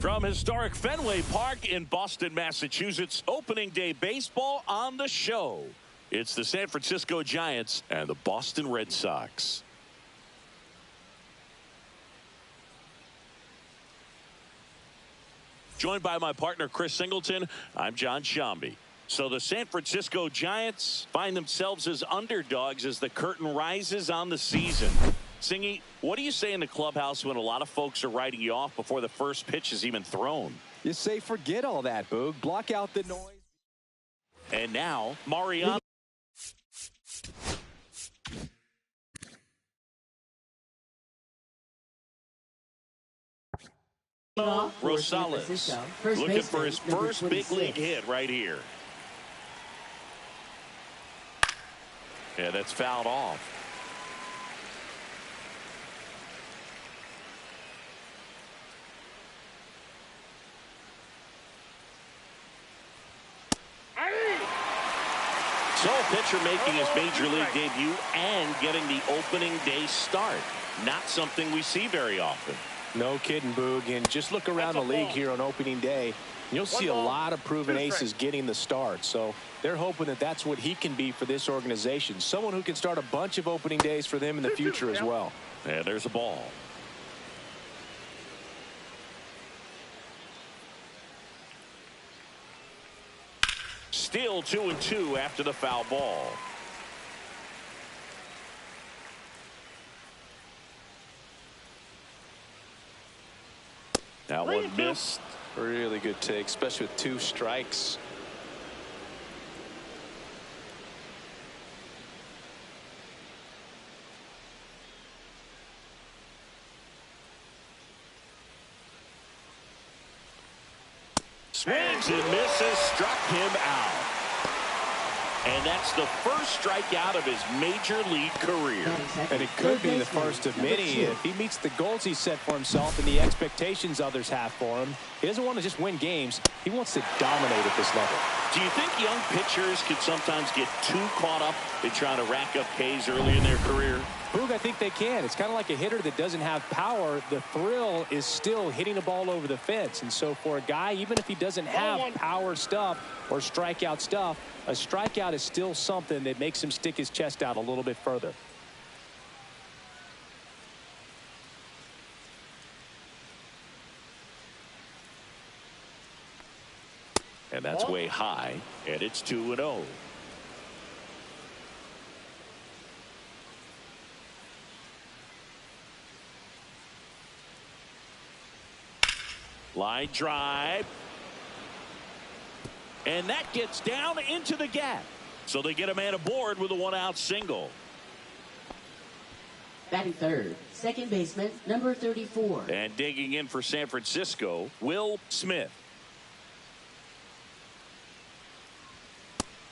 From historic Fenway Park in Boston, Massachusetts, opening day baseball on the show. It's the San Francisco Giants and the Boston Red Sox. Joined by my partner, Chris Singleton, I'm John Shambi. So the San Francisco Giants find themselves as underdogs as the curtain rises on the season. Singy, what do you say in the clubhouse when a lot of folks are writing you off before the first pitch is even thrown? You say forget all that, Boog. Block out the noise. And now, Mariano. Rosales looking for his first big league hit right here. Yeah, that's fouled off. So a pitcher making his major league debut and getting the opening day start. Not something we see very often. No kidding, Boog. And just look around the league here on opening day. You'll see a lot of proven aces getting the start. So they're hoping that that's what he can be for this organization. Someone who can start a bunch of opening days for them in the future as well. And there's a ball. Still 2-2 after the foul ball. That one missed. Really good take, especially with 2 strikes. Swings and misses, struck him out. And that's the first strikeout of his major league career. And it could be the first of many if he meets the goals he set for himself and the expectations others have for him. He doesn't want to just win games. He wants to dominate at this level. Do you think young pitchers can sometimes get too caught up in trying to rack up Ks early in their career? Boog, I think they can. It's kind of like a hitter that doesn't have power. The thrill is still hitting the ball over the fence. And so for a guy, even if he doesn't have power stuff or strikeout stuff, a strikeout is still something that makes him stick his chest out a little bit further. And that's way high, and it's 2-0. Line drive. And that gets down into the gap. So they get a man aboard with a 1-out single. Batting third, second baseman, number 34. And digging in for San Francisco, Will Smith.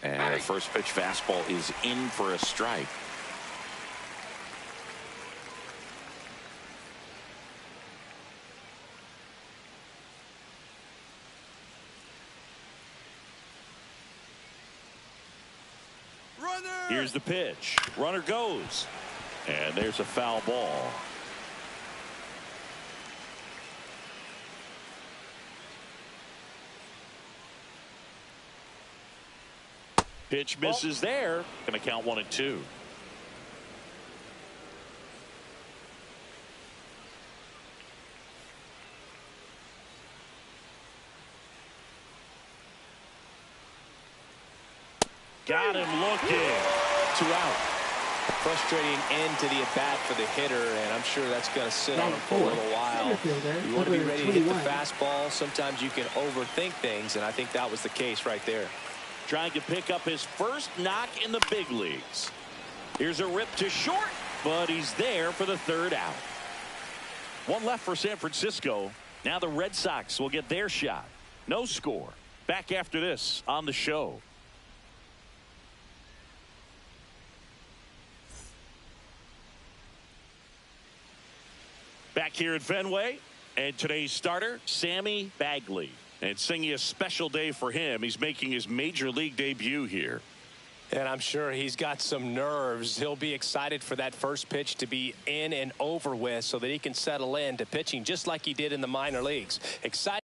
And the first pitch fastball is in for a strike. Here's the pitch. Runner goes. And there's a foul ball. Pitch misses there. Going to count 1-2. Got him looking. 2 out. Frustrating end to the at-bat for the hitter, and I'm sure that's going to sit on him for a little while. You want to be ready to hit the fastball. Sometimes you can overthink things, and I think that was the case right there. Trying to pick up his first knock in the big leagues. Here's a rip to short, but he's there for the 3rd out. 1 left for San Francisco. Now the Red Sox will get their shot. No score. Back after this on the show. Back here at Fenway, and today's starter, Sammy Bagley. And it's singing a special day for him. He's making his major league debut here. And I'm sure he's got some nerves. He'll be excited for that first pitch to be in and over with so that he can settle in to pitching just like he did in the minor leagues. Excited.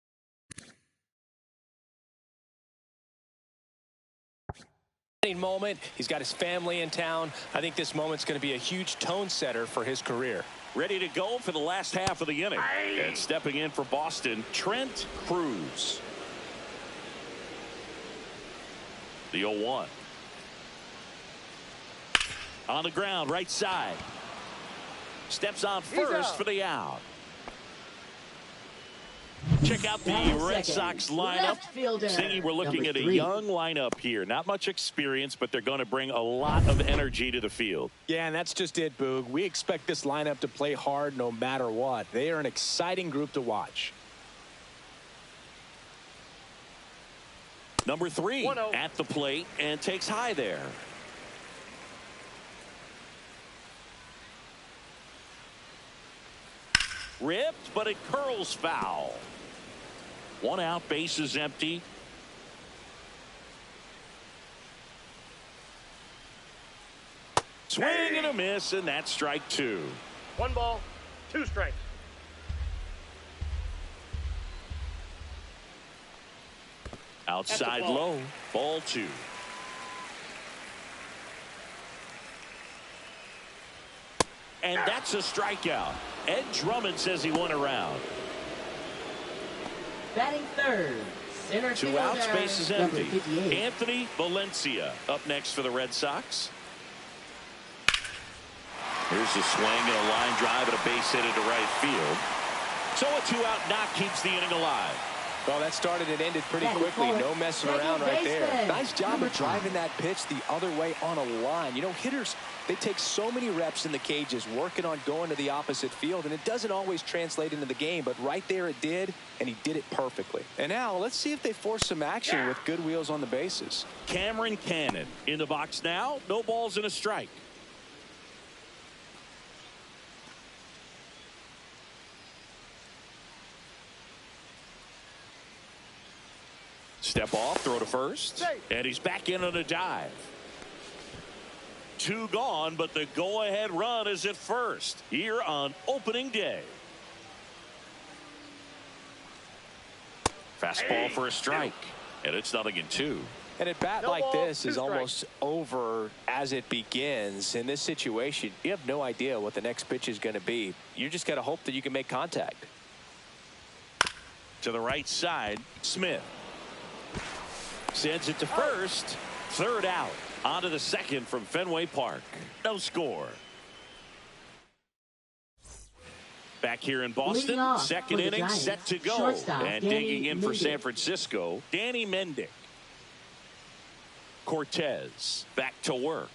moment. He's got his family in town. I think this moment's going to be a huge tone setter for his career. Ready to go for the last half of the inning. And stepping in for Boston, Trent Cruz. The 0-1. On the ground, right side. Steps on first for the out. Check out the Red Sox lineup. Stingy, we're looking at a young lineup here. Not much experience, but they're going to bring a lot of energy to the field. Yeah, and that's just it, Boog. We expect this lineup to play hard no matter what. They are an exciting group to watch. Number 3 at the plate and takes high there. Ripped, but it curls foul. 1 out, base is empty. Swing and a miss, and that's strike 2. 1 ball, 2 strikes. Outside low, ball 2. And that's a strikeout. Ed Drummond says he won a round. Batting third, center 2 fielder, outs, base is empty. number 58. Anthony Valencia up next for the Red Sox. Here's a swing and a line drive and a base hit into right field. So a 2-out knock keeps the inning alive. Well, that started and ended pretty quickly. No messing around right there. Nice job of driving that pitch the other way on a line. You know, hitters, they take so many reps in the cages working on going to the opposite field, and it doesn't always translate into the game, but right there it did, and he did it perfectly. And now let's see if they force some action with good wheels on the bases. Cameron Cannon in the box now. No balls and a strike. Step off, throw to first, and he's back in on a dive. 2 gone, but the go-ahead run is at first here on opening day. Fastball for a strike, and it's 0-2. And a bat like this is almost over as it begins. In this situation, you have no idea what the next pitch is going to be. You just got to hope that you can make contact. To the right side, Smith. Sends it to first. 3rd out. On to the 2nd from Fenway Park. No score. Back here in Boston. 2nd inning set to go. And digging in for San Francisco, Danny Mendick. Cortez back to work.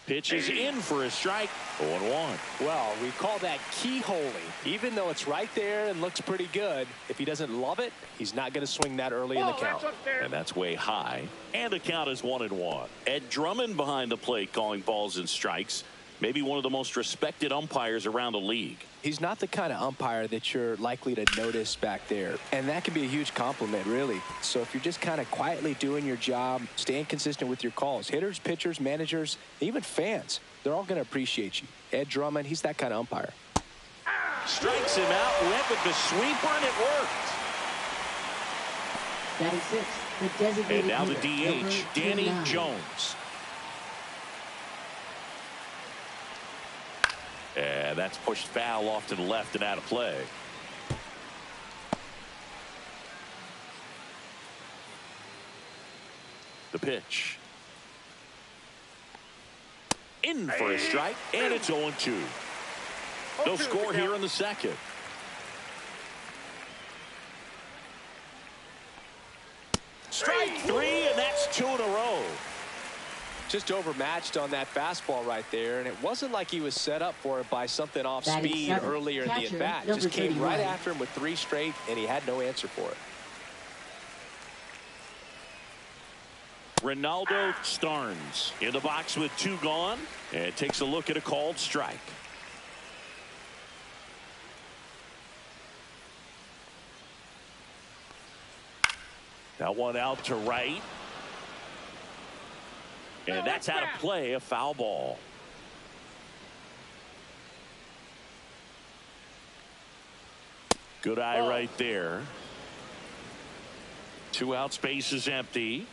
Pitch is in for a strike. 0-1. Well, we call that keyholing. Even though it's right there and looks pretty good, if he doesn't love it, he's not going to swing that early in the count. And that's way high. And the count is 1-1. Ed Drummond behind the plate calling balls and strikes. Maybe one of the most respected umpires around the league. He's not the kind of umpire that you're likely to notice back there. And that can be a huge compliment, really. So if you're just kind of quietly doing your job, staying consistent with your calls, hitters, pitchers, managers, even fans, they're all going to appreciate you. Ed Drummond, he's that kind of umpire. Strikes him out, went with the sweeper, and it worked. Batting 6, the designated And now the hitter, DH, number Danny 29. Jones. And that's pushed foul off to the left and out of play. The pitch. In for a strike, and it's 0-2. No score here in the 2nd. Strike 3, and that's 2 in a row. Just overmatched on that fastball right there, and it wasn't like he was set up for it by something off speed earlier in the at-bat. Just came right after him with 3 straight, and he had no answer for it. Ronaldo Starnes in the box with 2 gone, and takes a look at a called strike. That one out to right. And that's out of play, a foul ball. Good eye right there. 2 out, space is empty.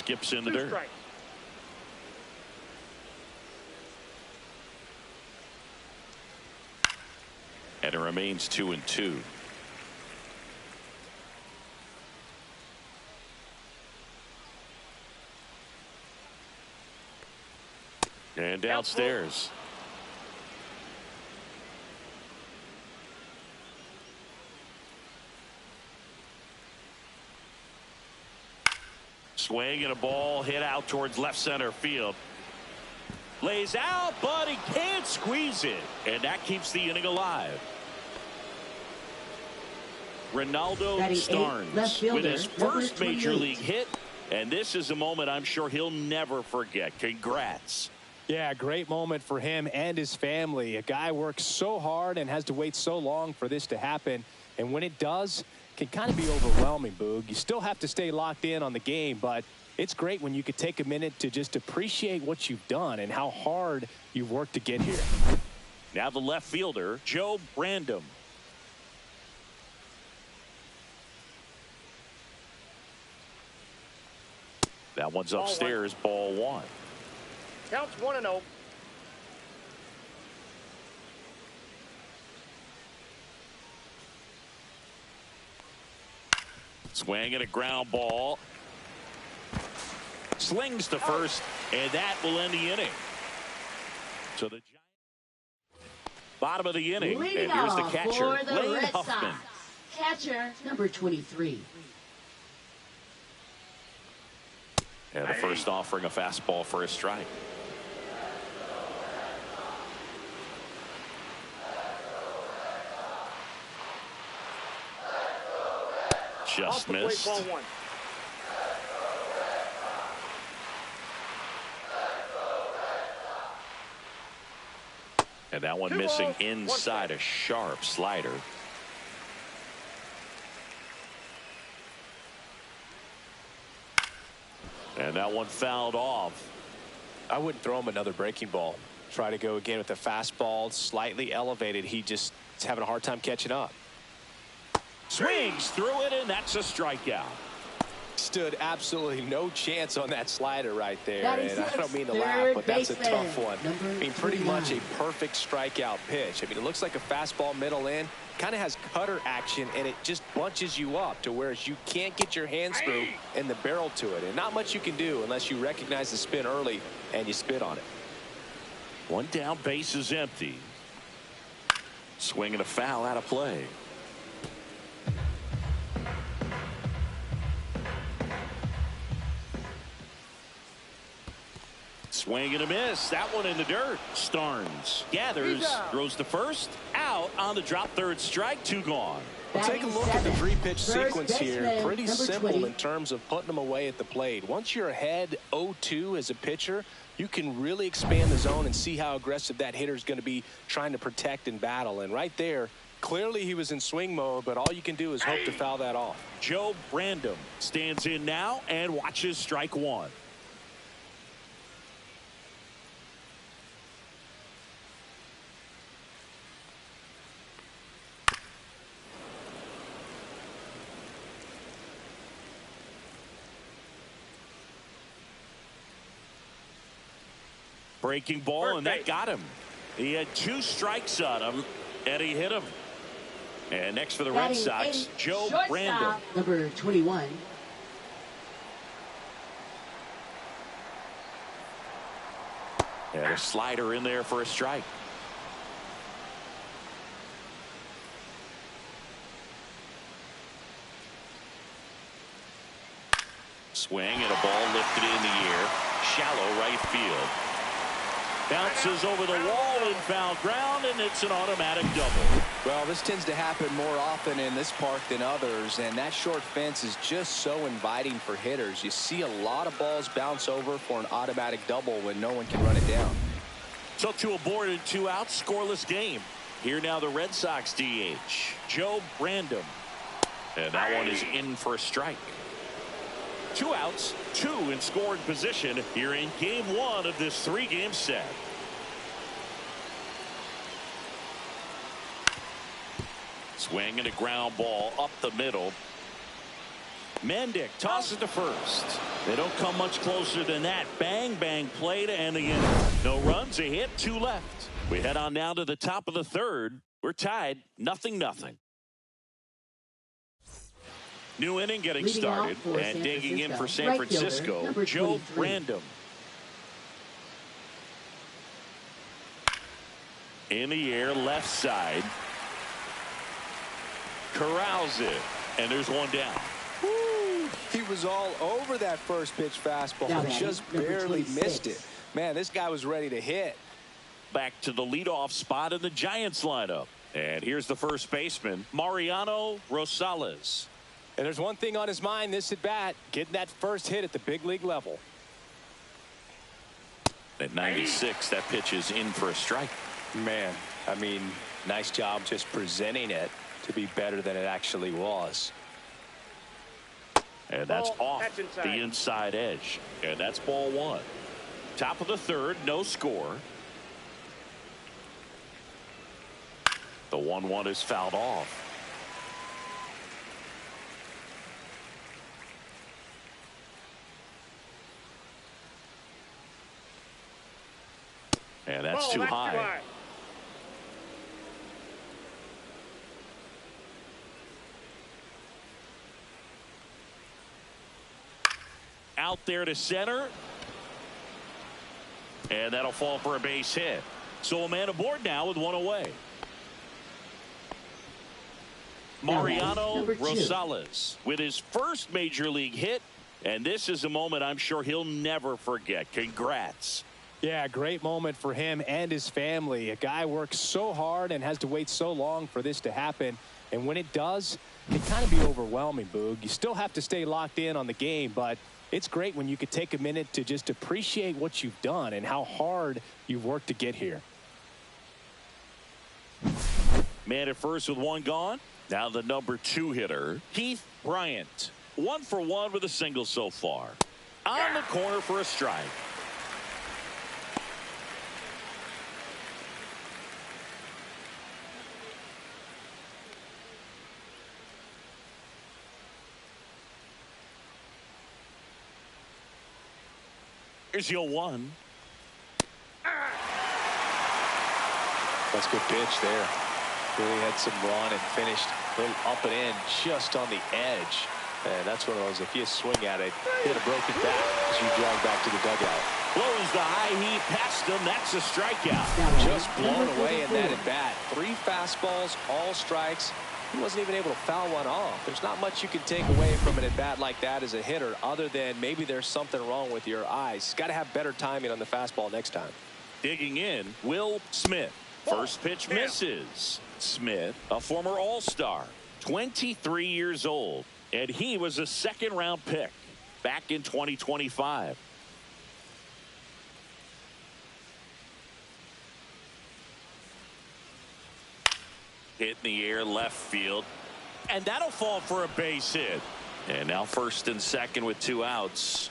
skips in the 2 dirt. strikes. And it remains 2-2. And downstairs. Swing and a ball hit out towards left center field. Lays out, but he can't squeeze it. And that keeps the inning alive. Ronaldo Starnes with his first major league hit. And this is a moment I'm sure he'll never forget. Congrats. Yeah, great moment for him and his family. A guy works so hard and has to wait so long for this to happen. And when it does, it can kind of be overwhelming, Boog. You still have to stay locked in on the game, but it's great when you could take a minute to just appreciate what you've done and how hard you've worked to get here. Now the left fielder, Joe Brandom. That one's upstairs, ball 1. Counts 1-0. Swing and a ground ball. Slings to first, and that will end the inning. So the bottom of the inning, Leading and here's the off catcher, for the Lane Red Huffman. Sox. Catcher, number 23. And the first offering a fastball for a strike. Just missed. Ball 1. And that one 2 missing balls, 1 inside strike. a sharp slider. And that one fouled off. I wouldn't throw him another breaking ball. Try to go again with a fastball slightly elevated. He just is having a hard time catching up. Swings through it, and that's a strikeout. Stood absolutely no chance on that slider right there. That is And I don't mean to third laugh, but that's a baseman, tough one. number I mean, pretty much a 29. perfect strikeout pitch. I mean, it looks like a fastball middle in. Kind of has cutter action, and it just bunches you up to whereas you can't get your hands through and the barrel to it. And not much you can do unless you recognize the spin early and you spit on it. One down, base is empty. Swing and a foul out of play. Swing and a miss. That one in the dirt. Starnes gathers, throws to first, out on the drop, third strike, 2 gone. Well, take a look at the 3-pitch First sequence here. baseman, Pretty number simple 20. in terms of putting them away at the plate. Once you're ahead 0-2 as a pitcher, you can really expand the zone and see how aggressive that hitter is going to be trying to protect and battle. And right there, clearly he was in swing mode, but all you can do is hope to foul that off. Joe Brandom stands in now and watches strike 1. Breaking ball, and that got him. He had 2 strikes on him, and he hit him. And next for the Red Sox, Joe Brandom. Number 21. And a slider in there for a strike. Swing and a ball lifted in the air. Shallow right field. Bounces over the wall in foul ground, and it's an automatic double. Well, this tends to happen more often in this park than others, and that short fence is just so inviting for hitters. You see a lot of balls bounce over for an automatic double when no one can run it down. So 2 aboard and 2 out, scoreless game. Here now the Red Sox DH, Joe Brandom. And that one is in for a strike. 2 outs, 2 in scoring position here in game 1 of this 3-game set. Swing and a ground ball up the middle. Mendick tosses to first. They don't come much closer than that. Bang, bang play to end the inning. No runs, a hit, 2 left. We head on now to the top of the third. We're tied, 0-0. New inning getting Leading started. off for And San digging in Francisco, for San right Francisco, fielder, Joe 23. Random. In the air, left side. Corrals it. And there's one down. Woo! He was all over that first pitch fastball. Now Just batting, number barely 26. missed it. Man, this guy was ready to hit. Back to the leadoff spot in the Giants lineup. And here's the first baseman, Mariano Rosales. And there's one thing on his mind this at bat, getting that first hit at the big league level. At 96, that pitch is in for a strike. Man, I mean, nice job just presenting it to be better than it actually was. And that's Ball, off that's inside. the inside edge. And that's ball 1. Top of the third, no score. The 1-1 is fouled off. And that's Ball, too that's high. too high. Out there to center. And that'll fall for a base hit. So a man aboard now with 1 away. Mariano number 2. Rosales with his first major league hit. And this is a moment I'm sure he'll never forget. Congrats. Yeah, great moment for him and his family. A guy works so hard and has to wait so long for this to happen. And when it does, it can kind of be overwhelming, Boog. You still have to stay locked in on the game, but it's great when you could take a minute to just appreciate what you've done and how hard you've worked to get here. Man at first with 1 gone. Now the number 2 hitter, Heath Bryant. 1 for 1 with a single so far. On the corner for a strike. Here's your 1. That's a good pitch there. Really had some run and finished a little up and in just on the edge. And that's one of those, if you swing at it, hit a broken bat as you jog back to the dugout. Blows the high heat past him. That's a strikeout. Just blown away in that at bat. 3 fastballs, all strikes. He wasn't even able to foul one off. There's not much you can take away from an at bat like that as a hitter, other than maybe there's something wrong with your eyes. Got to have better timing on the fastball next time. Digging in, Will Smith. First pitch misses. Smith, a former All-Star, 23 years old, and he was a second-round pick back in 2025. Hit in the air, left field, and that'll fall for a base hit. And now first and second with 2 outs.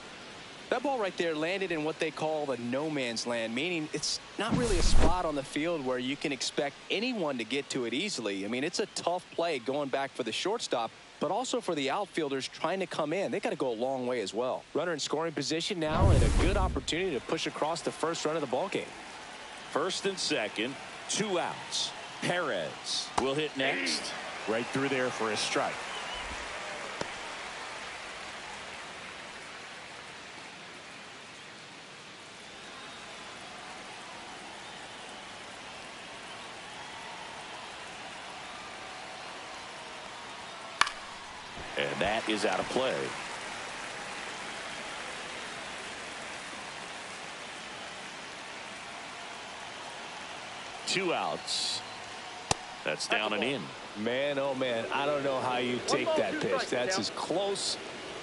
That ball right there landed in what they call the no man's land, meaning it's not really a spot on the field where you can expect anyone to get to it easily. I mean, it's a tough play going back for the shortstop, but also for the outfielders trying to come in. They got to go a long way as well. Runner in scoring position now, and a good opportunity to push across the first run of the ballgame. First and second, 2 outs. Perez will hit next. Right through there for a strike. And that is out of play. Two outs. That's down and in. Man, oh man, I don't know how you take ball, that 2 pitch. strikes, That's Cal. as close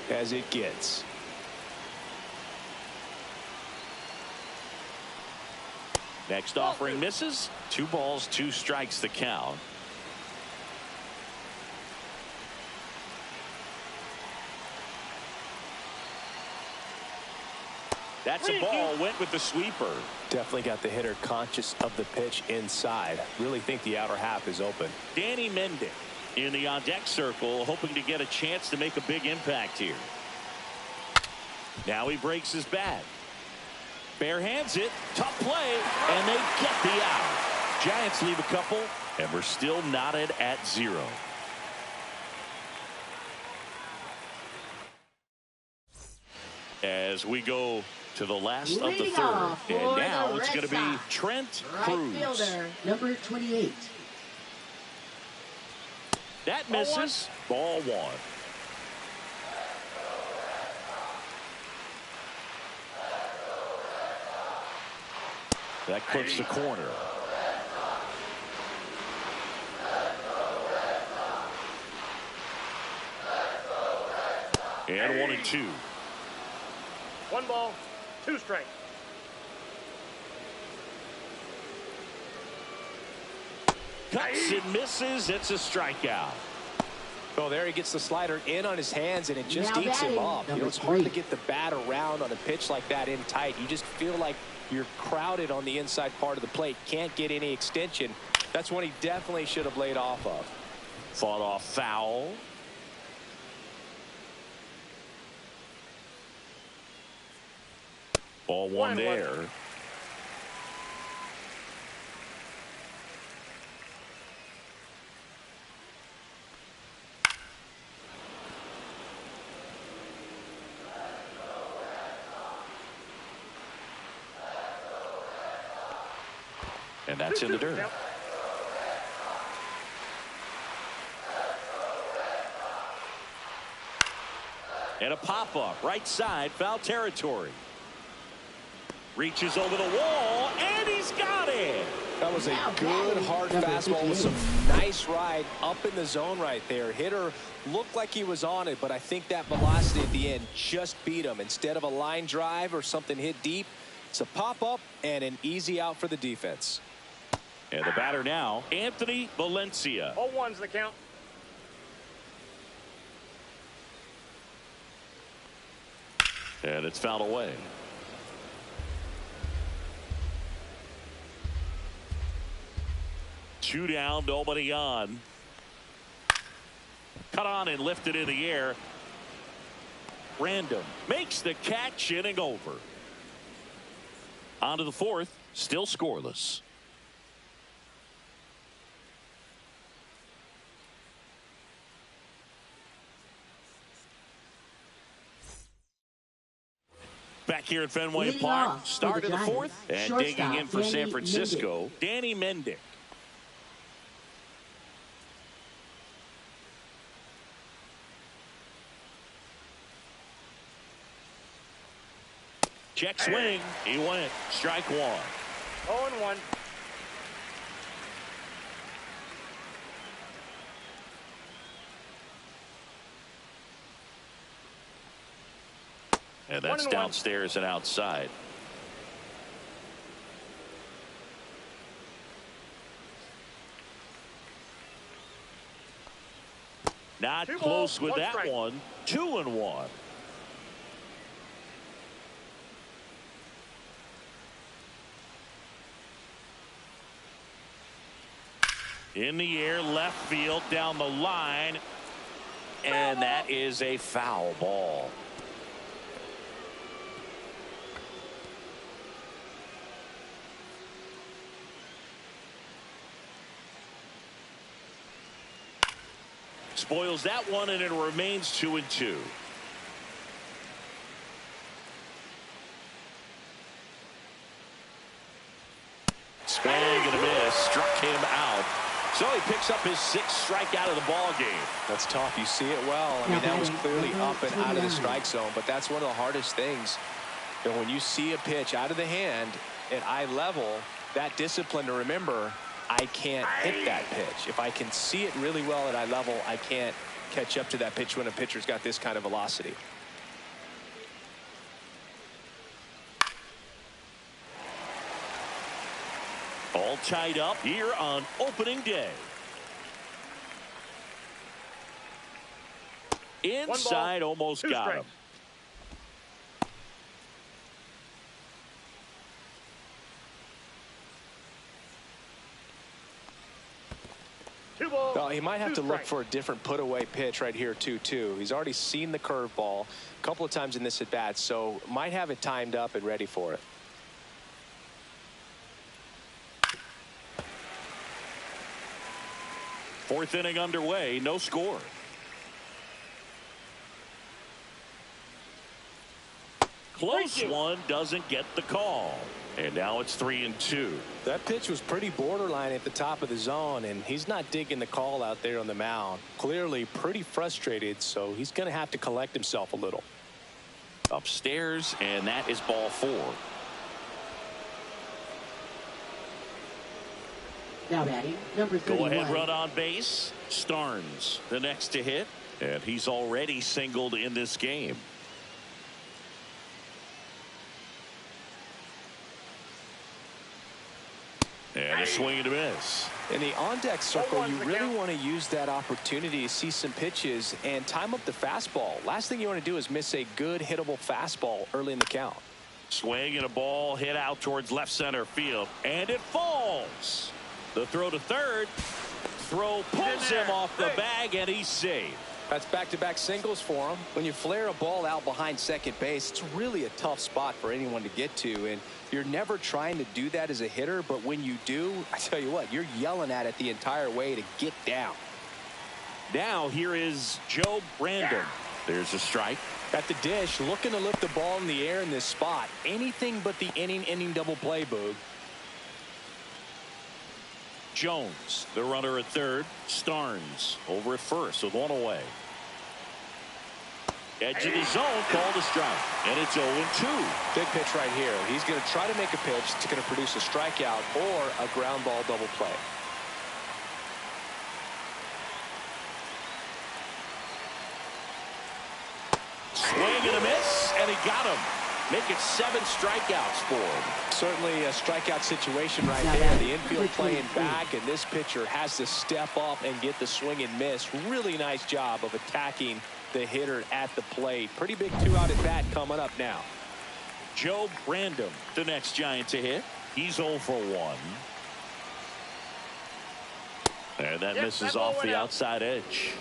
as it gets. Next offering misses. 2 balls, 2 strikes the count. That's a ball. Went with the sweeper. Definitely got the hitter conscious of the pitch inside. Really think the outer half is open. Danny Mendick in the on-deck circle, hoping to get a chance to make a big impact here. Now he breaks his bat. Bare hands it. Tough play, and they get the out. Giants leave a couple, and we're still knotted at 0. As we go to the last of the third, and now it's going to be Trent Cruz. Right fielder, number 28. That misses. Ball 1. That clips the corner. And 1-2. 1 ball, 2 strikes. Cuts and misses. It's a strikeout. Well, there he gets the slider in on his hands, and it just Now eats him batting, up. You know, number it's hard to 3. get the bat around on a pitch like that in tight. You just feel like you're crowded on the inside part of the plate. Can't get any extension. That's one he definitely should have laid off of. Fought off foul. Ball 1 there. And that's in the dirt. Yep. And a pop-up right side, foul territory. Reaches over the wall, and he's got it. That was a good hard fastball with some nice ride up in the zone right there. Hitter looked like he was on it, but I think that velocity at the end just beat him. Instead of a line drive or something hit deep, it's a pop-up and an easy out for the defense. And the batter now, Anthony Valencia. 0-1's the count. And it's fouled away. Two down, nobody on. Cut on and lifted in the air. Random makes the catch, inning over. On to the fourth, still scoreless. Back here at Fenway Leading Park, off start for of the the fourth, Giants, and digging shortstop, in for San Danny Francisco, Danny Mendick. Check swing, he went, strike 1. 0-1. And that's 1-1. downstairs and outside. Not Two close balls, with one that strike. one. 2-1. In the air, left field, down the line. And that is a foul ball. Spoils that one, and it remains 2-2. Swing and a miss, struck him out. So he picks up his 6th strikeout of the ball game. That's tough. You see it well. I mean, that was clearly up and out of the strike zone, but that's one of the hardest things. You know, when you see a pitch out of the hand at eye level, that discipline to remember, I can't hit that pitch. If I can see it really well at eye level, I can't catch up to that pitch when a pitcher's got this kind of velocity. All tied up here on opening day. Inside, almost got him. balls. Oh, he might have to look strikes. for a different put-away pitch right here, too. He's already seen the curveball a couple of times in this at-bat, so might have it timed up and ready for it. Fourth inning underway, no score. Close one, doesn't get the call. And now it's 3-2. That pitch was pretty borderline at the top of the zone, and he's not digging the call out there on the mound. Clearly pretty frustrated, so he's going to have to collect himself a little. Upstairs, and that is ball 4. Now batting, number 31. Go ahead run on base. Starnes, the next to hit, and he's already singled in this game. And a swing and a miss. In the on-deck circle, you really want to use that opportunity to see some pitches and time up the fastball. Last thing you want to do is miss a good hittable fastball early in the count. Swing and a ball hit out towards left center field, and it falls. The throw to third. Throw pulls him off the bag, and he's safe. That's back-to-back singles for him. When you flare a ball out behind second base, it's really a tough spot for anyone to get to, and you're never trying to do that as a hitter, but when you do, I tell you what, you're yelling at it the entire way to get down. Now here is Joe Brandon. There's a strike. At the dish, looking to lift the ball in the air in this spot. Anything but the inning double play, Boog. Jones, the runner at third. Starnes over at first with one away. Edge of the zone, called a strike, and it's 0-2. Big pitch right here. He's going to try to make a pitch that's going to produce a strikeout or a ground ball double play. Swing and a miss, and he got him. Make it 7 strikeouts for him. Certainly a strikeout situation right there. The infield playing back, and this pitcher has to step up and get the swing and miss. Really nice job of attacking the hitter at the plate. Pretty big 2-out at bat coming up now. Joe Brandon, the next Giant to hit. He's 0 for 1. And that misses off the outside edge.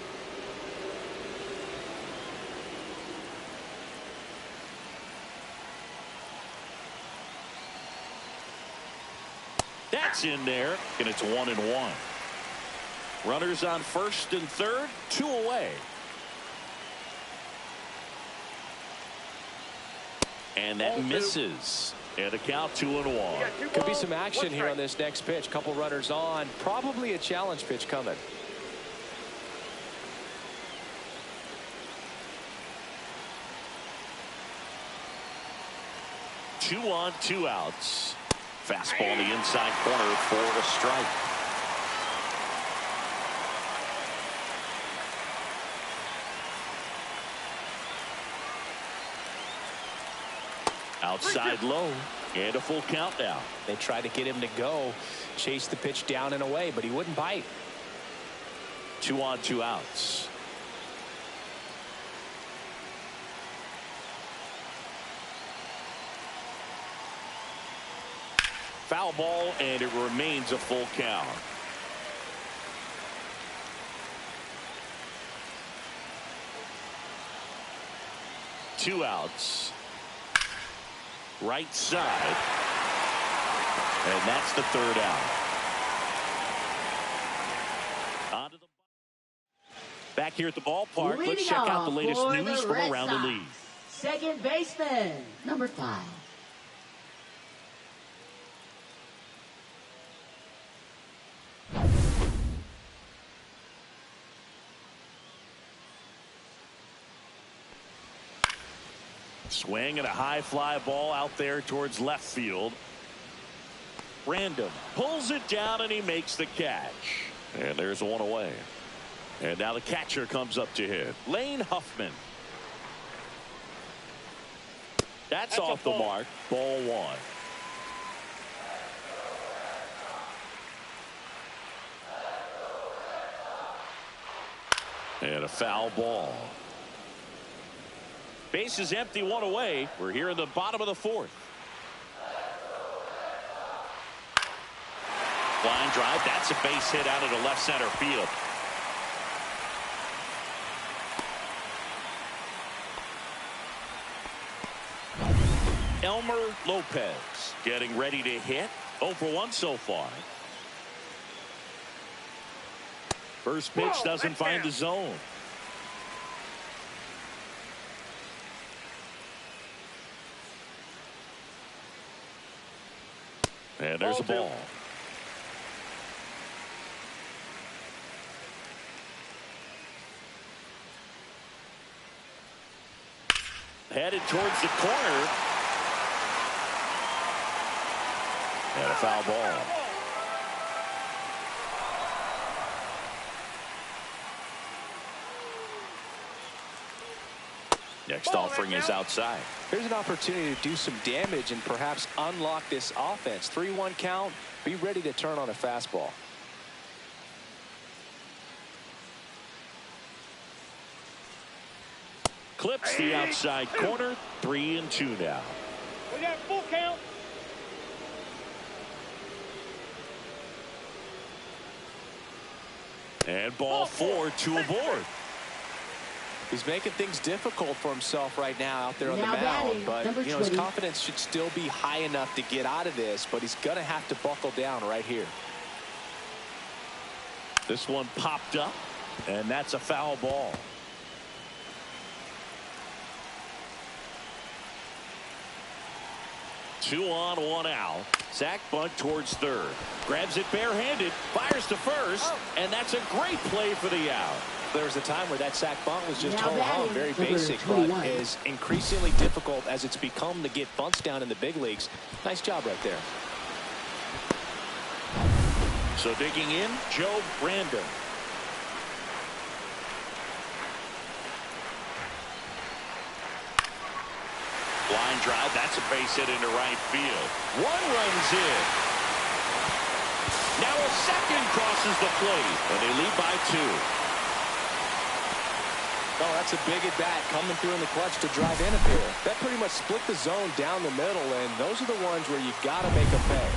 That's in there, and it's 1-1. Runners on first and third, 2 away. And that misses. And a count 2-1. Could be some action here on this next pitch. Couple runners on. Probably a challenge pitch coming. 2 on, 2 outs. Fastball in the inside corner for a strike. Outside low, and a full count now. They tried to get him to go, chase the pitch down and away, but he wouldn't bite. 2 on, 2 outs. Foul ball, and it remains a full count. Two outs. Right side. And that's the 3rd out. Onto the back here at the ballpark. Let's check out the latest news from around the league. Second baseman, number 5. Swing and a high fly ball out there towards left field. Random pulls it down, and he makes the catch. And there's one away. And now the catcher comes up to hit. Lane Huffman. That's off the mark. Ball 1. And a foul ball. Base is empty, 1 away. We're here in the bottom of the 4th. Line drive. That's a base hit out of the left center field. Elmer Lopez getting ready to hit. 0 for 1 so far. First pitch doesn't find the zone. And there's a ball. Headed towards the corner. And a foul ball. Next offering is outside. Here's an opportunity to do some damage and perhaps unlock this offense. 3-1 count. Be ready to turn on a fastball. Clips the outside corner. 3-2 now. We got full count. And ball 4, 2 aboard. He's making things difficult for himself right now out there on the Now mound. batting, But, number you know, his 20. confidence should still be high enough to get out of this. But he's going to have to buckle down right here. This one popped up, and that's a foul ball. Two on, one out. Sack bunt towards third. Grabs it barehanded, fires to first, and that's a great play for the out. There was a time where that sack bunt was just Now home, batting, very number basic, 21. but is increasingly difficult as it's become to get bunts down in the big leagues. Nice job right there. So digging in, Joe Brandon. Line drive, that's a base hit into right field. One runs in. Now a second crosses the plate, and they lead by 2. Oh, that's a big at bat coming through in the clutch to drive in a pair. That pretty much split the zone down the middle, and those are the ones where you got to make a pay.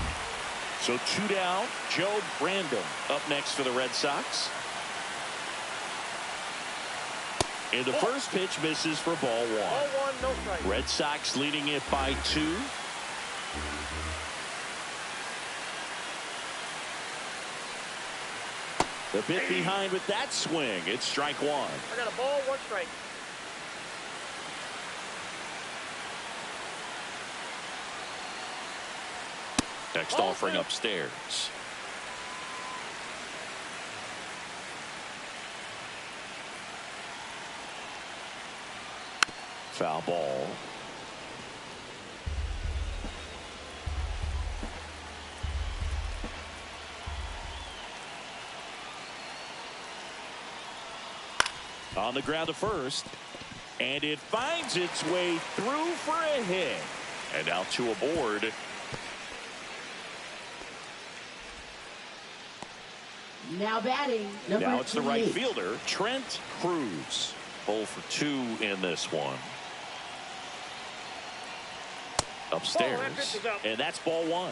So 2 down. Joe Brandon up next for the Red Sox. And the first pitch misses for ball 1. Ball 1, no strike. Red Sox leading it by 2. The bit behind with that swing. It's strike 1. I got a ball, 1 strike. Next offering upstairs. Foul ball. On the ground to first. And it finds its way through for a hit. And now 2 aboard. Now batting, number Now it's the right 28. fielder, Trent Cruz. 0 for 2 in this one. Upstairs. that pitch is up. And that's ball 1.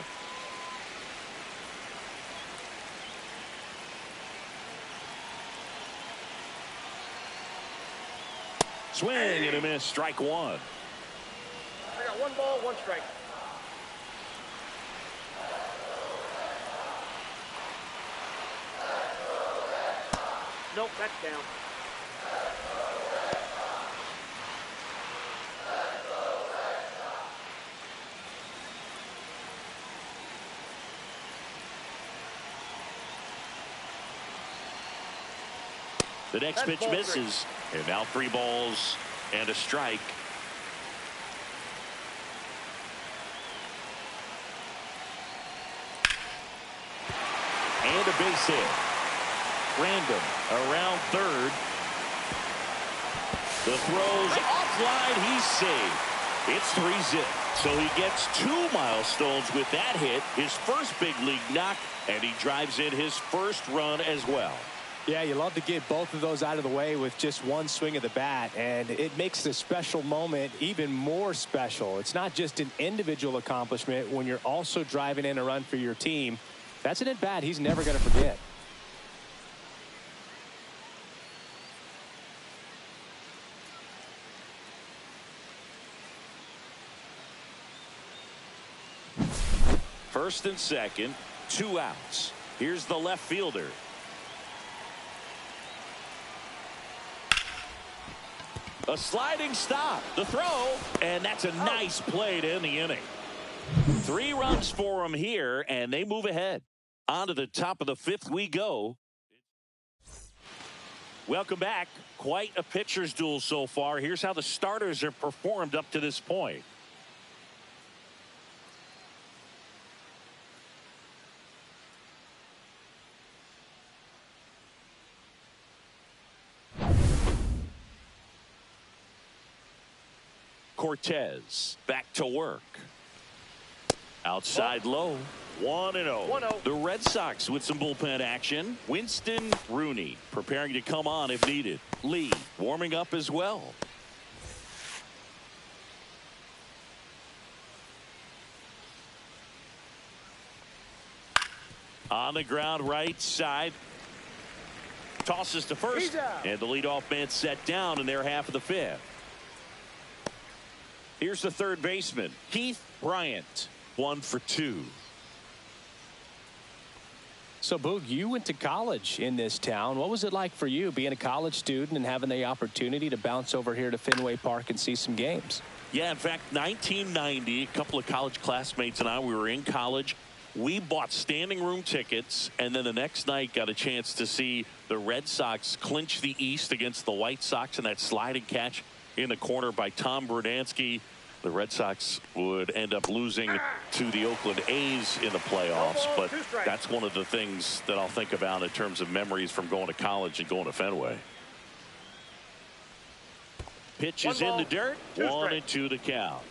Swing and a miss, strike 1. I got 1 ball, 1 strike. Nope, that's down. The next That's pitch ball misses. And now 3 balls and a strike. And a base hit. Random around third. The throws offline. He's saved. It's 3-zip. So he gets 2 milestones with that hit. His first big league knock. And he drives in his first run as well. Yeah, you love to get both of those out of the way with just 1 swing of the bat, and it makes the special moment even more special. It's not just an individual accomplishment when you're also driving in a run for your team. That's an at-bat he's never going to forget. First and second, 2 outs. Here's the left fielder. A sliding stop. The throw, and that's a nice play to end the inning. 3 runs for him here, and they move ahead. On to the top of the 5th we go. Welcome back. Quite a pitcher's duel so far. Here's how the starters have performed up to this point. Cortez back to work. Outside low. 1-0. 1-0. The Red Sox with some bullpen action. Winston Rooney preparing to come on if needed. Lee warming up as well. On the ground right side. Tosses to first. And the leadoff man set down in their half of the 5th. Here's the third baseman, Keith Bryant, 1 for 2. So, Boog, you went to college in this town. What was it like for you being a college student and having the opportunity to bounce over here to Fenway Park and see some games? Yeah, in fact, 1990, a couple of college classmates and I, we were in college. We bought standing room tickets, and then the next night got a chance to see the Red Sox clinch the East against the White Sox in that sliding catch in the corner by Tom Brudansky. The Red Sox would end up losing to the Oakland A's in the playoffs, but that's one of the things that I'll think about in terms of memories from going to college and going to Fenway. Pitch is in the dirt. 1-2 the count.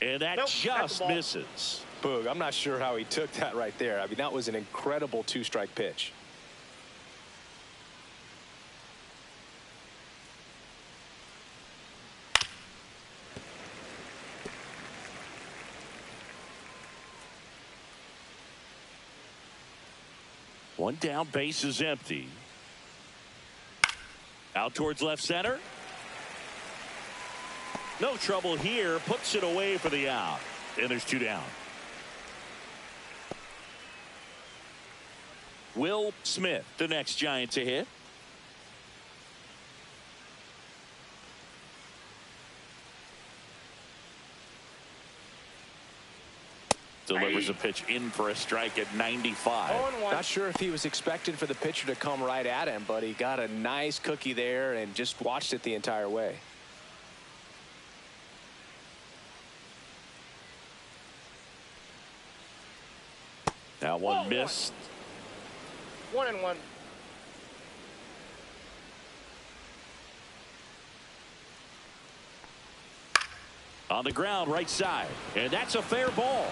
And that just misses. Boog, I'm not sure how he took that right there. I mean, that was an incredible 2-strike pitch. One down, base is empty. Out towards left center. No trouble here. Puts it away for the out. And there's 2 down. Will Smith, the next Giant to hit. Delivers a pitch in for a strike at 95. Not sure if he was expecting for the pitcher to come right at him, but he got a nice cookie there and just watched it the entire way. Now one missed. 1-1. On the ground right side, and that's a fair ball.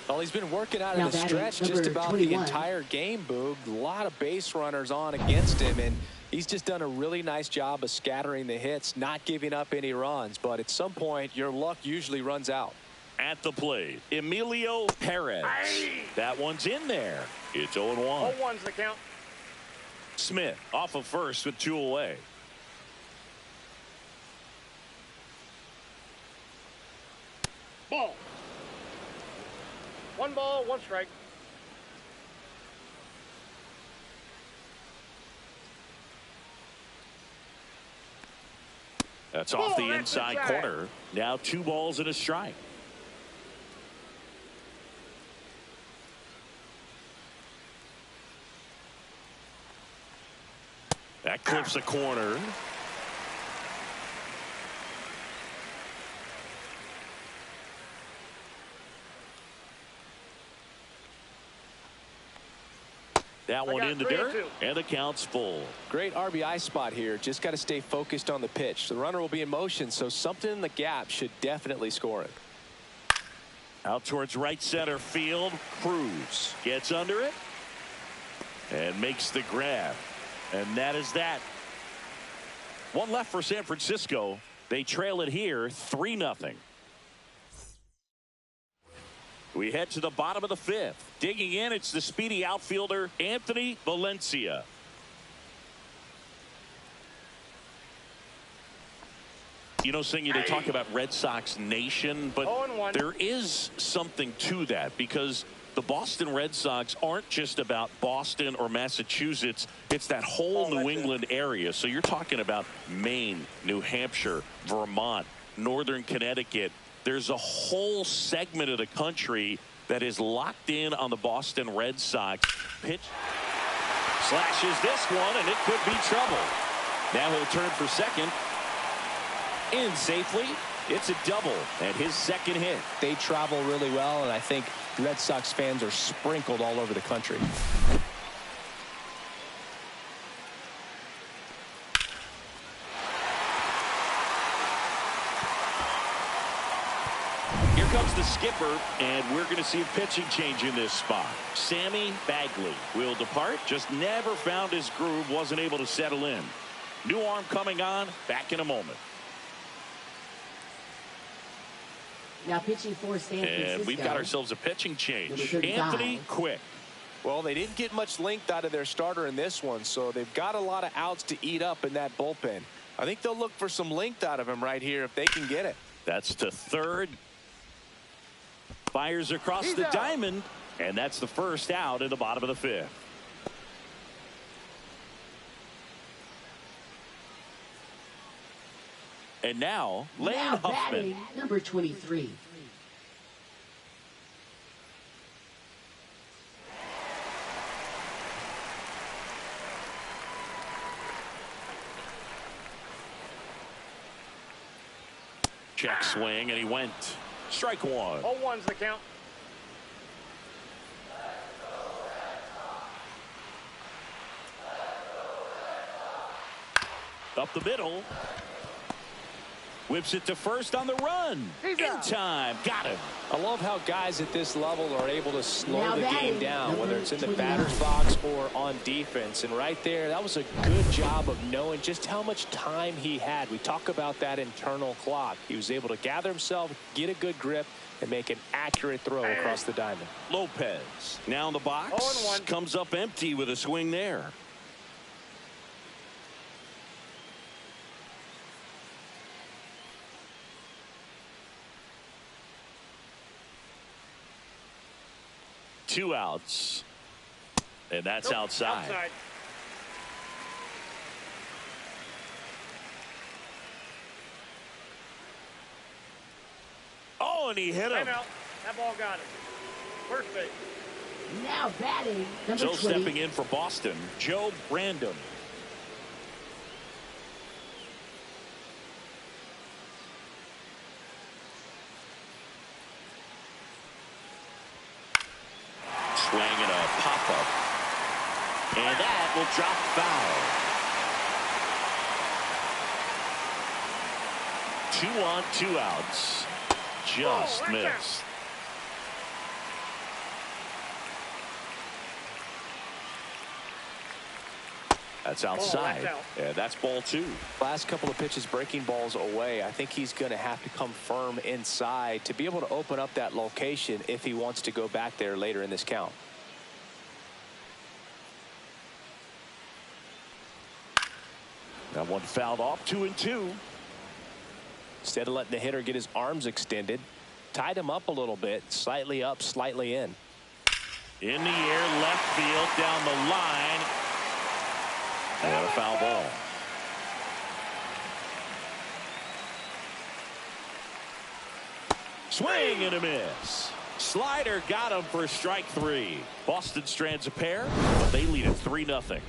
Well, he's been working out in the stretch just about the entire game, Boog. A lot of base runners on against him, and he's just done a really nice job of scattering the hits, not giving up any runs. But at some point, your luck usually runs out. At the plate, Emilio Perez. That one's in there. It's 0-1. 0-1's the count. Smith off of first with 2 away. Ball. 1 ball, 1 strike. That's off the inside corner. Now 2 balls and a strike. That clips the corner. That one in the dirt, and the count's full. Great RBI spot here. Just got to stay focused on the pitch. The runner will be in motion, so something in the gap should definitely score it. Out towards right center field. Cruz gets under it and makes the grab. And that is that. One left for San Francisco. They trail it here 3-0. We head to the bottom of the 5th. Digging in, it's the speedy outfielder Anthony Valencia. You know, Singy, they talk about Red Sox Nation, but there is something to that because the Boston Red Sox aren't just about Boston or Massachusetts. It's that whole New England area. So you're talking about Maine, New Hampshire, Vermont, Northern Connecticut. There's a whole segment of the country that is locked in on the Boston Red Sox. Pitch slashes this one, and it could be trouble. Now he'll turn for second. In safely. It's a double and his second hit. They travel really well, and I think Red Sox fans are sprinkled all over the country. Here comes the skipper, and we're going to see a pitching change in this spot. Sammy Bagley will depart. Just never found his groove, wasn't able to settle in. New arm coming on. Back in a moment. Now pitching for San Francisco. And we've got ourselves a pitching change. Anthony Quick. Well, they didn't get much length out of their starter in this one, so they've got a lot of outs to eat up in that bullpen. I think they'll look for some length out of him right here if they can get it. That's to third. Fires across the diamond, and that's the first out in the bottom of the 5th. And now, Lane Huffman. Number 23. Check swing, and he went. Strike one. 0-1's the count. Up the middle. Whips it to first on the run. In time. Got him. I love how guys at this level are able to slow the game down, whether it's in the batter's box or on defense. And right there, that was a good job of knowing just how much time he had. We talk about that internal clock. He was able to gather himself, get a good grip, and make an accurate throw across the diamond. Lopez now in the box. 0-1. Comes up empty with a swing there. Two outs, and that's outside. Oh, and he hit him. That ball got him. First base. Now batting, number 20. Stepping in for Boston, Joe Random. Swing and a pop-up. And that will drop foul. 2 on, 2 outs. Just missed. That's outside. Yeah, that's ball 2. Last couple of pitches breaking balls away. I think he's going to have to come firm inside to be able to open up that location if he wants to go back there later in this count. That one fouled off. 2-2. Instead of letting the hitter get his arms extended, tied him up a little bit, slightly up, slightly in. In the air, left field, down the line. And a foul ball. Swing and a miss. Slider got him for strike 3. Boston strands a pair, but they lead it 3-0.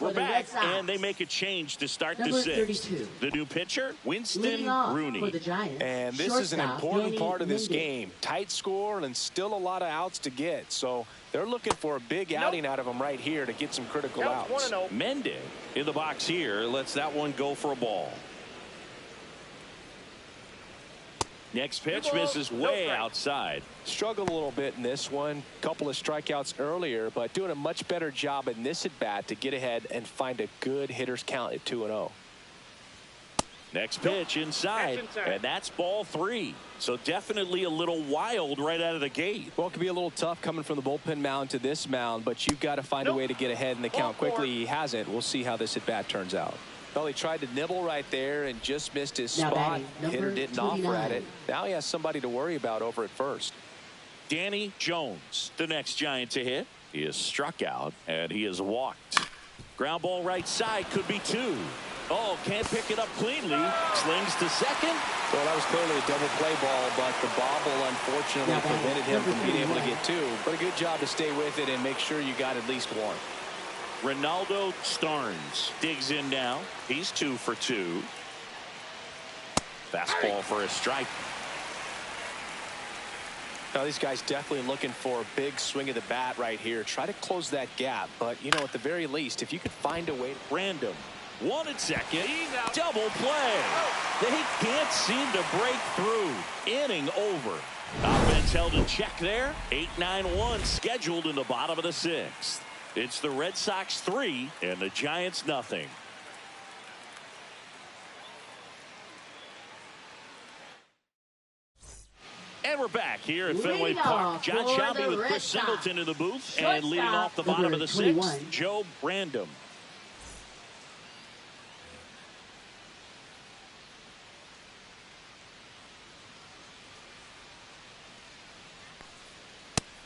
We're back, and they make a change to start the 6th. The new pitcher, Winston Rooney. And this is an important part of this game. Tight score and still a lot of outs to get. So they're looking for a big outing out of him right here to get some critical outs. Mendez in the box here lets that one go for a ball. Next pitch misses way outside. Struggled a little bit in this one. Couple of strikeouts earlier, but doing a much better job in this at bat to get ahead and find a good hitter's count at 2-0. Next pitch inside, and that's ball 3. So definitely a little wild right out of the gate. Well, it could be a little tough coming from the bullpen mound to this mound, but you've got to find a way to get ahead in the count quickly. He hasn't. We'll see how this at bat turns out. Well, he tried to nibble right there and just missed his spot. Hitter didn't offer at it. Now he has somebody to worry about over at first. Danny Jones, the next Giant to hit. He is struck out, and he is walked. Ground ball right side, could be 2. Oh, can't pick it up cleanly. Slings to second. Well, that was clearly a double play ball, but the bobble unfortunately prevented him from being able to get 2. But a good job to stay with it and make sure you got at least 1. Ronaldo Starnes digs in now. He's 2 for 2. Fastball for a strike. Now these guys definitely looking for a big swing of the bat right here. Try to close that gap, but you know, at the very least, if you could find a way. Random. 1 at second. Double play. They can't seem to break through. Inning over. Offense held in check there. 8-9-1 scheduled in the bottom of the 6th. It's the Red Sox 3 and the Giants nothing. And we're back here at Fenway Park. John Shelby with Chris Singleton in the booth. And leading off the bottom of the 6th, Joe Brandom.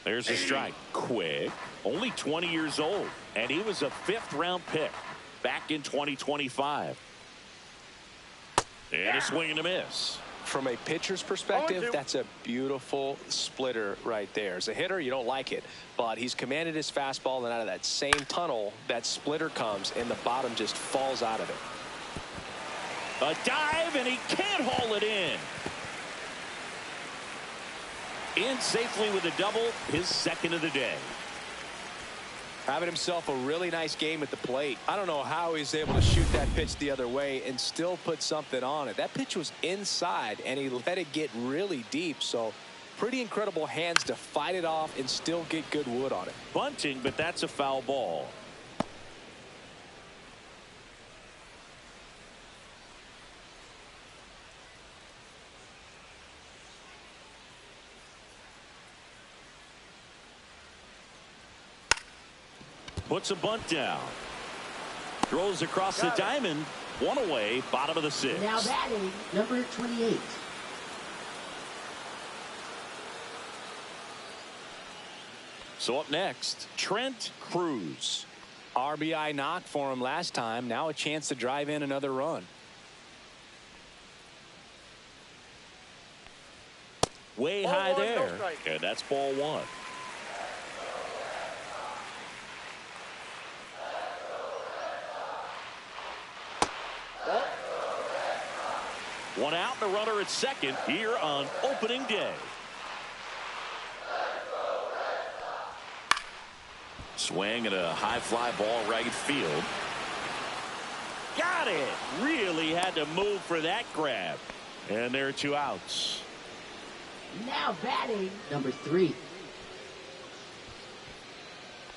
There's a strike. Quick. Only 20 years old. And he was a 5th-round pick back in 2025. And a swing and a miss. From a pitcher's perspective, that's a beautiful splitter right there. As a hitter, you don't like it, but he's commanded his fastball, and out of that same tunnel, that splitter comes, and the bottom just falls out of it. A dive, and he can't haul it in. In safely with a double, his 2nd of the day. Having himself a really nice game at the plate. I don't know how he's able to shoot that pitch the other way and still put something on it. That pitch was inside, and he let it get really deep. So pretty incredible hands to fight it off and still get good wood on it. Bunting, but that's a foul ball. Puts a bunt down. Throws across the diamond. 1 away, bottom of the 6th. Now batting, number 28. So up next, Trent Cruz. RBI knock for him last time. Now a chance to drive in another run. Way high there. And that's ball 1. One out and a runner at second here on opening day. Swing and a high fly ball right field. Got it. Really had to move for that grab. And there are 2 outs. Now batting, number 3.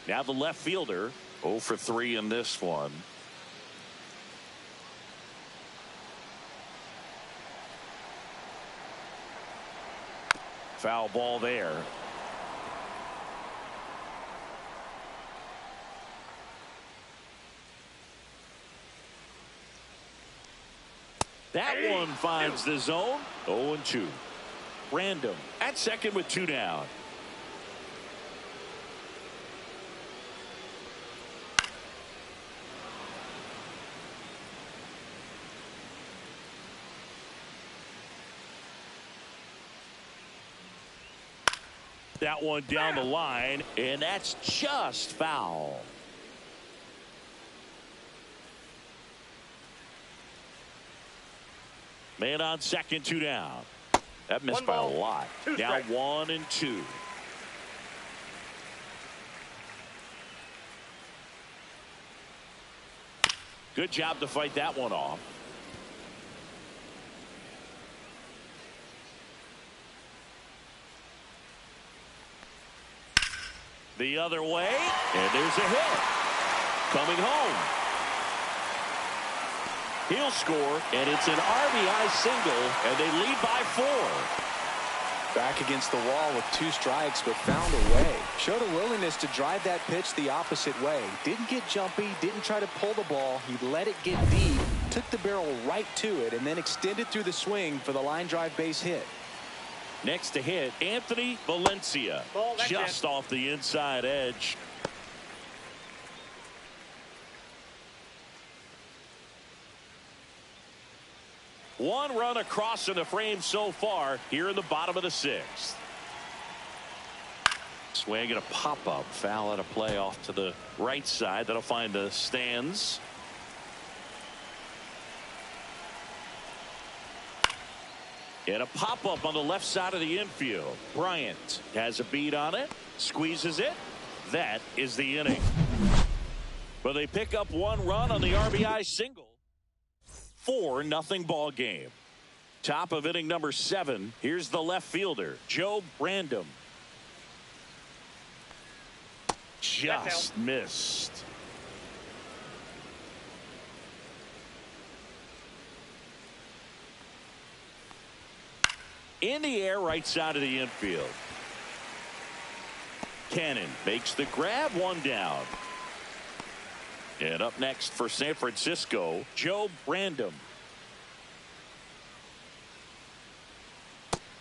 Now the left fielder, 0 for 3 in this one. Foul ball there. That one finds the zone. 0-2. Random at second with 2 down. That one down the line, and that's just foul. Man on second, 2 down. That missed by a lot. Now 1-2. Good job to fight that one off. The other way, and there's a hit. Coming home. He'll score, and it's an RBI single, and they lead by 4. Back against the wall with 2 strikes, but found a way. Showed a willingness to drive that pitch the opposite way. Didn't get jumpy, didn't try to pull the ball. He let it get deep, took the barrel right to it, and then extended through the swing for the line drive base hit. Next to hit, Anthony Valencia. Just off the inside edge. One run across in the frame so far here in the bottom of the 6th. Swing and a pop-up. Foul at a play off to the right side. That'll find the stands. And a pop-up on the left side of the infield. Bryant has a beat on it. Squeezes it. That is the inning. But they pick up 1 run on the RBI single. 4-0 ball game. Top of inning number 7. Here's the left fielder, Joe Brandom. Just missed. In the air, right side of the infield. Cannon makes the grab, 1 down. And up next for San Francisco, Joe Brandom.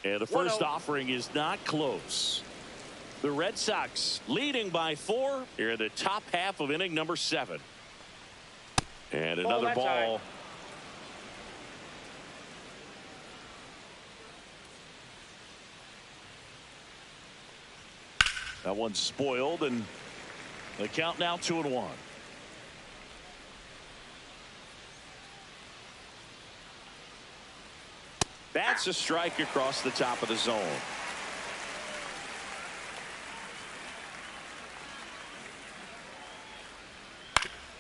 And the first offering is not close. The Red Sox leading by 4 here in the top half of inning number 7. And another ball. That one's spoiled, and the count now 2-1. That's a strike across the top of the zone.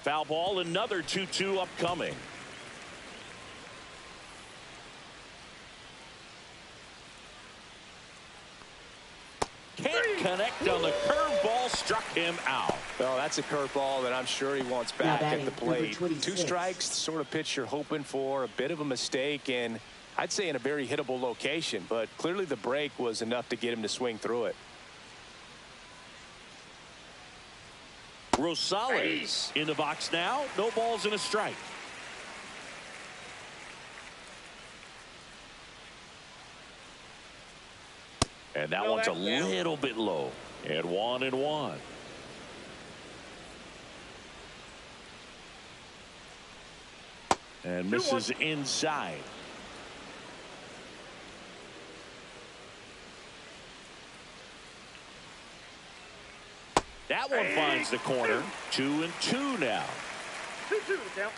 Foul ball, another 2-2 upcoming. Can't connect on the curveball, struck him out. Well, that's a curveball that I'm sure he wants back at the plate. 2 strikes, the sort of pitch you're hoping for, a bit of a mistake, and I'd say in a very hittable location, but clearly the break was enough to get him to swing through it. Rosales in the box now. No balls and a strike. And that one's a little bit low. And 1-1. And misses inside. That one finds the corner. 2-2 now. 2-2 to count.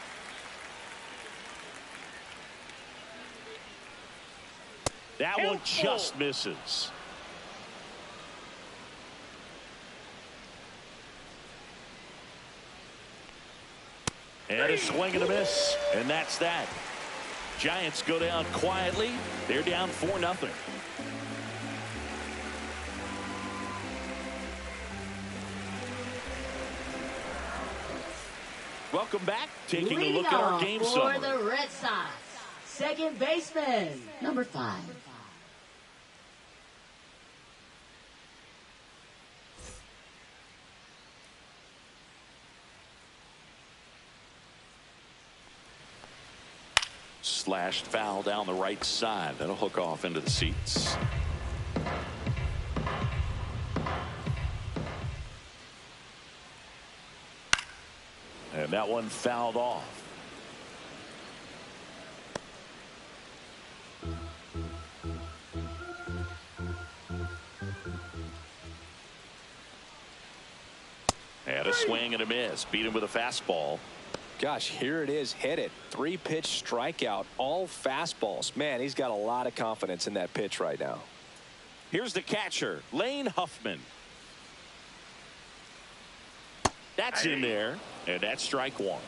That one just misses. And a swing and a miss. And that's that. Giants go down quietly. They're down 4-0. Welcome back. Taking a look at our game summary. For the Red Sox, second baseman, number 5. Slashed foul down the right side. That'll hook off into the seats. And that one fouled off. And a swing and a miss. Beat him with a fastball. Gosh, here it is, hit it. 3-pitch strikeout, all fastballs. Man, he's got a lot of confidence in that pitch right now. Here's the catcher, Lane Huffman. That's in there, and that's strike 1.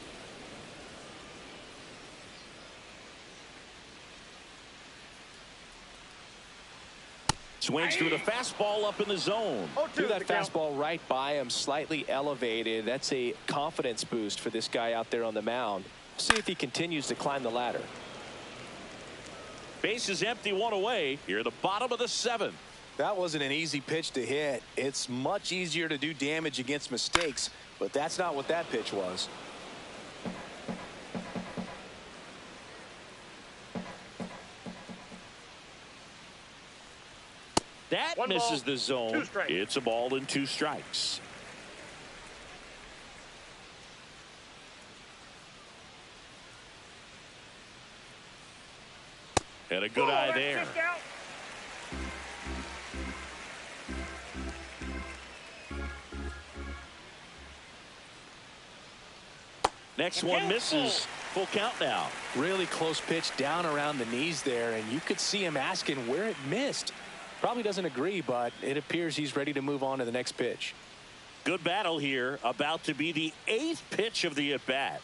Swings through the fastball up in the zone. Threw that fastball right by him, slightly elevated. That's a confidence boost for this guy out there on the mound. See if he continues to climb the ladder. Base is empty, one away. Here at the bottom of the 7th. That wasn't an easy pitch to hit. It's much easier to do damage against mistakes, but that's not what that pitch was. That misses the zone. It's a ball and 2 strikes. And a good eye there. Next one misses. Full count now. Really close pitch down around the knees there, and you could see him asking where it missed. Probably doesn't agree, but it appears he's ready to move on to the next pitch. Good battle here. About to be the 8th pitch of the at-bat.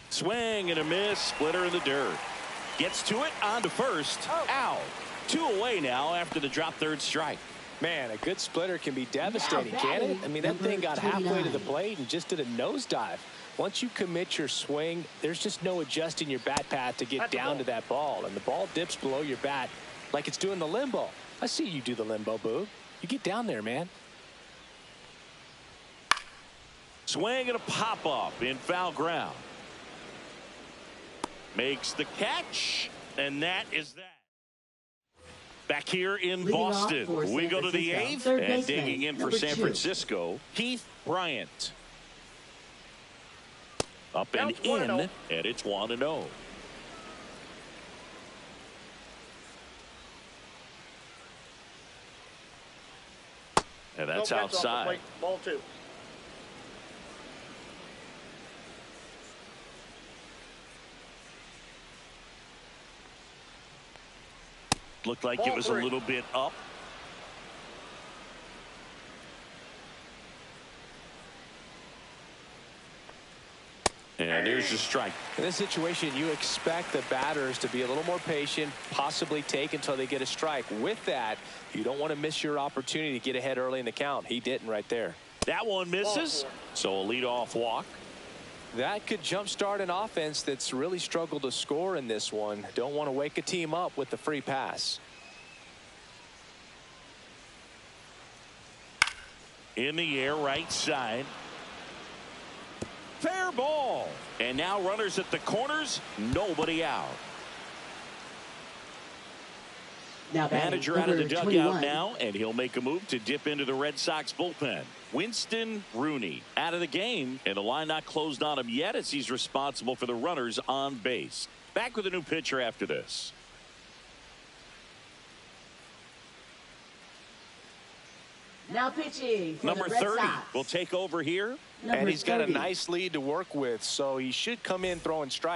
Swing and a miss. Splitter in the dirt. Gets to it. On to first. Out. 2 away now after the drop 3rd strike. Man, a good splitter can be devastating, can't it? I mean, that thing got halfway to the plate and just did a nosedive. Once you commit your swing, there's just no adjusting your bat path to get down to that ball. And the ball dips below your bat like it's doing the limbo. I see you do the limbo, Boog. You get down there, man. Swing and a pop-up in foul ground. Makes the catch, and that is that. Back here in Boston, we go to the 8th, and digging in for San Francisco, Keith Bryant. Up and in, and it's 1-0. And that's outside. Ball 2. Looked like it was a little bit up. And there's the strike. In this situation, you expect the batters to be a little more patient, possibly take until they get a strike. With that, you don't want to miss your opportunity to get ahead early in the count. He didn't right there. That one misses, so a leadoff walk. That could jumpstart an offense that's really struggled to score in this one. Don't want to wake a team up with the free pass. In the air, right side. Fair ball. And now runners at the corners, nobody out. Now manager out of the dugout now, and he'll make a move to dip into the Red Sox bullpen. Winston Rooney out of the game, and the line not closed on him yet as he's responsible for the runners on base. Back with a new pitcher after this. Now pitching for Number the Red 30 Sox. will take over here. And he's got a nice lead to work with, so he should come in throwing strikes.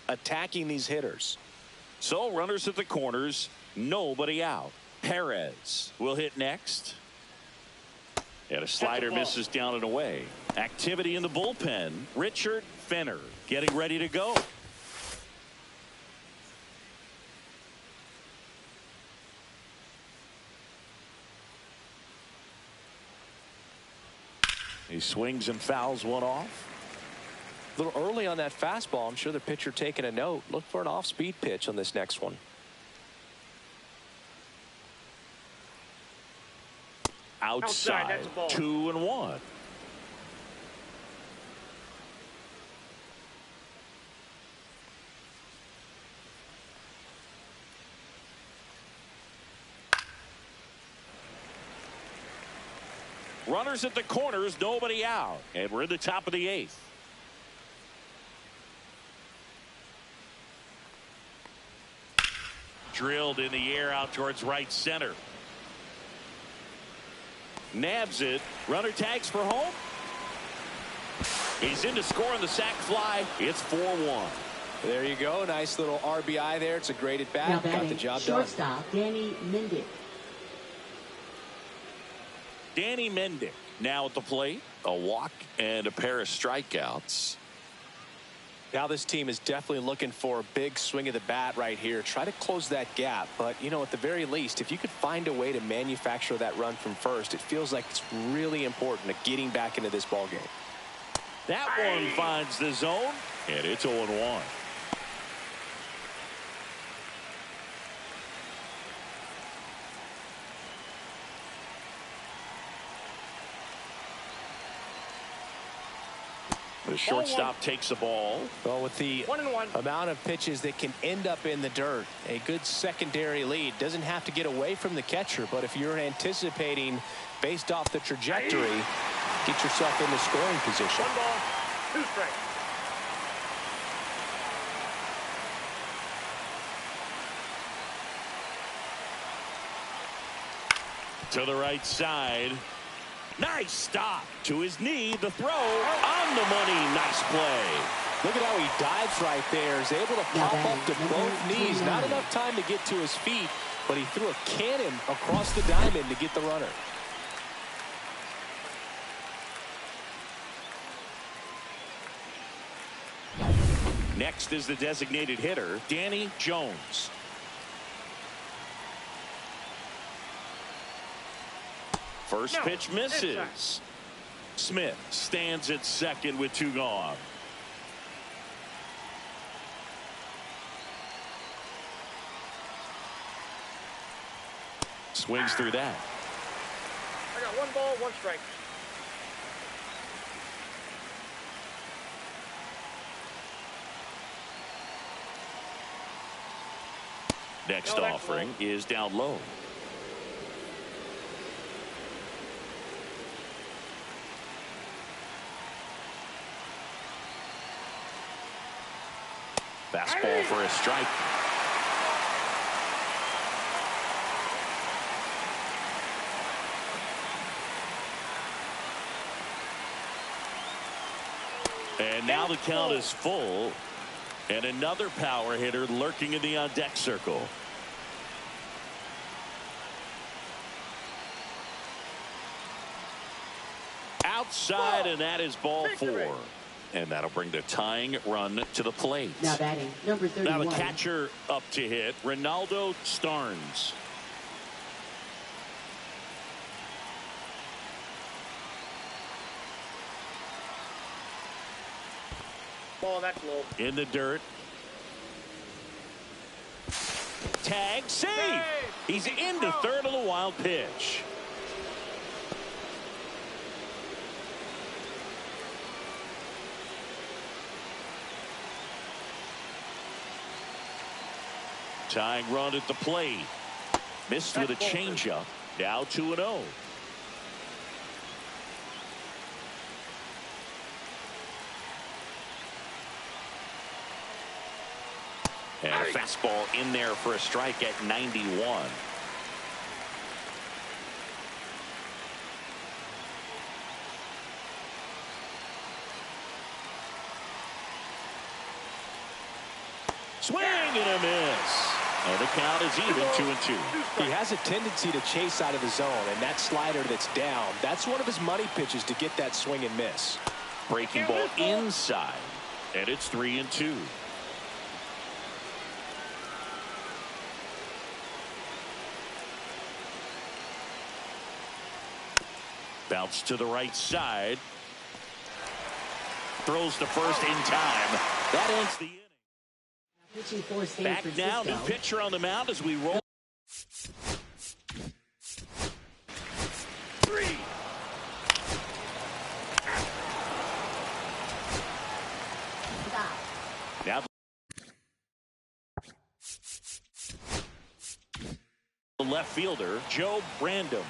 Attacking these hitters. So runners at the corners, nobody out. Perez will hit next. And a slider misses down and away. Activity in the bullpen. Richard Fenner getting ready to go. He swings and fouls one off. A little early on that fastball. I'm sure the pitcher taking a note. Look for an off-speed pitch on this next one. Outside 2-1. Runners at the corners, nobody out. And we're in the top of the 8th. Drilled in the air out towards right center. Nabs it. Runner tags for home. He's in to score on the sac fly. It's 4-1. There you go. Nice little RBI there. It's a great at bat. Got the job done. Shortstop, Danny Mendick. Danny Mendick now at the plate. A walk and a pair of strikeouts. Now this team is definitely looking for a big swing of the bat right here. Try to close that gap. But, you know, at the very least, if you could find a way to manufacture that run from first, it feels like it's really important to getting back into this ball game. That one finds the zone, and it's 0-1. The shortstop takes the ball. Well, with the 1-1 amount of pitches that can end up in the dirt, a good secondary lead doesn't have to get away from the catcher. But if you're anticipating based off the trajectory, get yourself in the scoring position. 1 ball, 2 strikes. To the right side. Nice stop. To his knee. The throw on the money. Nice play. Look at how he dives right there. He's able to pop up to both knees. Not enough time to get to his feet, but he threw a cannon across the diamond to get the runner. Next is the designated hitter, Danny Jones. First pitch misses. Smith stands at second with 2 gone. Swings through that. I got 1 ball, 1 strike. Next offering is down low. Fastball for a strike. And now the count is full. And another power hitter lurking in the on-deck circle. Outside, and that is ball 4. And that'll bring the tying run to the plate. Now batting, number 31. Now the catcher up to hit, Ronaldo Starnes. Ball, that's low. In the dirt. Tag, save. He's into third on the wild pitch. Tying run at the plate. Missed with a changeup. Now 2-0. And a fastball in there for a strike at 91. Swing and a miss. And the count is even 2-2. He has a tendency to chase out of the zone, and that slider that's down, that's one of his money pitches to get that swing and miss. Breaking ball inside, and it's 3-2. Bounce to the right side. Throws to first in time. That ends the inning. Pitching for San Back Francisco. now, new pitcher on the mound as we roll. 3. Stop. Now the left fielder, Joe Brandom.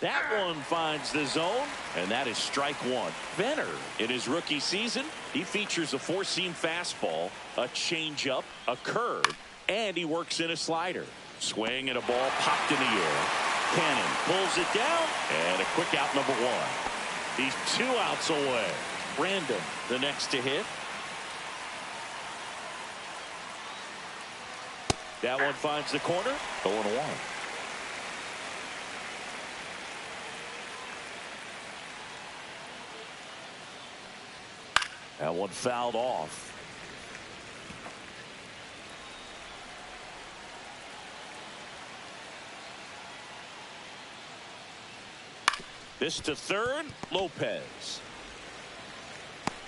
That one finds the zone, and that is strike one. Venner, in his rookie season, he features a four-seam fastball, a changeup, a curve, and he works in a slider. Swing and a ball popped in the air. Cannon pulls it down, and a quick out, number one. He's 2 outs away. Random, the next to hit. That one finds the corner. 0-1. That one fouled off. This to third, Lopez.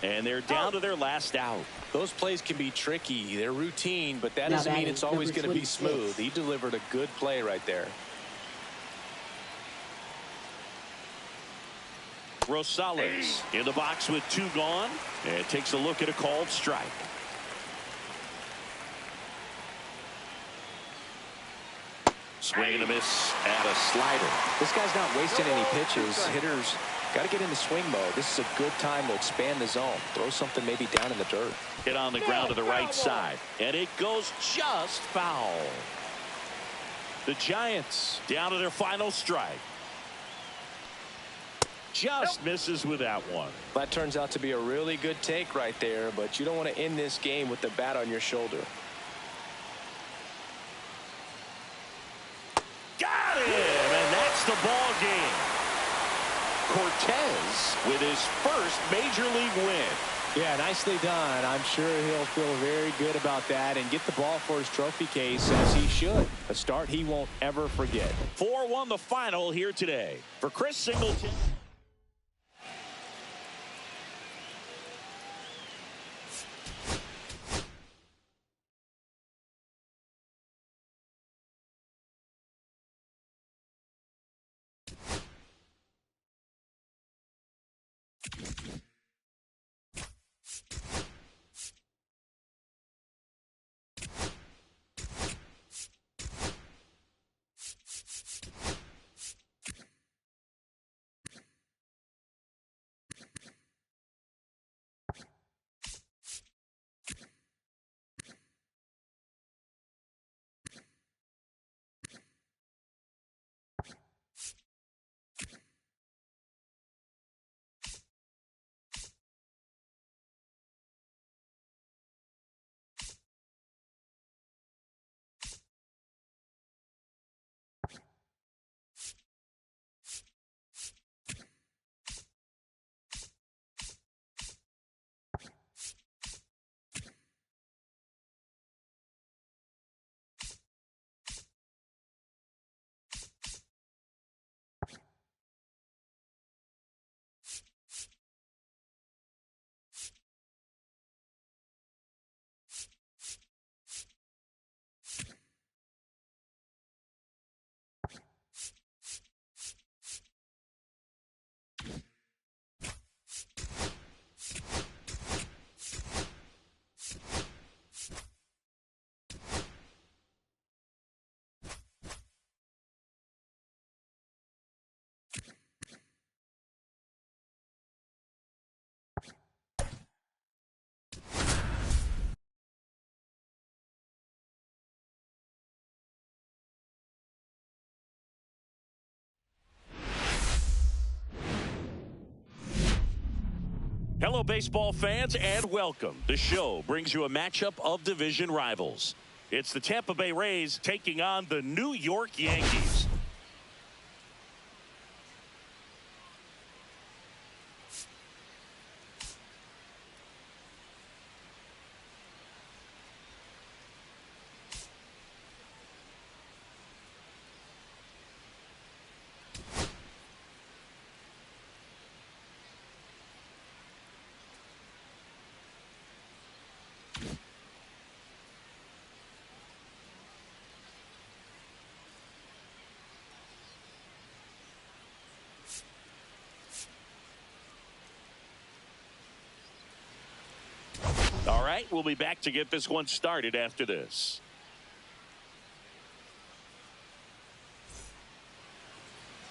And they're down to their last out. Those plays can be tricky. They're routine, but that doesn't mean it's always going to be smooth. He delivered a good play right there. Rosales in the box with 2 gone, and takes a look at a called strike. Swing and a miss at a slider. This guy's not wasting any pitches. Hitters got to get into swing mode. This is a good time to expand the zone. Throw something maybe down in the dirt. Hit on the ground to the right side, and it goes just foul. The Giants down to their final strike. Just misses with that one. That turns out to be a really good take right there, but you don't want to end this game with the bat on your shoulder. Got him, and that's the ball game. Cortez with his first major league win. Yeah, nicely done. I'm sure he'll feel very good about that and get the ball for his trophy case, as he should. A start he won't ever forget. 4-1 the final here today. For Chris Singleton. Hello, baseball fans, and welcome. The show brings you a matchup of division rivals. It's the Tampa Bay Rays taking on the New York Yankees. All right, we'll be back to get this one started after this.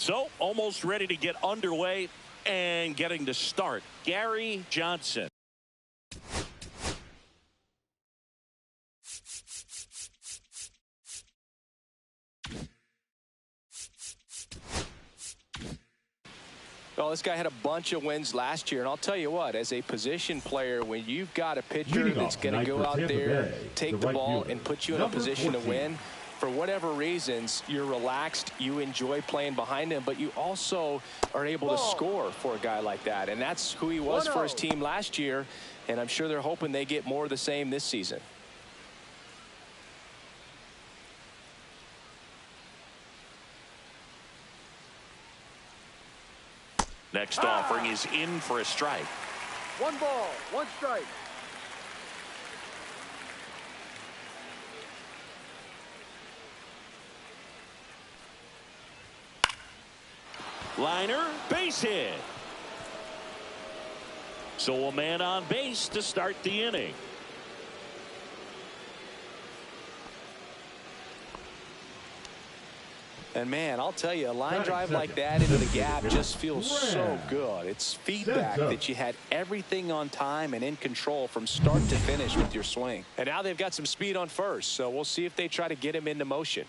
So almost ready to get underway and getting to start. Gary Johnson. Well, this guy had a bunch of wins last year, and I'll tell you what, as a position player, when you've got a pitcher that's going to go out there, take the ball, and put you in a position to win, for whatever reasons, you're relaxed, you enjoy playing behind him, but you also are able to score for a guy like that, and that's who he was for his team last year, and I'm sure they're hoping they get more of the same this season. Next offering is in for a strike. 1 ball, 1 strike. Liner, base hit. So a man on base to start the inning. And man, I'll tell you, a line drive like that into the gap just feels so good. It's feedback that you had everything on time and in control from start to finish with your swing. And now they've got some speed on first, so we'll see if they try to get him into motion.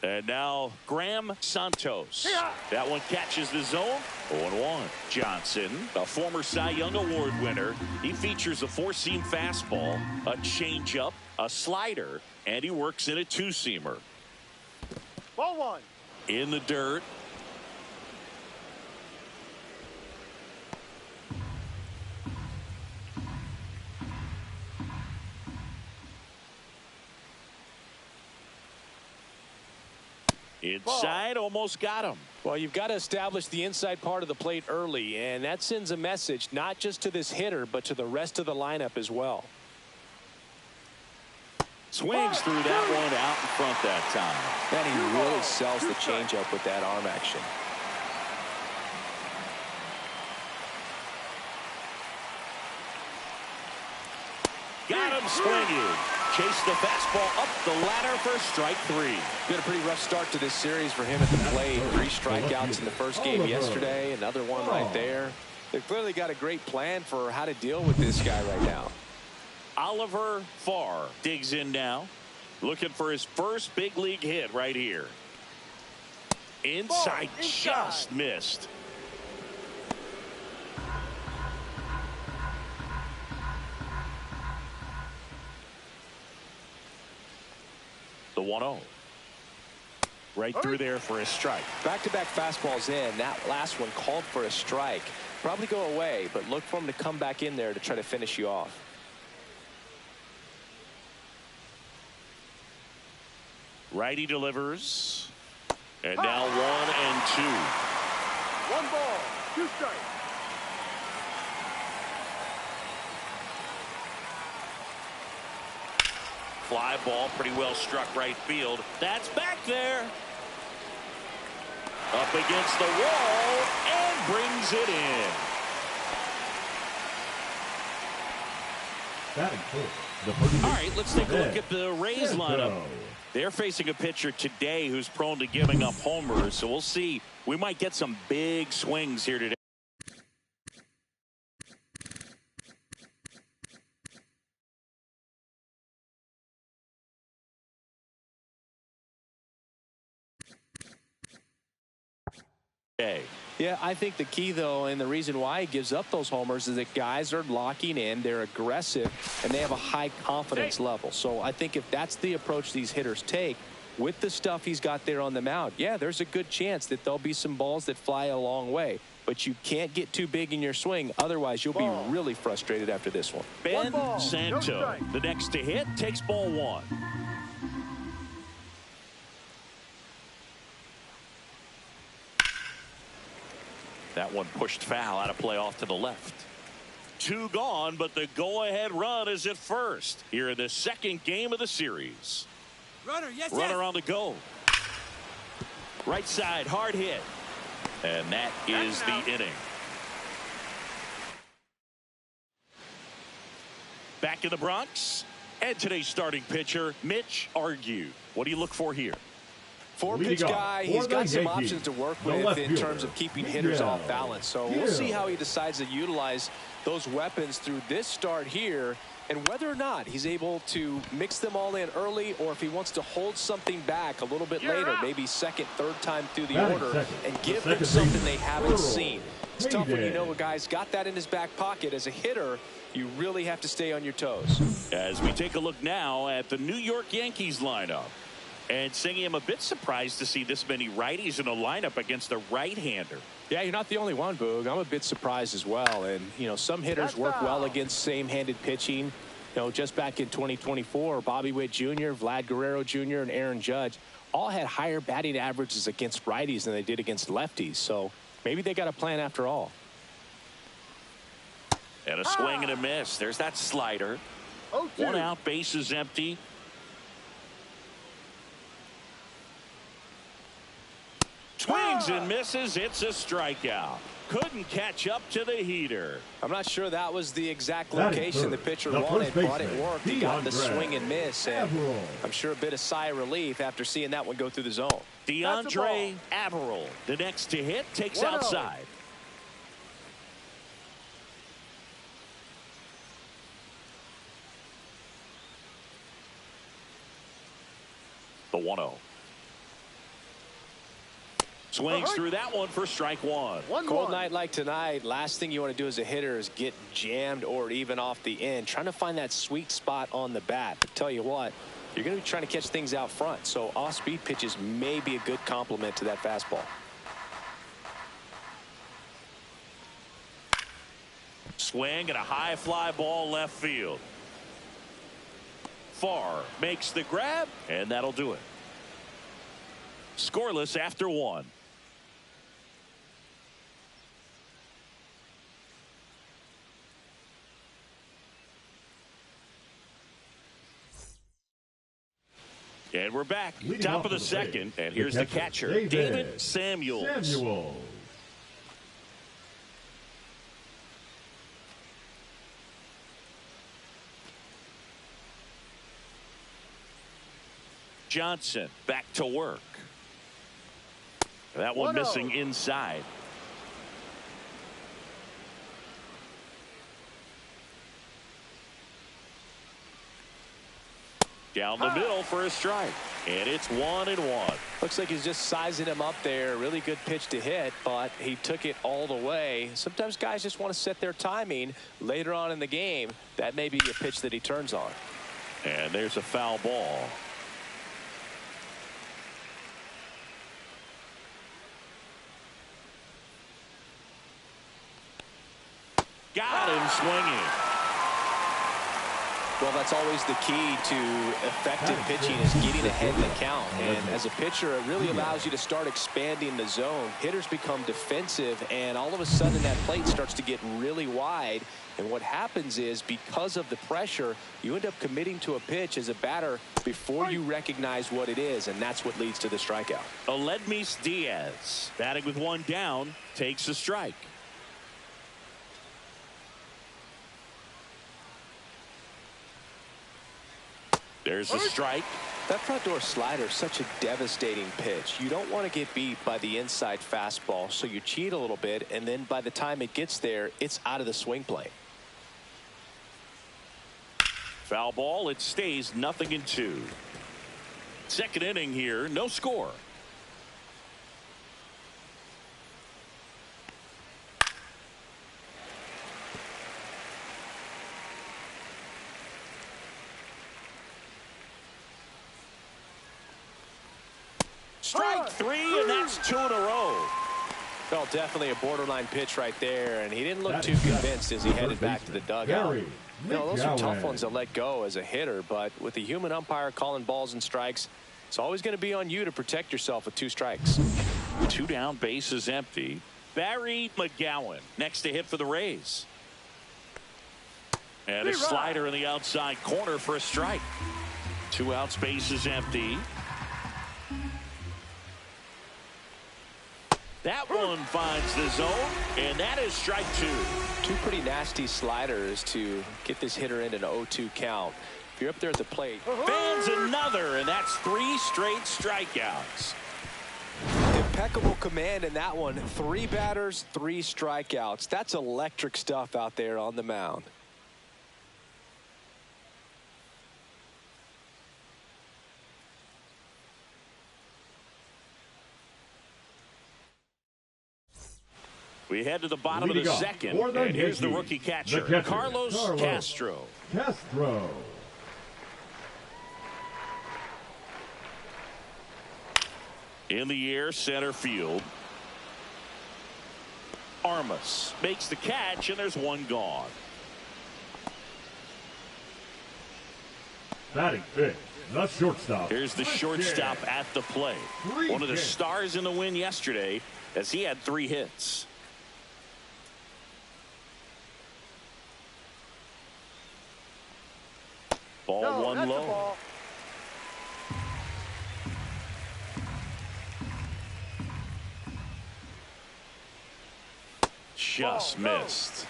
And now Graham Santos. That one catches the zone. 0-1. Johnson, a former Cy Young Award winner. He features a 4-seam fastball, a changeup, a slider, and he works in a 2-seamer. Ball 1. In the dirt. Inside, almost got him. Well, you've got to establish the inside part of the plate early, and that sends a message not just to this hitter, but to the rest of the lineup as well. Swings through that one out in front that time. And he really sells the changeup with that arm action. Got him swinging. Chase the fastball up the ladder for strike 3. Been a pretty rough start to this series for him at the plate. 3 strikeouts in the first game yesterday. Another one right there. They've clearly got a great plan for how to deal with this guy right now. Oliver Farr digs in now. Looking for his first big league hit right here. Inside, just missed. The 1-0. Right through there for a strike. Back-to-back fastballs in. That last one called for a strike. Probably go away, but look for him to come back in there to try to finish you off. Righty delivers. And now 1 and 2. 1 ball, 2 strikes. Fly ball, pretty well struck right field. That's back there. Up against the wall and brings it in. All right, let's take a look at the Rays lineup. They're facing a pitcher today who's prone to giving up homers, so we'll see. We might get some big swings here today. Yeah, I think the key, though, and the reason why he gives up those homers is that guys are locking in, they're aggressive, and they have a high confidence level. So I think if that's the approach these hitters take with the stuff he's got there on the mound, yeah, there's a good chance that there'll be some balls that fly a long way. But you can't get too big in your swing, otherwise you'll be really frustrated after this one. Ben Santo, the next to hit, takes ball 1. That one pushed foul, out of play off to the left. 2 gone, but the go-ahead run is at first here in the second game of the series. Runner on the go. Right side, hard hit. And that is the inning. Back in the Bronx, and today's starting pitcher, Mitch Argue. What do you look for here? Four-pitch guy, he's got some options to work with in terms of keeping hitters off balance. So we'll see how he decides to utilize those weapons through this start here, and whether or not he's able to mix them all in early, or if he wants to hold something back a little bit later, maybe second, third time through the order, and give them something they haven't seen. It's tough when you know a guy's got that in his back pocket. As a hitter, you really have to stay on your toes. As we take a look now at the New York Yankees lineup. And Singy, I'm a bit surprised to see this many righties in a lineup against a right-hander. Yeah, you're not the only one, Boog. I'm a bit surprised as well. And, you know, some hitters work well against same-handed pitching. You know, just back in 2024, Bobby Witt Jr., Vlad Guerrero Jr., and Aaron Judge all had higher batting averages against righties than they did against lefties. So maybe they got a plan after all. And a swing and a miss. There's that slider. 1 out, bases empty. Swings and misses. It's a strikeout. Couldn't catch up to the heater. I'm not sure that was the exact location the pitcher wanted, but it worked. He got the swing and miss, and I'm sure a bit of sigh of relief after seeing that one go through the zone. DeAndre Averill, the next to hit, takes outside. The 1-0. Swings through that one for strike one. Cold night like tonight, last thing you want to do as a hitter is get jammed or even off the end, trying to find that sweet spot on the bat. But tell you what, you're going to be trying to catch things out front, so off-speed pitches may be a good complement to that fastball. Swing and a high fly ball left field. Farr makes the grab, and that'll do it. Scoreless after one. And we're back. Top of the second. And here's the catcher, David Samuels. Johnson back to work. That one missing inside. Down the middle for a strike. And it's 1-1. Looks like he's just sizing him up there. Really good pitch to hit, but he took it all the way. Sometimes guys just want to set their timing later on in the game. That may be a pitch that he turns on. And there's a foul ball. Got him swinging. Well, that's always the key to effective pitching, is getting ahead in the count. And as a pitcher, it really allows you to start expanding the zone. Hitters become defensive, and all of a sudden that plate starts to get really wide. And what happens is, because of the pressure, you end up committing to a pitch as a batter before you recognize what it is, and that's what leads to the strikeout. Aledmys Diaz, batting with one down, takes a strike. There's a strike. That front door slider is such a devastating pitch. You don't want to get beat by the inside fastball, so you cheat a little bit, and then by the time it gets there, it's out of the swing plane. Foul ball. It stays 0-2. Second inning here, no score. Strike three, and that's 2 in a row. Well, definitely a borderline pitch right there, and he didn't look too convinced as he headed back to the dugout. You know, those are tough ones to let go as a hitter, but with the human umpire calling balls and strikes, it's always going to be on you to protect yourself with 2 strikes. 2 down, bases empty. Barry McGowan next to hit for the Rays. And a slider in the outside corner for a strike. 2 outs, bases empty. That one finds the zone, and that is strike 2. 2 pretty nasty sliders to get this hitter into an 0-2 count. If you're up there at the plate. Fans another, and that's 3 straight strikeouts. Impeccable command in that one. 3 batters, 3 strikeouts. That's electric stuff out there on the mound. We head to the bottom of the second, and here's the rookie catcher, Carlos Castro. In the air, center field. Armas makes the catch, and there's one gone. Batting fifth, the shortstop. Here's the shortstop at the plate. One of the stars in the win yesterday, as he had 3 hits. Ball one low. Just missed.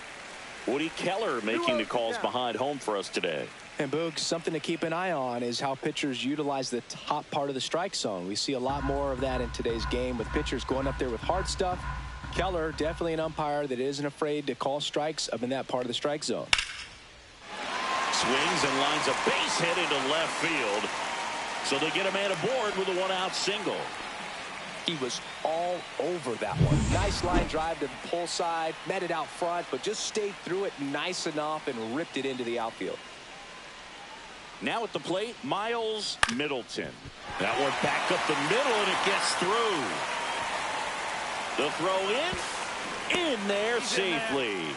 Woody Keller making the calls behind home for us today. And Boog, something to keep an eye on is how pitchers utilize the top part of the strike zone. We see a lot more of that in today's game with pitchers going up there with hard stuff. Keller, definitely an umpire that isn't afraid to call strikes up in that part of the strike zone. Swings and lines a base hit into left field. So they get a man aboard with a 1-out single. He was all over that one. Nice line drive to the pull side, met it out front, but just stayed through it nice enough and ripped it into the outfield. Now at the plate, Miles Middleton. That one back up the middle, and it gets through. The throw in there safely.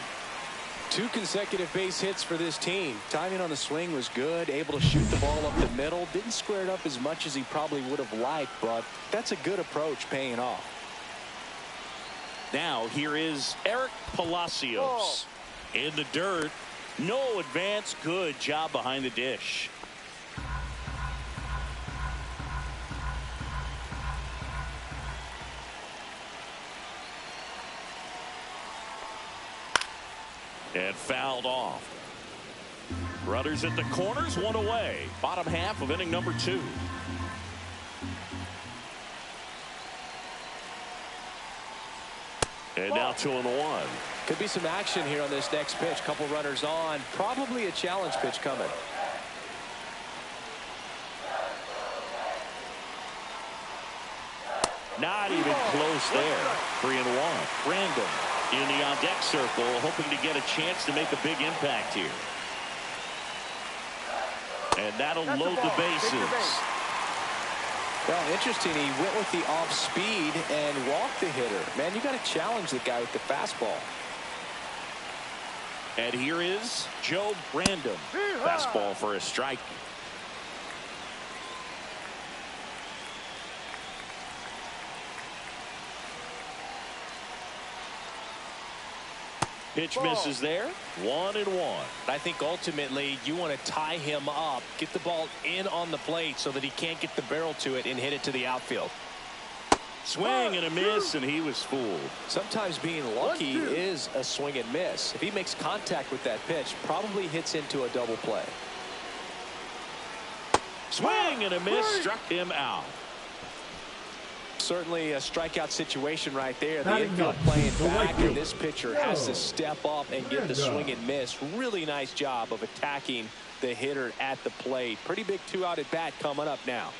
2 consecutive base hits for this team. Timing on the swing was good, able to shoot the ball up the middle. Didn't square it up as much as he probably would have liked, but that's a good approach paying off. Now here is Eric Palacios. In the dirt. No advance. Good job behind the dish. And fouled off. Runners at the corners, 1 away. Bottom half of inning number 2. And now 2-1. Could be some action here on this next pitch. Couple runners on. Probably a challenge pitch coming. Not even close there. 3-1. Random in the on-deck circle, hoping to get a chance to make a big impact here. And that'll load the bases. Well, interesting. He went with the off speed and walked the hitter. Man, you got to challenge the guy with the fastball. And here is Joe Random. Fastball for a strike. Pitch misses there. 1-1. I think ultimately you want to tie him up, get the ball in on the plate so that he can't get the barrel to it and hit it to the outfield. Swing and a miss, and he was fooled. Sometimes being lucky is a swing and miss. If he makes contact with that pitch, probably hits into a double play. Swing and a miss, struck him out. Certainly a strikeout situation right there. The infield playing back, and this pitcher has to step up and get the swing and miss. Really nice job of attacking the hitter at the plate. Pretty big 2-out at bat coming up now.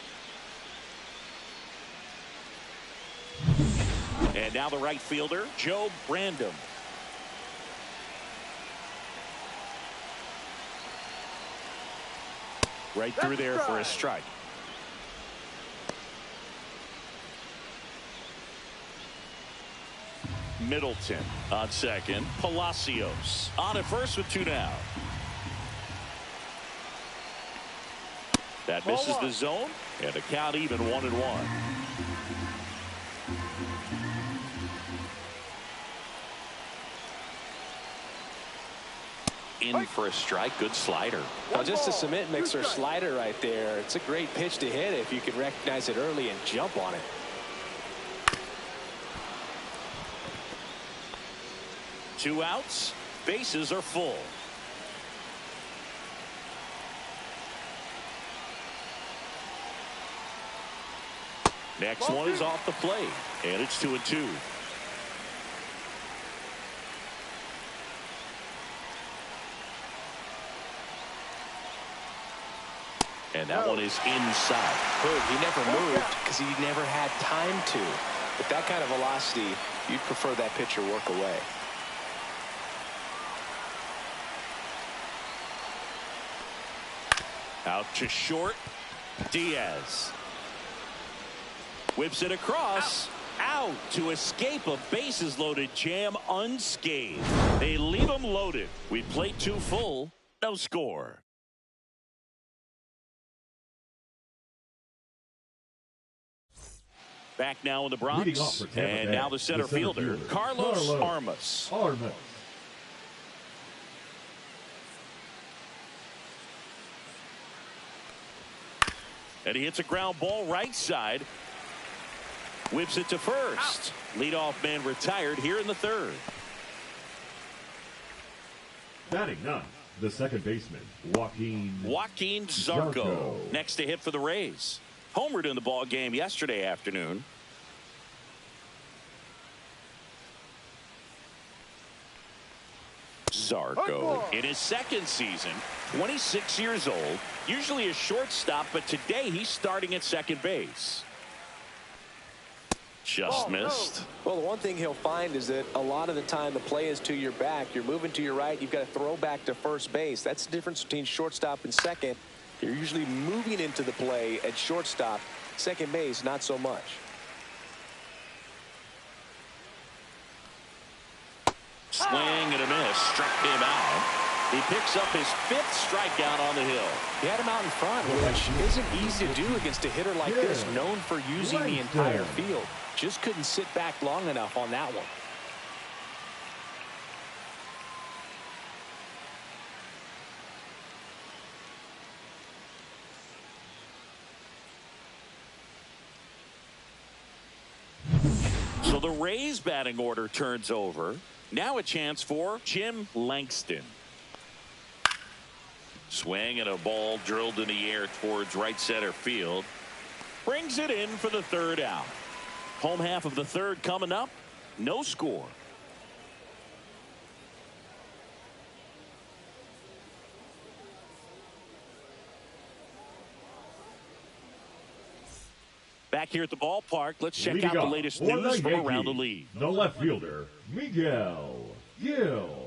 And now the right fielder, Joe Random. Right through there for a strike. Middleton on second. Palacios on at first with 2 down. That misses the zone, and the count even 1-1. In for a strike. Good slider. Now just a cement mixer slider right there. It's a great pitch to hit if you can recognize it early and jump on it. 2 outs. Bases are full. Next one is off the plate, and it's 2-2. And that one is inside. Good. He never moved because he never had time to. With that kind of velocity, you'd prefer that pitcher work away. Out to short. Diaz whips it across. Out to escape a bases loaded jam unscathed. They leave him loaded. We play 2 full. No score. Back now in the Bronx, and now the center fielder, Carlos Armas. And he hits a ground ball right side. Whips it to first. Leadoff man retired here in the 3rd. Batting 9th, the second baseman, Joaquin Zarco. Next to hit for the Rays. Homered in the ball game yesterday afternoon. Zarco in his 2nd season, 26 years old, usually a shortstop, but today he's starting at second base. Just missed. Well, the one thing he'll find is that a lot of the time the play is to your back. You're moving to your right. You've got to throw back to first base. That's the difference between shortstop and second. You're usually moving into the play at shortstop. Second base, not so much. Swing and a miss. Struck him out. He picks up his 5th strikeout on the hill. He had him out in front, which isn't easy to do against a hitter like this, known for using the entire field. Just couldn't sit back long enough on that one. So the Rays batting order turns over. Now a chance for Jim Langston. Swing and a ball drilled in the air towards right center field. Brings it in for the 3rd out. Home half of the 3rd coming up. No score. Back here at the ballpark, let's check out the latest news from around the league. The left fielder, Miguel Gil.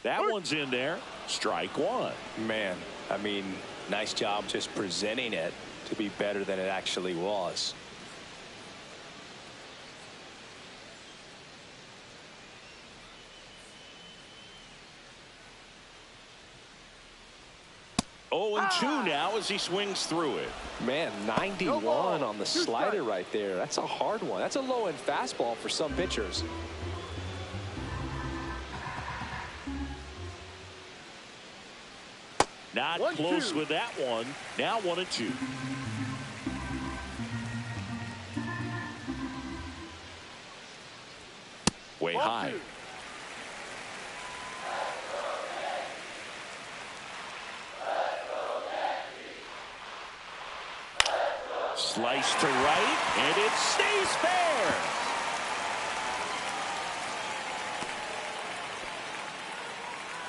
That one's in there. Strike 1. Man, I mean, nice job just presenting it to be better than it actually was. Oh, and 2 now as he swings through it. Man, 91 on the slider right there. That's a hard one. That's a low-end fastball for some pitchers. Not close with that one. Now 1-2. Way high. Slice to right, and it stays fair.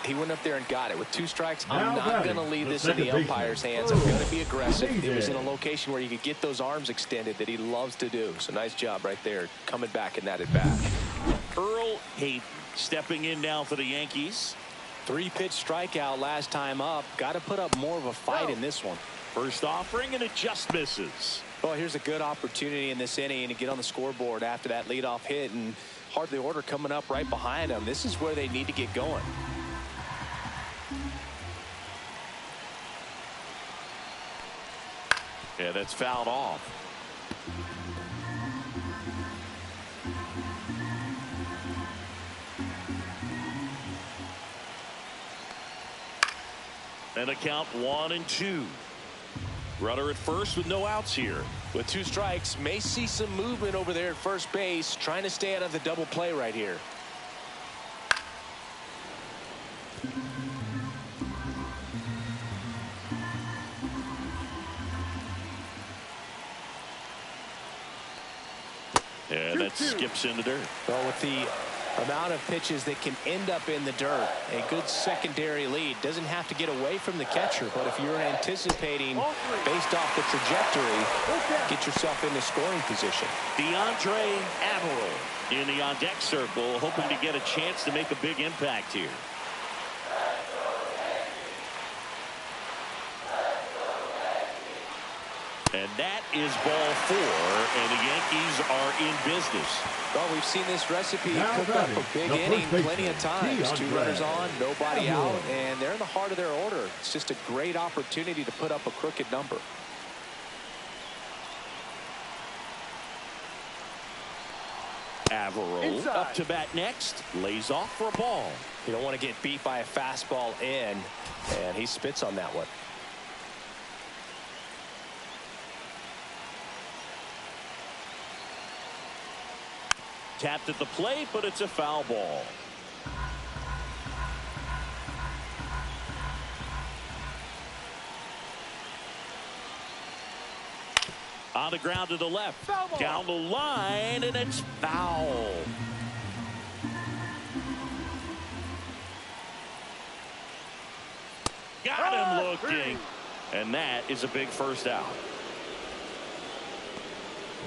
He went up there and got it with 2 strikes. I'm not going to leave this in the umpire's hands. I'm going to be aggressive. It was in a location where you could get those arms extended that he loves to do. So nice job right there, coming back in that at bat. Earl Hayden stepping in now for the Yankees. 3-pitch strikeout last time up. Got to put up more of a fight in this one. First offering, and it just misses. Well, here's a good opportunity in this inning to get on the scoreboard after that leadoff hit, and hardly order coming up right behind them. This is where they need to get going. Yeah, that's fouled off. And a count 1-2. Runner at first with no outs here. With 2 strikes, may see some movement over there at first base, trying to stay out of the double play right here. And that skips in the dirt. Well, with the amount of pitches that can end up in the dirt, a good secondary lead doesn't have to get away from the catcher, but if you're anticipating based off the trajectory, get yourself into scoring position. DeAndre Averill in the on-deck circle, hoping to get a chance to make a big impact here. And that is ball 4, and the Yankees are in business. Well, we've seen this recipe cook up a big inning plenty of times. 2 runners on, nobody out, and they're in the heart of their order. It's just a great opportunity to put up a crooked number. Averill up to bat next, lays off for a ball. You don't want to get beat by a fastball in, and he spits on that one. Tapped at the plate, but it's a foul ball. On the ground to the left. Down the line, and it's foul. Got him looking. And that is a big first out.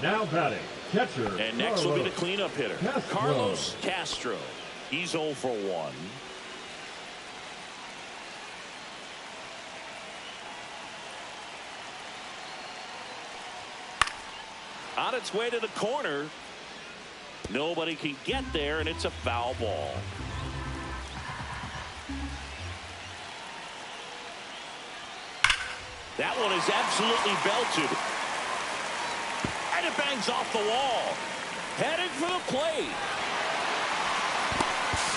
Now batting, catcher. And next will be the cleanup hitter, Carlos Castro. He's 0 for 1. On its way to the corner. Nobody can get there, and it's a foul ball. That one is absolutely belted. And it bangs off the wall. Headed for the plate.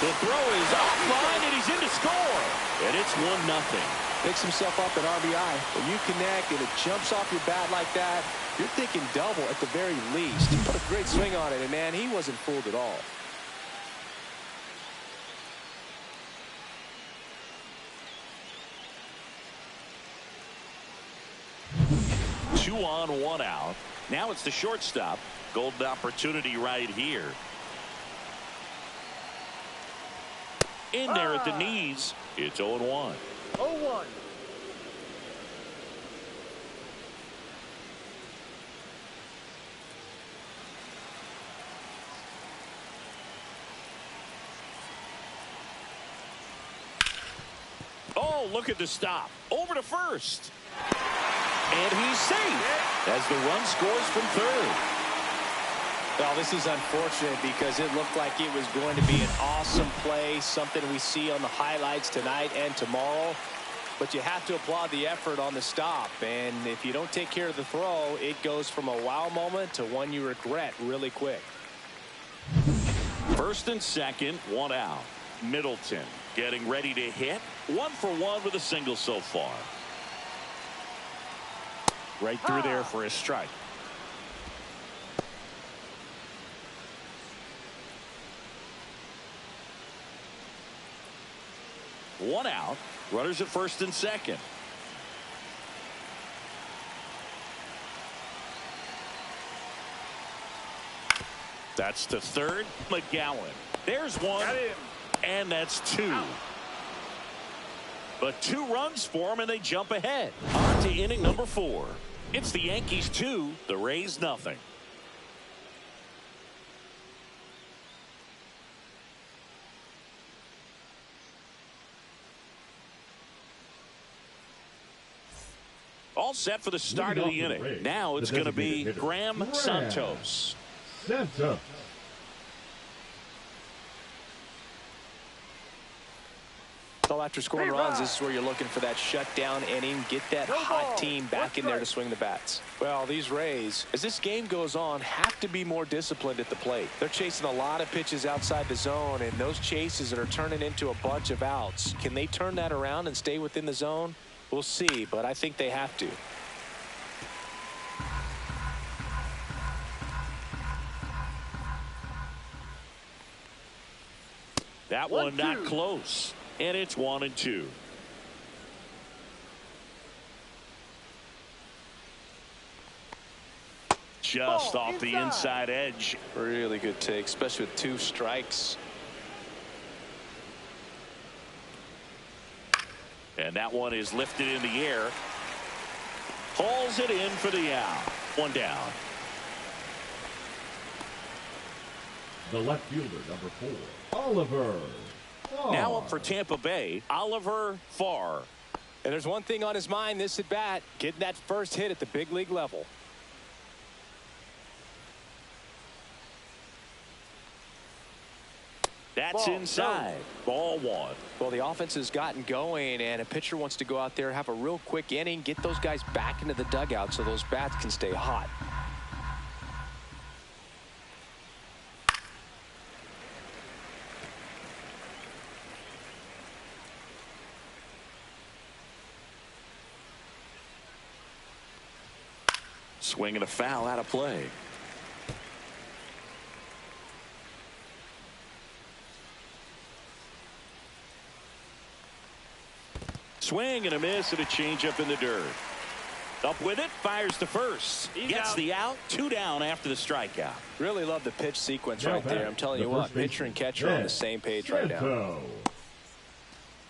The throw is offline, and he's in to score. And it's 1-0. Picks himself up an RBI. When you connect and it jumps off your bat like that, you're thinking double at the very least. He put a great swing on it, and man, he wasn't fooled at all. Two on, 1 out. Now it's the shortstop. Golden opportunity right here. In there at the knees. It's 0-1. 0-1. Oh, look at the stop. Over to first. And he's safe as the run scores from third. Well, this is unfortunate because it looked like it was going to be an awesome play, something we see on the highlights tonight and tomorrow. But you have to applaud the effort on the stop. And if you don't take care of the throw, it goes from a wow moment to one you regret really quick. First and second, 1 out. Middleton getting ready to hit. 1 for 1 with a single so far. Right through there for a strike. One out. Runners at first and second. That's to third. McGowan. There's one. And that's 2. But 2 runs for him, and they jump ahead. On to inning number 4. It's the Yankees 2, the Rays nothing. All set for the start of the inning. Now it's going to be Graham Santos. So after scoring runs, this is where you're looking for that shutdown inning. Get that hot team back in there to swing the bats. Well, these Rays, as this game goes on, have to be more disciplined at the plate. They're chasing a lot of pitches outside the zone, and those chases that are turning into a bunch of outs. Can they turn that around and stay within the zone? We'll see, but I think they have to. That one not close. And it's 1-2. Just off the inside edge. Really good take, especially with 2 strikes. And that one is lifted in the air. Hauls it in for the out. 1 down. The left fielder, number 4, Oliver. Now up for Tampa Bay, Oliver Farr. And there's one thing on his mind this at bat, getting that first hit at the big league level. That's inside. Ball 1. Well, the offense has gotten going, and a pitcher wants to go out there, have a real quick inning, get those guys back into the dugout so those bats can stay hot. Swing and a foul out of play. Swing and a miss and a changeup in the dirt. Up with it, fires to first. Gets the out. 2 down after the strikeout. Really love the pitch sequence right there. I'm telling you what, pitcher and catcher are on the same page right now.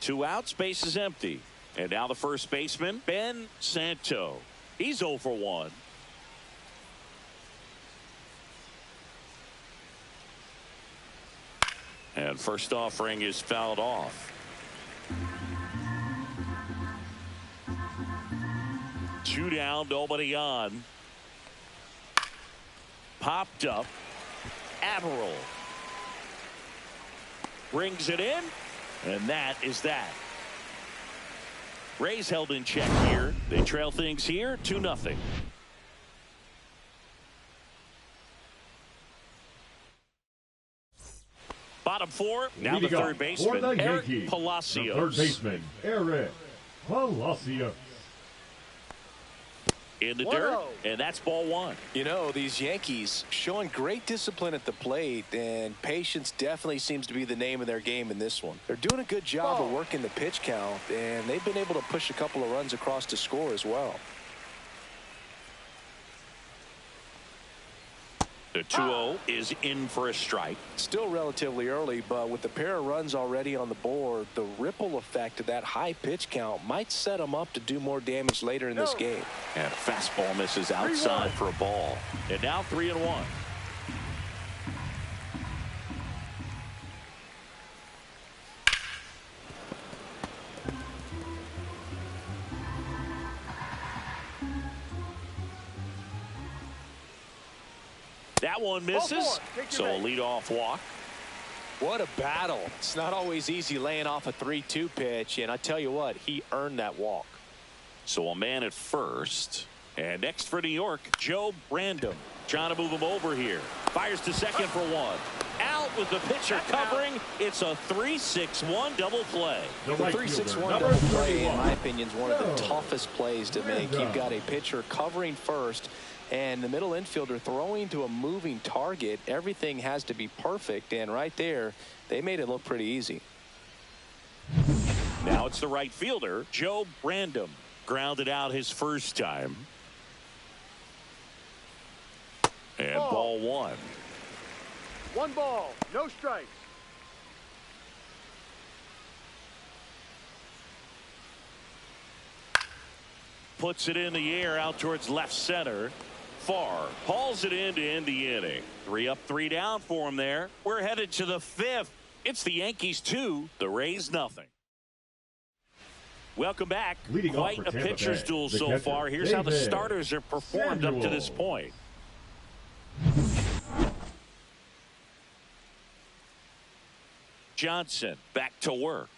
2 outs, base is empty. And now the first baseman, Ben Santo. He's 0 for 1. And first offering is fouled off. 2 down, nobody on. Popped up. Averill brings it in, and that is that. Rays held in check here. They trail things here 2-0. Bottom 4. Now the third baseman, Eric Palacios. Third baseman, Eric Palacios. In the dirt, and that's ball 1. You know, these Yankees showing great discipline at the plate, and patience definitely seems to be the name of their game in this one. They're doing a good job of working the pitch count, and they've been able to push a couple of runs across to score as well. The 2-0 is in for a strike. Still relatively early, but with the pair of runs already on the board, the ripple effect of that high pitch count might set them up to do more damage later in this game. And fastball misses outside for a ball. And now 3-1. That one misses, so a leadoff walk. What a battle. It's not always easy laying off a 3-2 pitch, and I tell you what, he earned that walk. So a man at first. And next for New York, Joe Brandon. Trying to move him over here. Fires to second for 1. Out with the pitcher covering. It's a 3-6-1 double play. The 3-6-1 double play, in my opinion, is one of the toughest plays to make. You've got a pitcher covering first, and the middle infielder throwing to a moving target. Everything has to be perfect, and right there, they made it look pretty easy. Now it's the right fielder, Joe Brandon. Grounded out his first time. And ball 1. 1 ball, no strikes. Puts it in the air out towards left center. Farr hauls it in to end the inning. 3 up, 3 down for him there. We're headed to the 5th. It's the Yankees 2, the Rays nothing. Welcome back. Leading Quite a pitcher's duel so far. Here's how the starters have performed up to this point. Johnson back to work.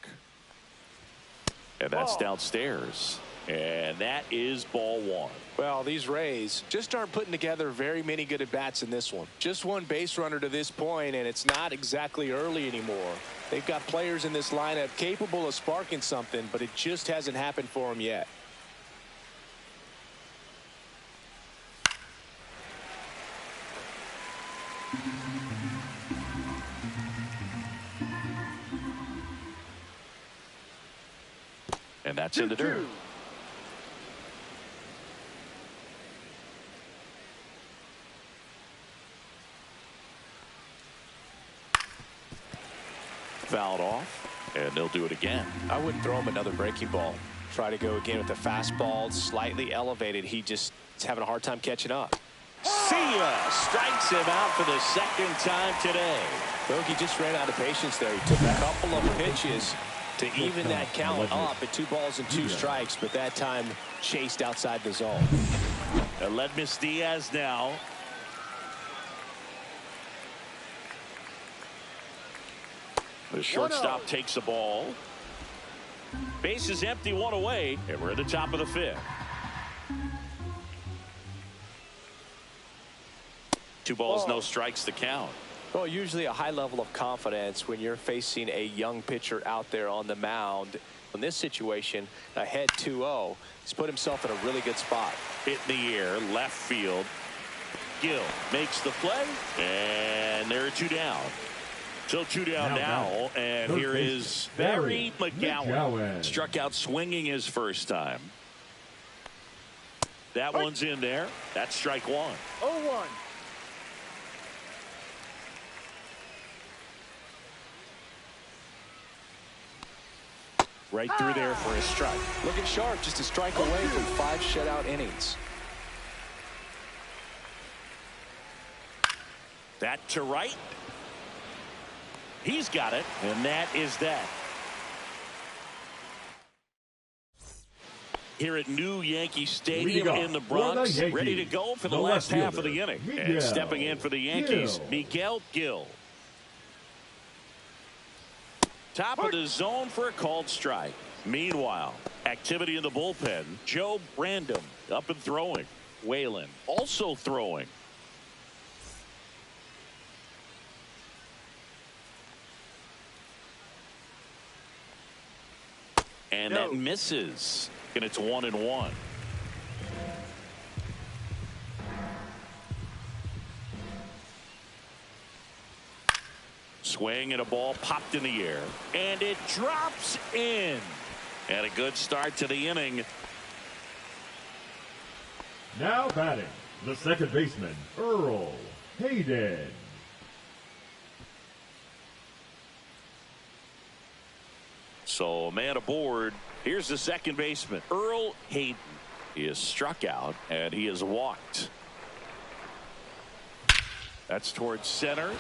And that's downstairs. And that is ball 1. Well, these Rays just aren't putting together very many good at-bats in this one. Just 1 base runner to this point, and it's not exactly early anymore. They've got players in this lineup capable of sparking something, but it just hasn't happened for them yet. And that's in the dirt. Fouled off, and they'll do it again. I wouldn't throw him another breaking ball. Try to go again with the fastball, slightly elevated. He just is having a hard time catching up. See ya! Strikes him out for the second time today. Bogey just ran out of patience there. He took a couple of pitches to even that count up at 2 balls and 2 strikes, but that time chased outside the zone. Aledmys Diaz now. The shortstop takes the ball. Base is empty, 1 away, and we're at the top of the 5th. 2 balls, no strikes to count. Well, usually a high level of confidence when you're facing a young pitcher out there on the mound. In this situation, ahead 2-0, he's put himself in a really good spot. Hit in the air, left field. Gill makes the play, and there are 2 down. So 2 down now, and here is Barry McGowan. Struck out swinging his first time. That one's in there. That's strike 1. 0-1. Right through there for a strike. Looking sharp, just a strike away from 5 shutout innings. That to right. He's got it, and that is that. Here at New Yankee Stadium in the Bronx, ready to go for the last half of the inning. And stepping in for the Yankees, Miguel Gil. Top of the zone for a called strike. Meanwhile, activity in the bullpen. Joe Brandom up and throwing. Whalen also throwing. And that misses. And it's 1-1. Swing and a ball popped in the air. And it drops in. And a good start to the inning. Now batting, the second baseman, Earl Hayden. So man aboard. Here's the second baseman, Earl Hayden. He is struck out and he is walked. That's towards center.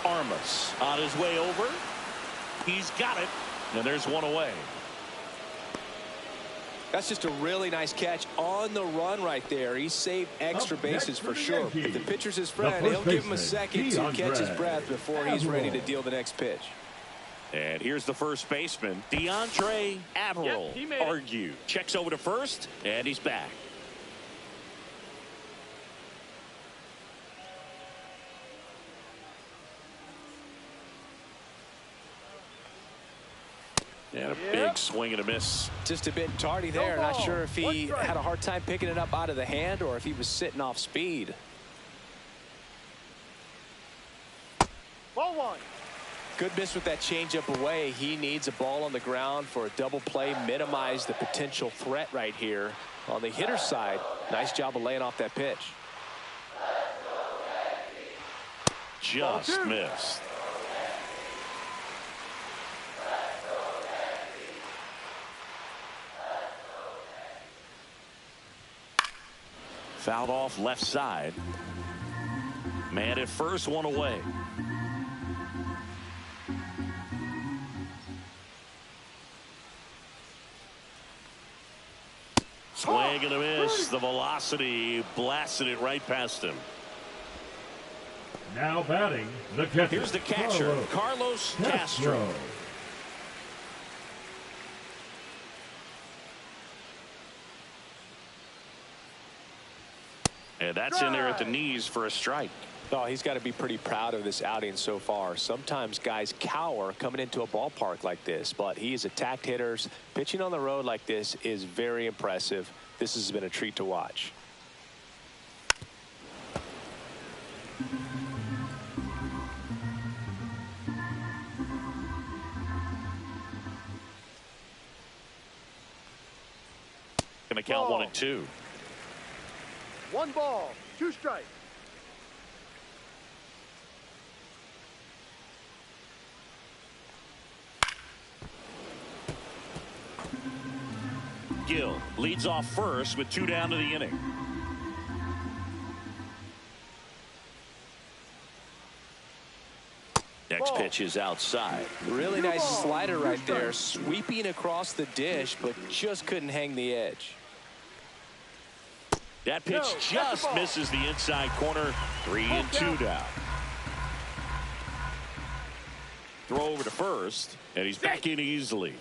Armas on his way over. He's got it. And there's 1 away. That's just a really nice catch on the run right there. He saved extra bases for sure. If the pitcher's his friend, he'll give him a second to catch his breath before he's ready to deal the next pitch. And here's the first baseman, DeAndre Averill. Argue. Checks over to first, and he's back. And a big swing and a miss. Just a bit tardy there. Not sure if he had a hard time picking it up out of the hand or if he was sitting off speed. Ball 1. Good miss with that changeup away. He needs a ball on the ground for a double play. Minimize the potential threat right here on the hitter's side. Nice job of laying off that pitch. Just missed. Fouled off left side. Man at first, 1 away. Swing and a miss. The velocity blasted it right past him. Now batting, the catcher. Here's the catcher, Carlos Castro. And that's in there at the knees for a strike. Oh, he's got to be pretty proud of this outing so far. Sometimes guys cower coming into a ballpark like this, but he has attacked hitters. Pitching on the road like this is very impressive. This has been a treat to watch. making the count 1-2. 1 ball, 2 strikes. Gill leads off first with 2 down to the inning. Next pitch is outside. Really nice slider right there, sweeping across the dish, but just couldn't hang the edge. That pitch just misses the inside corner. 3-2 now. Throw over to first, and he's back in easily.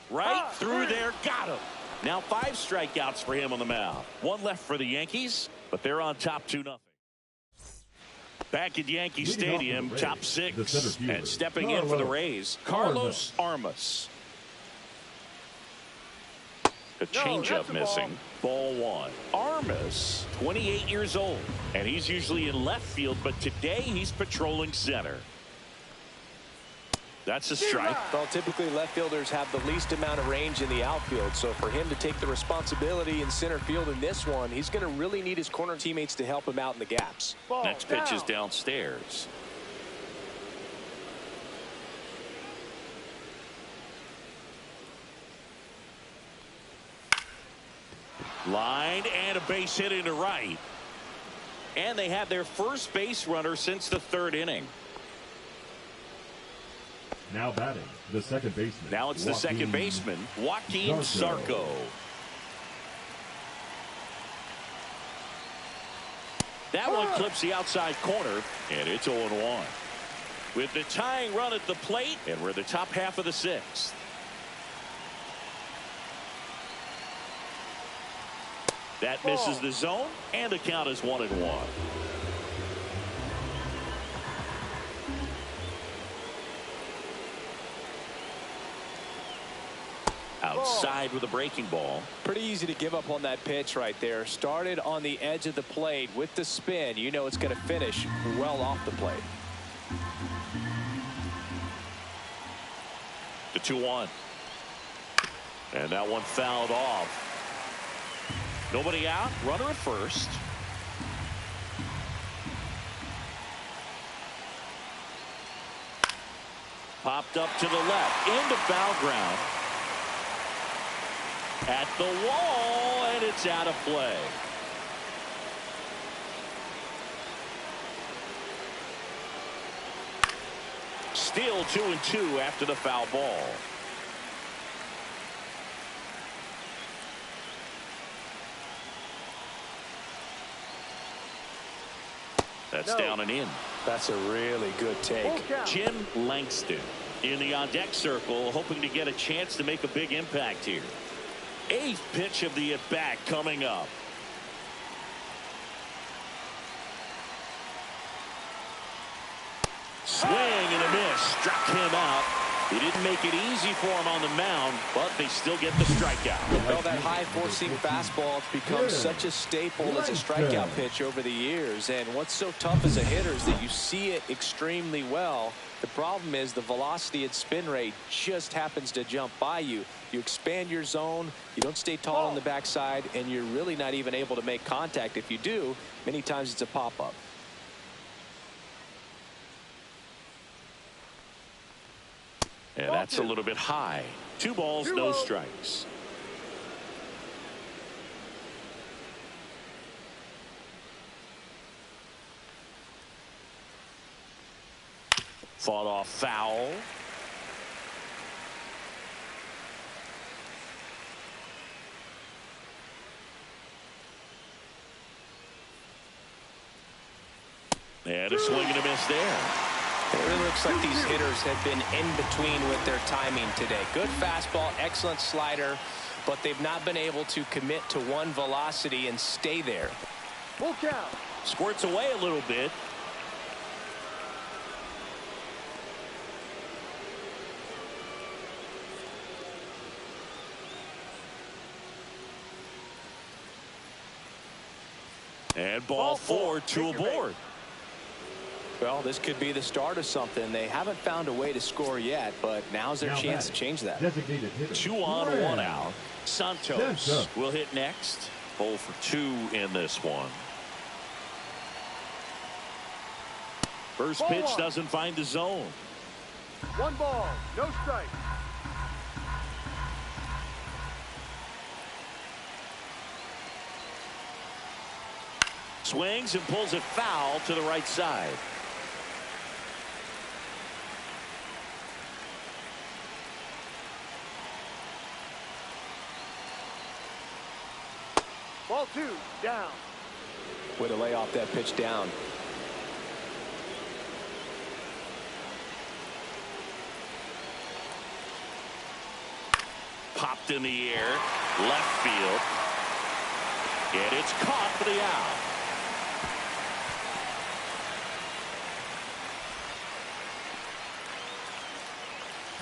Right through there, got him. Now 5 strikeouts for him on the mound. 1 left for the Yankees, but they're on top 2-0. Back at Yankee Stadium, top 6, and stepping in for the Rays, Carlos Armas. A changeup missing. Ball 1. Armas, 28 years old, and he's usually in left field, but today he's patrolling center. That's a strike. Well, typically left fielders have the least amount of range in the outfield, so for him to take the responsibility in center field in this one, he's going to really need his corner teammates to help him out in the gaps. Next pitch is downstairs. Line and a base hit into right. And they have their first base runner since the 3rd inning. Now batting, the second baseman. Now it's the second baseman, Joaquin Sarco. That one clips the outside corner, and it's 0-1. With the tying run at the plate, and we're the top half of the 6th. That misses the zone, and the count is 1-1. Outside with a breaking ball. Pretty easy to give up on that pitch right there. Started on the edge of the plate with the spin. You know it's going to finish well off the plate. The 2-1. And that one fouled off. Nobody out. Runner at first. Popped up to the left. Into foul ground. At the wall, and it's out of play. Still 2-2 after the foul ball. That's down and in. That's a really good take. Jim Langston in the on-deck circle, hoping to get a chance to make a big impact here. 8th pitch of the at-bat coming up. Swing and a miss. Struck him out. He didn't make it easy for him on the mound, but they still get the strikeout. Well, that high-forcing fastball has become such a staple as a strikeout pitch over the years. And what's so tough as a hitter is that you see it extremely well. The problem is the velocity and spin rate just happens to jump by you. You expand your zone, you don't stay tall on the backside, and you're really not even able to make contact. If you do, many times it's a pop-up. And that's a little bit high. 2 balls, no strikes. Fought off foul. And a swing and a miss there. It really looks like these hitters have been in between with their timing today. Good fastball, excellent slider, but they've not been able to commit to one velocity and stay there. Full count. Squirts away a little bit. And ball four to aboard. Well, this could be the start of something. They haven't found a way to score yet, but now's their chance to change that. 2 on, 1 out. Santos will hit next. 0 for 2 in this one. First pitch doesn't find the zone. 1 ball, no strike. Swings and pulls it foul to the right side. Ball 2, down. Way to lay off that pitch down. Popped in the air, left field. And it's caught for the out.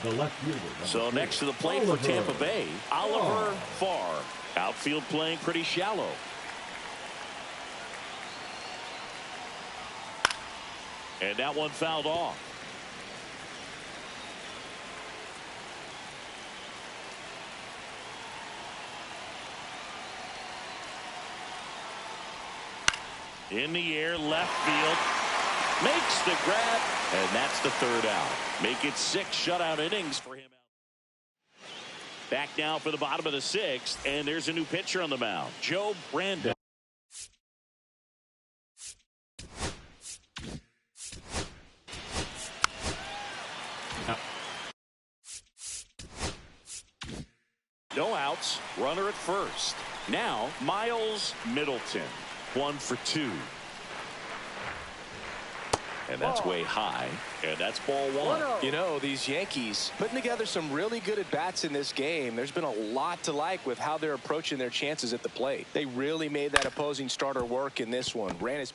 The left fielder. So next to the plate for Tampa Bay, Oliver Farr. Outfield playing pretty shallow. And that one fouled off. In the air, left field. Makes the grab, and that's the third out. Make it 6 shutout innings for him. Back now for the bottom of the 6th, and there's a new pitcher on the mound, Joe Brandon. No outs, runner at first. Now, Miles Middleton, 1 for 2. And that's way high, and that's ball 1. You know, these Yankees putting together some really good at-bats in this game. There's been a lot to like with how they're approaching their chances at the plate. They really made that opposing starter work in this one. Ran his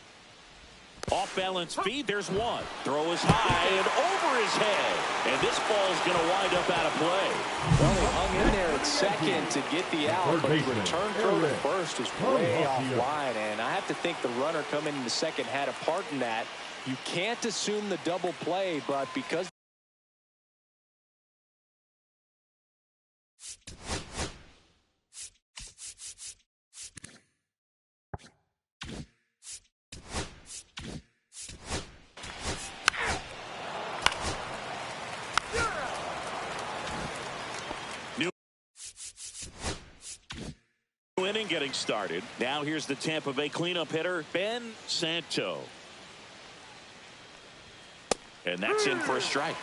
off-balance feed. There's one. Throw is high and over his head. And this ball's going to wind up out of play. Well, they hung in there at second to get the out, but the return throw to first is way offline. And I have to think the runner coming in the second had a part in that. You can't assume the double play, but because new inning getting started. Now here's the Tampa Bay cleanup hitter, Ben Santo. And that's in for a strike.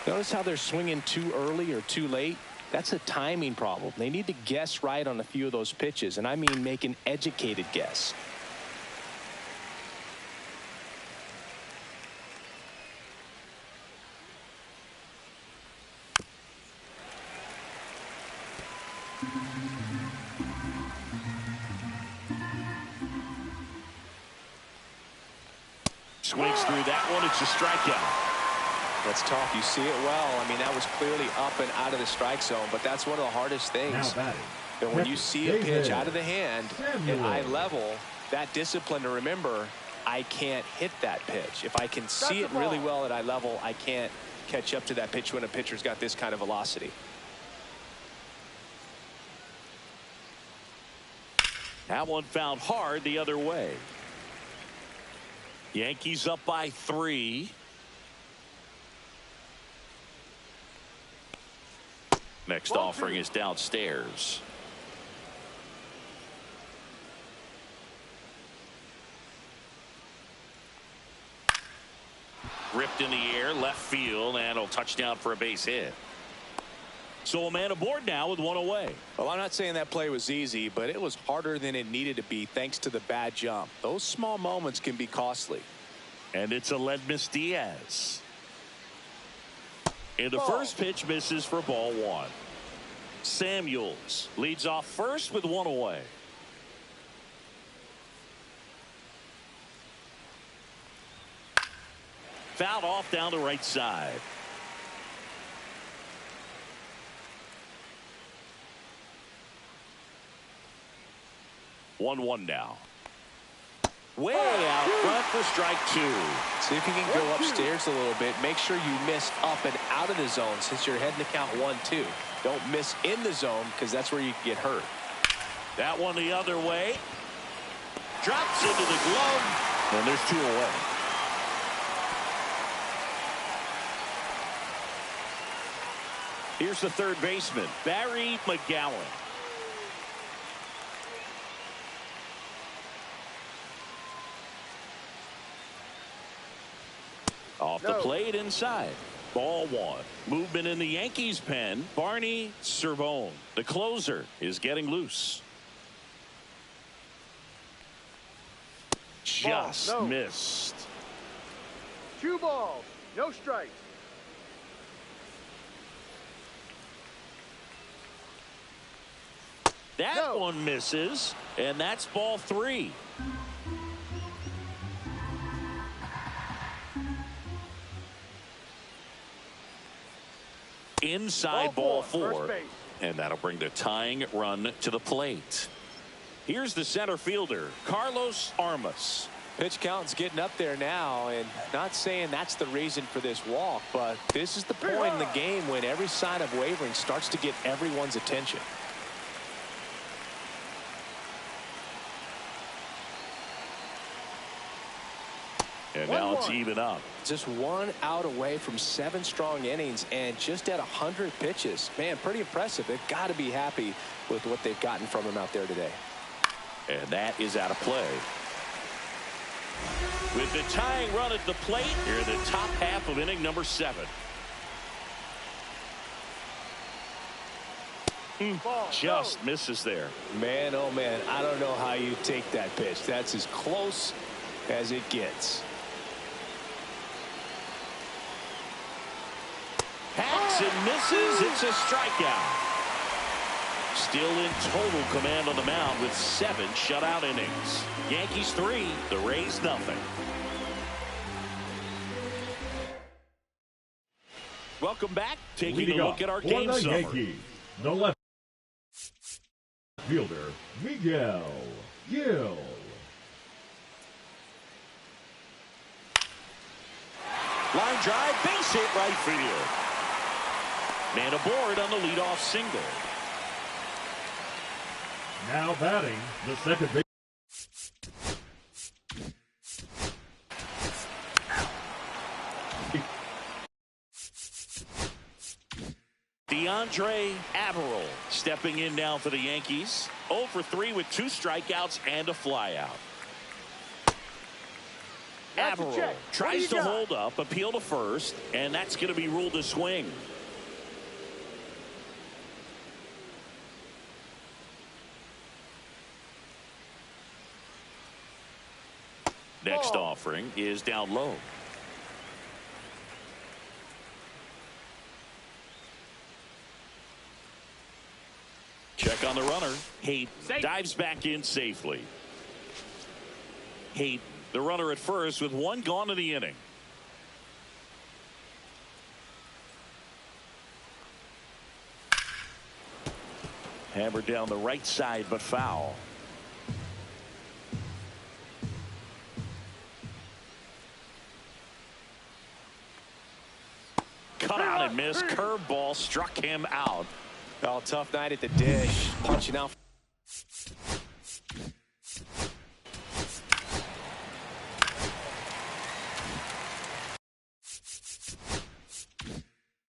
Notice how they're swinging too early or too late. That's a timing problem. They need to guess right on a few of those pitches, and I mean make an educated guess. Swings through that one. It's a strikeout. That's tough. You see it well. I mean, that was clearly up and out of the strike zone, but that's one of the hardest things. That when you see a pitch out of the hand at eye level, that discipline to remember, I can't hit that pitch. If I can see it really well at eye level, I can't catch up to that pitch when a pitcher's got this kind of velocity. That one fouled hard the other way. Yankees up by 3. Next offering is downstairs. Ripped in the air, left field, and a touchdown for a base hit. So a man aboard now with 1 away. Well, I'm not saying that play was easy, but it was harder than it needed to be thanks to the bad jump. Those small moments can be costly. And it's Aledmys Diaz. And the first pitch misses for ball 1. Samuels leads off first with 1 away. Fouled off down the right side. 1-1 now. Way out front for strike 2. See if you can go upstairs a little bit. Make sure you miss up and out of the zone since you're heading to count 1-2. Don't miss in the zone because that's where you can get hurt. That one the other way. Drops into the glove. And there's 2 away. Here's the third baseman, Barry McGowan. Off the plate inside. Ball 1. Movement in the Yankees pen. Barney Cervone, the closer, is getting loose. Just missed. 2 balls, no strikes. That one misses, and that's ball 3. Inside ball 4, and that'll bring the tying run to the plate. Here's the center fielder, Carlos Armas. Pitch count's getting up there now, and not saying that's the reason for this walk, but this is the point in the game when every sign of wavering starts to get everyone's attention. And now it's even up. Just 1 out away from 7 strong innings and just at 100 pitches. Man, pretty impressive. They've got to be happy with what they've gotten from him out there today. And that is out of play. With the tying run at the plate, here in the top half of inning number 7. Just misses there. Man, oh man, I don't know how you take that pitch. That's as close as it gets. Hacks and misses. It's a strikeout. Still in total command on the mound with 7 shutout innings. Yankees 3, the Rays nothing. Welcome back. Taking Leading a look at our game the summary. Yankees, the left fielder, Miguel Gil. Line drive, base hit right field. Man aboard on the leadoff single. Now batting, the second base. DeAndre Averill stepping in now for the Yankees. 0 for 3 with 2 strikeouts and a flyout. Averill tries to hold up, appeal to first, and that's going to be ruled a swing. Next offering is down low. Check on the runner. Hayden dives back in safely. Hayden, the runner at first with 1 gone in the inning. Hammered down the right side, but foul. Cut out and missed. Curveball struck him out. Oh, tough night at the dish. Punching out.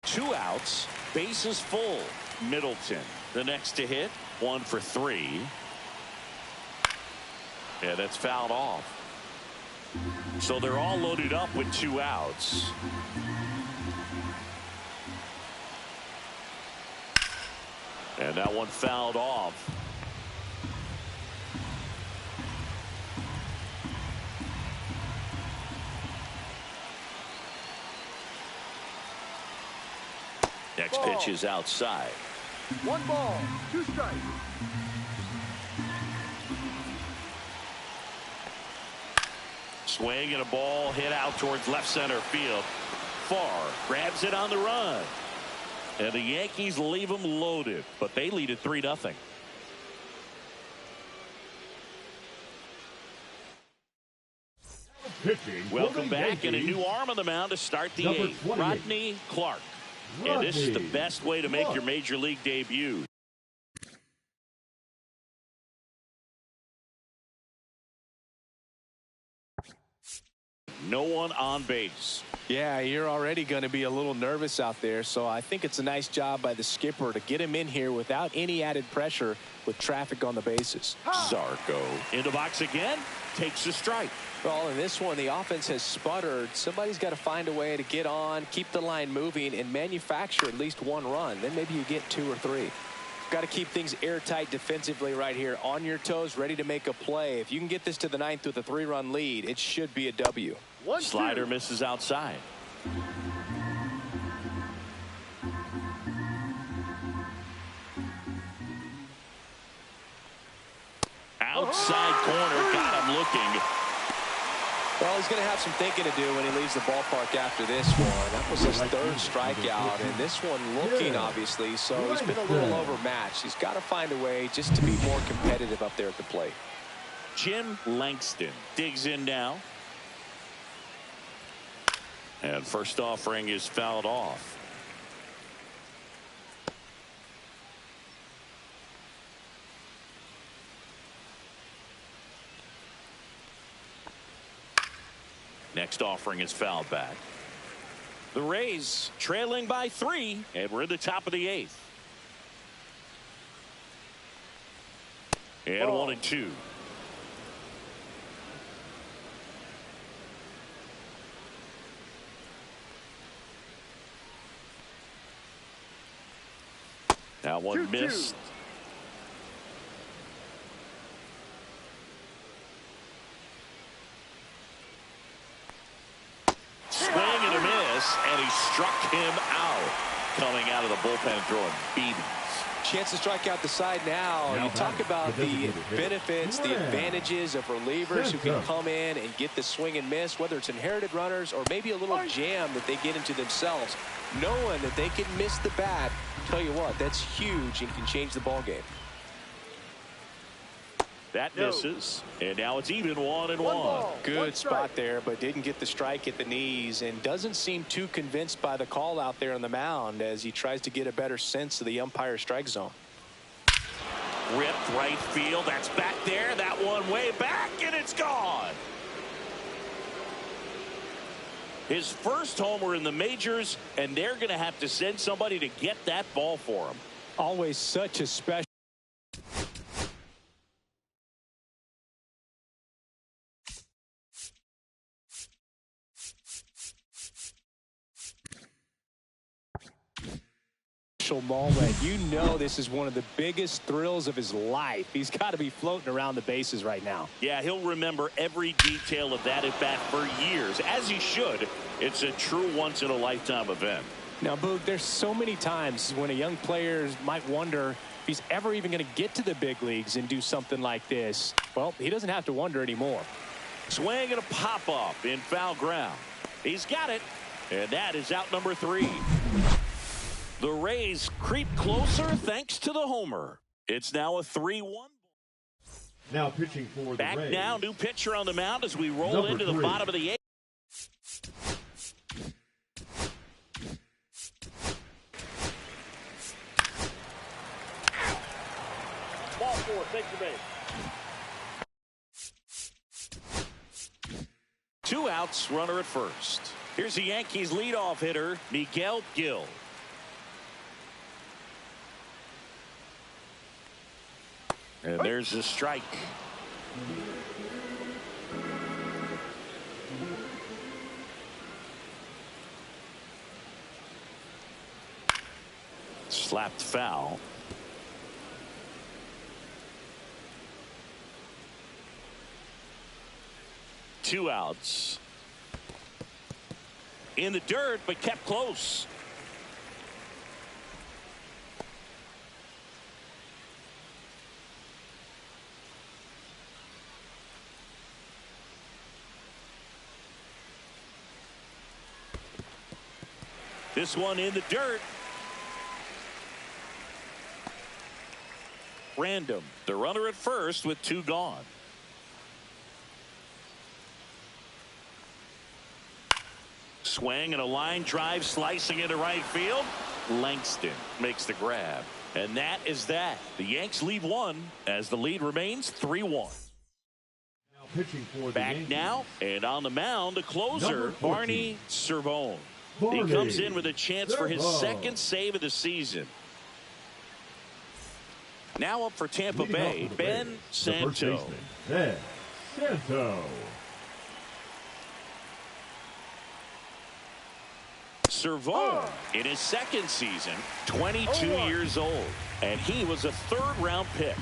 Two outs, bases full. Middleton, the next to hit, 1 for 3. Yeah, that's fouled off. So they're all loaded up with 2 outs. And that one fouled off. Next pitch is outside. 1 ball, 2 strikes. Swing and a ball hit out towards left center field. Farr grabs it on the run. And the Yankees leave them loaded, but they lead at 3-0. Pitching. Welcome back, and a new arm on the mound to start the Number 8th. 28. Rodney Clark. And this is the best way to make your major league debut. No one on base. Yeah, you're already going to be a little nervous out there, so I think it's a nice job by the skipper to get him in here without any added pressure with traffic on the bases. Zarco in the box again, takes a strike. Well, in this one, the offense has sputtered. Somebody's got to find a way to get on, keep the line moving, and manufacture at least one run. Then maybe you get 2 or 3. Got to keep things airtight defensively right here. On your toes, ready to make a play. If you can get this to the 9th with a 3-run lead, it should be a W. Slider misses outside. Outside corner, got him looking. Well, he's going to have some thinking to do when he leaves the ballpark after this one. That was his 3rd strikeout, and this one looking, obviously, so he's been a little overmatched. He's got to find a way just to be more competitive up there at the plate. Jim Langston digs in now. And first offering is fouled off. Next offering is fouled back. The Rays trailing by 3, and we're in the top of the 8th. And 1-2. That one missed. Swing and a miss, and he struck him out. Coming out of the bullpen throwing beatings. Chance to strike out the side now. You talk about the benefits, the advantages of relievers who can come in and get the swing and miss, whether it's inherited runners or maybe a little jam that they get into themselves. Knowing that they can miss the bat, tell you what, that's huge and can change the ball game. That misses, and now it's even 1-1. Good spot there, but didn't get the strike at the knees and doesn't seem too convinced by the call out there on the mound as he tries to get a better sense of the umpire's strike zone. Ripped right field. That's back there. That one way back, and it's gone. His first homer in the majors, and they're going to have to send somebody to get that ball for him. Always such a special moment. You know this is one of the biggest thrills of his life. He's got to be floating around the bases right now. Yeah, he'll remember every detail of that at bat for years, as he should. It's a true once-in-a-lifetime event. Now, Boog, there's so many times when a young player might wonder if he's ever even going to get to the big leagues and do something like this. Well, he doesn't have to wonder anymore. Swing and a pop-up in foul ground. He's got it, and that is out number 3. The Rays creep closer thanks to the homer. It's now a 3-1. Now pitching for the Back Rays. now, new pitcher on the mound as we roll Number into the 3. bottom of the 8th. Ball 4, take your base. 2 outs, runner at first. Here's the Yankees leadoff hitter, Miguel Gil. And there's the strike. Slapped foul. Two outs. In the dirt, but kept close. This one in the dirt. Random. The runner at first with 2 gone. Swing and a line drive slicing into right field. Langston makes the grab. And that is that. The Yanks lead one as the lead remains 3-1. Pitching for the Back Yankees. now and on the mound, the closer, Barney Cervone. He comes in with a chance for his second save of the season. Now up for Tampa Bay, Ben Santo. Ben Santo. Cervone in his second season, 22 years old, and he was a third-round pick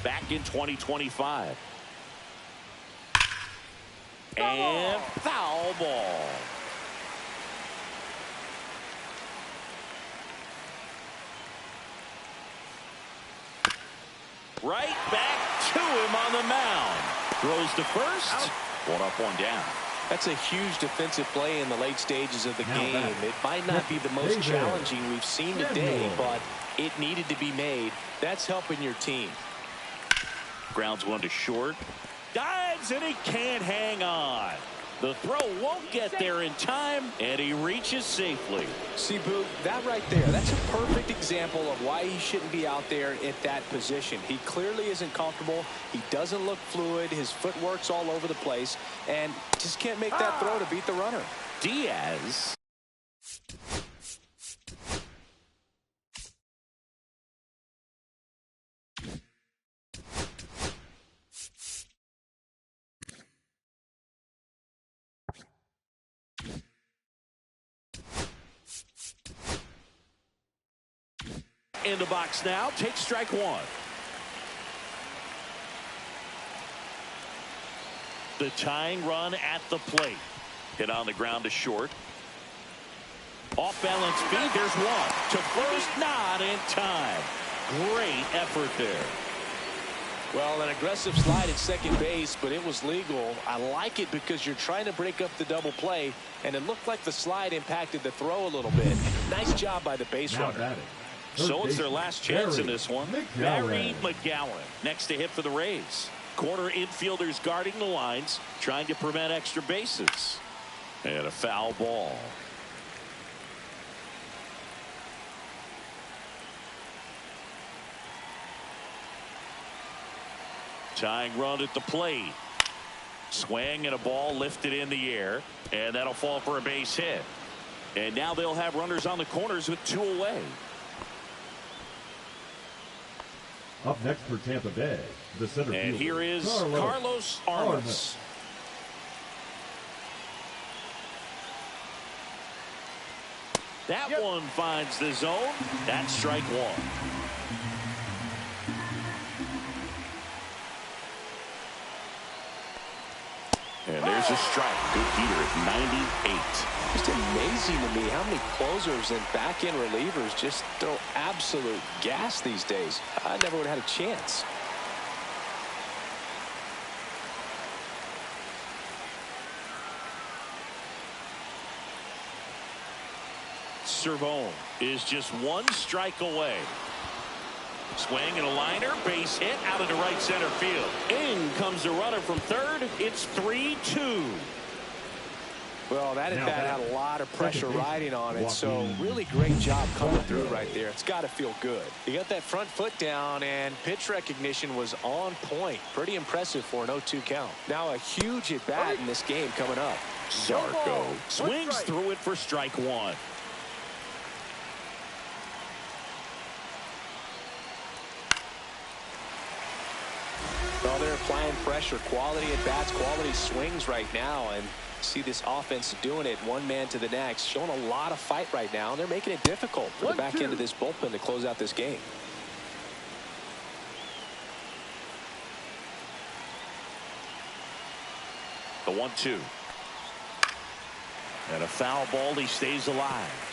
back in 2025. And foul ball. Right back to him on the mound. Throws to first. One up, one down. That's a huge defensive play in the late stages of the game. It might not be the most challenging we've seen today, but it needed to be made. That's helping your team. Grounds one to short. Dives, and he can't hang on. The throw won't get there in time, and he reaches safely. See, Boo, that right there, that's a perfect example of why he shouldn't be out there at that position. He clearly isn't comfortable. He doesn't look fluid. His footwork's all over the place, and just can't make that throw to beat the runner. Diaz. In the box now, takes strike one. The tying run at the plate. Hit on the ground to short. Off balance feed, there's one. To first, not in time. Great effort there. Well, an aggressive slide at second base, but it was legal. I like it because you're trying to break up the double play, and it looked like the slide impacted the throw a little bit. Nice job by the base runner. So it's their last chance in this one. Barry McGowan next to hit for the Rays. Corner infielders guarding the lines, trying to prevent extra bases. And a foul ball. Tying run at the plate. Swing and a ball lifted in the air, and that'll fall for a base hit. And now they'll have runners on the corners with two away. Up next for Tampa Bay, the center fielder. And here is Carlos Armas. That one finds the zone. That's strike one. And there's a strike. Good heater at 98. Just amazing to me how many closers and back-end relievers just throw absolute gas these days. I never would have had a chance. Cervone is just one strike away. Swing and a liner, base hit out into right center field. In comes the runner from third. It's 3-2. Well, that at bat had a lot of pressure riding on it, so really great job coming through right there. It's got to feel good. He got that front foot down, and pitch recognition was on point. Pretty impressive for an 0-2 count. Now a huge at bat in this game coming up. Zarco swings through it for strike one. Well, they're applying pressure, quality at bats, quality swings right now, and see this offense doing it one man to the next, showing a lot of fight right now, and they're making it difficult for the back end of this bullpen to close out this game. The 1-2. And a foul ball. He stays alive.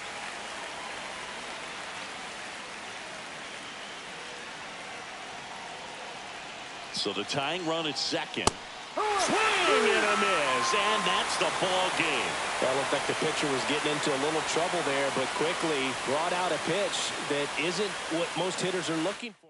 So the tying run at second. Swing and a miss, and that's the ball game. Well, looked like the pitcher was getting into a little trouble there, but quickly brought out a pitch that isn't what most hitters are looking for.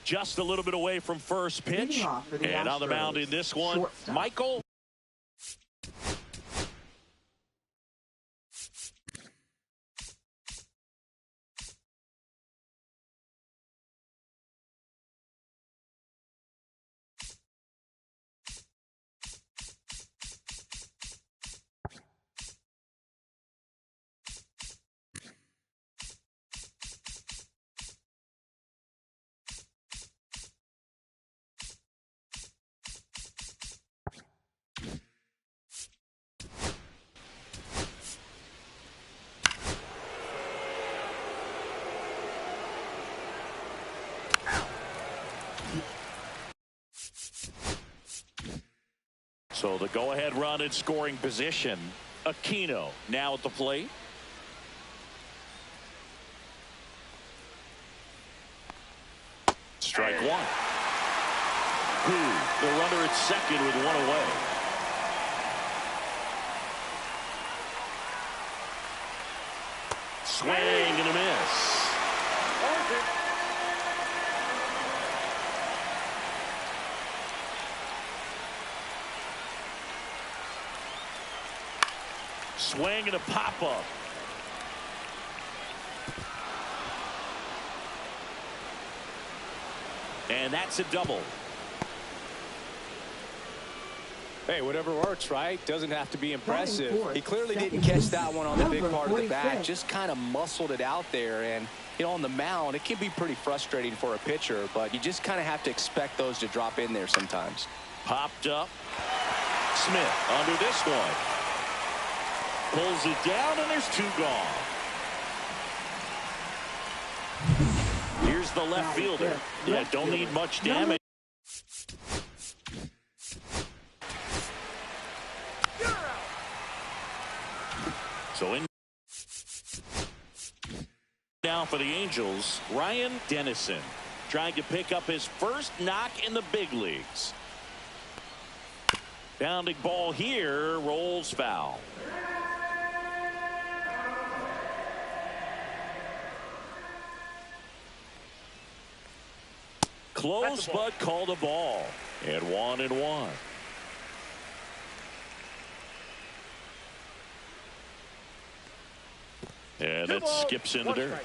Just a little bit away from first pitch. And on the mound in this one, shortstop. Michael. So the go-ahead run in scoring position. Aquino now at the plate. Strike one. The runner at second with one away. Swing and a miss. Swing and a pop-up. And that's a double. Hey, whatever works, right? Doesn't have to be impressive. He clearly didn't catch that one on the big part of the bat. Just kind of muscled it out there. And, you know, on the mound, it can be pretty frustrating for a pitcher, but you just kind of have to expect those to drop in there sometimes. Popped up. Smith under this one. Pulls it down, and there's two gone. Here's the left fielder. Yeah, don't need much damage. So in now for the Angels, Ryan Dennison trying to pick up his first knock in the big leagues. Bounding ball here, rolls foul. Close, but called a ball. And 1-1. And it skips in the dirt.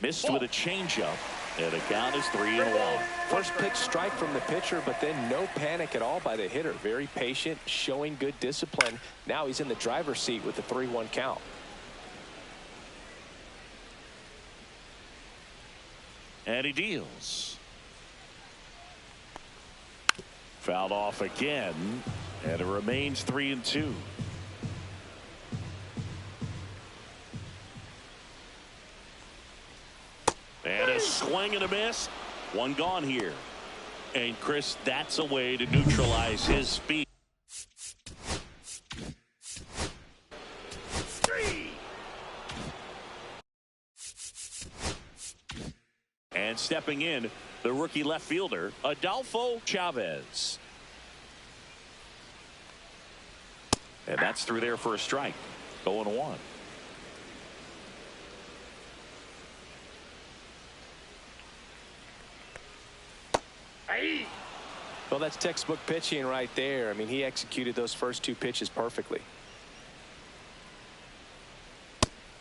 Missed with a changeup. And the count is 3-1. First pitch strike from the pitcher, but then no panic at all by the hitter. Very patient, showing good discipline. Now he's in the driver's seat with the 3-1 count. And he deals. Fouled off again, and it remains 3-2. And a swing and a miss. One gone here. And Chris, that's a way to neutralize his speed. And stepping in, the rookie left fielder, Adolfo Chavez. And that's through there for a strike. 0-1. Well, that's textbook pitching right there. I mean, he executed those first two pitches perfectly.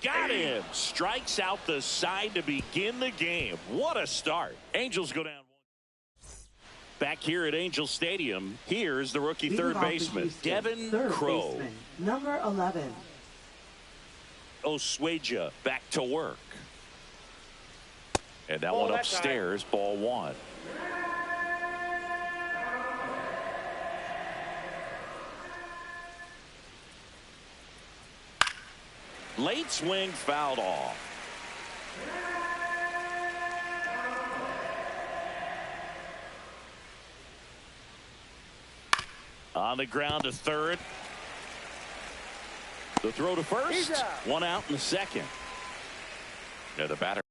Got him. Strikes out the side to begin the game. What a start. Angels go down. Back here at Angel Stadium, here's the rookie third baseman, Devin Crow. Number 11. Osweja back to work. And that one upstairs, ball one. Late swing fouled off. On the ground to third. The throw to first. One out in the second. Yeah, the batter.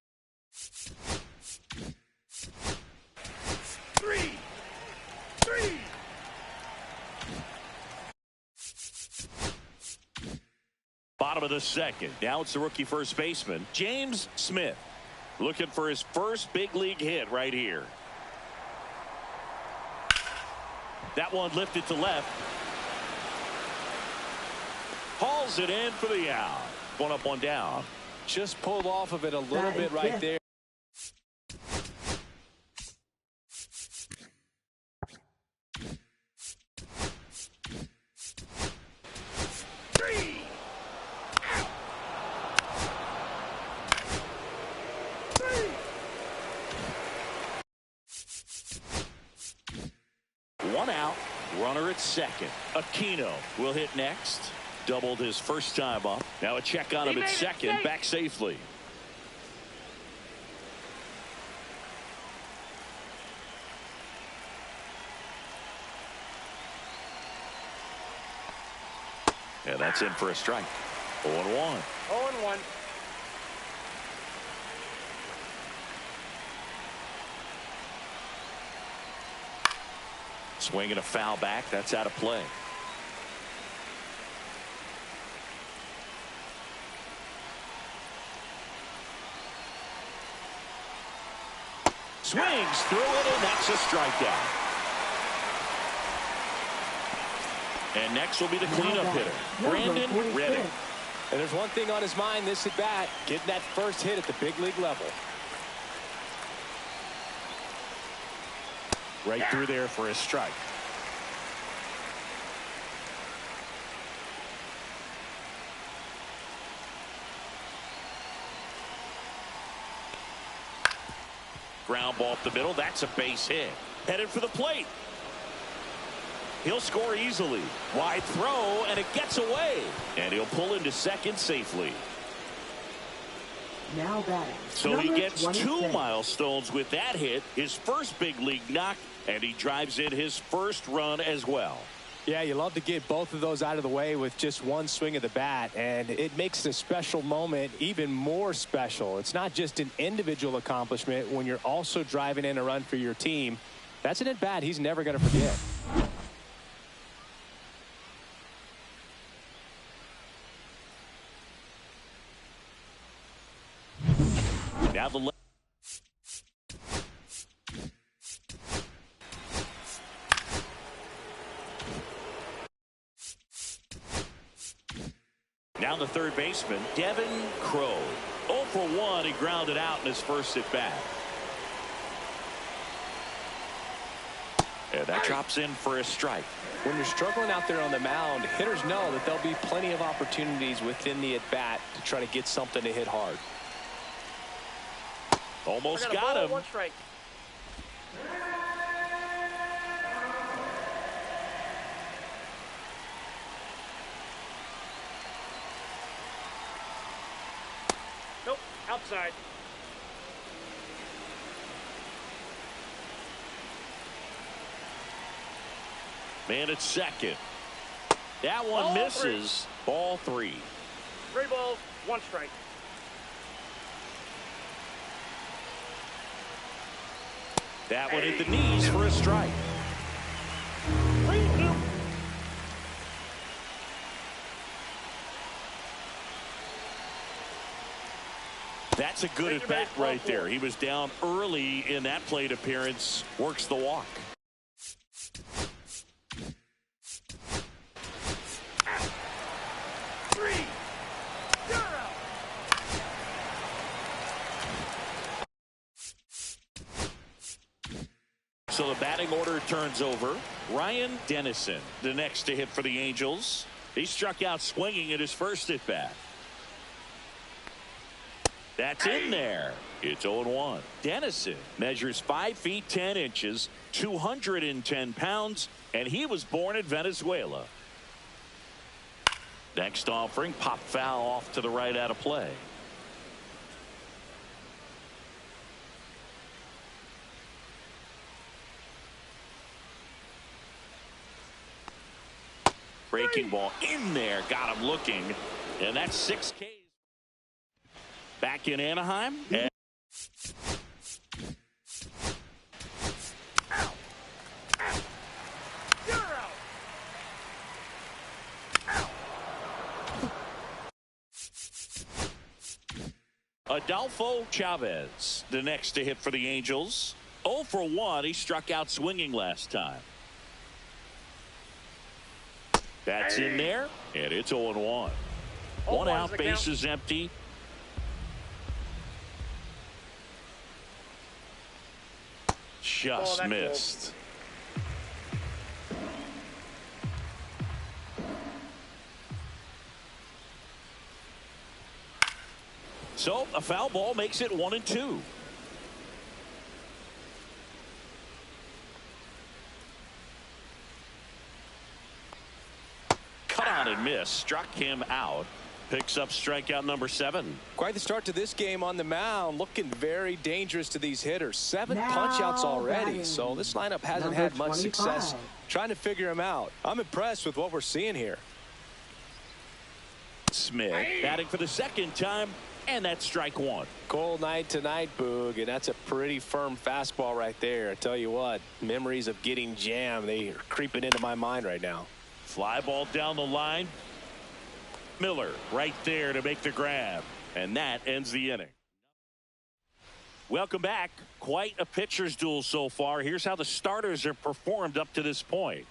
Three. Bottom of the second. Now it's the rookie first baseman, James Smith, looking for his first big league hit right here. That one lifted to left. Hauls it in for the out. One up, one down. Just pulled off of it a little bit right there. One out, runner at second. Aquino will hit next. Doubled his first time up. Now a check on him at second, back safely. Yeah, that's in for a strike. 0-1. 0-1. Swinging a foul back. That's out of play. Swings through it, and that's a strikeout. And next will be the cleanup hitter, Brandon Redding. And there's one thing on his mind this at bat, getting that first hit at the big league level. Right through there for a strike. Ground ball up the middle. That's a base hit. Headed for the plate. He'll score easily. Wide throw, and it gets away. And he'll pull into second safely. Now batting. So he gets 26. 2 milestones with that hit, his first big league knock, and he drives in his first run as well. Yeah, you love to get both of those out of the way with just one swing of the bat, and it makes the special moment even more special. It's not just an individual accomplishment when you're also driving in a run for your team. That's an at bat he's never going to forget. Now the Now the third baseman, Devin Crow. 0 for 1. He grounded out in his first at bat. And that drops in for a strike. When you're struggling out there on the mound, hitters know that there'll be plenty of opportunities within the at bat to try to get something to hit hard. Almost got him. 1 strike. Nope, outside. Man at second. That one misses. Ball 3. 3 balls, 1 strike. That one hit the knees for a strike. 3-2. That's a good at bat right there. He was down early in that plate appearance. Works the walk. So the batting order turns over. Ryan Dennison, the next to hit for the Angels. He struck out swinging at his first at bat. That's in there. It's 0-1. Dennison measures 5 feet 10 inches, 210 pounds, and he was born in Venezuela. Next offering, pop foul off to the right out of play. Breaking ball in there, got him looking, and that's 6 Ks. Back in Anaheim. Adolfo Chavez, the next to hit for the Angels. 0 for 1. He struck out swinging last time. That's in there, and it's 0-1. One out, base is empty. Just missed. So a foul ball makes it 1-2. Cut on and miss. Struck him out. Picks up strikeout number 7. Quite the start to this game on the mound. Looking very dangerous to these hitters. 7 punch-outs already. So this lineup hasn't had much success trying to figure him out. I'm impressed with what we're seeing here. Smith batting for the second time, and that's strike 1. Cold night tonight, Boog, and that's a pretty firm fastball right there. I tell you what, memories of getting jammed, they are creeping into my mind right now. Fly ball down the line. Miller right there to make the grab, and that ends the inning. Welcome back. Quite a pitcher's duel so far. Here's how the starters have performed up to this point.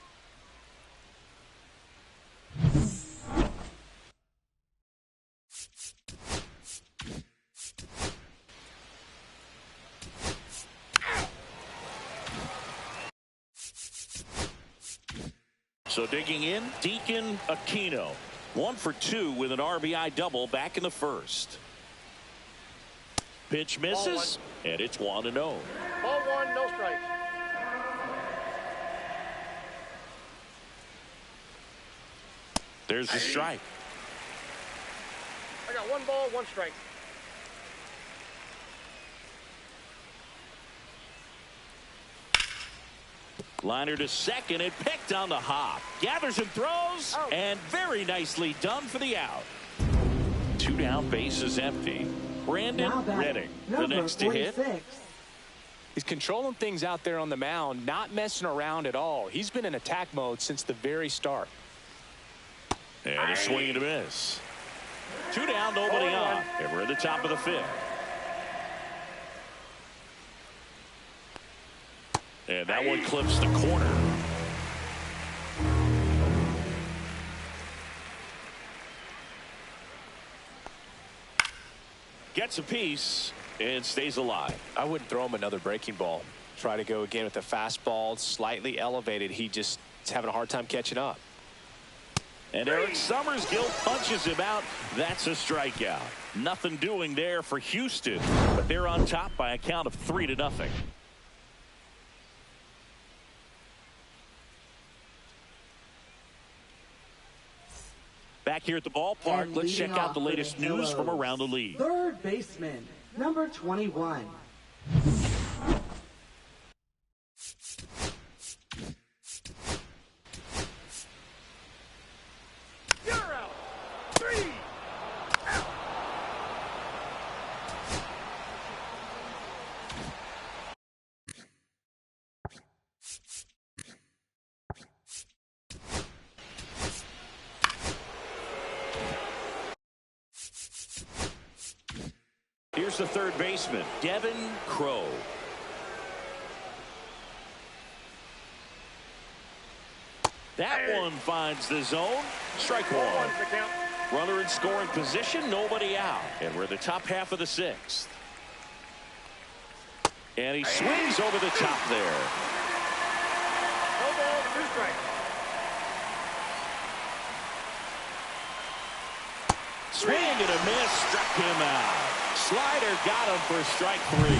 So digging in, Deacon Aquino. 1 for 2 with an RBI double back in the first. Pitch misses, and it's 1-0. Ball 1, no strike. There's the strike. I got 1 ball, 1 strike. Liner to second and picked on the hop. Gathers and throws, and very nicely done for the out. 2 down, base is empty. Brandon Redding, the next to hit. He's controlling things out there on the mound, not messing around at all. He's been in attack mode since the very start. And a swing and a miss. 2 down, nobody on. And we're at the top of the 5th. And that one clips the corner. Gets a piece and stays alive. I wouldn't throw him another breaking ball. Try to go again with the fastball, slightly elevated. He just is having a hard time catching up. And Eric Summersgill punches him out. That's a strikeout. Nothing doing there for Houston, but they're on top by a count of 3-0. Back here at the ballpark, let's check out the latest news from around the league. Third baseman, number 21. You're out. 3 out. Here's the third baseman, Devin Crow. That one finds the zone. Strike 1. Runner in scoring position, nobody out. And we're in the top half of the 6th. And he swings over the top there. No ball, 2 strikes. Swing and a miss, struck him out. Slider got him for strike 3.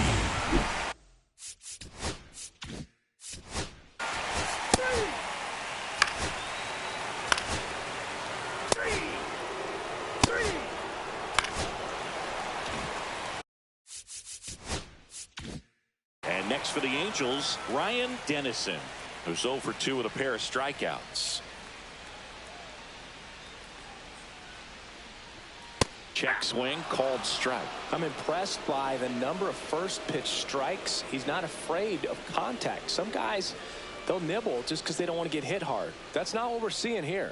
And next for the Angels, Ryan Dennison, who's 0 for 2 with a pair of strikeouts. Check swing, called strike. I'm impressed by the number of first pitch strikes. He's not afraid of contact. Some guys, they'll nibble just because they don't want to get hit hard. That's not what we're seeing here.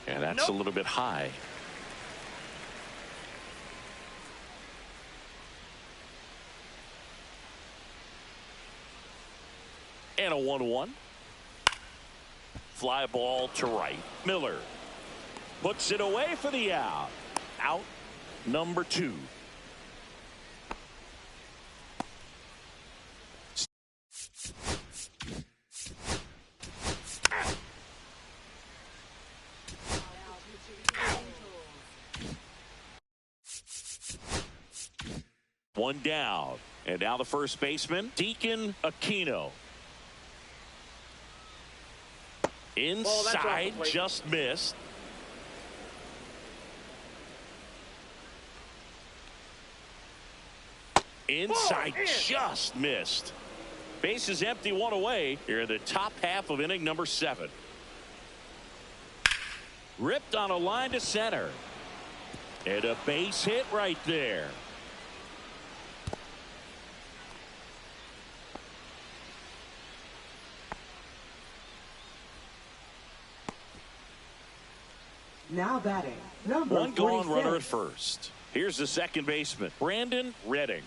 And that's a little bit high. And a 1-1. Fly ball to right. Miller puts it away for the out. Out number 2. One down. And now the first baseman, Deacon Aquino. Inside, just missed. Inside, just missed. Base is empty, 1 away. Here in the top half of inning number 7. Ripped on a line to center. And a base hit right there. Now batting, number 1 gone, 46. runner at first. Here's the second baseman, Brandon Redding.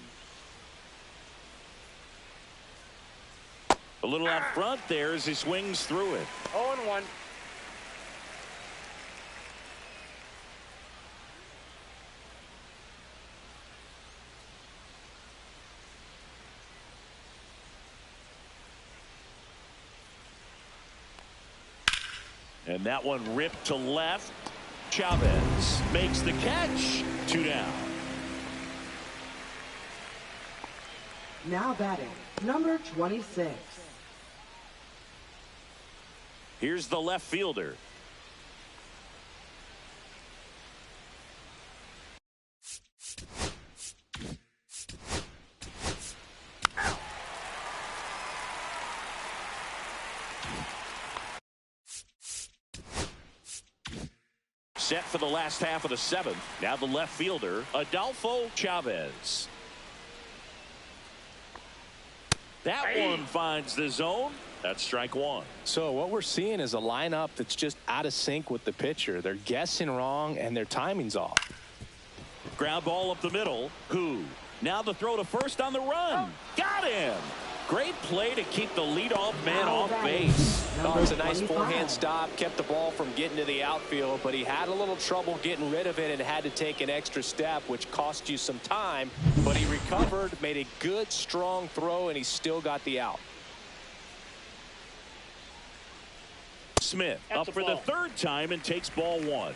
A little out front there as he swings through it. 0-1. And that one ripped to left. Chavez makes the catch. 2 down. Now batting, number 26. Here's the left fielder. Set for the last half of the 7th. Now the left fielder, Adolfo Chavez. That one finds the zone. That's strike 1. So what we're seeing is a lineup that's just out of sync with the pitcher. They're guessing wrong and their timing's off. Ground ball up the middle. Who? Now the throw to first on the run. Got him. Great play to keep the leadoff man off base. Oh, it's a nice forehand stop. Kept the ball from getting to the outfield, but he had a little trouble getting rid of it and had to take an extra step, which cost you some time. But he recovered, made a good, strong throw, and he still got the out. Smith up for the 3rd time and takes ball 1.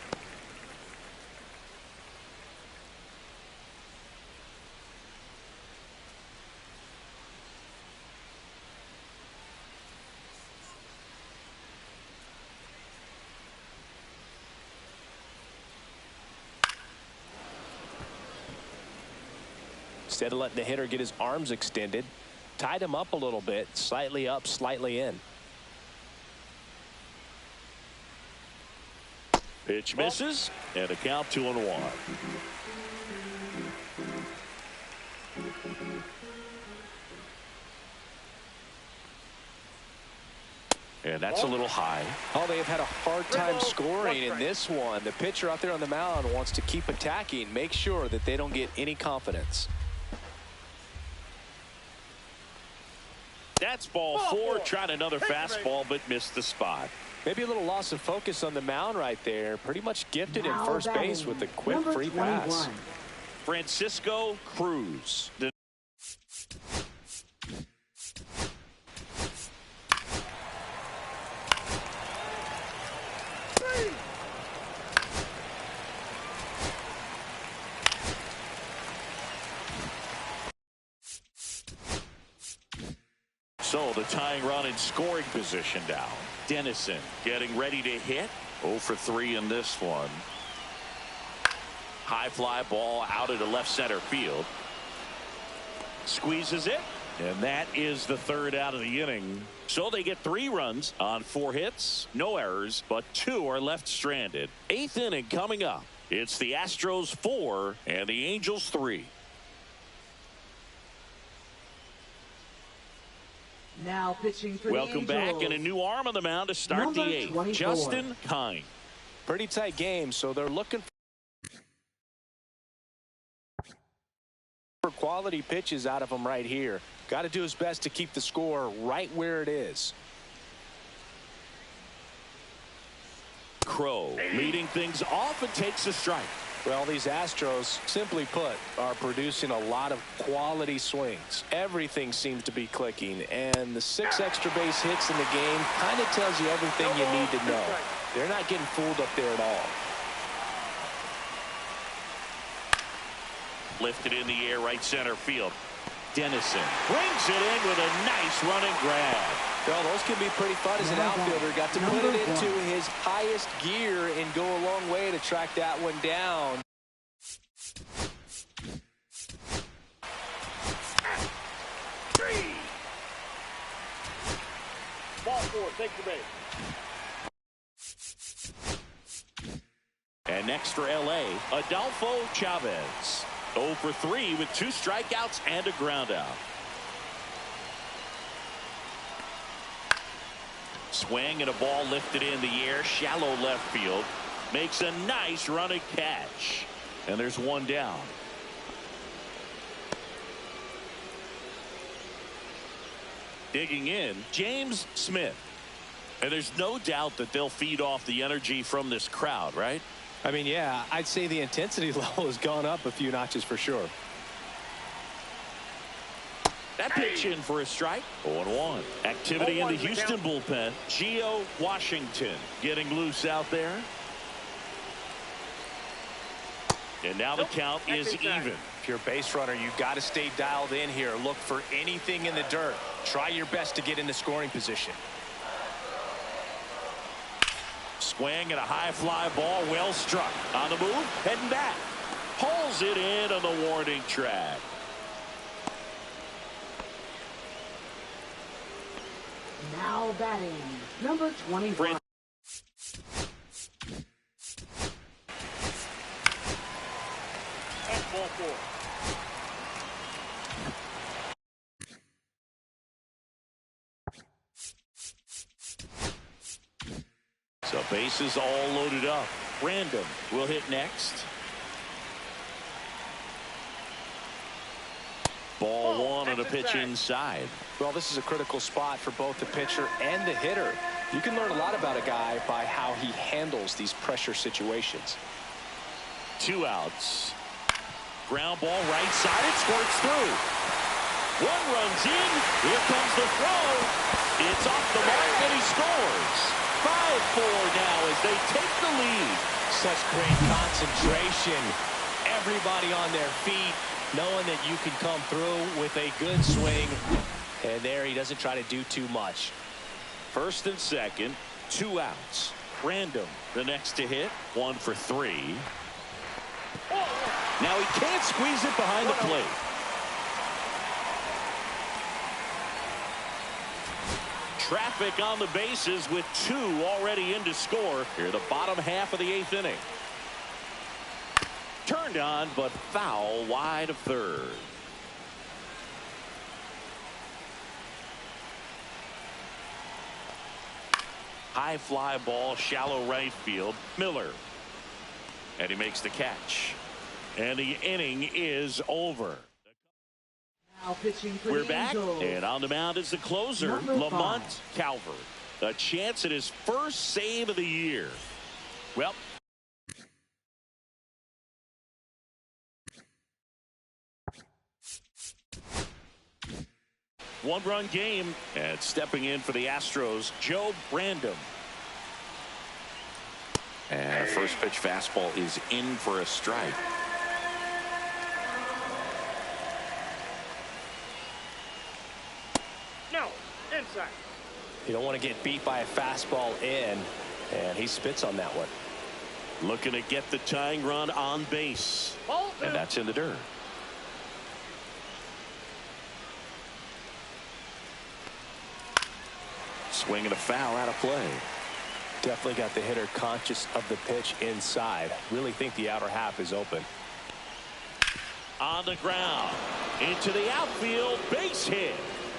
Instead of letting the hitter get his arms extended, tied him up a little bit, slightly up, slightly in. Pitch misses, and a count 2-1. And that's a little high. Oh, they have had a hard time scoring in this one. The pitcher out there on the mound wants to keep attacking, make sure that they don't get any confidence. That's ball 4. Tried another fastball, but missed the spot. Maybe a little loss of focus on the mound right there. Pretty much gifted in first base with a quick free pass. Francisco Cruz. So the tying run in scoring position now. Dennison getting ready to hit. 0 for 3 in this one. High fly ball out into left center field. Squeezes it. And that is the 3rd out of the inning. So they get 3 runs on 4 hits. No errors, but 2 are left stranded. 8th inning coming up. It's the Astros 4 and the Angels 3. Now pitching for Welcome the Angels. back, and a new arm on the mound to start Number the 8th. 24. Justin Kine. Pretty tight game, so they're looking for quality pitches out of them right here. Got to do his best to keep the score right where it is. Crow leading things off and takes a strike. Well, these Astros, simply put, are producing a lot of quality swings. Everything seems to be clicking, and the 6 extra base hits in the game kind of tells you everything you need to know. They're not getting fooled up there at all. Lifted in the air, right center field. Dennison brings it in with a nice running grab. Well, those can be pretty fun as an outfielder. Got to put it into his highest gear and go a long way to track that one down. Ball 4, take the base. And next for LA, Adolfo Chavez. 0 for 3 with 2 strikeouts and a ground out. Swing and a ball lifted in the air, shallow left field. Makes a nice running catch. And there's one down. Digging in, James Smith. And there's no doubt that they'll feed off the energy from this crowd, right? I mean, yeah, I'd say the intensity level has gone up a few notches for sure. That pitch in for a strike. 0-1. Activity in the Houston bullpen. Gio Washington getting loose out there. And now the count is even. If you're a base runner, you've got to stay dialed in here. Look for anything in the dirt. Try your best to get in the scoring position. Swing and a high fly ball, well struck. On the move, heading back. Pulls it in on the warning track. Now batting, number 21. That's ball 4. So bases all loaded up. Random will hit next. Ball 1 on a pitch inside. Well, this is a critical spot for both the pitcher and the hitter. You can learn a lot about a guy by how he handles these pressure situations. 2 outs. Ground ball right side. It squirts through. 1 runs in. Here comes the throw. It's off the mark and he scores. 5-4 now as they take the lead. Such great concentration. Everybody on their feet, knowing that you can come through with a good swing. And there he doesn't try to do too much. First and second, 2 outs. Random the next to hit. 1 for 3. Now he can't squeeze it behind the plate. Traffic on the bases with 2 already in to score here the bottom half of the 8th inning. Turned on but foul wide of third. High fly ball, shallow right field. Miller. And he makes the catch. And the inning is over. Now pitching for We're the back, Angels. and on the mound is the closer, Number Lamont 5. Calvert. A chance at his first save of the year. Well, one-run game, and stepping in for the Astros, Joe Brandon. And a first pitch fastball is in for a strike. No, inside. You don't want to get beat by a fastball in, and he spits on that one. Looking to get the tying run on base. Ball 2. And that's in the dirt. Swinging a foul out of play. Definitely got the hitter conscious of the pitch inside. Really think the outer half is open. On the ground. Into the outfield. Base hit.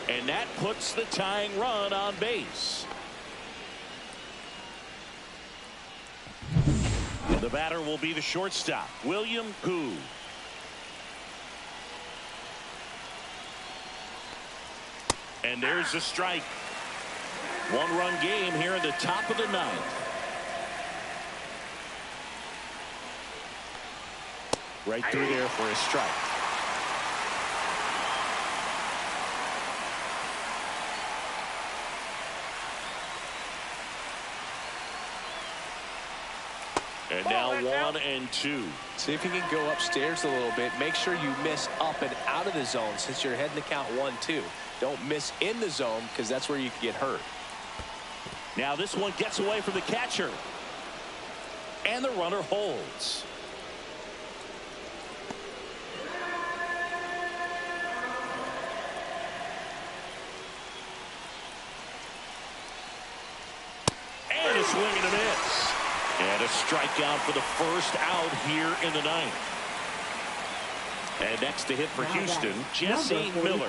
And that puts the tying run on base. The batter will be the shortstop, William Koo. And there's a strike. One-run game here in the top of the ninth. Right through there for a strike. And now 1-2. See if you can go upstairs a little bit. Make sure you miss up and out of the zone since you're heading to count 1-2. Don't miss in the zone because that's where you can get hurt. Now this one gets away from the catcher. And the runner holds. And a swing and a miss. And a strikeout for the first out here in the ninth. And next to hit for Houston, Jesse Miller.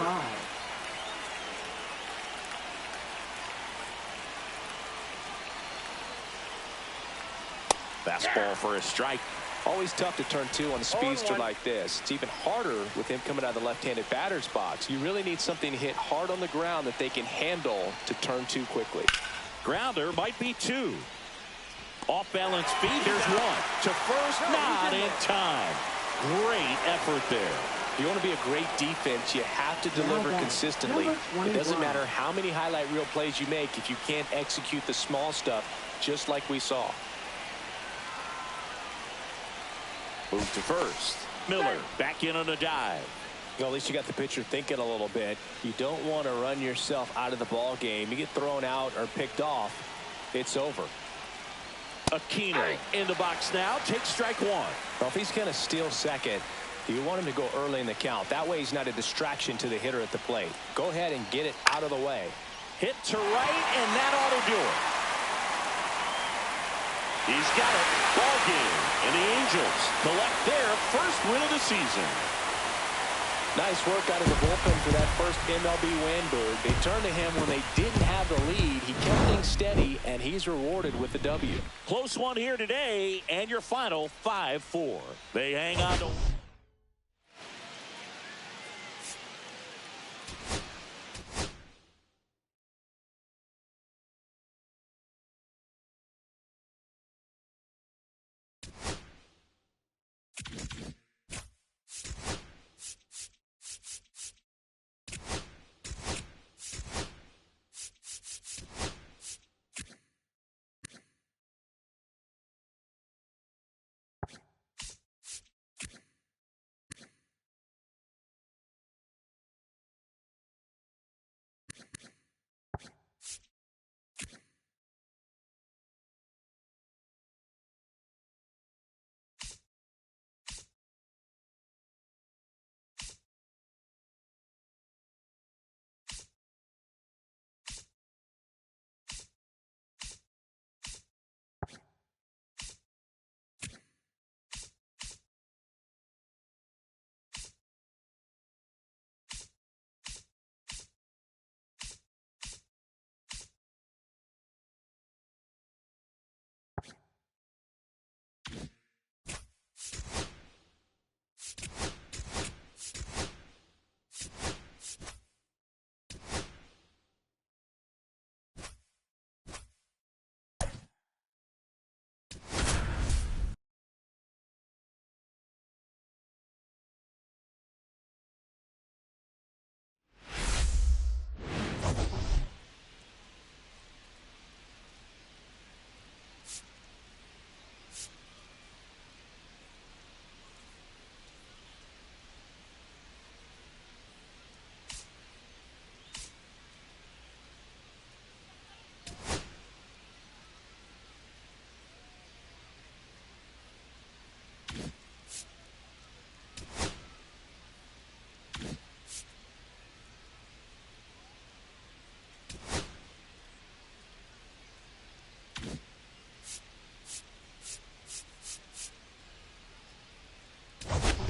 Fastball for a strike. Always tough to turn two on a speedster like this. It's even harder with him coming out of the left-handed batter's box. You really need something to hit hard on the ground that they can handle to turn two quickly. Grounder might be two. Off-balance speed, there's one. To first, not in time. Great effort there. You want to be a great defense, you have to deliver consistently. It doesn't matter how many highlight reel plays you make if you can't execute the small stuff, just like we saw. Move to first. Miller back in on a dive. Well, at least you got the pitcher thinking a little bit. You don't want to run yourself out of the ball game. You get thrown out or picked off, it's over. Aquino in the box now. Takes strike one. Well, if he's going to steal second, you want him to go early in the count. That way he's not a distraction to the hitter at the plate. Go ahead and get it out of the way. Hit to right, and that ought to do it. He's got it. Ball game. And the Angels collect their first win of the season. Nice work out of the bullpen for that first MLB win, Bird. They turned to him when they didn't have the lead. He kept things steady, and he's rewarded with the W. Close one here today, and your final 5-4. They hang on to...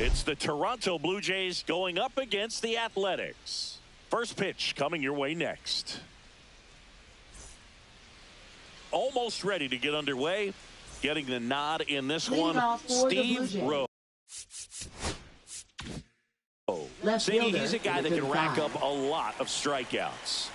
It's the Toronto Blue Jays going up against the Athletics. First pitch coming your way next. Almost ready to get underway. Getting the nod in this one, Steve Rose. left See, fielder. he's a guy that number can rack 35. up a lot of strikeouts.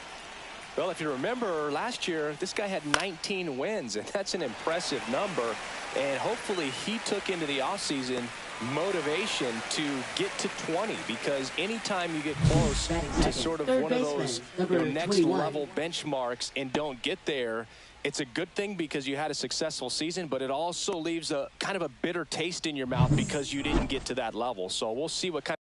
Well, if you remember last year, this guy had 19 wins, and that's an impressive number. And hopefully he took into the offseason motivation to get to 20, because anytime you get close to sort of one of those next level benchmarks and don't get there, it's a good thing because you had a successful season, but it also leaves a kind of a bitter taste in your mouth because you didn't get to that level. So we'll see what kind of...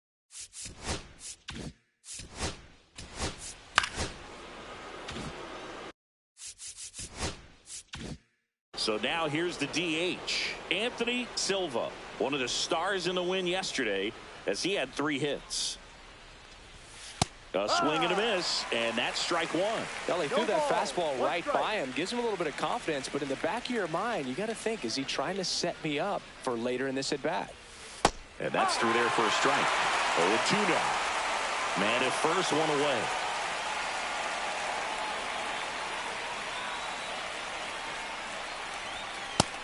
So now here's the DH, Anthony Silva, one of the stars in the win yesterday as he had 3 hits. A swing and a miss, and that's strike 1. Well, he threw that fastball right by him, gives him a little bit of confidence, but in the back of your mind, you got to think, is he trying to set me up for later in this at-bat? And that's through there for a strike. 0-2 now. Man at first, 1 away.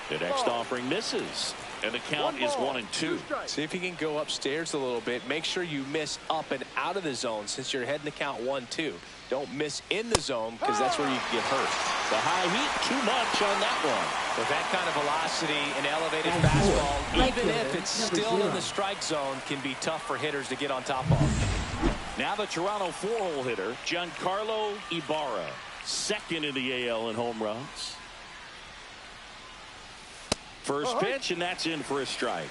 The next offering misses, and the count is 1-2. See if you can go upstairs a little bit. Make sure you miss up and out of the zone since you're heading the count 1-2. Don't miss in the zone because that's where you can get hurt. The high heat, too much on that one. With that kind of velocity and elevated fastball, even if it's still in the strike zone, can be tough for hitters to get on top of. Now the Toronto 4-hole hitter, Giancarlo Ibarra, second in the AL in home runs. First pitch, and that's in for a strike.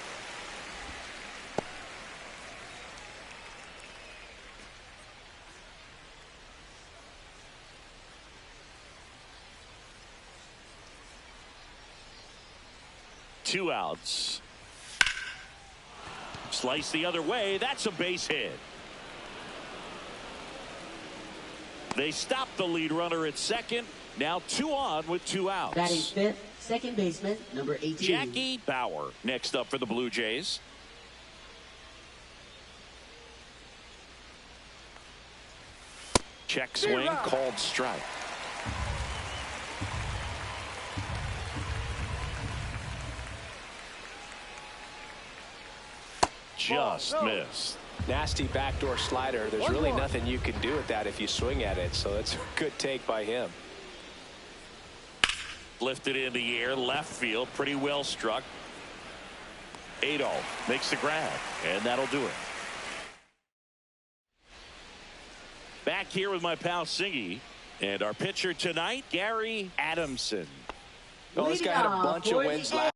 Two outs. Slice the other way. That's a base hit. They stop the lead runner at second. Now 2 on with 2 outs. Batting fifth, second baseman, number 18. Jackie Bauer next up for the Blue Jays. Check swing, called strike. Just missed. Nasty backdoor slider. There's really nothing you can do with that if you swing at it. So that's a good take by him. Lifted in the air, left field, pretty well struck. 8-0 makes the grab, and that'll do it. Back here with my pal Singy, and our pitcher tonight, Gary Adamson. Oh, this guy had a bunch of wins last.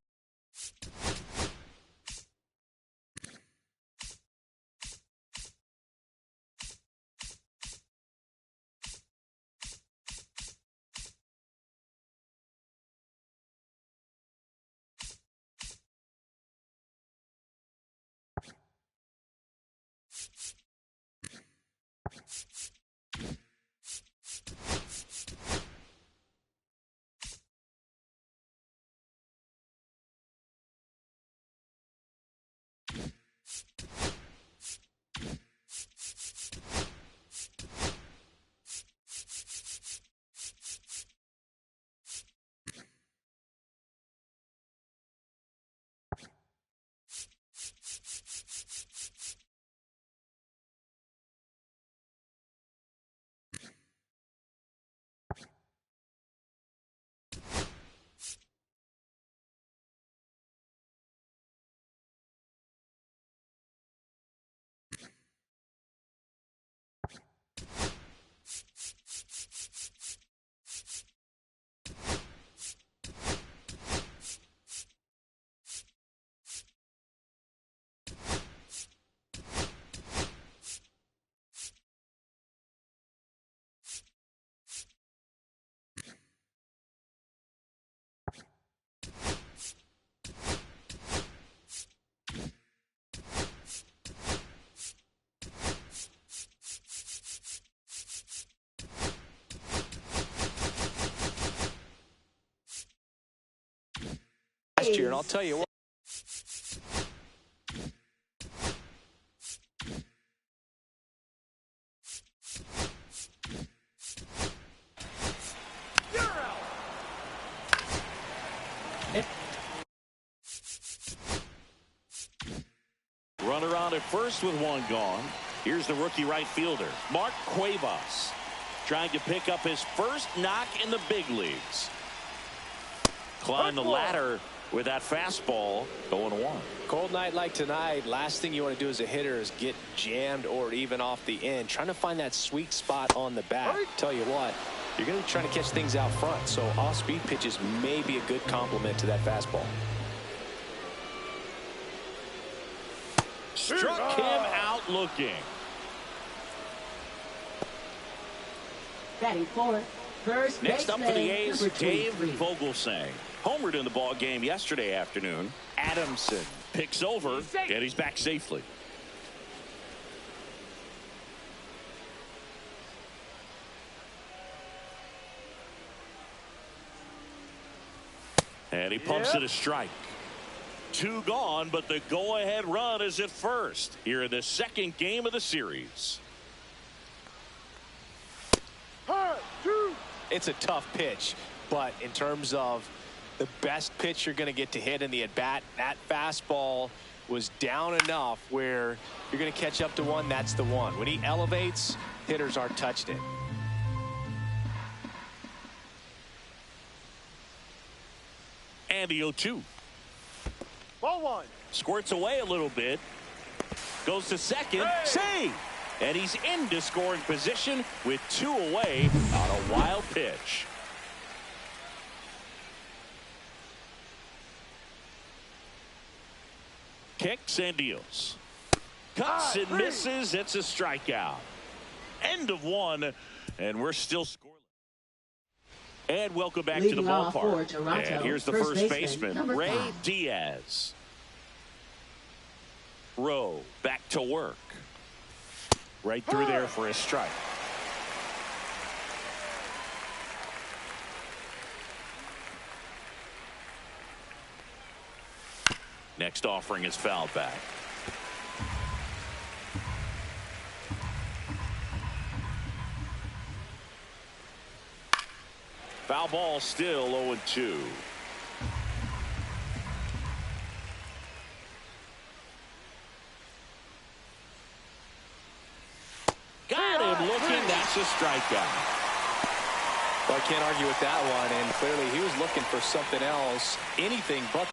Year, and I'll tell you what. Runner on at first with 1 gone. Here's the rookie right fielder, Mark Cuevas, trying to pick up his first knock in the big leagues. Climb the ladder with that fastball, 0-1. Cold night like tonight, last thing you want to do as a hitter is get jammed or even off the end. Trying to find that sweet spot on the bat. Tell you what, you're going to be trying to catch things out front, so off-speed pitches may be a good complement to that fastball. Struck him out looking. Batting fourth, first Next up for the A's, number Dave 23. Vogelsang. Homered in the ball game yesterday afternoon. Adamson picks over, and he's back safely. And he pumps it a strike. 2 gone, but the go-ahead run is at first here in the second game of the series. It's a tough pitch, but in terms of the best pitch you're going to get to hit in the at-bat, that fastball was down enough where you're going to catch up to one. That's the one. When he elevates, hitters aren't touched it. And the 0-2. Ball 1. Squirts away a little bit. Goes to second. Save! And he's into scoring position with 2 away on a wild pitch. Kicks and deals. Cuts and misses. It's a strikeout. End of 1, and we're still scoreless. And welcome back to the Leading off for ballpark. Toronto, And here's the first baseman, Ray Diaz. Rowe back to work. Right through there for a strike. Next offering is fouled back. Foul ball, still 0-2. Got him looking. That's a strikeout. Well, I can't argue with that one, and clearly he was looking for something else, anything but.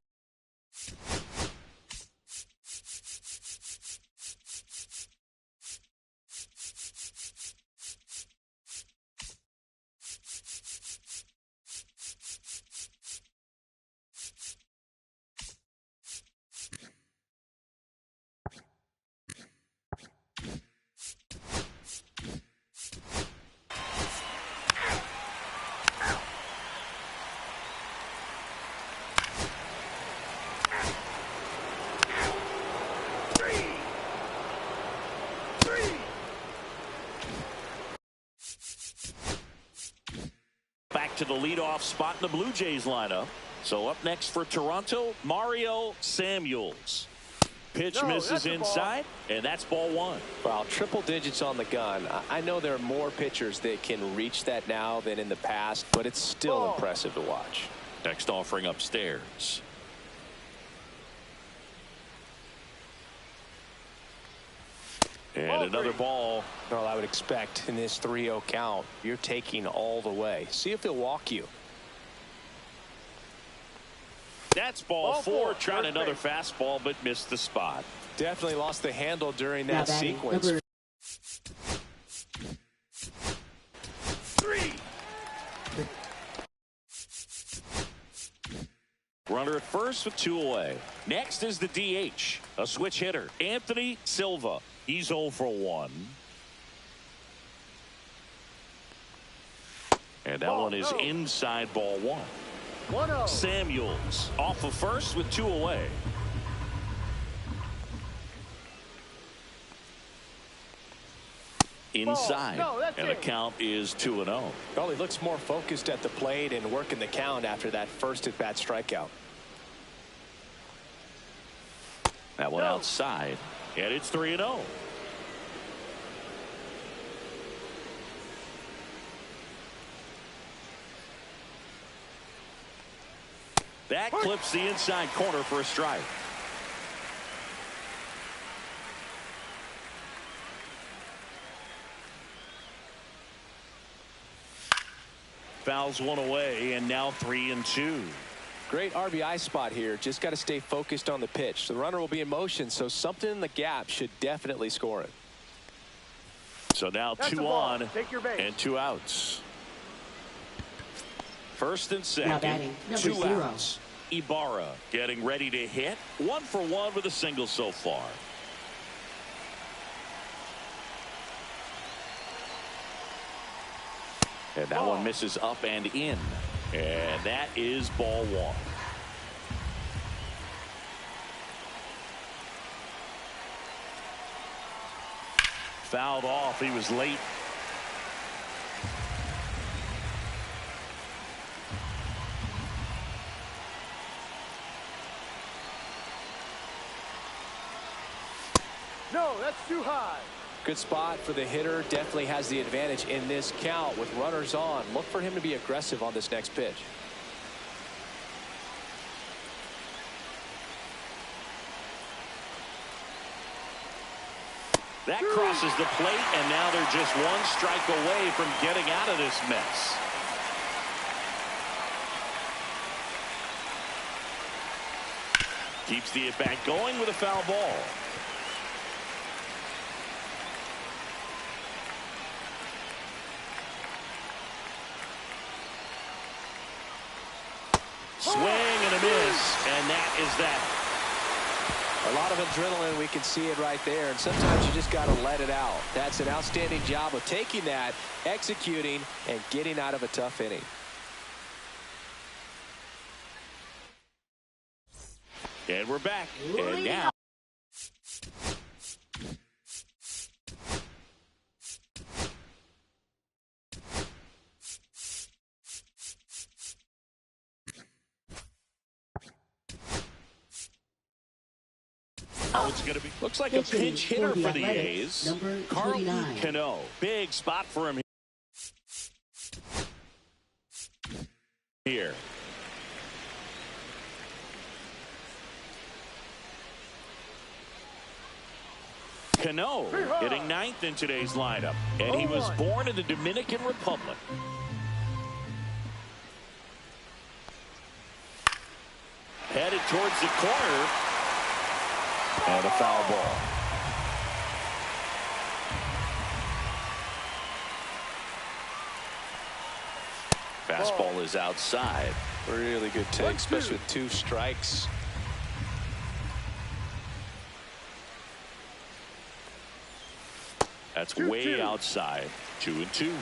Back to the leadoff spot in the Blue Jays lineup. So up next for Toronto, Mario Samuels. Pitch misses inside, and that's ball 1. Well, triple digits on the gun. I know there are more pitchers that can reach that now than in the past, but it's still impressive to watch. Next offering upstairs. And another ball. Well, I would expect in this 3-0 count, you're taking all the way. See if he'll walk you. That's ball 4. Trying another fastball, but missed the spot. Definitely lost the handle during that sequence. Number 3. Runner at first with 2 away. Next is the DH, a switch hitter, Anthony Silva. He's 0 for 1. And that one is inside ball 1. Samuels off of first with 2 away. Inside, and the count is 2-0. Well, he looks more focused at the plate and working the count after that first at-bat strikeout. That one outside, and it's 3-0. That clips the inside corner for a strike. Fouls one away, and now 3-2. Great RBI spot here. Just got to stay focused on the pitch. The runner will be in motion, so something in the gap should definitely score it. So now That's 2 a ball. on Take your base. and 2 outs. First and Now second, batting, number 2 0. outs. Ibarra getting ready to hit. 1 for 1 with a single so far. And that one misses up and in. And that is ball 1. Fouled off. He was late. No, that's too high. Good spot for the hitter. Definitely has the advantage in this count with runners on. Look for him to be aggressive on this next pitch. That crosses the plate, and now they're just 1 strike away from getting out of this mess. Keeps the at-bat going with a foul ball. Swing and a miss, and that is that. A lot of adrenaline. We can see it right there. And sometimes you just got to let it out. That's an outstanding job of taking that, executing, and getting out of a tough inning. And we're back. And now. It's going to be looks like a pinch hitter for the A's. Number Carlton 29. Cano. Big spot for him here. Cano hitting 9th in today's lineup, and he was born in the Dominican Republic. Headed towards the corner. And a foul ball. Fastball is outside. Really good take, especially with 2 strikes. That's way outside. 2-2.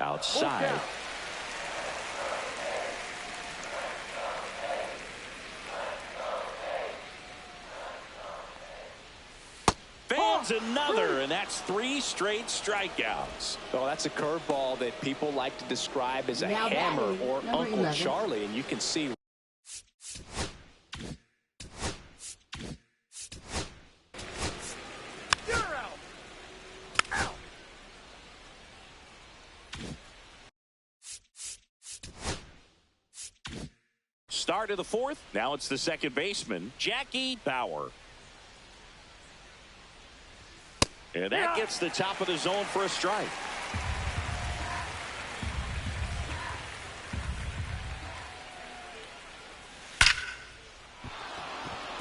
Outside. Fans another, and that's 3 straight strikeouts. Oh, that's a curveball that people like to describe as a Now hammer batting, or number Uncle 11. Charlie, and you can see. Start of the 4th. Now it's the second baseman, Jackie Bauer. And that gets the top of the zone for a strike.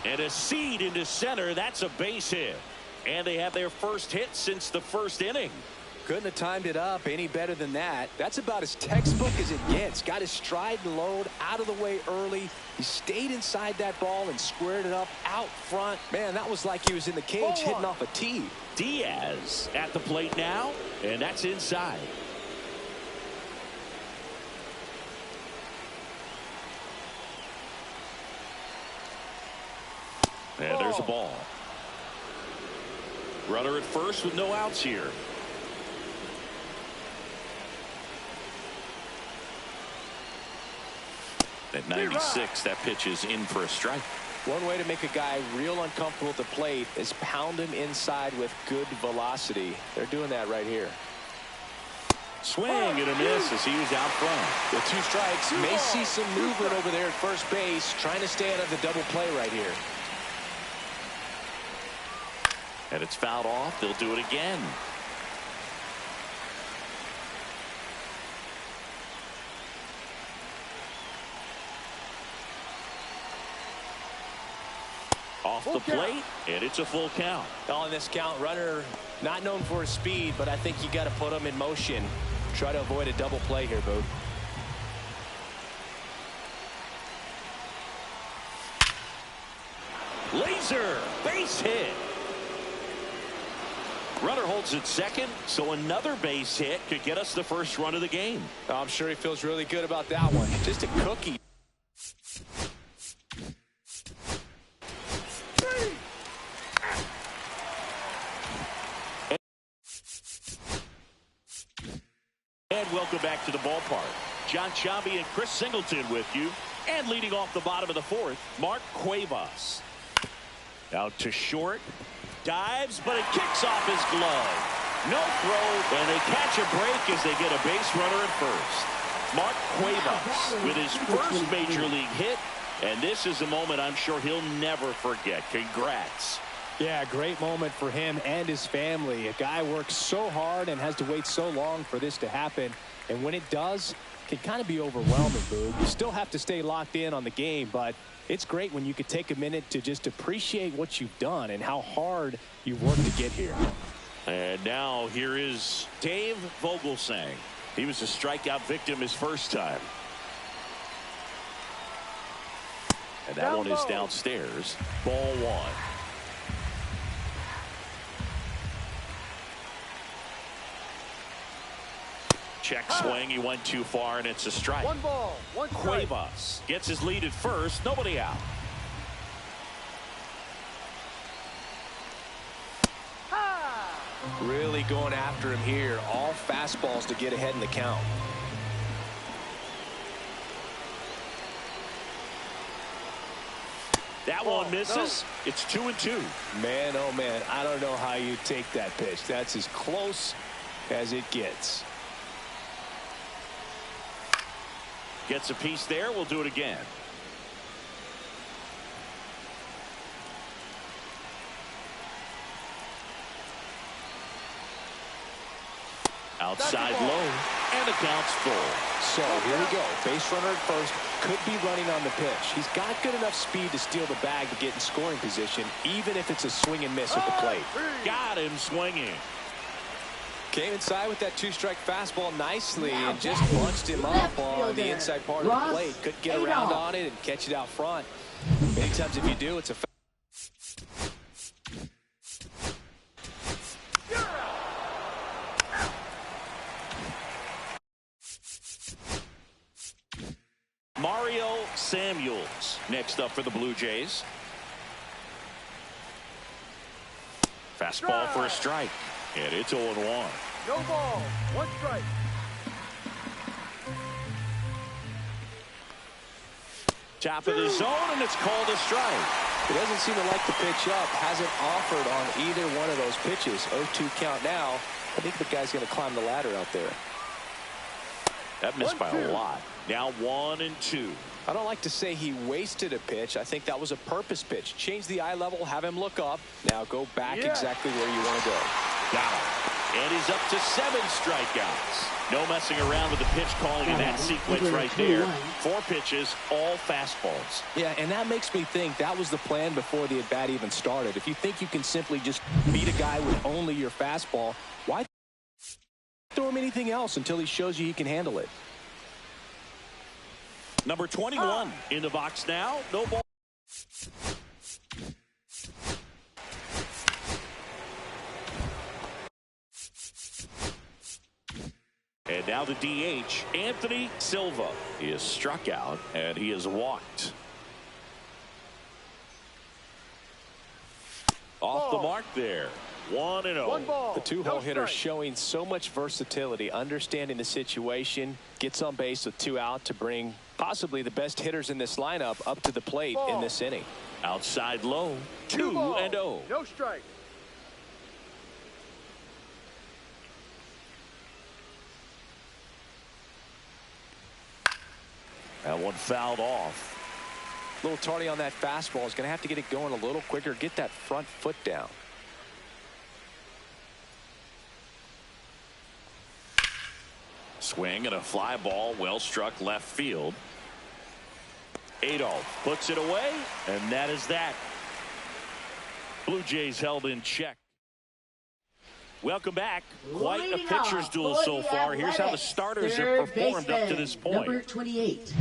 And a seed into center. That's a base hit. And they have their first hit since the 1st inning. Couldn't have timed it up any better than that. That's about as textbook as it gets. Got his stride and load out of the way early. He stayed inside that ball and squared it up out front. Man, that was like he was in the cage hitting off a tee. Diaz at the plate now, and that's inside. And there's a ball. Runner at first with no outs here. At 96, that pitch is in for a strike. One way to make a guy real uncomfortable at the plate is pound him inside with good velocity. They're doing that right here. Swing and a miss as he was out front. With 2 strikes, may see some movement over there at first base, trying to stay out of the double play right here. And it's fouled off. They'll do it again. Off the plate, and it's a full count. On this count, runner not known for his speed, but I think you got to put him in motion. Try to avoid a double play here, Boog. Laser base hit. Runner holds at second, so another base hit could get us the first run of the game. I'm sure he feels really good about that one. Just a cookie. And welcome back to the ballpark. John Chambi and Chris Singleton with you. And leading off the bottom of the fourth, Mark Cuevas. Out to short. Dives, but it kicks off his glove. No throw, and they catch a break as they get a base runner at first. Mark Cuevas with his first major league hit. And this is a moment I'm sure he'll never forget. Congrats. Yeah, great moment for him and his family. A guy works so hard and has to wait so long for this to happen. And when it does, it can kind of be overwhelming, Boog. You still have to stay locked in on the game, but it's great when you could take a minute to just appreciate what you've done and how hard you've worked to get here. And now here is Dave Vogelsang. He was a strikeout victim his first time. And that one is downstairs. Ball one. Check swing. He went too far, and it's a strike. One ball, one strike. Cuevas gets his lead at first. Nobody out. Really going after him here. All fastballs to get ahead in the count. That one misses. No. It's 2-2. Man, oh man, I don't know how you take that pitch. That's as close as it gets. Gets a piece there. We'll do it again. Outside low, and the count's full. So here we go. Base runner at first, could be running on the pitch. He's got good enough speed to steal the bag to get in scoring position, even if it's a swing and miss at the plate. Got him swinging. Came inside with that two-strike fastball nicely and just bunched him up on the inside part of the plate. Couldn't get around on it and catch it out front. Many times if you do, it's a Mario Samuels next up for the Blue Jays. Fastball for a strike. And it's 0-1. No ball, one strike. Top of the zone, and it's called a strike. He doesn't seem to like the pitch up. Hasn't offered on either one of those pitches. 0-2 count now. I think the guy's going to climb the ladder out there. That missed by a lot. Now 1-2. I don't like to say he wasted a pitch. I think that was a purpose pitch. Change the eye level, have him look up. Now go back exactly where you want to go. Got him. And he's up to 7 strikeouts. No messing around with the pitch calling in that sequence right there. 4 pitches, all fastballs. Yeah, and that makes me think that was the plan before the at-bat even started. If you think you can simply just beat a guy with only your fastball, why throw him anything else until he shows you he can handle it? Number 21 in the box now. No ball. And now the DH, Anthony Silva. He is struck out, and he is walked. Off the mark there. 1-0. The two-hole hitter showing so much versatility, understanding the situation, gets on base with 2 out to bring possibly the best hitters in this lineup up to the plate in this inning. Outside low, 2-0. No strike. That one fouled off. A little tardy on that fastball. Is going to have to get it going a little quicker. Get that front foot down. Swing and a fly ball well struck left field. Adolph puts it away, and that is that. Blue Jays held in check. Welcome back. Quite a pitcher's duel so far. Here's how the starters have performed up to this point. Number 28.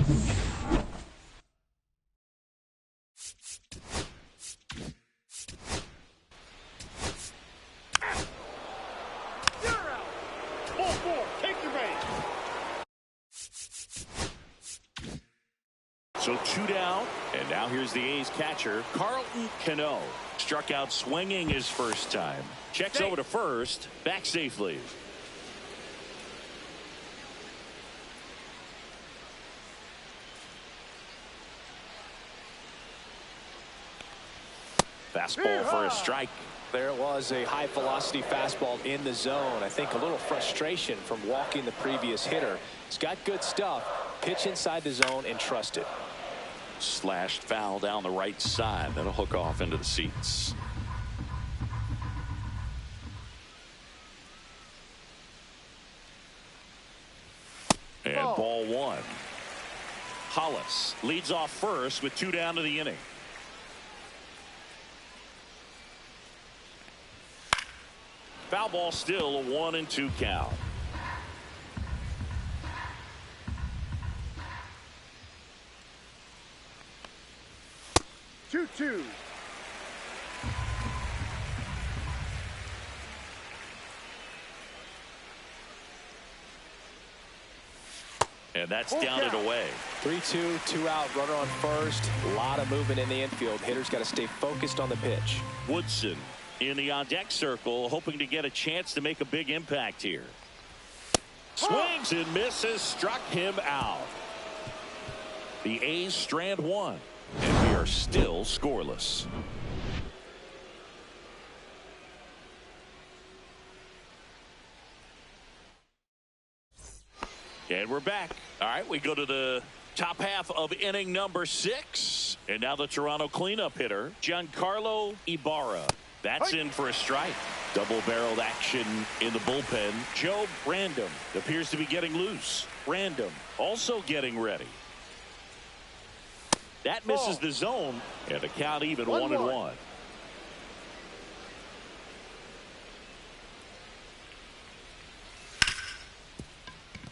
So 2 down, and now here's the A's catcher, Carlton Cano. Struck out swinging his first time. Checks over to first, back safely. Fastball for a strike. There was a high velocity fastball in the zone. I think a little frustration from walking the previous hitter. He's got good stuff. Pitch inside the zone and trust it. Slashed foul down the right side. That'll hook off into the seats. And ball one. Hollis leads off first with 2 down to the inning. Foul ball, still a 1-2 count. Two. And that's down and away. 3-2, 2 out, runner on first. A lot of movement in the infield. Hitters got to stay focused on the pitch. Woodson in the on-deck circle, hoping to get a chance to make a big impact here. Swings and misses, struck him out. The A's strand one, and we are still scoreless. And we're back. All right, we go to the top half of inning number 6. And now the Toronto cleanup hitter, Giancarlo Ibarra. That's in for a strike. Double-barreled action in the bullpen. Joe Random appears to be getting loose. Random also getting ready. That misses the zone, and the count even 1-1.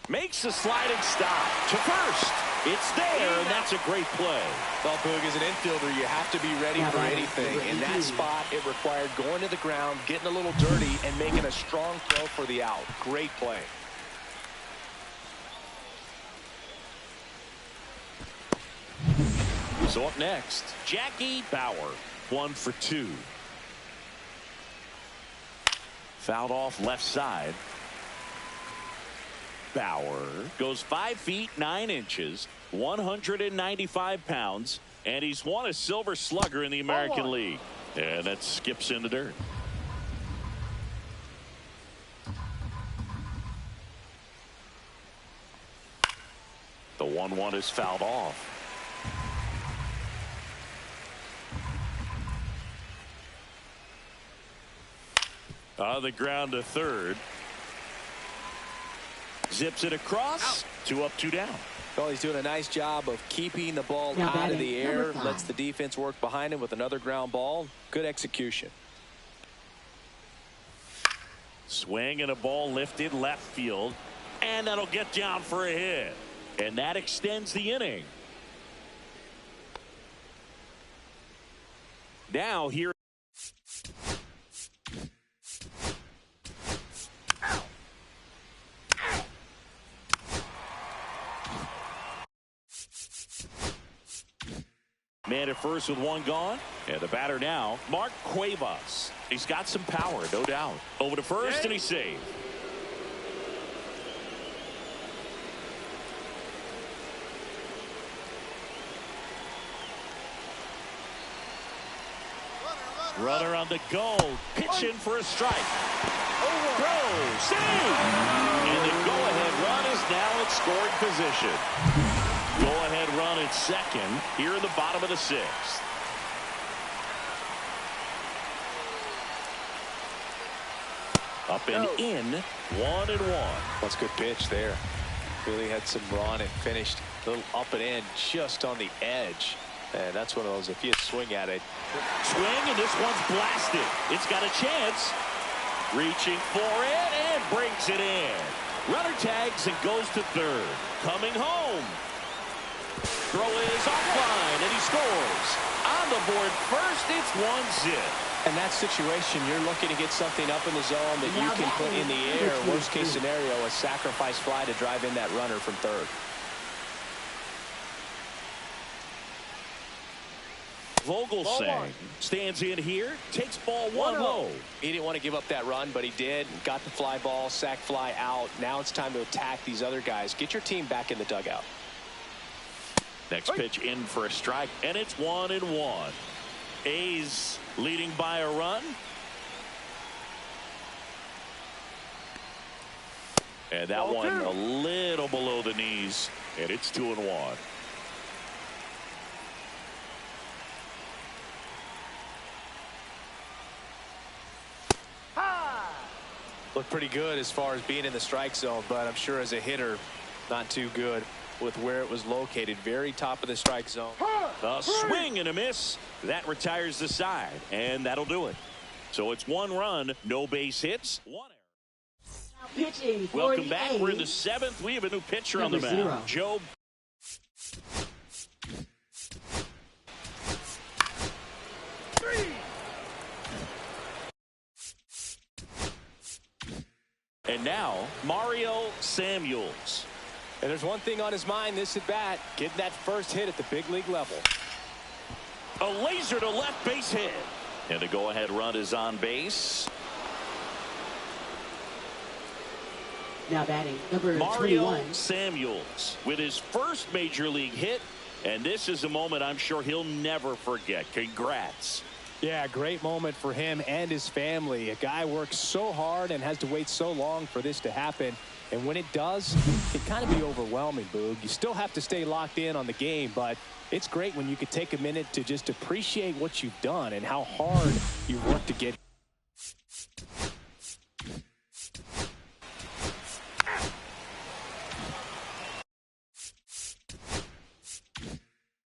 Makes a sliding stop to first. It's there, and that's a great play. Well, Boog, as an infielder, you have to be ready for anything. In that spot, it required going to the ground, getting a little dirty, and making a strong throw for the out. Great play. So up next, Jackie Bauer, 1 for 2. Fouled off left side. Bauer goes 5 feet 9 inches, 195 pounds, and he's won a Silver Slugger in the American League. And that skips in the dirt. The 1-1 is fouled off. On the ground to third. Zips it across. 2 up, 2 down. Well, he's doing a nice job of keeping the ball out of the air. Lets the defense work behind him with another ground ball. Good execution. Swing and a ball lifted left field. And that'll get down for a hit. And that extends the inning. Now here. Man at first with 1 gone. And the batter now, Mark Cuevas. He's got some power, no doubt. Over to first, and he's saved. Runner on the go. Pitch in for a strike. Throw. Save. And the go-ahead run is now in scoring position. Go-ahead run at second here in the bottom of the 6th. Up and in, 1-1. That's a good pitch there. Really had some run and finished a little up and in just on the edge. And that's one of those, if you swing at it. Swing, and this one's blasted. It's got a chance. Reaching for it and brings it in. Runner tags and goes to third. Coming home. Throw is offline, and he scores. On the board first, it's 1-zip. In that situation, you're looking to get something up in the zone that you can put in the air. Worst case scenario, a sacrifice fly to drive in that runner from third. Vogelsang stands in here, takes ball one low. He didn't want to give up that run, but he did. Got the fly ball, sac fly out. Now it's time to attack these other guys. Get your team back in the dugout. Next pitch in for a strike, and it's 1-1. A's leading by a run. And that one a little below the knees, and it's 2-1. Looked pretty good as far as being in the strike zone, but I'm sure as a hitter, not too good with where it was located. Very top of the strike zone. A swing and a miss. That retires the side, and that'll do it. So it's 1 run, no base hits, 1 error. Pitching for Welcome the back. A's. We're in the 7th. We have a new pitcher on the Number mound. 0. Joe. And now, Mario Samuels. And there's one thing on his mind this at bat, getting that first hit at the big league level. A laser to left base hit. And the go-ahead run is on base. Now batting, number Mario 21. Samuels with his first major league hit. And this is a moment I'm sure he'll never forget. Congrats. Yeah, great moment for him and his family. A guy works so hard and has to wait so long for this to happen. And when it does, it can kind of be overwhelming, Boog. You still have to stay locked in on the game, but it's great when you could take a minute to just appreciate what you've done and how hard you've worked to get.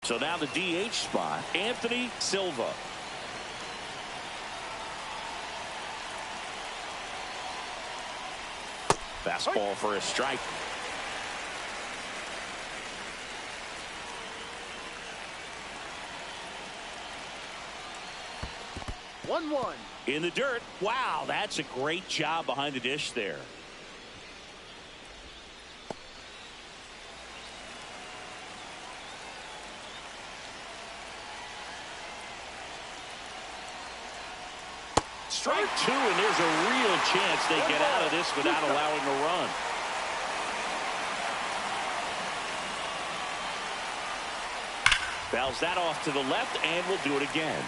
So now the DH spot, Anthony Silva. Fastball for a strike. One. In the dirt. Wow, that's a great job behind the dish there. Strike 2, and there's a real chance they get out of this without allowing a run. Fouls that off to the left, and we'll do it again.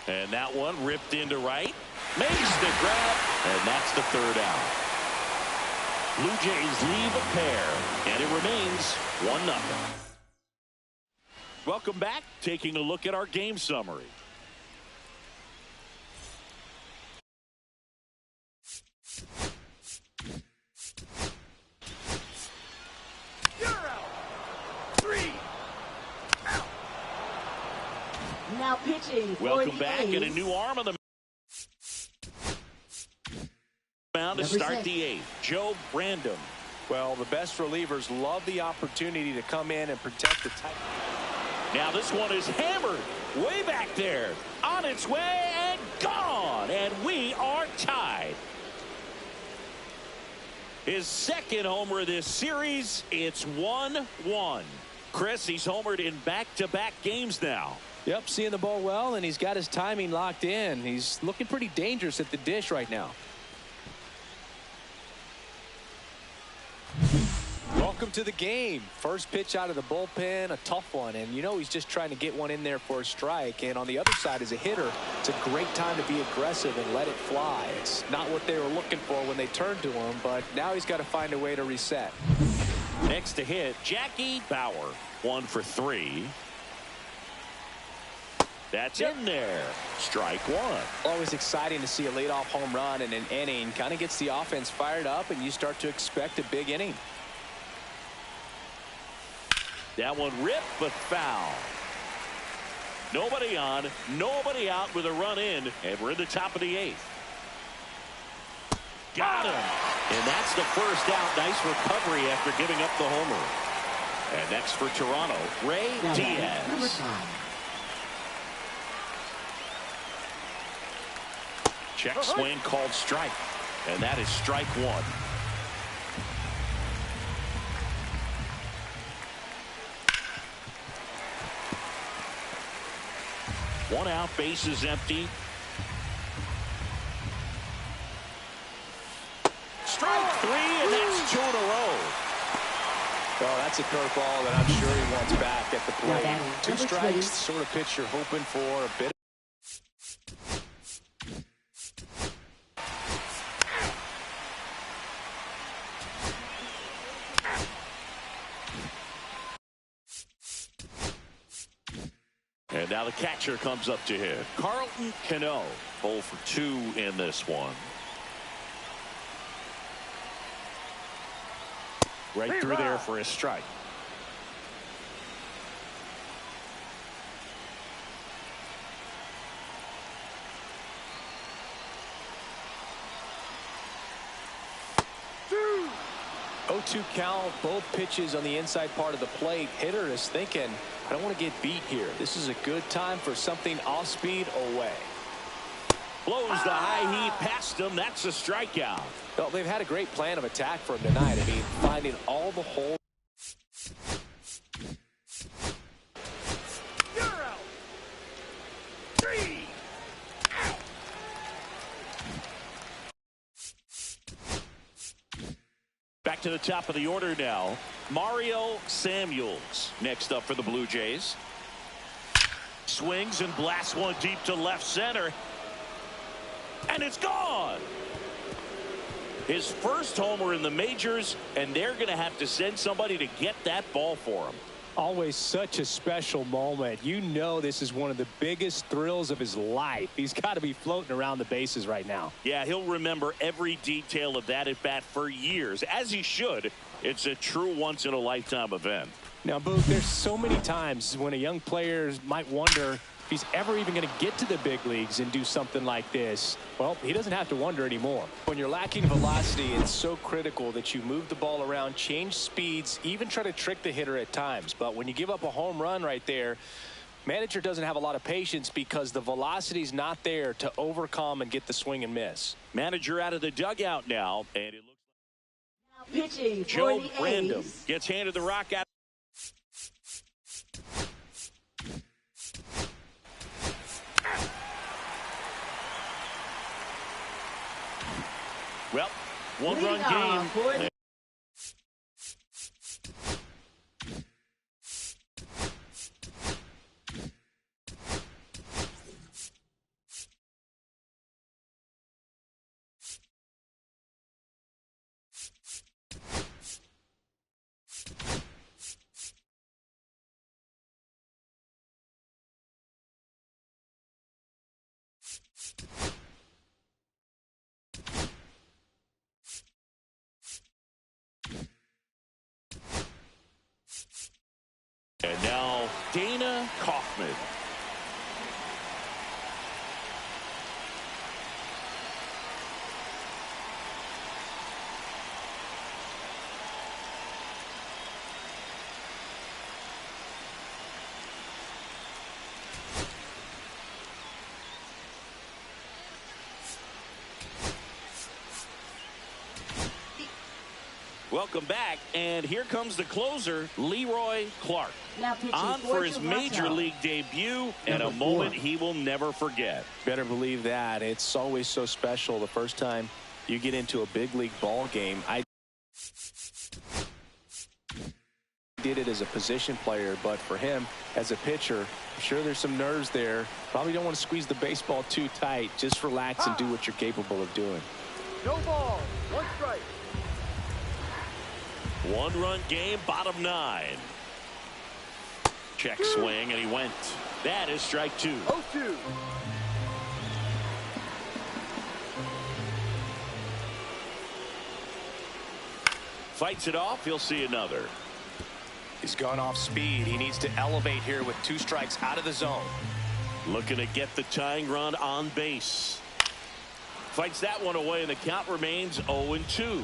And that one ripped into right. Makes the grab, and that's the third out. Blue Jays leave a pair, and it remains 1-0. Welcome back. Taking a look at our game summary. You're out. 3 out. Now pitching for Welcome the back, A's. and a new arm on the mound to Number start 6. the 8th. Joe Brandon. Well, the best relievers love the opportunity to come in and protect the tight. Now this one is hammered way back there, on its way and gone, and we are tied. His second homer of this series. It's 1-1. Chris, he's homered in back-to-back games now. Yep, seeing the ball well, and he's got his timing locked in. He's looking pretty dangerous at the dish right now. Welcome to the game. First pitch out of the bullpen, a tough one, and you know he's just trying to get one in there for a strike. And on the other side, as a hitter, it's a great time to be aggressive and let it fly. It's not what they were looking for when they turned to him, but now he's got to find a way to reset. Next to hit, Jackie Bauer. 1 for 3. That's in there. Strike one. Always exciting to see a leadoff home run in an inning. Kind of gets the offense fired up, and you start to expect a big inning. That one ripped, but foul. Nobody on, nobody out with a run in, and we're in the top of the 8th. Got him. And that's the first out. Nice recovery after giving up the homer. And next for Toronto, Ray Diaz. Check swing called strike. And that is strike one. One out, base is empty. Strike three, and that's 2 in a row. Oh, that's a curveball that I'm sure he wants back at the plate. 2 strikes, sort of pitch you're hoping for a bit. And now the catcher comes up to hit. Carlton Cano, 0 for 2 in this one. Right through there for a strike. Two. 0-2 count, both pitches on the inside part of the plate. Hitter is thinking, I don't want to get beat here. This is a good time for something off speed away. Blows the high heat past him. That's a strikeout. Well, they've had a great plan of attack for him tonight. I mean, finding all the holes. You're out. 3 out. Back to the top of the order now. Mario Samuels next up for the Blue Jays. Swings and blasts one deep to left center. And it's gone. His first homer in the majors, and they're going to have to send somebody to get that ball for him. Always such a special moment. You know this is one of the biggest thrills of his life. He's got to be floating around the bases right now. Yeah, he'll remember every detail of that at bat for years, as he should. It's a true once-in-a-lifetime event. Now, Boog, there's so many times when a young player might wonder if he's ever even going to get to the big leagues and do something like this. Well, he doesn't have to wonder anymore. When you're lacking velocity, it's so critical that you move the ball around, change speeds, even try to trick the hitter at times. But when you give up a home run right there, manager doesn't have a lot of patience because the velocity's not there to overcome and get the swing and miss. Manager out of the dugout now, and it looks Now pitching like for Joe the Brandon A's. gets handed the rock out. Well, one-run game. For the And now Dana Kaufman. Welcome back, and here comes the closer, Leroy Clark. now pitching On for his Toronto. major league debut, and a Number 4. moment he will never forget. Better believe that. It's always so special the first time you get into a big league ball game. I did it as a position player, but for him as a pitcher, I'm sure there's some nerves there. Probably don't want to squeeze the baseball too tight. Just relax and do what you're capable of doing. No ball. 1 strike. One-run game, bottom 9. Check swing, and he went. That is strike 2. 0-2. Fights it off. He'll see another. He's gone off speed. He needs to elevate here with 2 strikes out of the zone. Looking to get the tying run on base. Fights that one away, and the count remains 0-2.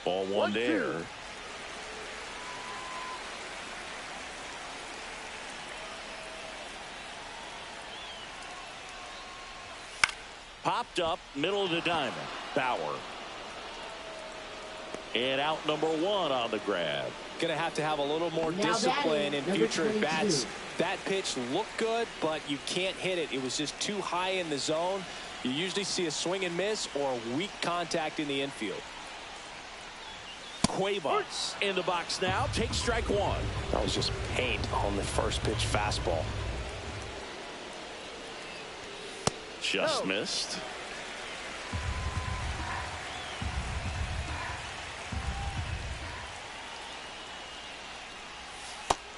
Ball 1 there. Popped up, middle of the diamond. Bauer. And out number 1 on the grab. Going to have a little more Now discipline in batting, future number at bats. 22. That pitch looked good, but you can't hit it. It was just too high in the zone. You usually see a swing and miss or weak contact in the infield. Cuevas in the box now. Takes strike 1. That was just paint on the first pitch fastball. Just missed.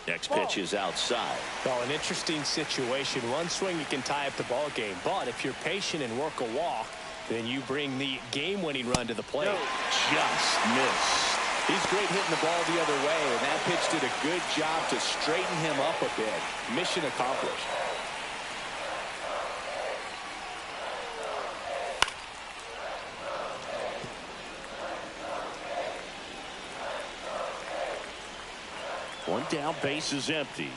Next pitch is outside. Well, an interesting situation. One swing, you can tie up the ball game. But if you're patient and work a walk, then you bring the game-winning run to the plate. Just missed. He's great hitting the ball the other way, and that pitch did a good job to straighten him up a bit. Mission accomplished. One down, base is empty.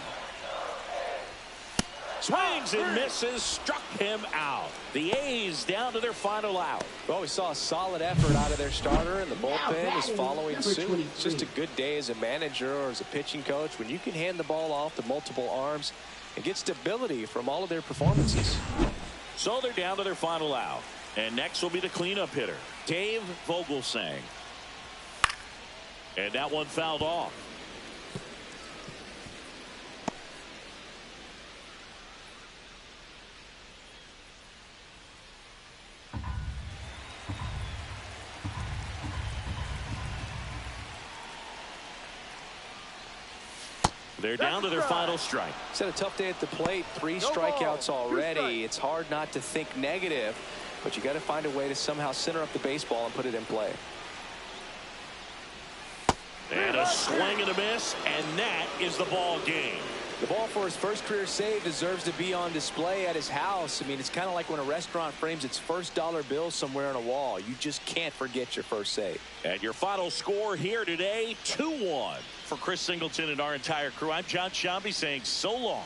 Swings and misses, struck him out. The A's down to their final out. Well, we saw a solid effort out of their starter, and the bullpen is following number suit. 23. It's just a good day as a manager or as a pitching coach when you can hand the ball off to multiple arms and get stability from all of their performances. So they're down to their final out. And next will be the cleanup hitter, Dave Vogelsang. And that one fouled off. They're down to their final strike. It's had a tough day at the plate. 3 No strikeouts ball. 2 already. strikes. It's hard not to think negative, but you got to find a way to somehow center up the baseball and put it in play. And a swing and a miss, and that is the ball game. The ball for his first career save deserves to be on display at his house. I mean, it's kind of like when a restaurant frames its first dollar bill somewhere on a wall. You just can't forget your first save. And your final score here today, 2-1. For Chris Singleton and our entire crew, I'm John Shambi saying so long.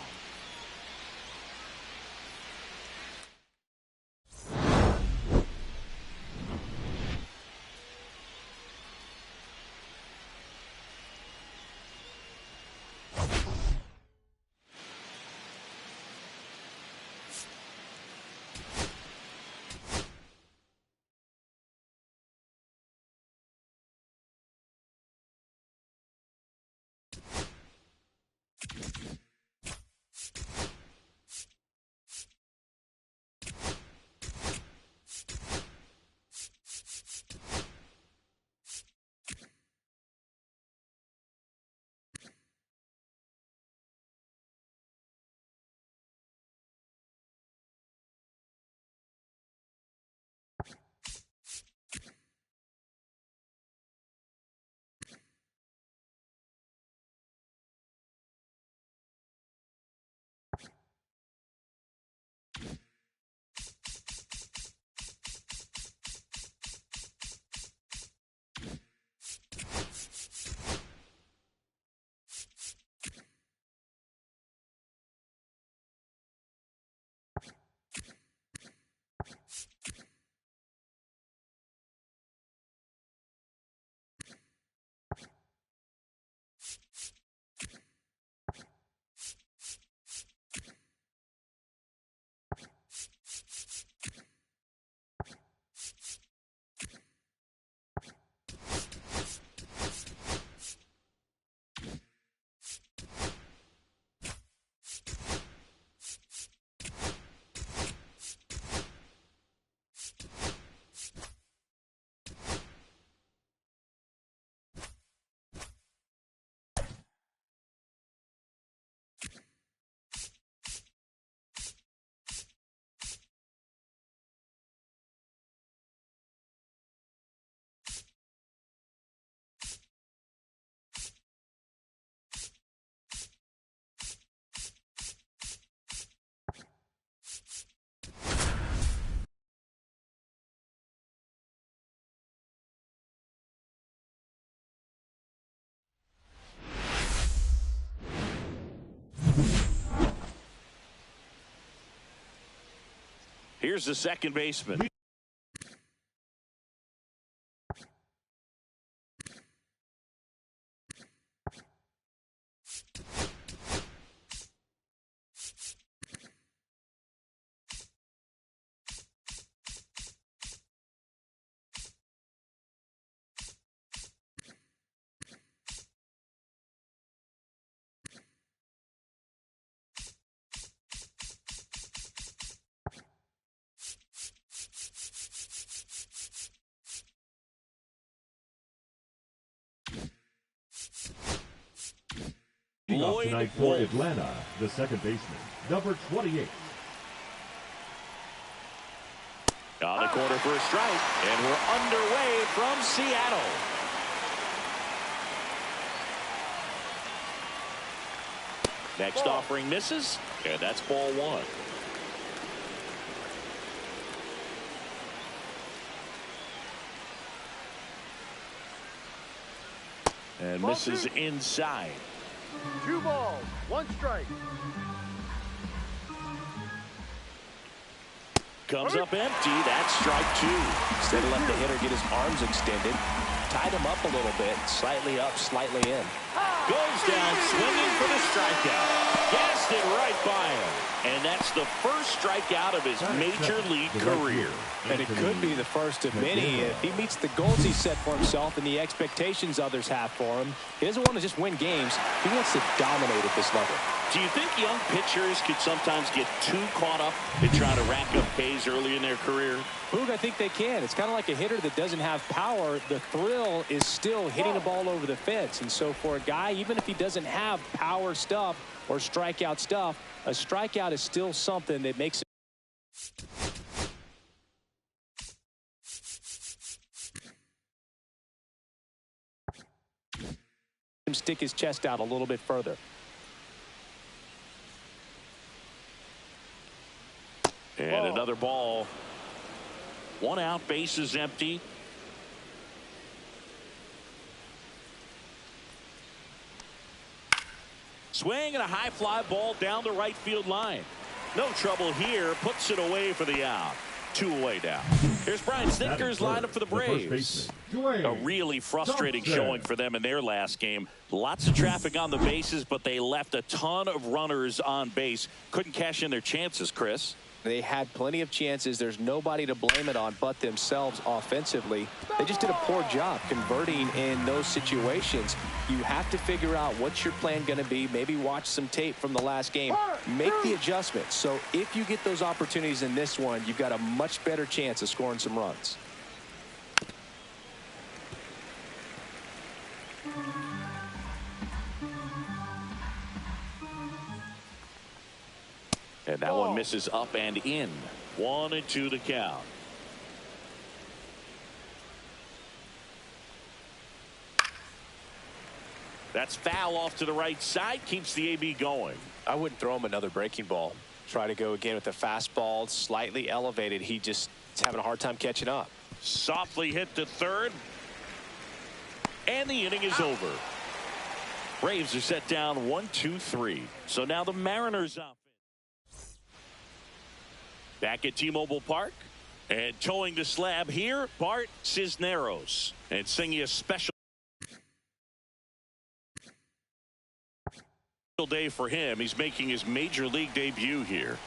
Here's the second baseman. Off tonight for Atlanta, the second baseman, number 28. On the corner for a strike, and we're underway from Seattle. Next offering misses, and that's ball one. And misses inside. 2 balls, 1 strike. Comes up empty. That's strike 2. Instead of letting the hitter get his arms extended, tied him up a little bit, slightly up, slightly in. Goes down swinging for the strikeout. Gassed it right by him. And that's the first strikeout of his major league career. And it could be the first of many if he meets the goals he set for himself and the expectations others have for him. He doesn't want to just win games. He wants to dominate at this level. Do you think young pitchers could sometimes get too caught up in trying to rack up Ks early in their career? Boog, I think they can. It's kind of like a hitter that doesn't have power. The thrill is still hitting the ball over the fence. And so for a guy, even if he doesn't have power stuff or strikeout stuff, a strikeout is still something that makes him stick his chest out a little bit further. And another ball. 1 out, bases empty. Swing and a high fly ball down the right field line. No trouble here. Puts it away for the out. 2 away now. Here's Brian Snitker's lineup for the Braves. A really frustrating showing for them in their last game. Lots of traffic on the bases, but they left a ton of runners on base. Couldn't cash in their chances, Chris. They had plenty of chances. There's nobody to blame it on but themselves offensively. They just did a poor job converting in those situations. You have to figure out what's your plan going to be. Maybe watch some tape from the last game. Make the adjustment. So if you get those opportunities in this one, you've got a much better chance of scoring some runs. And that one misses up and in. 1-2 the count. That's foul off to the right side. Keeps the AB going. I wouldn't throw him another breaking ball. Try to go again with the fastball slightly elevated. He just is having a hard time catching up. Softly hit to third. And the inning is over. Braves are set down 1-2-3. So now the Mariners offense. Back at T-Mobile Park. And towing the slab here, Bart Cisneros. And singing a special day for him. He's making his major league debut here.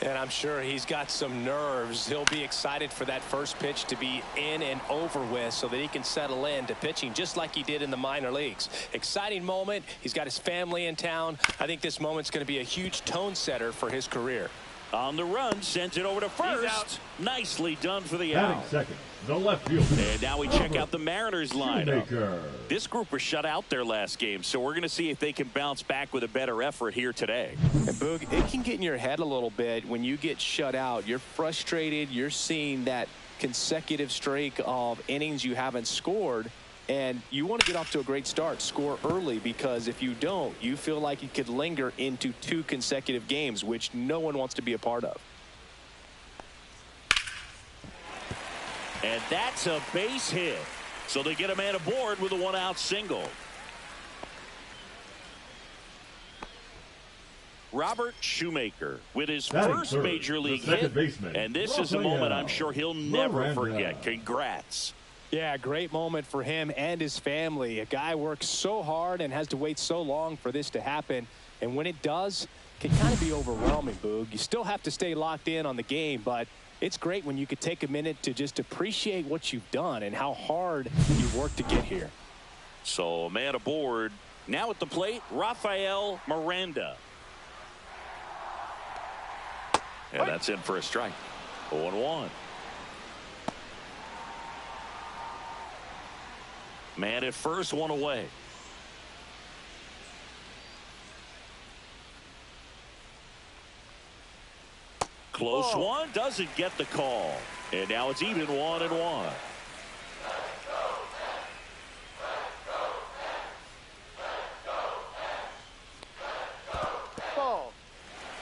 And I'm sure he's got some nerves. He'll be excited for that first pitch to be in and over with so that he can settle into pitching just like he did in the minor leagues. Exciting moment. He's got his family in town. I think this moment's going to be a huge tone setter for his career. On the run, sends it over to first. Nicely done for the out. Second, the left fielder. And now we check out the Mariners lineup. This group was shut out their last game, so we're going to see if they can bounce back with a better effort here today. And Boog, it can get in your head a little bit when you get shut out. You're frustrated. You're seeing that consecutive streak of innings you haven't scored. And you want to get off to a great start, score early, because if you don't, you feel like you could linger into 2 consecutive games, which no one wants to be a part of. And that's a base hit. So they get a man aboard with a 1-out single. Robert Shoemaker with his Batting first third, major league the second hit. baseman, And this is a moment I'm sure he'll never forget. Congrats. Yeah, great moment for him and his family. A guy works so hard and has to wait so long for this to happen. And when it does, it can kind of be overwhelming, Boog. You still have to stay locked in on the game, but it's great when you could take a minute to just appreciate what you've done and how hard you worked to get here. So a man aboard. Now at the plate, Rafael Miranda. And that's in for a strike. 0-1. Man at first, one away. Close one, doesn't get the call. And now it's even 1-1. Ball.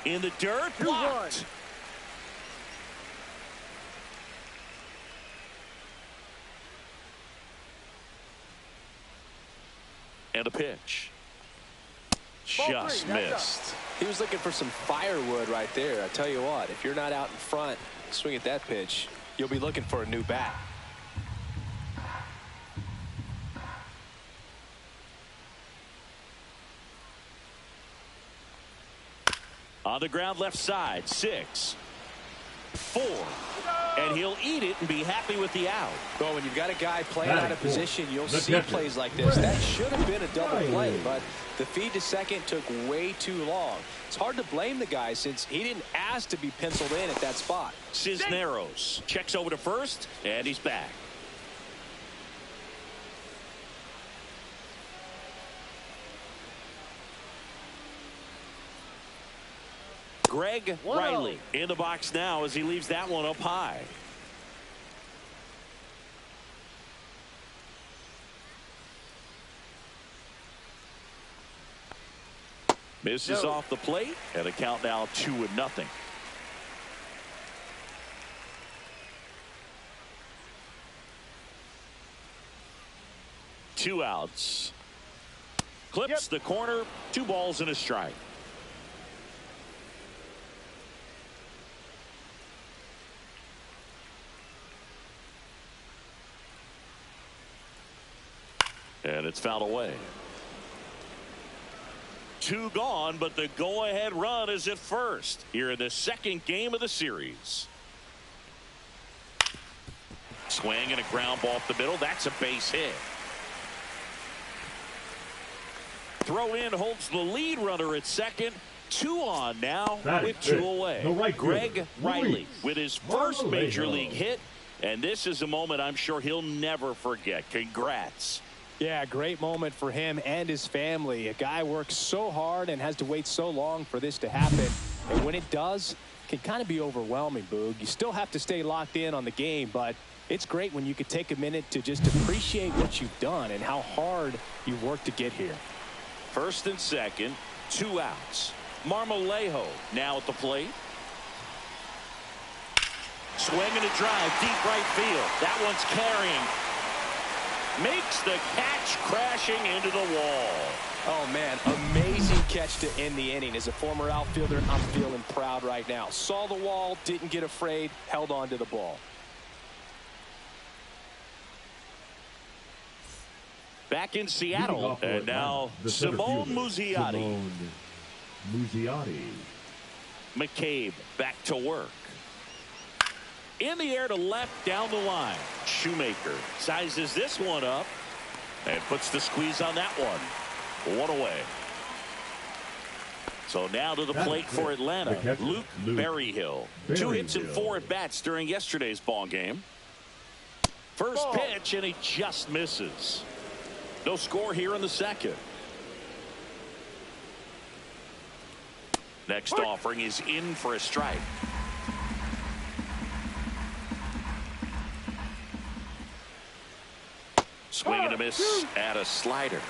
In the dirt, blocked. And a pitch. Just missed. He was looking for some firewood right there. I tell you what, if you're not out in front, swing at that pitch, you'll be looking for a new bat. On the ground left side, 6, 4. And he'll eat it and be happy with the out. Well, when you've got a guy playing out of position, you'll see plays like this. That should have been a double play, but the feed to second took way too long. It's hard to blame the guy since he didn't ask to be penciled in at that spot. Cisneros checks over to first, and he's back. Greg Riley in the box now as he leaves that one up high. Misses off the plate, and a count now 2-0. 2 outs. Clips the corner, 2 balls and a strike. And it's fouled away. 2 gone, but the go-ahead run is at first here in the second game of the series. Swing and a ground ball up the middle. That's a base hit. Throw in holds the lead runner at second. 2 on now with 2 away. Greg Riley with his first major league hit. And this is a moment I'm sure he'll never forget. Congrats. Yeah, great moment for him and his family. A guy works so hard and has to wait so long for this to happen. And when it does, it can kind of be overwhelming, Boog. You still have to stay locked in on the game, but it's great when you could take a minute to just appreciate what you've done and how hard you worked to get here. First and second, 2 outs. Marmolejo now at the plate. Swing and a drive, deep right field. That one's carrying. Makes the catch, crashing into the wall. Oh, man, amazing catch to end the inning. As a former outfielder, I'm feeling proud right now. Saw the wall, didn't get afraid, held on to the ball. Back in Seattle, and now Simone Muzziotti. McCabe back to work. In the air to left down the line. Shoemaker sizes this one up and puts the squeeze on that one. 1 away. So now to the plate for Atlanta, Luke Berryhill. 2 hits and 4 at bats during yesterday's ball game. First pitch, and he just misses. No score here in the second. Next offering is in for a strike. Swing and a miss at a slider.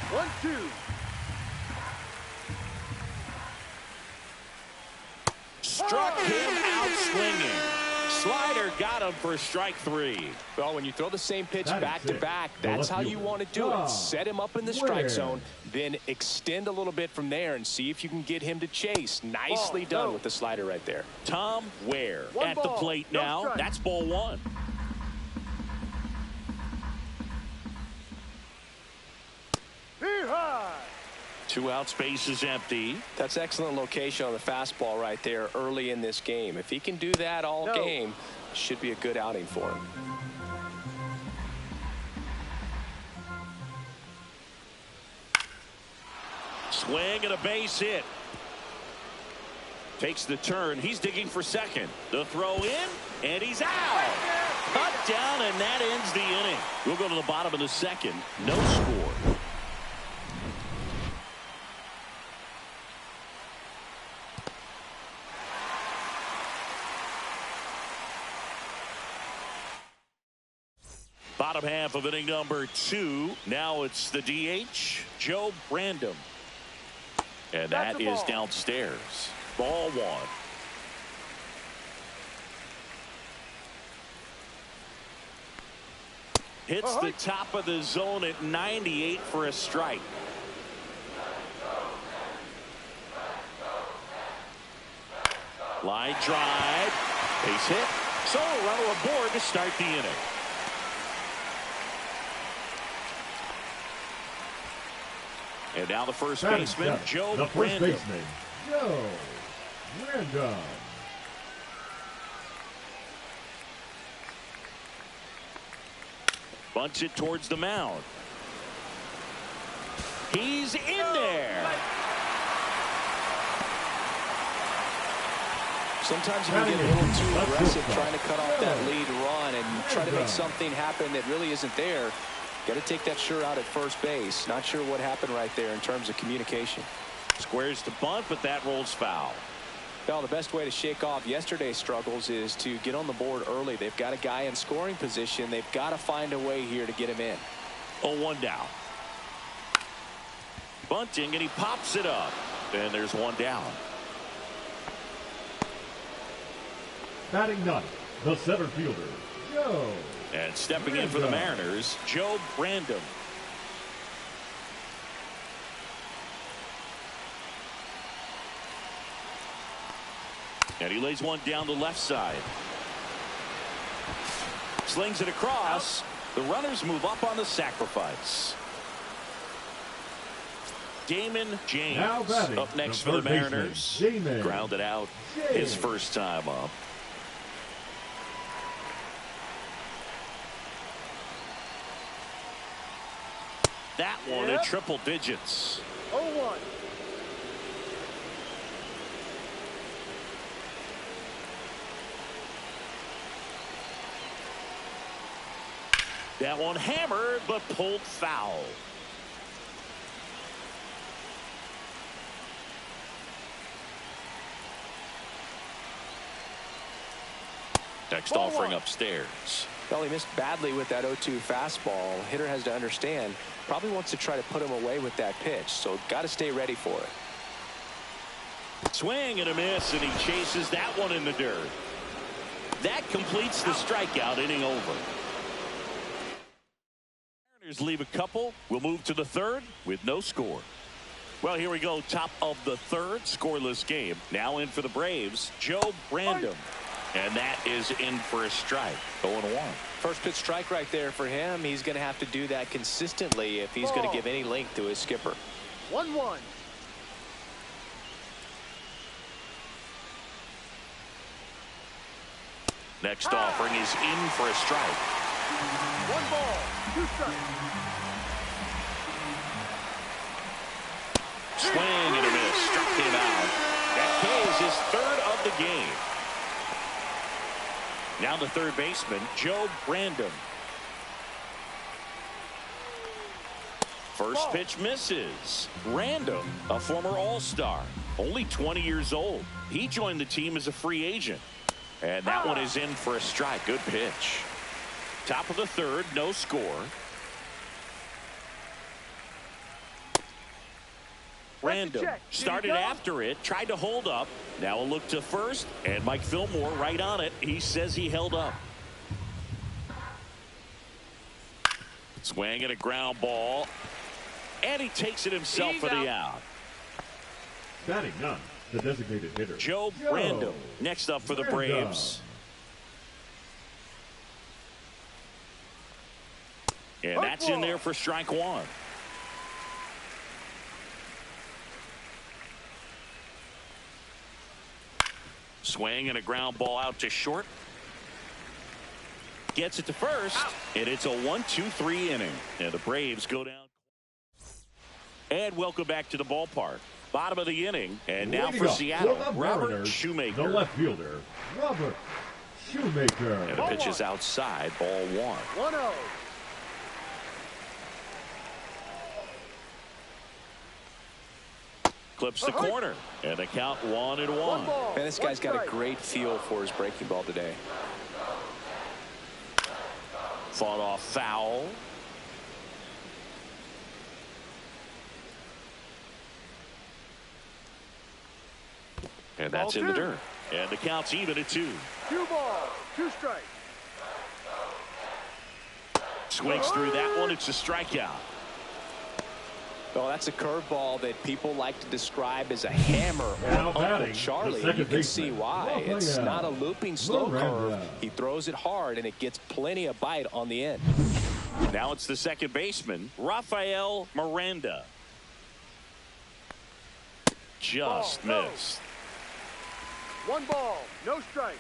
1-2. Struck him out swinging. Slider got him for strike 3. Well, when you throw the same pitch back to back, The that's left how you fielder, want to do it. Set him up in the strike zone, Ware. then extend a little bit from there and see if you can get him to chase. Nicely done with the slider right there. Tom Ware One at the ball, plate no now. strike. That's ball 1. Hee-haw! 2 outs, base is empty. That's excellent location on the fastball right there early in this game. If he can do that all game, should be a good outing for him. Swing and a base hit. Takes the turn. He's digging for second. The throw in, and he's out. Cut down, and that ends the inning. We'll go to the bottom of the second. No score. Bottom half of inning number 2. Now it's the DH, Joe Brandon. And that is downstairs. Ball 1. Hits the top of the zone at 98 for a strike. Line drive. Base hit. So a runner aboard to start the inning. And now the first baseman, Joe The first Brandon. baseman, Joe Brandon. Bunts it towards the mound. He's in there. Sometimes you can get a little too aggressive trying to cut off that lead run and try to make something happen that really isn't there. Got to take that sure out at first base. Not sure what happened right there in terms of communication. Squares to bunt, but that rolls foul. Well, the best way to shake off yesterday's struggles is to get on the board early. They've got a guy in scoring position. They've got to find a way here to get him in. 0-1 down. Bunting, and he pops it up. And there's 1 down. Batting ninth, the center fielder, Joe. And stepping in for the Mariners, Joe Brandon. And he lays one down the left side. Slings it across. The runners move up on the sacrifice. Damon James Now batting, up next the for the third baseman, Mariners. Damon Grounded out his first time up. That one at triple digits. 0-1. That one hammered, but pulled foul. Next offering upstairs. Well, he missed badly with that 0-2 fastball. Hitter has to understand, probably wants to try to put him away with that pitch, so got to stay ready for it. Swing and a miss, and he chases that one in the dirt. That completes the strikeout. Inning over. Mariners leave a couple. We'll move to the third with no score. Well, here we go. Top of the third, scoreless game. Now in for the Braves, Joe Brandon. And that is in for a strike. 0-1. First pitch strike right there for him. He's going to have to do that consistently if he's going to give any length to his skipper. 1-1. Next offering is in for a strike. 1 ball, 2 strikes. Swing and a miss. Struck him out. That K is his third of the game. Now the third baseman, Joe Brandon. First pitch misses. Random, a former All-Star, only 20 years old. He joined the team as a free agent. And that one is in for a strike. Good pitch. Top of the third, no score. Random started after it, tried to hold up. Now a look to first, and Mike Fillmore right on it. He says he held up. Swing and a ground ball, and he takes it himself for the out. Batting none, the designated hitter, Joe Random next up for the Braves. And that's in there for strike one. Swing and a ground ball out to short. Gets it to first, and it's a 1-2-3 inning. And the Braves go down. And welcome back to the ballpark. Bottom of the inning, and now for Seattle, Robert Shoemaker. The left fielder, Robert Shoemaker. And the pitch is outside, ball one. 1-0. Clips the corner, and the count 1-1. Man, this guy's got a great feel for his breaking ball today. Fought off foul. And that's in the dirt. And the count's even at 2. 2 balls, 2 strikes. Swings through that one. It's a strikeout. Oh, that's a curveball that people like to describe as a hammer Now or batting, Uncle Charlie. You can see why. It's not a looping slow curve. He throws it hard, and it gets plenty of bite on the end. Now it's the second baseman, Rafael Miranda. Just missed. 1 ball, no strike.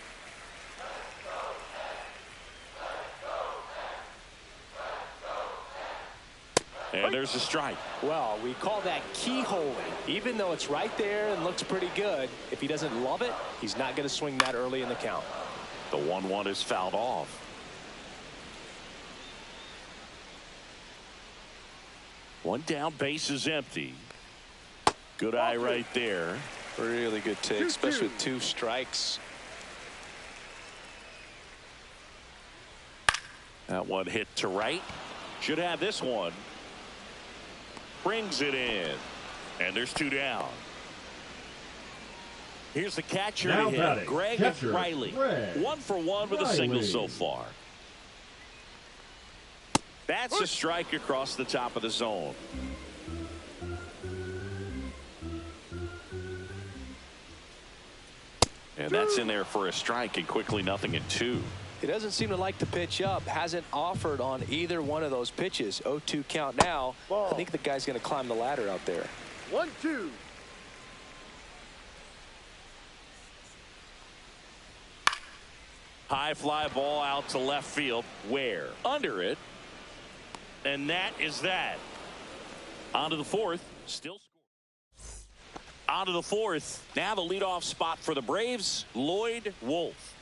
And there's a strike. Well, we call that keyholing. Even though it's right there and looks pretty good, if he doesn't love it, he's not going to swing that early in the count. The 1-1 is fouled off. One down, base is empty. Good eye right there. Really good take, especially with 2 strikes. That one hit to right. Should have this one. Brings it in. And there's 2 down. Here's the catcher to hit, Greg Riley. 1 for 1 with a single so far. That's a strike across the top of the zone. And that's in there for a strike, and quickly 0-2. He doesn't seem to like to pitch up. Hasn't offered on either one of those pitches. 0-2 count now. I think the guy's going to climb the ladder out there. 1-2. High fly ball out to left field. Where? Under it. And that is that. On to the 4th. Still scoring. On to the 4th. Now the leadoff spot for the Braves, Lloyd Wolf.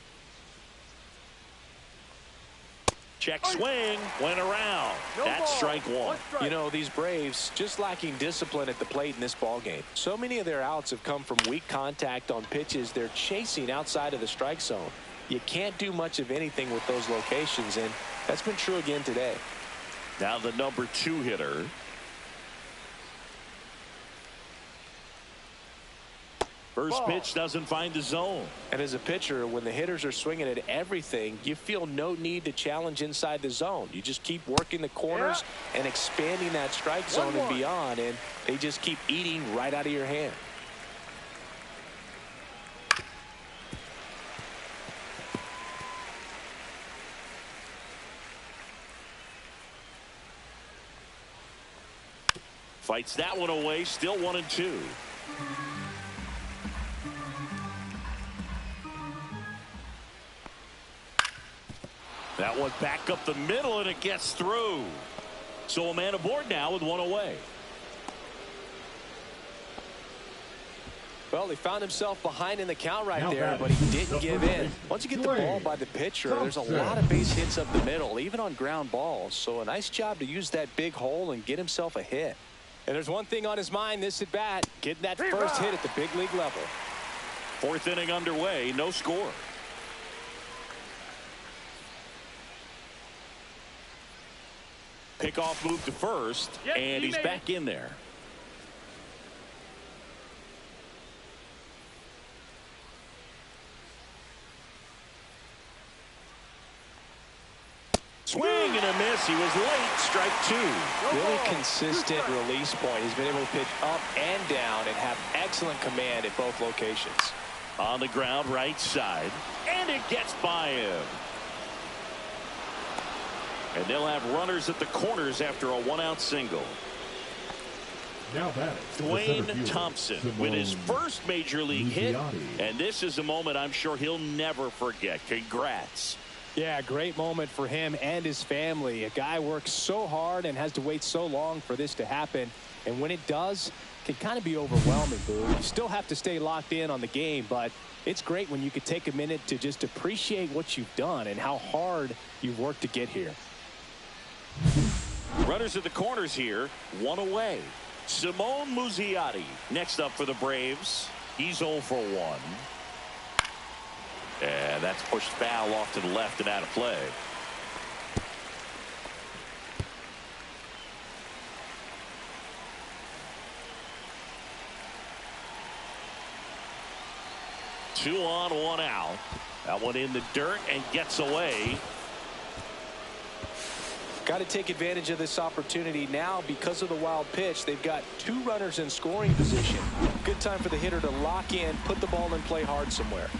Check swing, went around. That's strike 1. You know, these Braves just lacking discipline at the plate in this ball game. So many of their outs have come from weak contact on pitches they're chasing outside of the strike zone. You can't do much of anything with those locations, and that's been true again today. Now the number 2 hitter. First pitch doesn't find the zone. And as a pitcher, when the hitters are swinging at everything, you feel no need to challenge inside the zone. You just keep working the corners and expanding that strike zone and beyond, and they just keep eating right out of your hand. Fights that one away, still 1-2. That one back up the middle, and it gets through. So a man aboard now with 1 away. Well, he found himself behind in the count right there, but he didn't give in. Once you get the ball by the pitcher, there's a lot of base hits up the middle, even on ground balls. So a nice job to use that big hole and get himself a hit. And there's one thing on his mind this at bat, getting that first hit at the big league level. 4th inning underway, no score. Pickoff move to first, and he's back in there. and a miss. He was late. Strike two. Really consistent release point. He's been able to pitch up and down and have excellent command at both locations. On the ground, right side. And it gets by him. And they'll have runners at the corners after a one-out single. Now batting, Dwayne Thompson with his first major league hit. And this is a moment I'm sure he'll never forget. Congrats. Yeah, great moment for him and his family. A guy works so hard and has to wait so long for this to happen. And when it does, it can kind of be overwhelming, Boo. You still have to stay locked in on the game, but it's great when you could take a minute to just appreciate what you've done and how hard you've worked to get here. Runners at the corners here, one away. Simone Muzziotti next up for the Braves. He's 0 for 1. And that's pushed foul off to the left and out of play. Two on, one out. That one in the dirt and gets away. Got to take advantage of this opportunity now because of the wild pitch. They've got 2 runners in scoring position. Good time for the hitter to lock in, put the ball in play hard somewhere.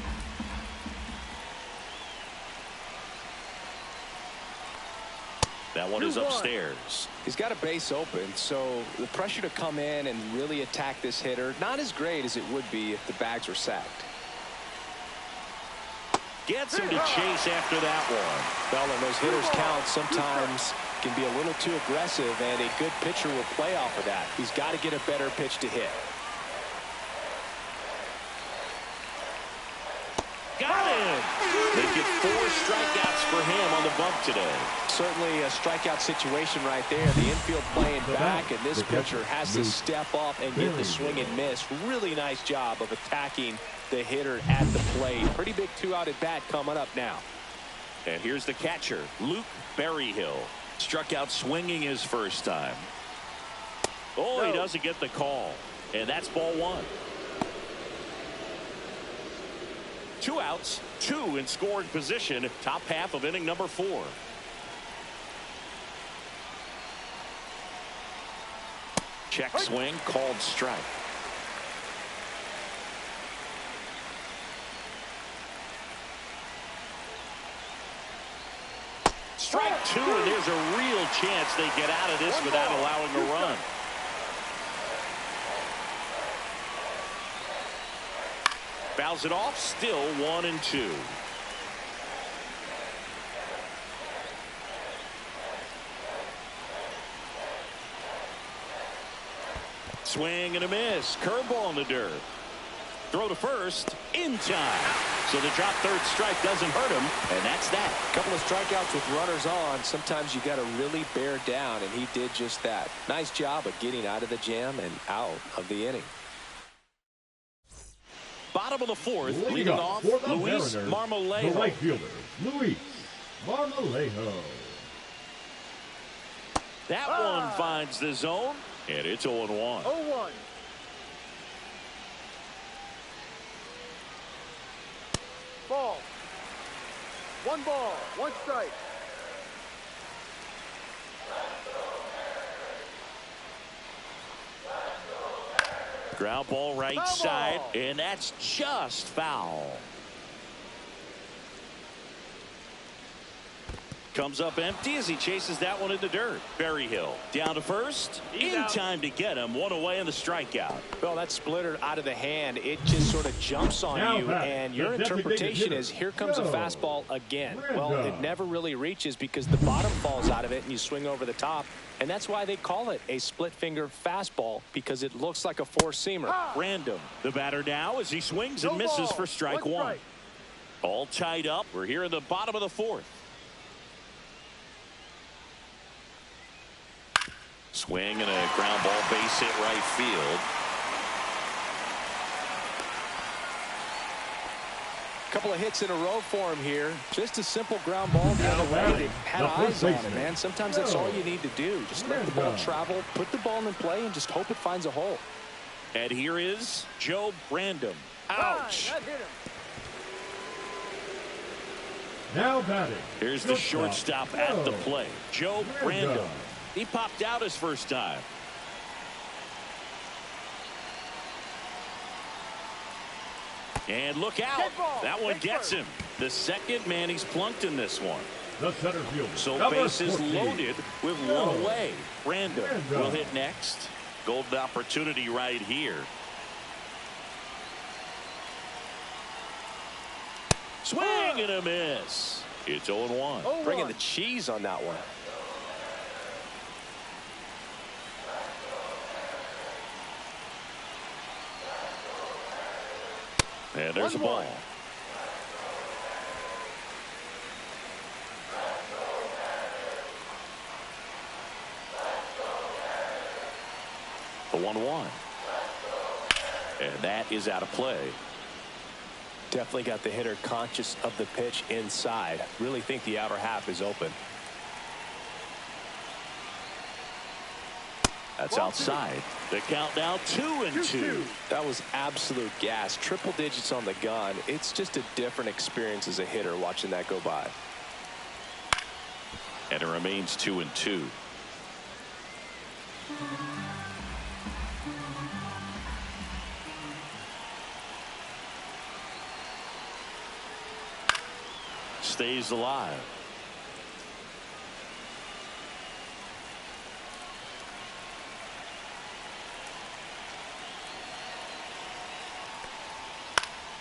That one is upstairs. He's got a base open, so the pressure to come in and really attack this hitter, not as great as it would be if the bags were sacked. Gets him to chase after that one. Well, and those hitters count sometimes can be a little too aggressive, and a good pitcher will play off of that. He's got to get a better pitch to hit. Got him. They get 4 strikeouts for him on the bump today. Certainly a strikeout situation right there. The infield playing back, and this pitcher has to step up and get the swing and miss. Really nice job of attacking the hitter at the plate. Pretty big 2-out at bat coming up now. And here's the catcher, Luke Berryhill. Struck out swinging his first time. Oh, he doesn't get the call. And that's ball 1. 2 outs, 2 in scoring position. Top half of inning number 4. Check swing, called strike. Strike 2, and there's a real chance they get out of this without allowing a run. Fouls it off, still 1-2. Swing and a miss. Curveball in the dirt. Throw to first in time. So the drop third strike doesn't hurt him, and that's that. A couple of strikeouts with runners on. Sometimes you got to really bear down, and he did just that. Nice job of getting out of the jam and out of the inning. Bottom of the 4th, leading off, Luis Marmolejo. The right fielder, Luis Marmolejo. That one finds the zone, and it's 0-1. 0-1. Ball. 1 ball, 1 strike. Ground ball right Foul side, ball. and that's just foul. Comes up empty as he chases that one in the dirt. Berryhill down to first. In time to get him. 1 away in the strikeout. Well, that splitter out of the hand, it just sort of jumps on you, and your interpretation is here comes a fastball again. Well, it never really reaches because the bottom falls out of it and you swing over the top, and that's why they call it a split finger fastball, because it looks like a four-seamer. Random. The batter now as he swings and misses for strike 1. All tied up. We're here in the bottom of the 4th. Swing and a ground ball, base hit right field. Couple of hits in a row for him here. Just a simple ground ball the other way. They had eyes on it, man. Sometimes that's all you need to do. Just let the ball travel, put the ball in play, and just hope it finds a hole. And here is Joe Brandom. Ouch. That hit him. Now batting. Here's the shortstop at the plate, Joe Brandon. He popped out his first time. And look out. That one gets him. The second man he's plunked in this one. The center fielder. So bases loaded with one away. Brandon will hit next. Golden opportunity right here. Swing and a miss. It's 0-1. Bringing the cheese on that one. And there's a ball. The 1-1. And that is out of play. Definitely got the hitter conscious of the pitch inside. Really think the outer half is open. That's outside. The count now 2-2. That was absolute gas. Triple digits on the gun. It's just a different experience as a hitter watching that go by. And it remains 2-2. Stays alive.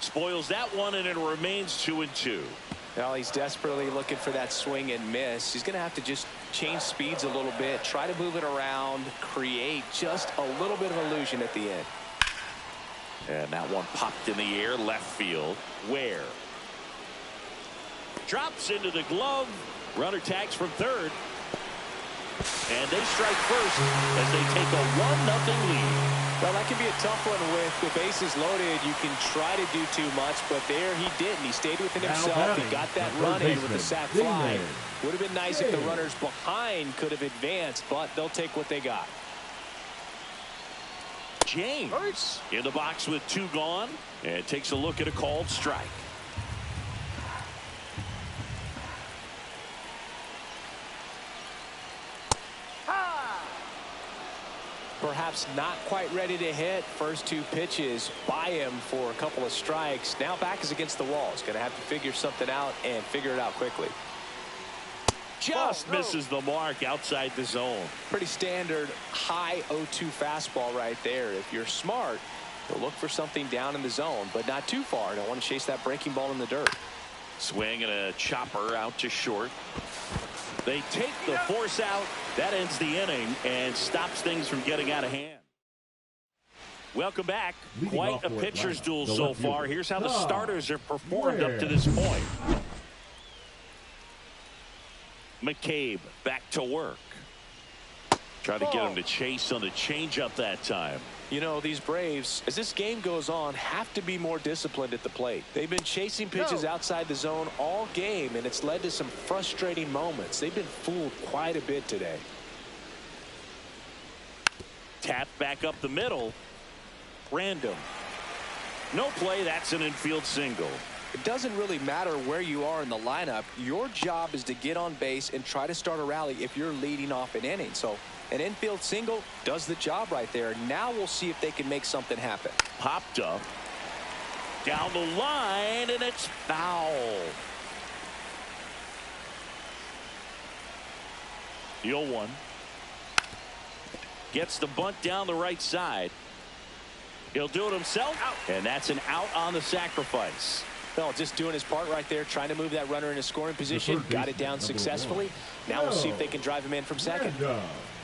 Spoils that one, and it remains 2-2. Now he's desperately looking for that swing and miss. He's going to have to just change speeds a little bit, try to move it around, create just a little bit of illusion at the end. And that one popped in the air, left field. Where? Drops into the glove. Runner tags from third. And they strike first as they take a 1-0 lead. Well, that can be a tough one with the bases loaded. You can try to do too much, but there he didn't. He stayed within himself. He got that run in with the sac fly. Would have been nice if the runners behind could have advanced, but they'll take what they got. James in the box with 2 gone and takes a look at a called strike. Perhaps not quite ready to hit. First 2 pitches by him for a couple of strikes. Now back is against the wall. He's going to have to figure something out and figure it out quickly. Just misses the mark outside the zone. Pretty standard high 0-2 fastball right there. If you're smart, you'll look for something down in the zone, but not too far. Don't want to chase that breaking ball in the dirt. Swing and a chopper out to short. They take the force out. That ends the inning and stops things from getting out of hand. Welcome back. Quite a pitcher's duel so far. Here's how the starters have performed up to this point. McCabe back to work. Try to get him to chase on the changeup that time. You know, these Braves, as this game goes on, have to be more disciplined at the plate. They've been chasing pitches outside the zone all game, and it's led to some frustrating moments. They've been fooled quite a bit today. Tap back up the middle. Random. No play. That's an infield single. It doesn't really matter where you are in the lineup. Your job is to get on base and try to start a rally if you're leading off an inning. So an infield single does the job right there. Now we'll see if they can make something happen. Popped up. Down the line, and it's foul. The 0-1. Gets the bunt down the right side. He'll do it himself, and that's an out on the sacrifice. Well, just doing his part right there, trying to move that runner in a scoring position. Got it down successfully. Now we'll see if they can drive him in from second.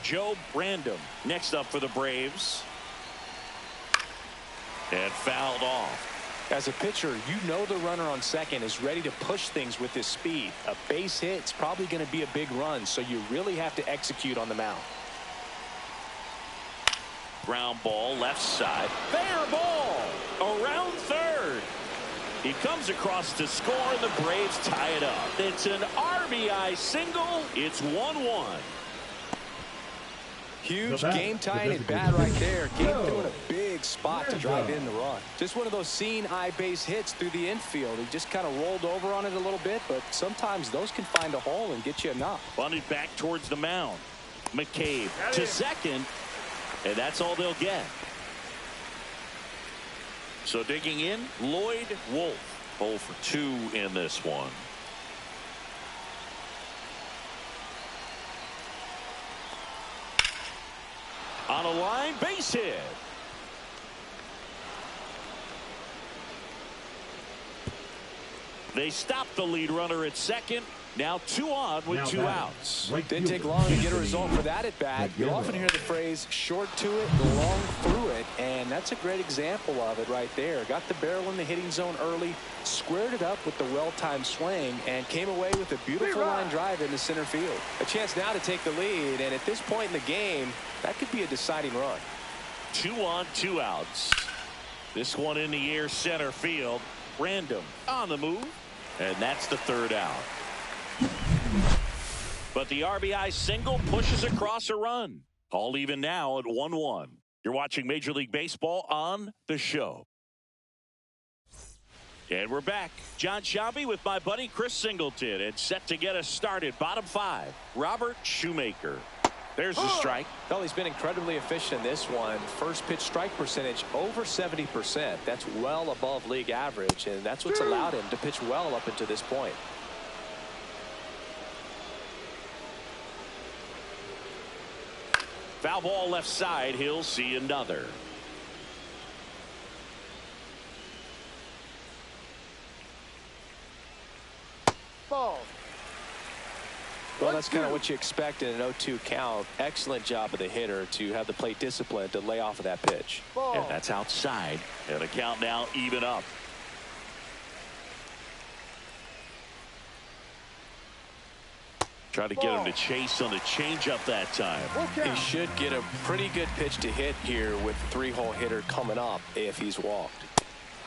Joe Brandon next up for the Braves. And fouled off. As a pitcher, you know the runner on second is ready to push things with his speed. A base hit, it's probably going to be a big run, so you really have to execute on the mound. Ground ball left side. Fair ball around third. He comes across to score, and the Braves tie it up. It's an RBI single. It's 1-1. Huge game-tying at bat right there. Came through in a big spot to drive in the run. Just one of those seeing eye base hits through the infield. He just kind of rolled over on it a little bit, but sometimes those can find a hole and get you a knock. Bunted back towards the mound. McCabe to second, and that's all they'll get. So digging in, Lloyd Wolf. 0 for 2 in this one. On a line, base hit. They stop the lead runner at second. Now 2 on with 2 outs. Didn't take long to get a result for that at bat. You often hear the phrase short to it, long through it, and that's a great example of it right there. Got the barrel in the hitting zone early, squared it up with the well-timed swing, and came away with a beautiful line drive into center field. A chance now to take the lead, and at this point in the game, that could be a deciding run. 2 on, 2 outs. This one in the air, center field. Random on the move, and that's the 3rd out. But the RBI single pushes across a run. All even now at 1-1. You're watching Major League Baseball on The Show. And we're back. John Sciambi with my buddy Chris Singleton. And set to get us started. Bottom 5. Robert Shoemaker. There's the strike. Well, he's been incredibly efficient in this one. First pitch strike percentage over 70%. That's well above league average. And that's what's allowed him to pitch well up until this point. Foul ball left side. He'll see another. Ball. Well, that's kind of what you expect in an 0-2 count. Excellent job of the hitter to have the plate discipline to lay off of that pitch. Ball. And that's outside. And the count now even up. Try to get him to chase on the changeup that time. He should get a pretty good pitch to hit here with the 3-hole hitter coming up if he's walked.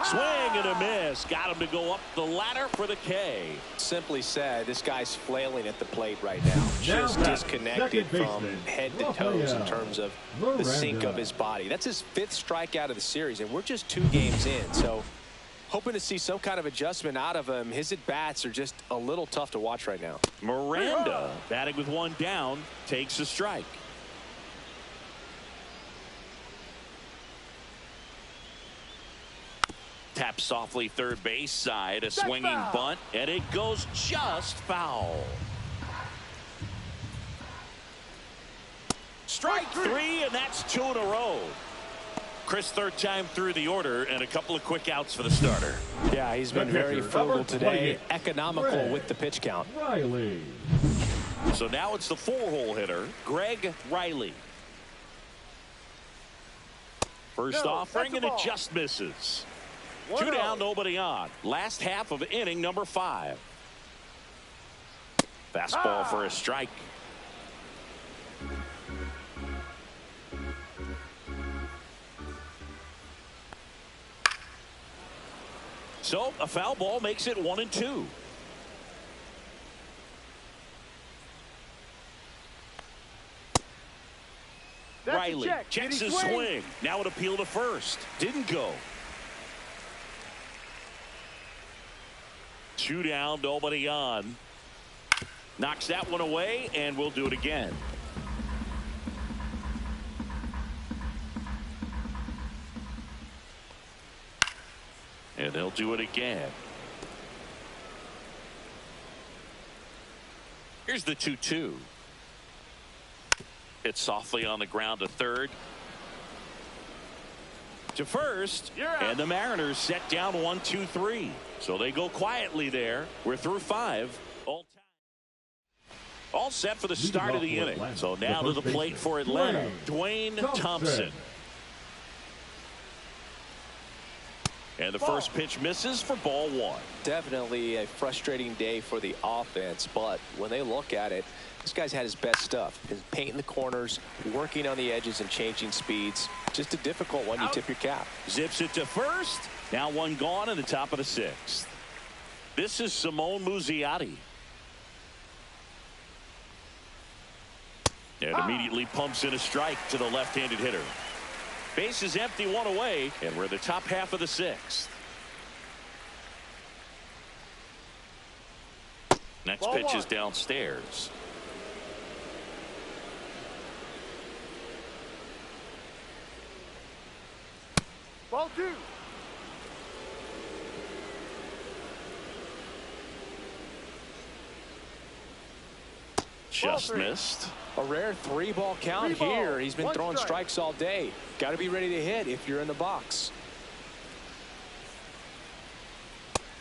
Swing and a miss. Got him to go up the ladder for the K. Simply said, this guy's flailing at the plate right now. Just disconnected from head to toes in terms of the sink of his body. That's his 5th strikeout of the series, and we're just 2 games in. So hoping to see some kind of adjustment out of him. His at-bats are just a little tough to watch right now. Miranda batting with 1 down takes a strike. Tap softly third base side, a swinging bunt, and it goes just foul. Strike 3, and that's 2 in a row. Chris, 3rd time through the order, and a couple of quick outs for the starter. Yeah, he's been very frugal today, economical with the pitch count. Riley. So now it's the 4-hole hitter, Greg Riley. First offering, and it just misses. 2 down, nobody on. Last half of inning number 5. Fastball for a strike. So a foul ball makes it 1-2. Riley checks his swing. Now an appeal to first. Didn't go. 2 down, nobody on. Knocks that one away, and we'll do it again. And they'll do it again. Here's the 2-2. It's softly on the ground to third. To first, and the Mariners set down 1-2-3. So they go quietly there. We're through 5. All set for the start of the inning. So now to the plate for Atlanta, Dwayne Thompson. And the first pitch misses for ball 1. Definitely a frustrating day for the offense, but when they look at it, this guy's had his best stuff. His painting the corners, working on the edges and changing speeds. Just a difficult one. You tip your cap. Zips it to first. Now 1 gone in the top of the 6th. This is Simone Muzziotti. And immediately pumps in a strike to the left-handed hitter. Base is empty, one away, and we're in the top half of the sixth. Next pitch is downstairs. Ball 2. Just missed. A rare 3-ball count here. He's been throwing strikes all day. Got to be ready to hit if you're in the box.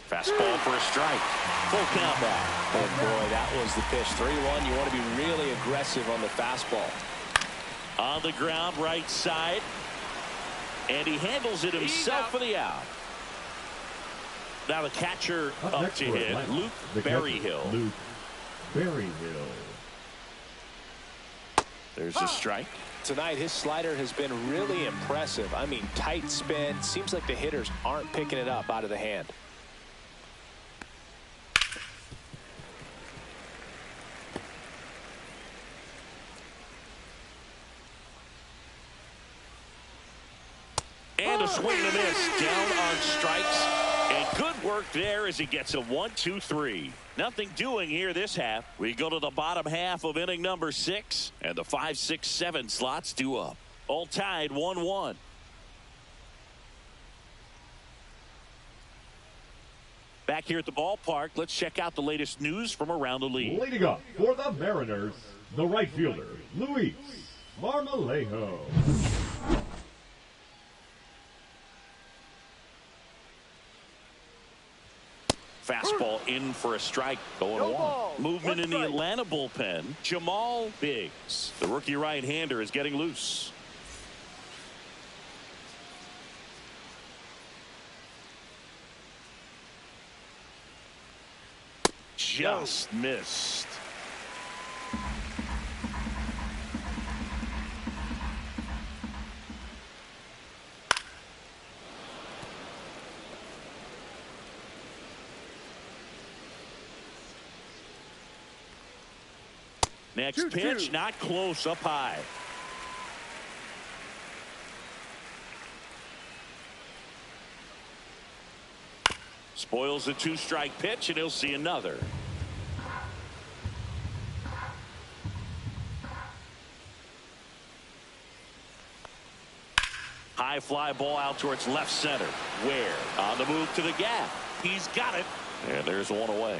Fastball for a strike. Full count back. And boy, that was the pitch. 3-1. You want to be really aggressive on the fastball. On the ground, right side. And he handles it himself for the out. Now the catcher up to hit, Luke Berryhill. Luke Berryhill. There's a strike. Tonight, his slider has been really impressive. I mean, tight spin. Seems like the hitters aren't picking it up out of the hand. And a swing and a miss. Down on strikes. And good work there as he gets a 1-2-3. Nothing doing here this half. We go to the bottom half of inning number 6. And the 5, 6, 7 slots due up. All tied 1-1. Back here at the ballpark, let's check out the latest news from around the league. Leading up for the Mariners, the right fielder, Luis Marmolejo. Fastball in for a strike, 0-1. Movement in the Atlanta bullpen. Jamal Biggs, the rookie right-hander, is getting loose. Just missed. Next pitch, not close, up high. Spoils the 2-strike pitch, and he'll see another. High fly ball out towards left center. Where? On the move to the gap. He's got it. And there's one away.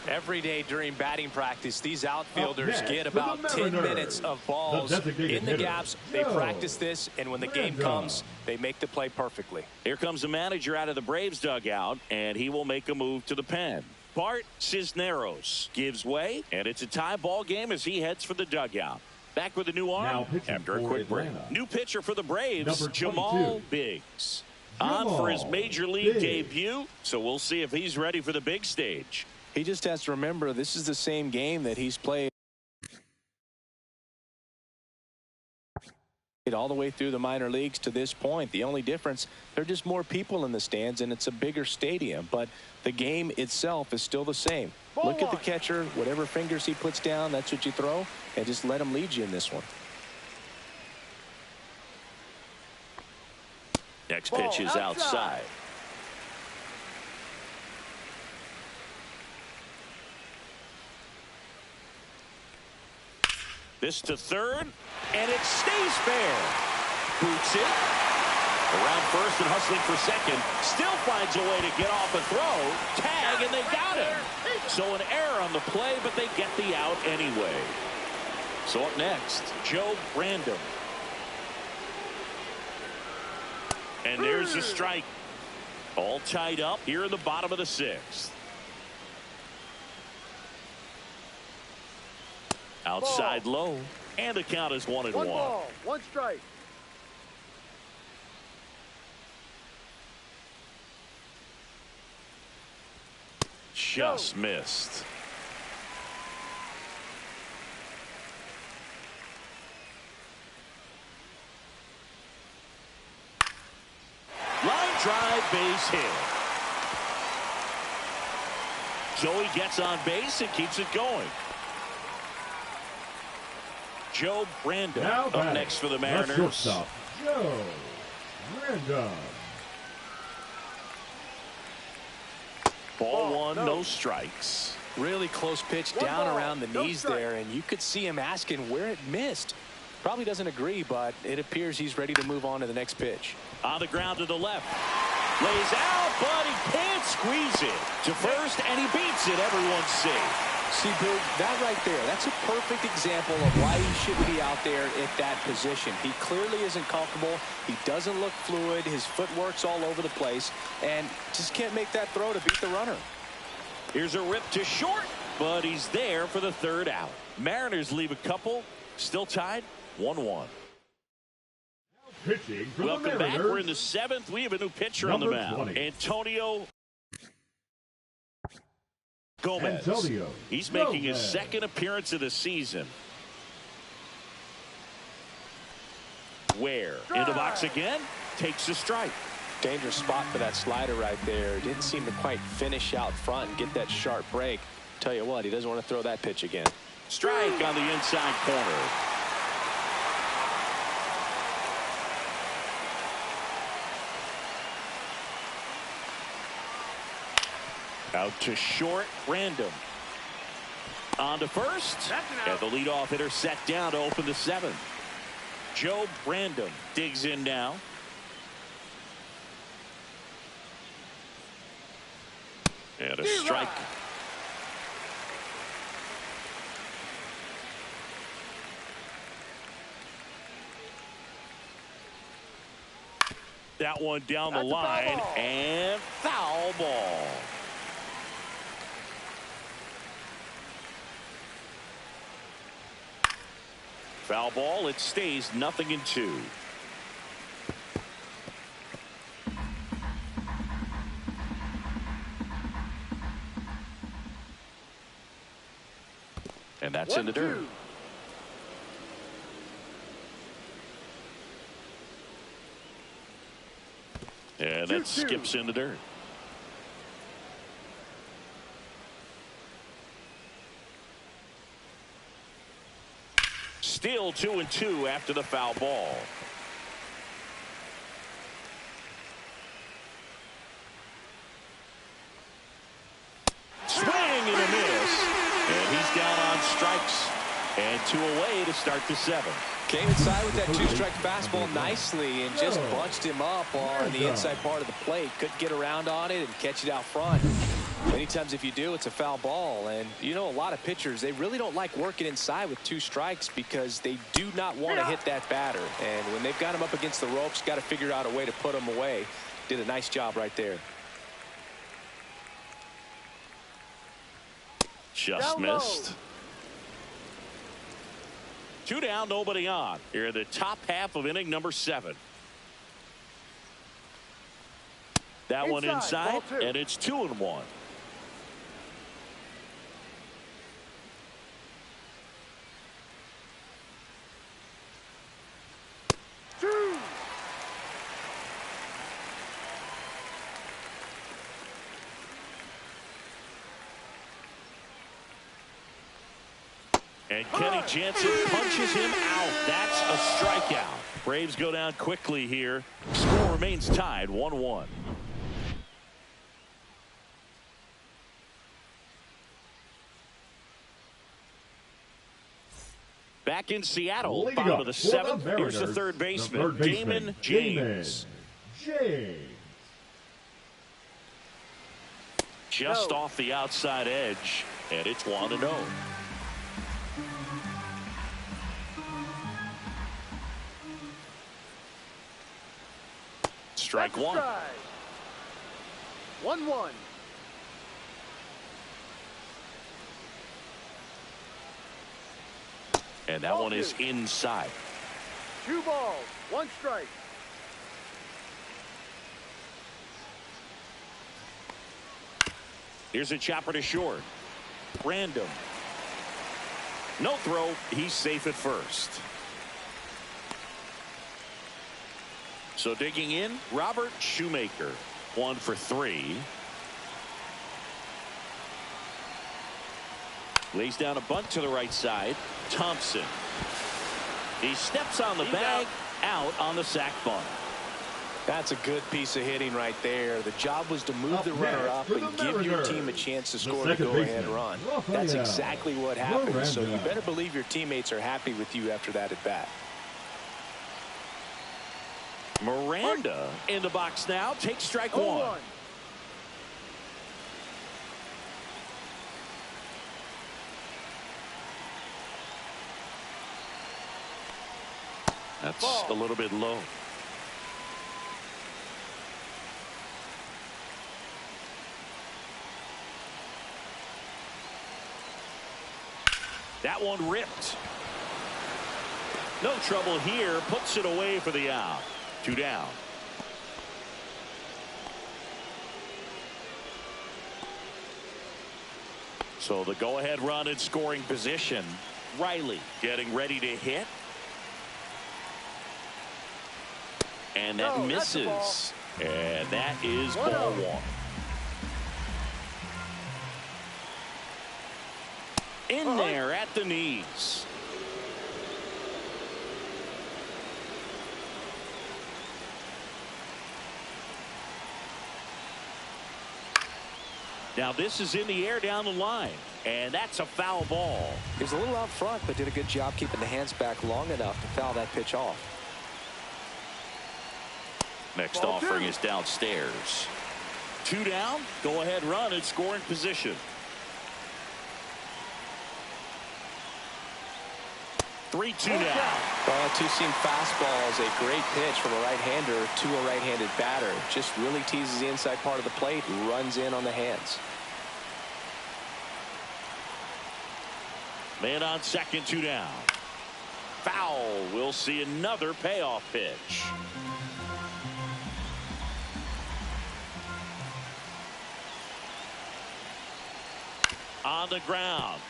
Every day during batting practice, these outfielders get about 10 minutes of balls in the gaps. They practice this, and when the game comes, they make the play perfectly. Here comes the manager out of the Braves dugout, and he will make a move to the pen. Bart Cisneros gives way, and it's a tie ball game as he heads for the dugout. Back with a new arm after a quick break. New pitcher for the Braves, Jamal Biggs. On for his major league debut, so we'll see if he's ready for the big stage. He just has to remember this is the same game that he's played all the way through the minor leagues to this point. The only difference, there are just more people in the stands and it's a bigger stadium, but the game itself is still the same. Look at the catcher, whatever fingers he puts down, that's what you throw, and just let him lead you in this one. Next pitch is outside. This to third, and it stays fair. Boots it. Around first and hustling for second. Still finds a way to get off a throw. Tag, and they got him. So an error on the play, but they get the out anyway. So up next, Joe Brandon. And there's the strike. All tied up here in the bottom of the 6th. Outside low, and the count is 1-1. 1 ball, 1 strike. Just missed. Line drive, base hit. Joey gets on base and keeps it going. Joe Brandon Now up next for the Mariners. The shortstop, Joe Brandon. Ball one, no strikes. Really close pitch down around the knees there, and you could see him asking where it missed. Probably doesn't agree, but it appears he's ready to move on to the next pitch. On the ground to the left. Lays out, but he can't squeeze it to first, and he beats it. Everyone see. See, Boog, that right there, that's a perfect example of why he shouldn't be out there at that position. He clearly isn't comfortable. He doesn't look fluid. His footwork's all over the place, and just can't make that throw to beat the runner. Here's a rip to short, but he's there for the third out. Mariners leave a couple, still tied 1-1. Pitching for Welcome the back. Mariners. We're in the seventh. We have a new pitcher on the Number mound. 20. Antonio Gomez. Antonio He's making his Gomez. second appearance of the season. Where? In the box again. Takes a strike. Dangerous spot for that slider right there. Didn't seem to quite finish out front and get that sharp break. Tell you what, he doesn't want to throw that pitch again. Strike on the inside corner. Out to short, random. On to first. And the leadoff hitter set down to open the seventh. Joe Brandon digs in now. And a strike. That one down the line, and foul ball. Foul ball. It stays 0-2. And that's in the dirt. And that skips in the dirt. Still 2-2 after the foul ball. Swing and a miss. And he's down on strikes. And 2 away to start the seventh. Came inside with that two-strike fastball nicely and just bunched him up on the inside part of the plate. Couldn't get around on it and catch it out front. Many times if you do, it's a foul ball. And you know, a lot of pitchers, they really don't like working inside with 2 strikes because they do not want to hit that batter. And when they've got him up against the ropes, got to figure out a way to put him away. Did a nice job right there. Just missed. 2 down, nobody on. Here in the top half of inning number 7. That one inside, and it's 2-1. And Kenny Jansen punches him out. That's a strikeout. Braves go down quickly here. Score remains tied 1-1. Back in Seattle, bottom of the 7th. Here's the third baseman, Damon James. Just off the outside edge, and it's 1-0. Strike one. 1-1. And that one is inside. 2 balls, 1 strike. Here's a chopper to short. Random. No throw. He's safe at first. So digging in, Robert Shoemaker. 1 for 3. Lays down a bunt to the right side. Thompson. He steps on the bag, out on the sac bunt. That's a good piece of hitting right there. The job was to move the runner up and give your team a chance to score the go-ahead run. That's exactly what happened. So you better believe your teammates are happy with you after that at bat. Miranda in the box now. Takes strike one. That's a little bit low. That one ripped. No trouble here. Puts it away for the out. 2 down. So the go-ahead run in scoring position. Riley getting ready to hit. And that misses. And that is ball one. In there at the knees. Now this is in the air down the line. And that's a foul ball. He was a little out front, but did a good job keeping the hands back long enough to foul that pitch off. Next offering is downstairs. 2 down. Go ahead run in scoring position. 3-2 down. Well, two-seam fastball is a great pitch from a right-hander to a right-handed batter. Just really teases the inside part of the plate, runs in on the hands. Man on second, 2 down. Foul. We'll see another payoff pitch. On the ground.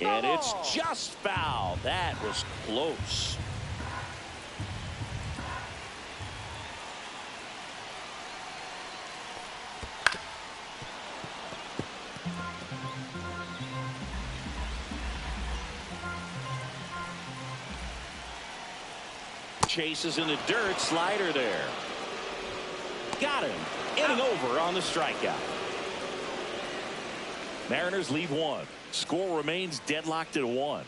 And it's just foul. That was close. Chases in the dirt. Slider there. Got him. Inning over on the strikeout. Mariners lead 1. Score remains deadlocked at 1.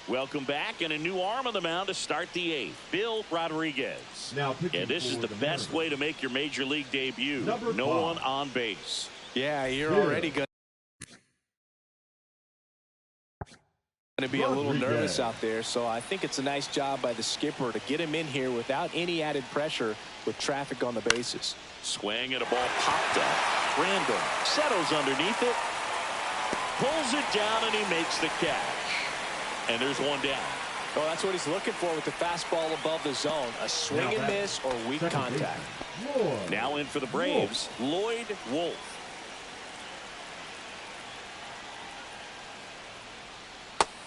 Welcome back, and a new arm on the mound to start the 8th. Bill Rodriguez. And this is the best way to make your major league debut. No one on base. Yeah, you're already going to be a little nervous out there, so I think it's a nice job by the skipper to get him in here without any added pressure with traffic on the bases. Swing and a ball popped up. Randall settles underneath it, pulls it down, and he makes the catch. And there's 1 down. Well, that's what he's looking for with the fastball above the zone. A swing and miss or weak contact. Now in for the Braves, Lloyd Wolf.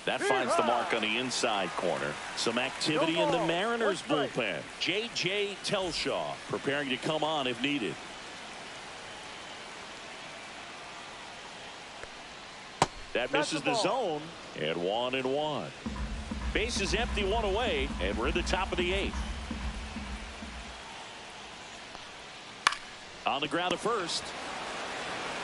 That finds the mark on the inside corner. Some activity in the Mariners bullpen. J.J. Telshaw preparing to come on if needed. That misses the zone, and 1-1. Base is empty, 1 away, and we're in the top of the 8th. On the ground at first.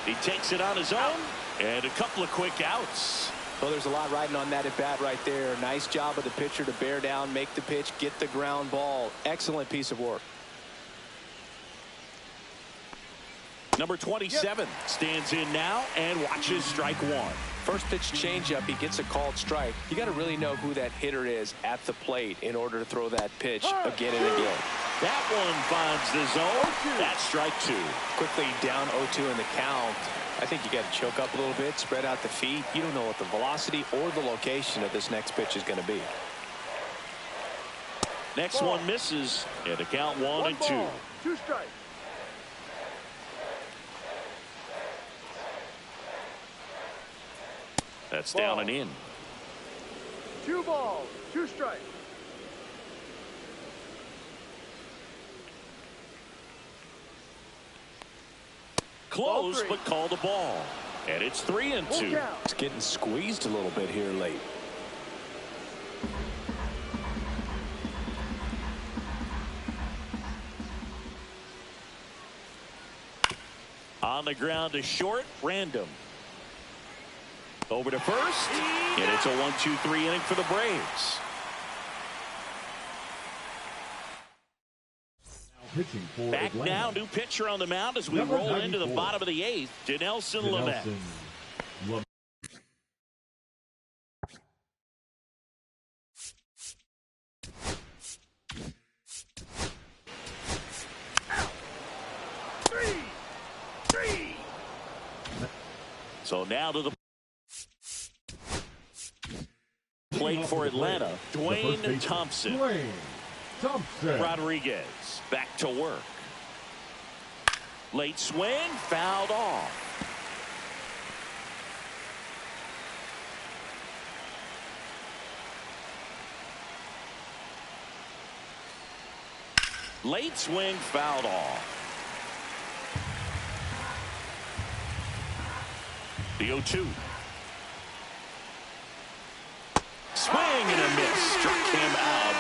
He takes it on his own, and a couple of quick outs. Well, there's a lot riding on that at bat right there. Nice job of the pitcher to bear down, make the pitch, get the ground ball. Excellent piece of work. Number 27 stands in now and watches strike 1. First pitch changeup, he gets a called strike. You got to really know who that hitter is at the plate in order to throw that pitch again and again. That one finds the zone. That's strike 2. Quickly down 0-2 in the count. I think you got to choke up a little bit, spread out the feet. You don't know what the velocity or the location of this next pitch is going to be. Next one misses, and the count 1-2. 2 strikes. That's down and in. 2 balls, 2 strikes. Close, but called a ball. And it's 3-2. It's getting squeezed a little bit here late. On the ground to short, random. Over to first, and it's a 1-2-3 inning for the Braves. Pitching for Back Atlanta. now, new pitcher on the mound as we Number roll into the 94. bottom of the 8th. Dinelson Lamet. Lamet. So now to the plate for Atlanta, Dwayne Thompson. Dwayne Thompson. Rodriguez back to work. Late swing, fouled off. Late swing, fouled off. The 0-2. Swing and a miss. Struck him out.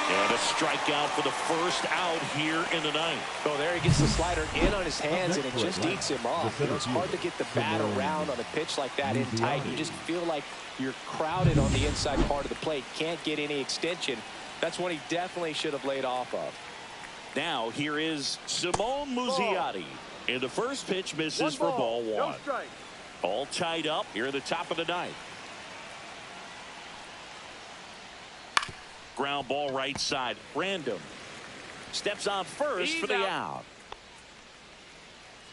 And a strikeout for the first out here in the ninth. Oh, there he gets the slider in on his hands, and it just eats him off. You know, it's hard to get the bat around on a pitch like that in tight. You just feel like you're crowded on the inside part of the plate. Can't get any extension. That's one he definitely should have laid off of. Now here is Simone Muzziotti. And the first pitch misses for ball 1. No strike. All tied up here at the top of the ninth. Ground ball right side. Random. Steps on first for the out.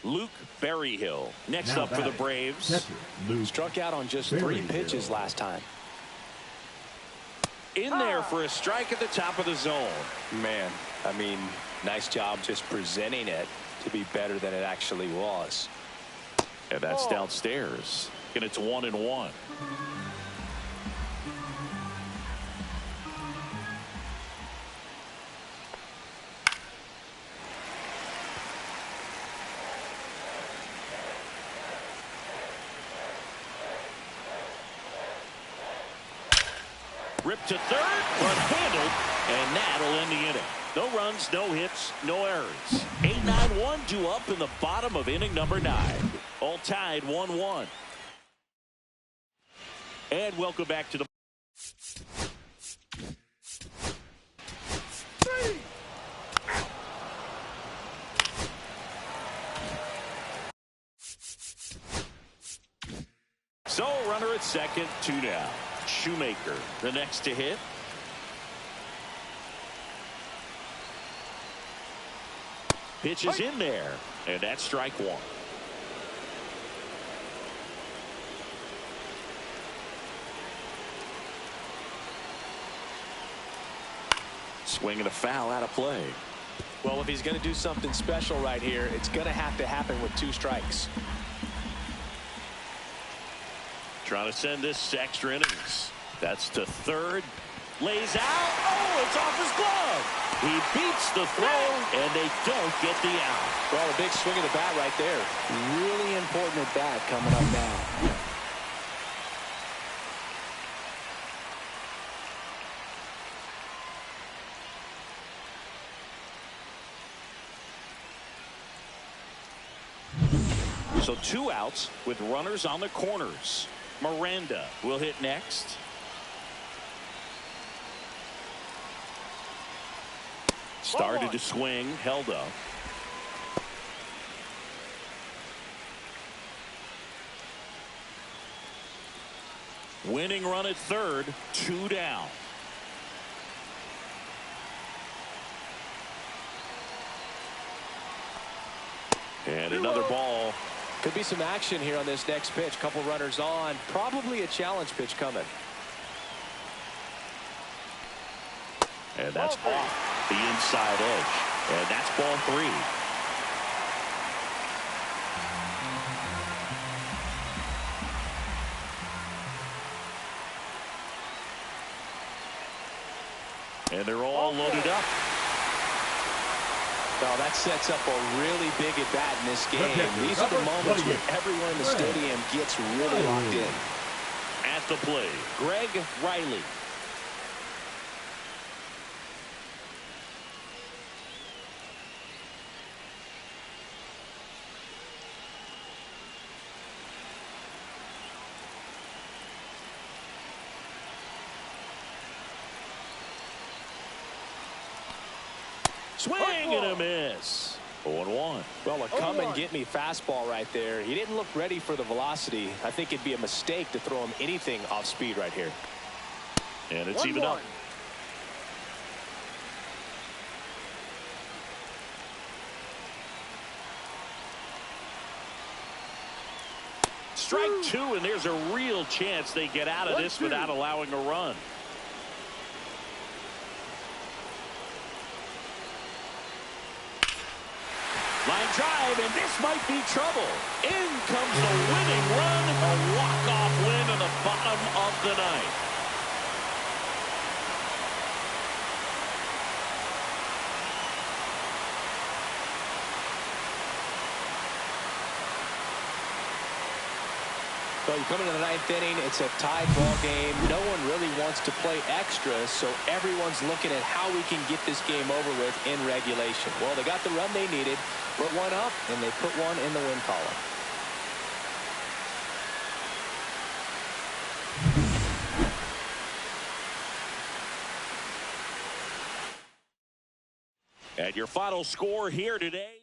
Luke Berryhill next Now up for the Braves. Catcher, Luke Struck out on just 3 Berryhill. pitches last time. In there for a strike at the top of the zone. Man, I mean, nice job just presenting it to be better than it actually was. And that's downstairs. And it's 1-1. Ripped to third, but handled, and that'll end the inning. No runs, no hits, no errors. 8-9-1 due up in the bottom of inning number 9. All tied 1-1. And welcome back to the So runner at second, 2 down. Shoemaker the next to hit. Pitch is in there, and that's strike 1. Swing and a foul out of play. Well, if he's going to do something special right here, it's going to have to happen with 2 strikes. Trying to send this to extra innings. That's to third. Lays out. Oh, it's off his glove. He beats the throw, and they don't get the out. Well, a big swing of the bat right there. Really important at bat coming up now. So 2 outs with runners on the corners. Miranda will hit next. Started to swing, held up. Winning run at third, 2 down. And another ball. Could be some action here on this next pitch. Couple runners on. Probably a challenge pitch coming. And that's off the inside edge. And that's ball 3. And they're all loaded up. Well, that sets up a really big at bat in this game. These are the moments when everyone in the stadium gets really locked in. At the plate, Greg Riley. Swing and a miss. 0-1. Well, a come-and-get-me fastball right there. He didn't look ready for the velocity. I think it'd be a mistake to throw him anything off speed right here. And it's even up. Strike two, and there's a real chance they get out of this without allowing a run. Line drive, and this might be trouble. In comes the winning run, a walk-off win on the bottom of the ninth. So you come into the ninth inning, it's a tied ball game. No one really wants to play extra, so everyone's looking at how we can get this game over with in regulation. Well, they got the run they needed, put one up, and they put one in the win column. And your final score here today.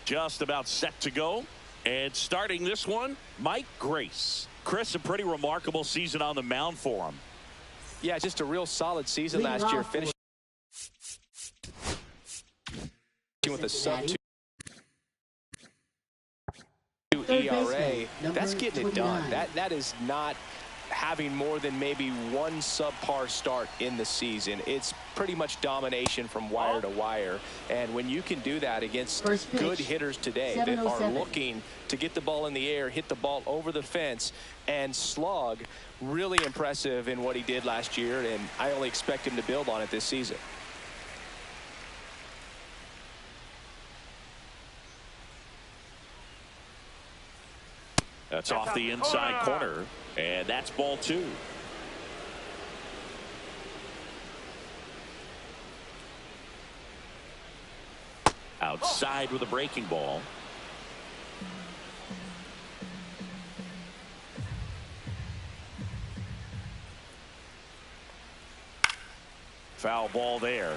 Just about set to go. And starting this one, Mike Grace. Chris, a pretty remarkable season on the mound for him. Yeah, just a real solid season last year. Finishing with a sub-2 ERA. That's getting it done. That is not having more than maybe one subpar start in the season. It's pretty much domination from wire to wire. And when you can do that against good hitters today that are looking to get the ball in the air, hit the ball over the fence, and slug, really impressive in what he did last year, and I only expect him to build on it this season. That's off the inside corner, and that's ball two. Outside with a breaking ball. Foul ball there.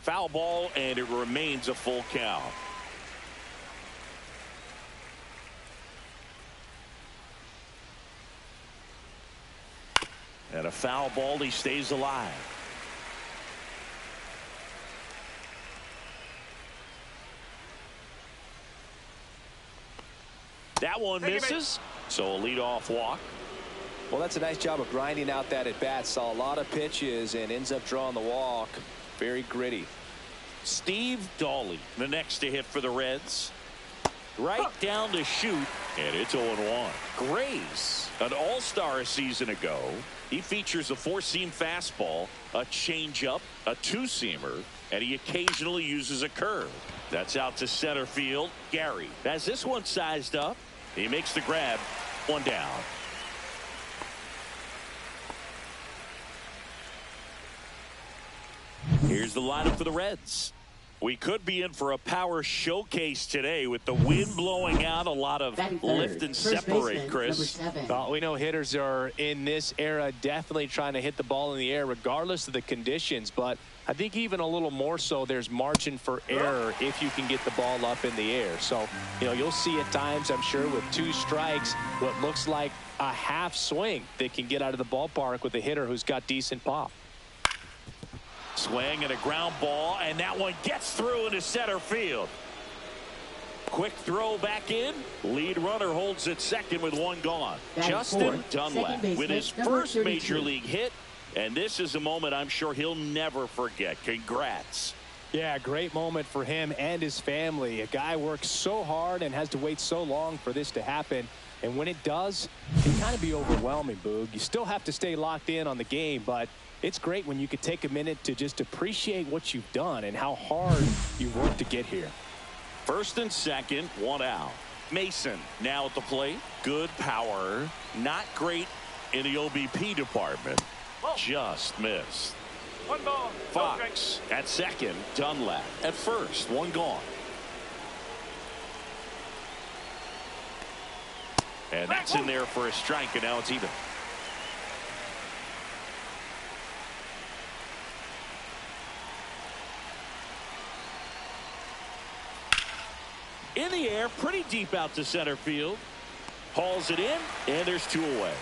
Foul ball, and it remains a full count. And a foul ball, he stays alive. That one misses, so a leadoff walk. Well, that's a nice job of grinding out that at bat. Saw a lot of pitches and ends up drawing the walk. Very gritty. Steve Dawley, the next to hit for the Reds. Right down to shoot, and it's 0-1. Grace, an all-star a season ago. He features a four-seam fastball, a changeup, a two-seamer, and he occasionally uses a curve. That's out to center field. Gary has this one sized up. He makes the grab. One down. Here's the lineup for the Reds. We could be in for a power showcase today with the wind blowing out. A lot of lift and separate, Chris. We know hitters are in this era definitely trying to hit the ball in the air regardless of the conditions, but I think even a little more so there's margin for error if you can get the ball up in the air. So, you'll see at times, I'm sure, with 2 strikes, what looks like a half swing that can get out of the ballpark with a hitter who's got decent pop. Swing and a ground ball, and that one gets through into center field. Quick throw back in. Lead runner holds at second with one gone. Justin Dunlap with his first major league hit, and this is a moment I'm sure he'll never forget. Congrats. Yeah, great moment for him and his family. A guy works so hard and has to wait so long for this to happen. And when it does, it can kind of be overwhelming, Boog. You still have to stay locked in on the game, but it's great when you could take a minute to just appreciate what you've done and how hard you've worked to get here. First and second, one out. Mason now at the plate. Good power. Not great in the OBP department. Just missed. One ball. Fox at second. Dunlap at first. One gone. And that's in there for a strike, and now it's even. In the air, pretty deep out to center field. Hauls it in, and there's 2 away.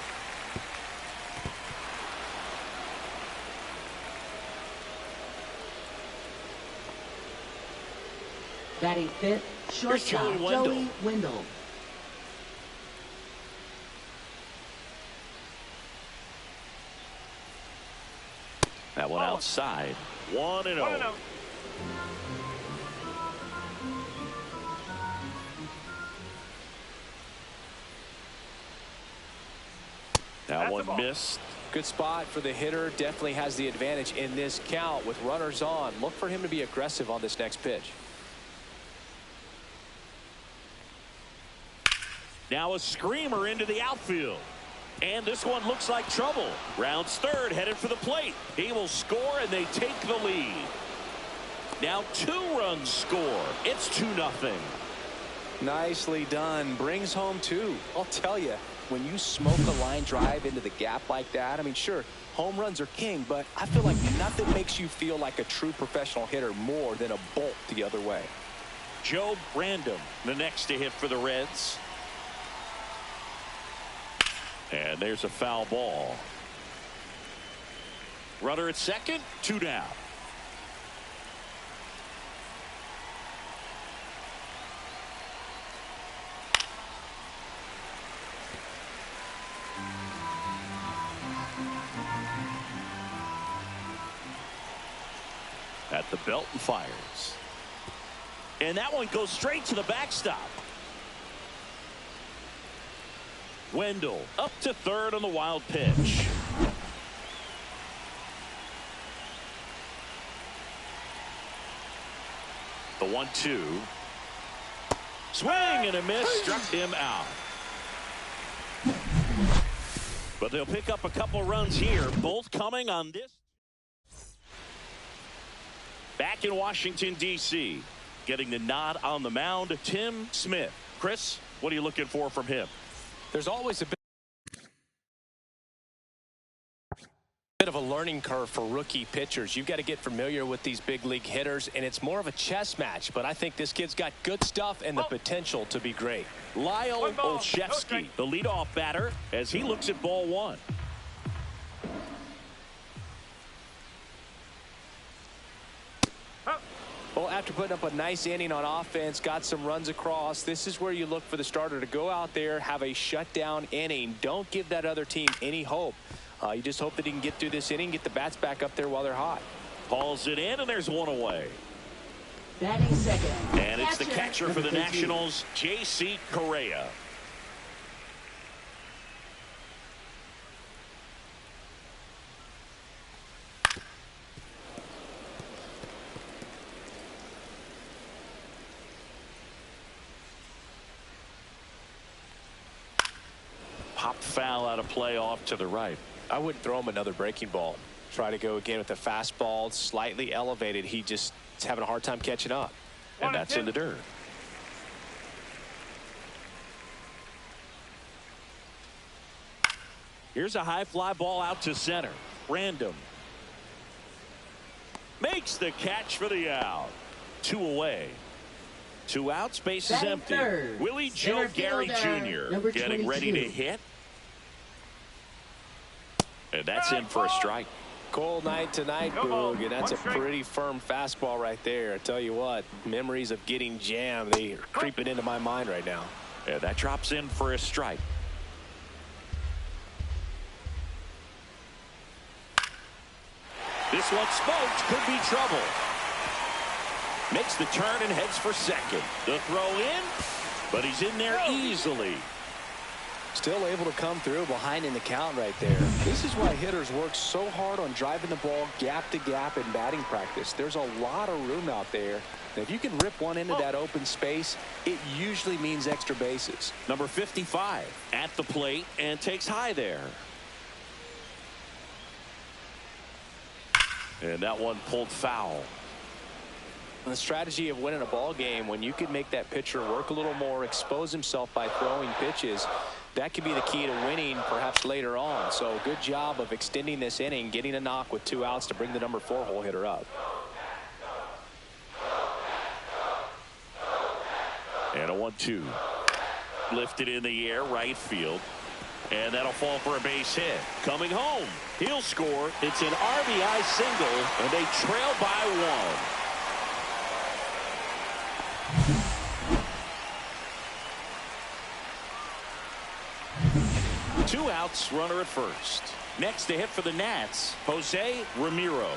Batting fifth, shortstop Joey Wendell. That one outside. 1-0. That one missed. Good spot for the hitter. Definitely has the advantage in this count with runners on. Look for him to be aggressive on this next pitch. Now a screamer into the outfield. And this one looks like trouble. Rounds third, headed for the plate. He will score, and they take the lead. Now 2 runs score. It's 2-0. Nicely done. Brings home 2. I'll tell you, when you smoke a line drive into the gap like that, I mean, sure, home runs are king, but I feel like nothing makes you feel like a true professional hitter more than a bolt the other way. Joe Brandom, the next to hit for the Reds. And there's a foul ball. Runner at second, 2 down. At the belt and fires. And that one goes straight to the backstop. Wendell up to third on the wild pitch. The 1-2. Swing and a miss. Struck him out. But they'll pick up a couple runs here, both coming on this. Back in Washington, D.C., getting the nod on the mound, Tim Smith. Chris, what are you looking for from him? There's always a bit of a learning curve for rookie pitchers. You've got to get familiar with these big league hitters, and it's more of a chess match. But I think this kid's got good stuff and the potential to be great. Lyle Olszewski, the leadoff batter, as he looks at ball 1. Well, after putting up a nice inning on offense, got some runs across, this is where you look for the starter to go out there, have a shutdown inning. Don't give that other team any hope. You just hope that he can get through this inning, get the bats back up there while they're hot. Hauls it in, and there's 1 away. Batting second. And it's the catcher for the Nationals, J.C. Correa. Popped foul out of play off to the right. I wouldn't throw him another breaking ball. Try to go again with the fastball, slightly elevated. He just is having a hard time catching up. And that's in the dirt. Here's a high fly ball out to center. Random. Makes the catch for the out. 2 away. 2 outs, base is empty. Third. Willie Joe Gary Jr. getting ready to hit. And that's in for a strike. Cold night tonight, Boog, and that's a pretty firm fastball right there. I tell you what, memories of getting jammed, they are creeping into my mind right now. And that drops in for a strike. This one smoked, could be trouble. Makes the turn and heads for second. The throw in, but he's in there easily. Still able to come through behind in the count right there. This is why hitters work so hard on driving the ball gap to gap in batting practice. There's a lot of room out there. And if you can rip one into that open space, it usually means extra bases. Number 55 at the plate and takes high there. And that one pulled foul. The strategy of winning a ball game, when you can make that pitcher work a little more, expose himself by throwing pitches, that could be the key to winning perhaps later on. So good job of extending this inning, getting a knock with 2 outs to bring the number 4 hole hitter up. And a 1-2. Lifted in the air, right field. And that'll fall for a base hit. Coming home, he'll score. It's an RBI single, and they trail by 1. 2 outs, runner at first. Next to hit for the Nats, Jose Ramiro.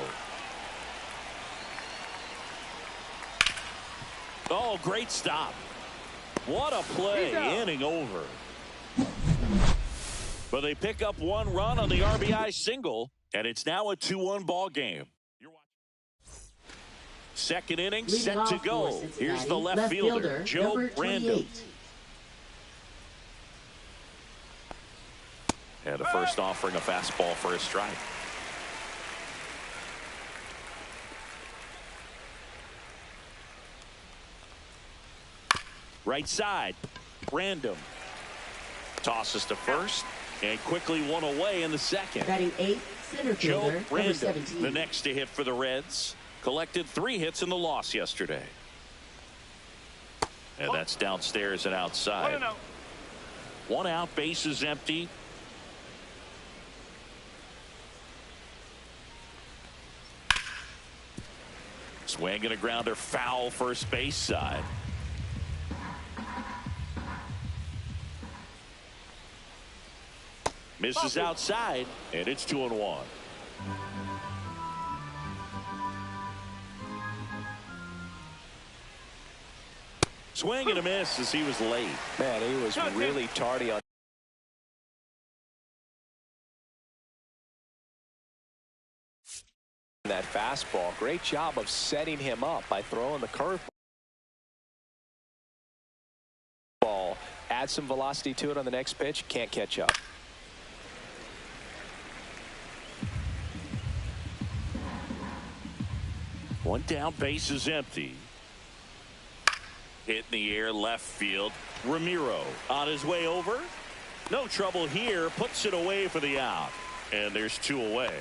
Oh, great stop. What a play. Inning over. But they pick up 1 run on the RBI single, and it's now a 2-1 ball game. Second inning set to go. Here's the left fielder, Joe Random. And the first offering a fastball for a strike. Right side, Random. Tosses to first, and quickly 1 away in the second. Batting 8, center fielder, Joe number Random, 17. the next to hit for the Reds. Collected 3 hits in the loss yesterday. And that's downstairs and outside. 1 out, base is empty. Swing and a grounder, foul first base side. Misses outside, and it's 2-1. Swing and a miss as he was late. Man, he was really tardy on that fastball. Great job of setting him up by throwing the curveball. Add some velocity to it on the next pitch. Can't catch up. One down, base is empty. Hit in the air, left field. Ramiro on his way over. No trouble here. Puts it away for the out. And there's 2 away.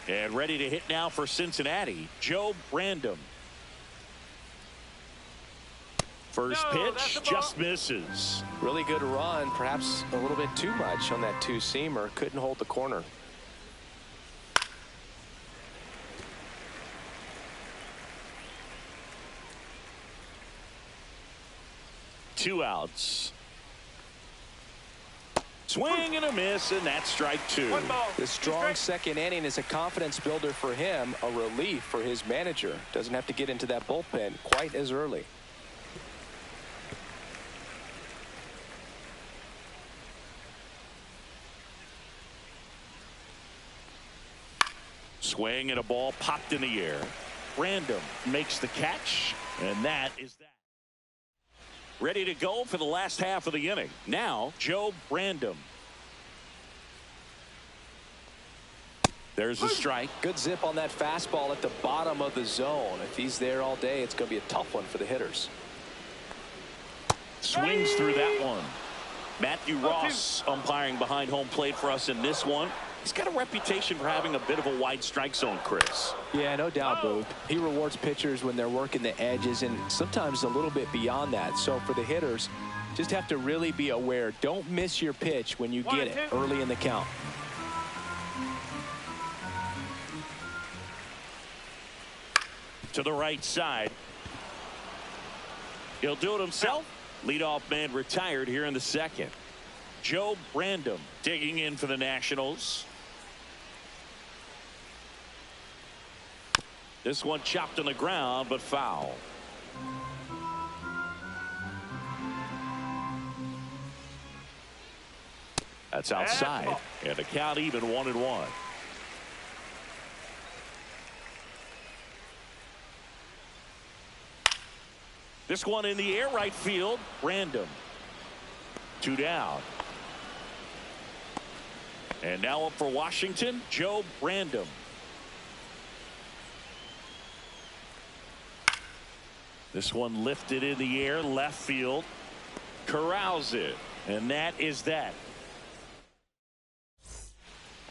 And ready to hit now for Cincinnati, Joe Random. First pitch just misses. Really good run, perhaps a little bit too much on that 2-seamer. Couldn't hold the corner. Two outs. Swing and a miss, and that's strike two. The strong second inning is a confidence builder for him, a relief for his manager. Doesn't have to get into that bullpen quite as early. Swing and a ball popped in the air. Random makes the catch, and that is that. Ready to go for the last half of the inning. Now, Joe Random. There's a strike. Good zip on that fastball at the bottom of the zone. If he's there all day, it's going to be a tough one for the hitters. Swings through that one. Matthew Ross umpiring behind home plate for us in this one. He's got a reputation for having a bit of a wide strike zone, Chris. Yeah, no doubt, Boog. He rewards pitchers when they're working the edges and sometimes a little bit beyond that. So for the hitters, just have to really be aware. Don't miss your pitch when you get it early in the count. To the right side. He'll do it himself. Leadoff man retired here in the second. Joe Random digging in for the Nationals. This one chopped on the ground, but foul. That's outside, and the count even 1-1. This one in the air, right field. Random. 2 down. And now up for Washington, Joe Random. This one lifted in the air, left field. Corrals it, and that is that.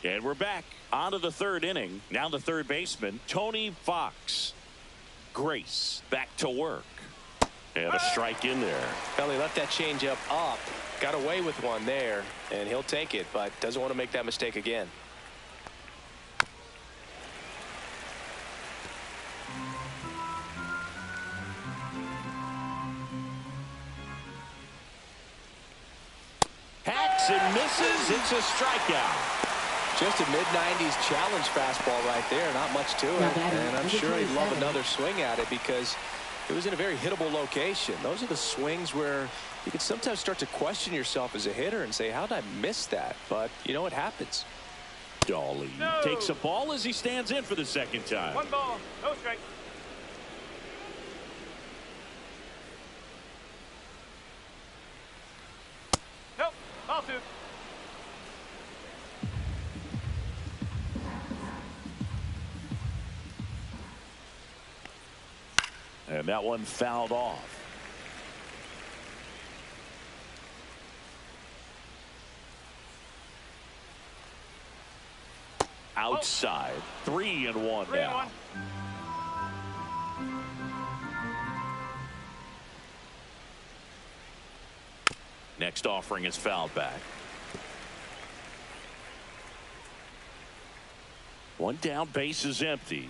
And we're back on to the third inning. Now the third baseman, Tony Fox. Grace back to work. And a strike in there. Well, he left that changeup up. Got away with one there, and he'll take it, but doesn't want to make that mistake again. Hacks and misses. It's a strikeout. Just a mid-90s challenge fastball right there. Not much to it, and I'm sure he'd love another swing at it because it was in a very hittable location. Those are the swings where you can sometimes start to question yourself as a hitter and say, how did I miss that? But, you know, it happens. Dolly takes a ball as he stands in for the second time. 1 ball, no strike. Nope, ball 2. And that one fouled off. Outside. 3-1 now. Next offering is fouled back. One down, base is empty.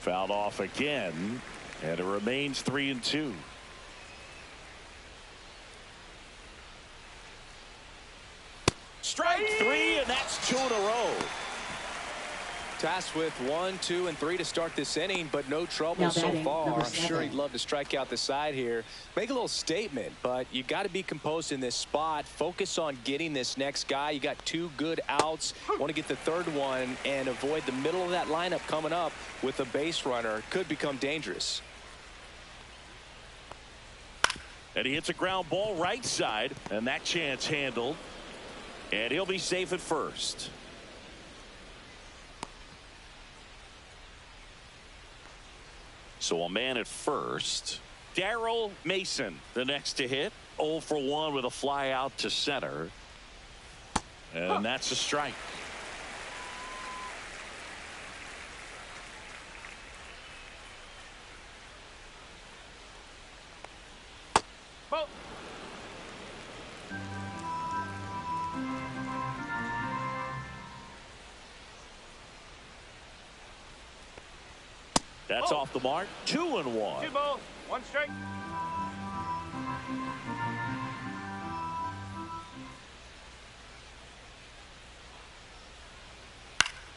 Fouled off again, and it remains 3-2. Strike 3, and that's 2 in a row. Tasked with 1, 2, and 3 to start this inning, but no trouble so far. I'm sure he'd love to strike out the side here. Make a little statement, but you got to be composed in this spot. Focus on getting this next guy. You got 2 good outs. Want to get the third one and avoid the middle of that lineup coming up with a base runner. Could become dangerous. And he hits a ground ball right side, and that chance handled. And he'll be safe at first. So a man at first. Darrell Mason, the next to hit. 0 for 1 with a fly out to center. And that's a strike. Ball. That's off the mark. 2-1. 2 balls, 1 strike.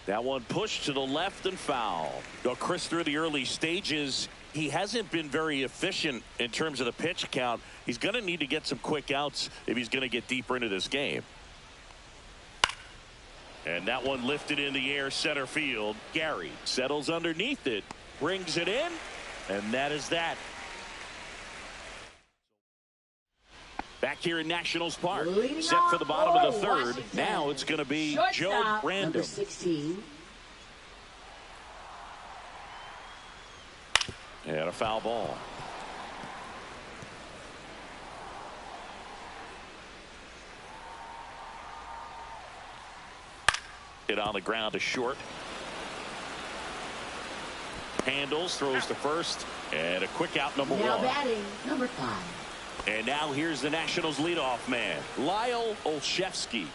That one pushed to the left and foul. Well, Chris, through the early stages, he hasn't been very efficient in terms of the pitch count. He's going to need to get some quick outs if he's going to get deeper into this game. And that one lifted in the air center field. Gary settles underneath it, brings it in, and that is that. Back here in Nationals Park, set for the bottom of the third. Washington. Now it's going to be Joe Shortstop, Random. number 16. And a foul ball. Hit on the ground to short. Handles, throws to first, and a quick out, number Now one. batting, number 5. And now here's the Nationals leadoff man, Lyle Olszewski.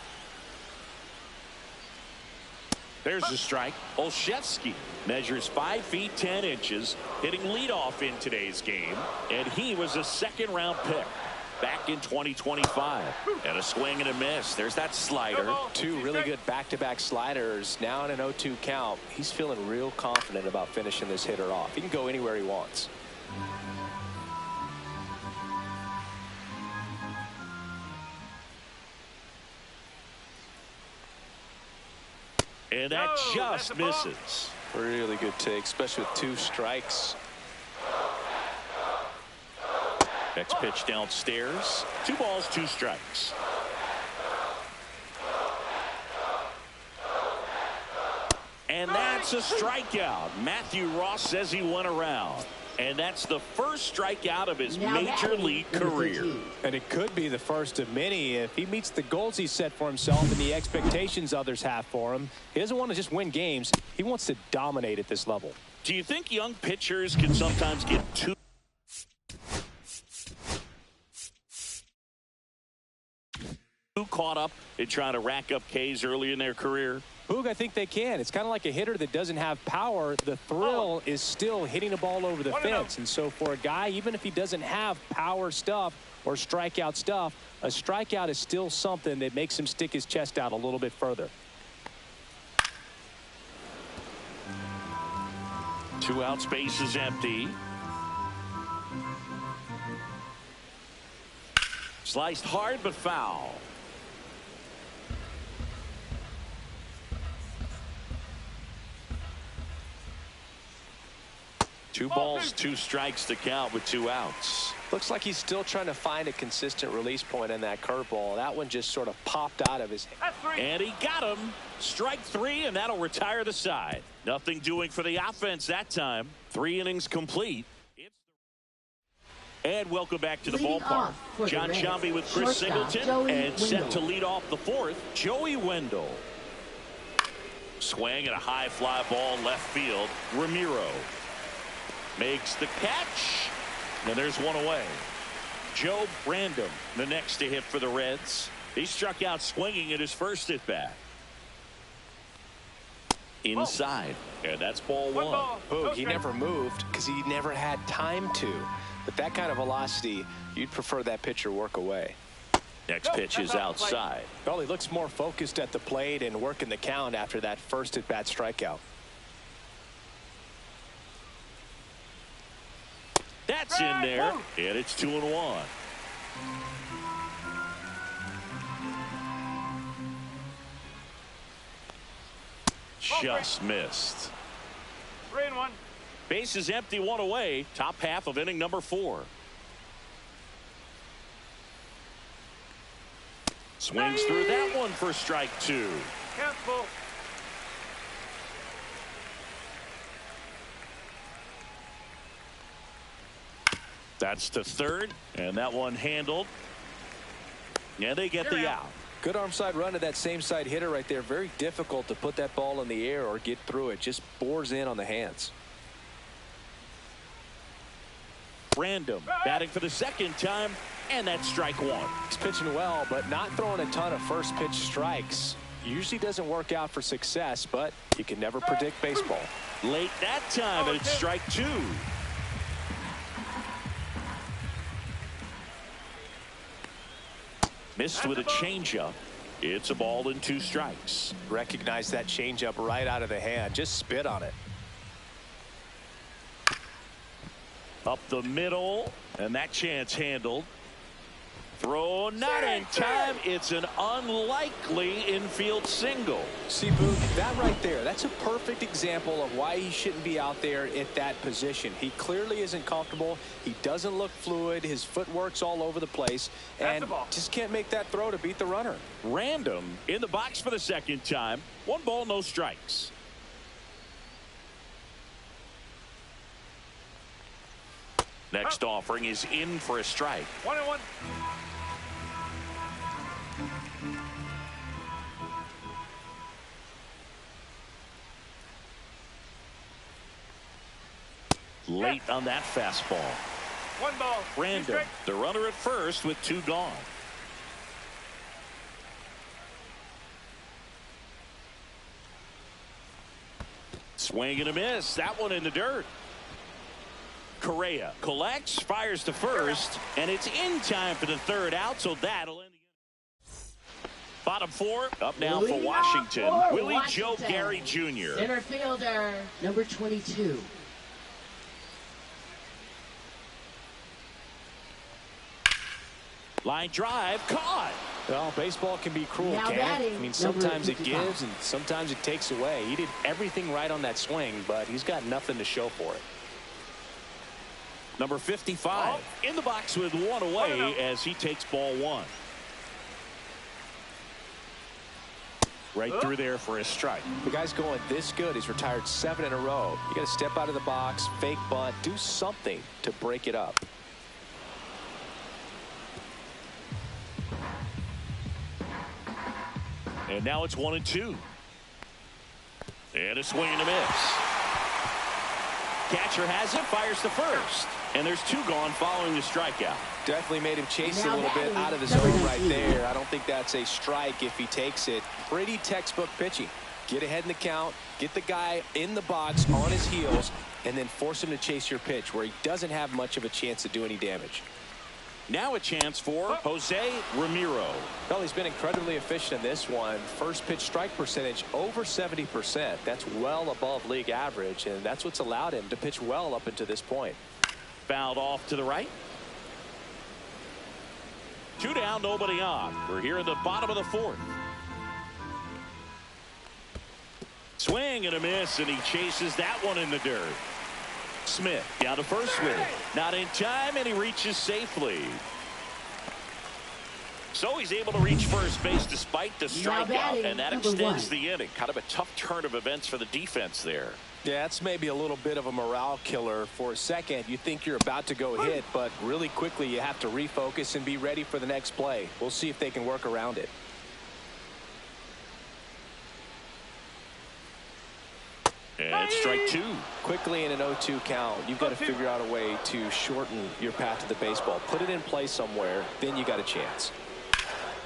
There's the strike. Olszewski measures 5 feet 10 inches, hitting leadoff in today's game, and he was a second-round pick back in 2025. And a swing and a miss. There's that slider. Two really good back-to-back sliders. Now in an 0-2 count. He's feeling real confident about finishing this hitter off. He can go anywhere he wants. And that that's just a ball. misses. Really good take, especially with 2 strikes. Next pitch downstairs. 2 balls, 2 strikes. And that's a strikeout. Matthew Ross says he went around. And that's the first strikeout of his Now major batting, league number career. 13. And it could be the first of many if he meets the goals he set for himself and the expectations others have for him. He doesn't want to just win games. He wants to dominate at this level. Do you think young pitchers can sometimes get too caught up in trying to rack up Ks early in their career? Boog, I think they can. It's kind of like a hitter that doesn't have power. The thrill is still hitting the ball over the fence. And so for a guy, even if he doesn't have power stuff or strikeout stuff, a strikeout is still something that makes him stick his chest out a little bit further. 2 outs, base is empty. Sliced hard but foul. Two balls, 2 strikes to count with 2 outs. Looks like he's still trying to find a consistent release point in that curveball. That one just sort of popped out of his hand. That's 3. And he got him. Strike 3, and that'll retire the side. Nothing doing for the offense that time. 3 innings complete. And welcome back to the Leading ballpark. off for the John Reds, Shambi with Chris shortstop, Singleton. Joey And set Wendell. to lead off the 4th, Joey Wendell. Swing and a high fly ball left field. Ramiro makes the catch. And there's one away. Joe Random, the next to hit for the Reds. He struck out swinging at his first at bat. Inside. And that's ball 1. ball. Boog, he never moved because he never had time to. But that kind of velocity, you'd prefer that pitcher work away. Next pitch is outside. Well, he looks more focused at the plate and working the count after that first at-bat strikeout. That's in there, and it's 2-1. Just missed. 3-1. Base is empty, 1 away. Top half of inning number 4. Swings through that one for strike 2. Count full. That's to third, and that one handled. And they get the out. Good arm side run to that same side hitter right there. Very difficult to put that ball in the air or get through it. Just bores in on the hands. Random batting for the second time, and that's strike 1. He's pitching well, but not throwing a ton of first pitch strikes. Usually doesn't work out for success, but you can never predict baseball. Late that time, and it's strike 2. Missed with a changeup. It's a ball and 2 strikes. Recognize that changeup right out of the hand. Just spit on it. Up the middle, and that chance handled. Throw not in time. It's an unlikely infield single. See, Boog, that right there, that's a perfect example of why he shouldn't be out there at that position. He clearly isn't comfortable. He doesn't look fluid. His footwork's all over the place, and just can't make that throw to beat the runner. Random in the box for the second time. 1 ball, no strikes. Next offering is in for a strike. 1-1. Late on that fastball. 1 ball. Random, the runner at first with 2 gone. Swing and a miss. That one in the dirt. Correa collects, fires to first, and it's in time for the 3rd out, so that'll end the inning. Bottom 4, up now for Washington. Willie Joe Gary Jr. Center fielder, number 22. Line drive, caught. Well, baseball can be cruel, Now can't it? batting, I mean, sometimes it number gives and sometimes it takes away. He did everything right on that swing, but he's got nothing to show for it. Number 55 in the box with 1 away as he takes ball 1. Right through there for a strike. The guy's going this good. He's retired 7 in a row. You got to step out of the box, fake bunt, do something to break it up. And now it's 1-2. And a swing and a miss. Catcher has it, fires to first. And there's 2 gone following the strikeout. Definitely made him chase it a little bit out of the Number zone right 19. there. I don't think that's a strike if he takes it. Pretty textbook pitching. Get ahead in the count, get the guy in the box on his heels, and then force him to chase your pitch where he doesn't have much of a chance to do any damage. Now a chance for Jose Ramiro. Well, he's been incredibly efficient in this one. First pitch strike percentage over 70%. That's well above league average, and that's what's allowed him to pitch well up until this point. Fouled off to the right. 2 down, nobody on. We're here in the bottom of the 4th. Swing and a miss, and he chases that one in the dirt. Smith down to first with it. Not in time, and he reaches safely. So he's able to reach first base despite the strikeout, and that extends the inning. Kind of a tough turn of events for the defense there. Yeah, that's maybe a little bit of a morale killer. For a second, you think you're about to go hit, but really quickly you have to refocus and be ready for the next play. We'll see if they can work around it. And it's strike 2. Quickly in an 0-2 count, you've got to figure out a way to shorten your path to the baseball. Put it in play somewhere, then you got a chance.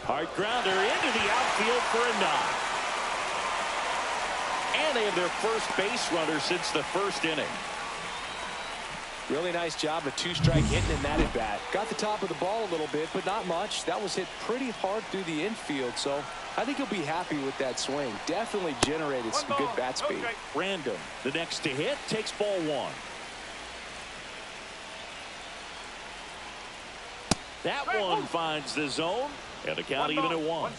Hard grounder into the outfield for a knock. And they have their first base runner since the 1st inning. Really nice job of 2-strike hitting in that at bat. Got the top of the ball a little bit, but not much. That was hit pretty hard through the infield, so I think he'll be happy with that swing. Definitely generated some good bat speed. Random, the next to hit, takes ball 1. That one finds the zone, and the count even at 1.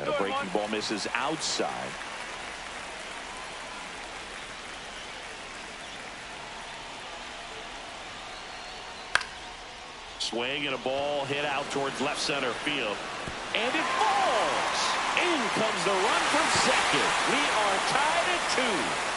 And a breaking ball misses outside. Swing and a ball hit out towards left center field. And it falls. In comes the run from second. We are tied at 2.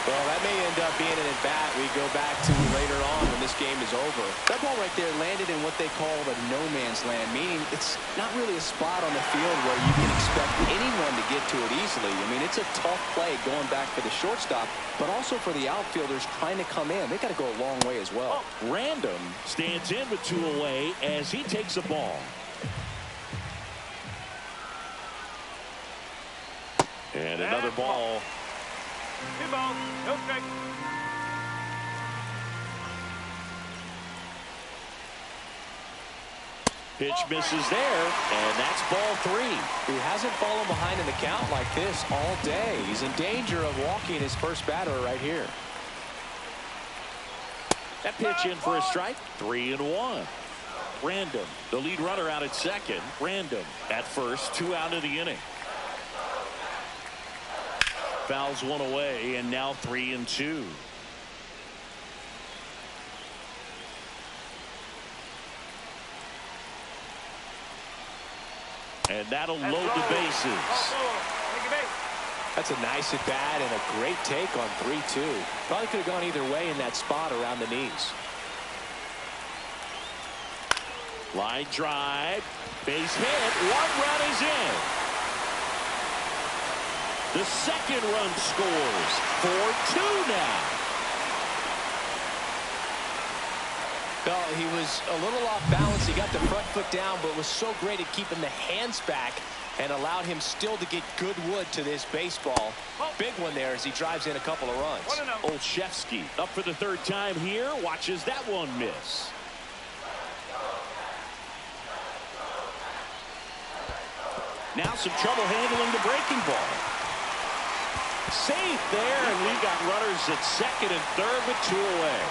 Well, that may end up being an at-bat we go back to later on when this game is over. That ball right there landed in what they call the no man's land, meaning it's not really a spot on the field where you can expect anyone to get to it easily. I mean, it's a tough play going back for the shortstop, but also for the outfielders trying to come in. They got to go a long way as well. Random stands in with 2 away as he takes a ball. And another ball. 2 balls, no strike. Pitch misses there, and that's ball 3. He hasn't fallen behind in the count like this all day. He's in danger of walking his first batter right here. That pitch in for a strike. 3-1. Random, the lead runner out at second. Random at first, 2 out of the inning. Fouls one away, and now 3-2. And that'll load the bases. That's a nice at bat and a great take on 3-2. Probably could have gone either way in that spot around the knees. Line drive, base hit, 1 run is in. The second run scores, 4-2 now. Well, he was a little off balance. He got the front foot down, but was so great at keeping the hands back and allowed him still to get good wood to this baseball. Big one there as he drives in a couple of runs. Olszewski up for the 3rd time here, watches that one miss. Now some trouble handling the breaking ball. Safe there, and we've got runners at second and third with 2 away.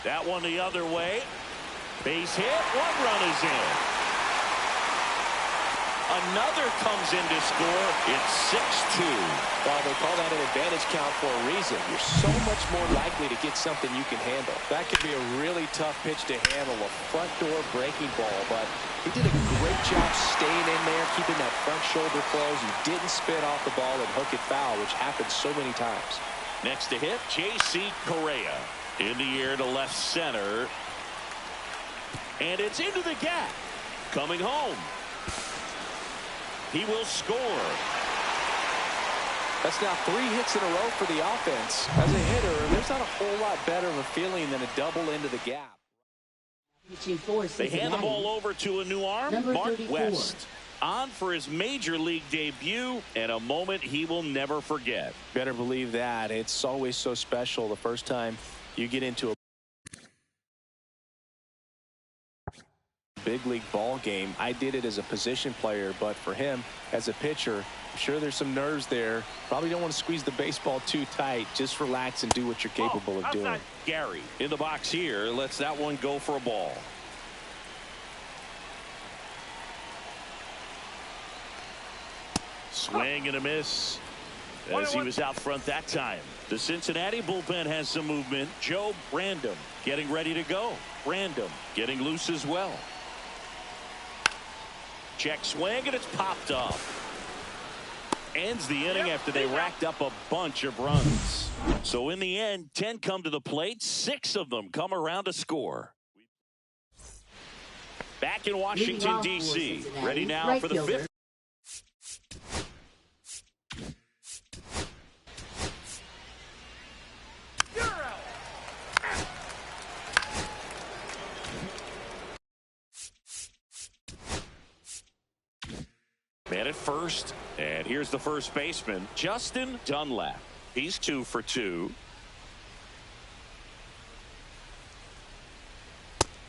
That one the other way. Base hit, 1 run is in. Another comes in to score. It's 6-2. Well, they call that an advantage count for a reason. You're so much more likely to get something you can handle. That could be a really tough pitch to handle, a front door breaking ball, but he did a great job staying in there, keeping that front shoulder closed. He didn't spin off the ball and hook it foul, which happens so many times. Next to hit, J.C. Correa in the air to left center. And it's into the gap. Coming home. He will score. That's now 3 hits in a row for the offense. As a hitter, there's not a whole lot better of a feeling than a double into the gap. They hand the ball over to a new arm, Mark 34. West. On for his major league debut, and a moment he will never forget. Better believe that. It's always so special the first time you get into a big league ball game. I did it as a position player, but for him as a pitcher, I'm sure there's some nerves there. Probably don't want to squeeze the baseball too tight. Just relax and do what you're capable of doing. Gary in the box here lets that one go for a ball. Swing and a miss as he was out front that time. The Cincinnati bullpen has some movement. Joe Random getting ready to go. Random getting loose as well. Check swing, and it's popped up. Ends the inning after they racked up a bunch of runs. So in the end, 10 come to the plate. 6 of them come around to score. Back in Washington, D.C. Ready now for the 5th. Man at first, and here's the first baseman, Justin Dunlap. He's 2 for 2.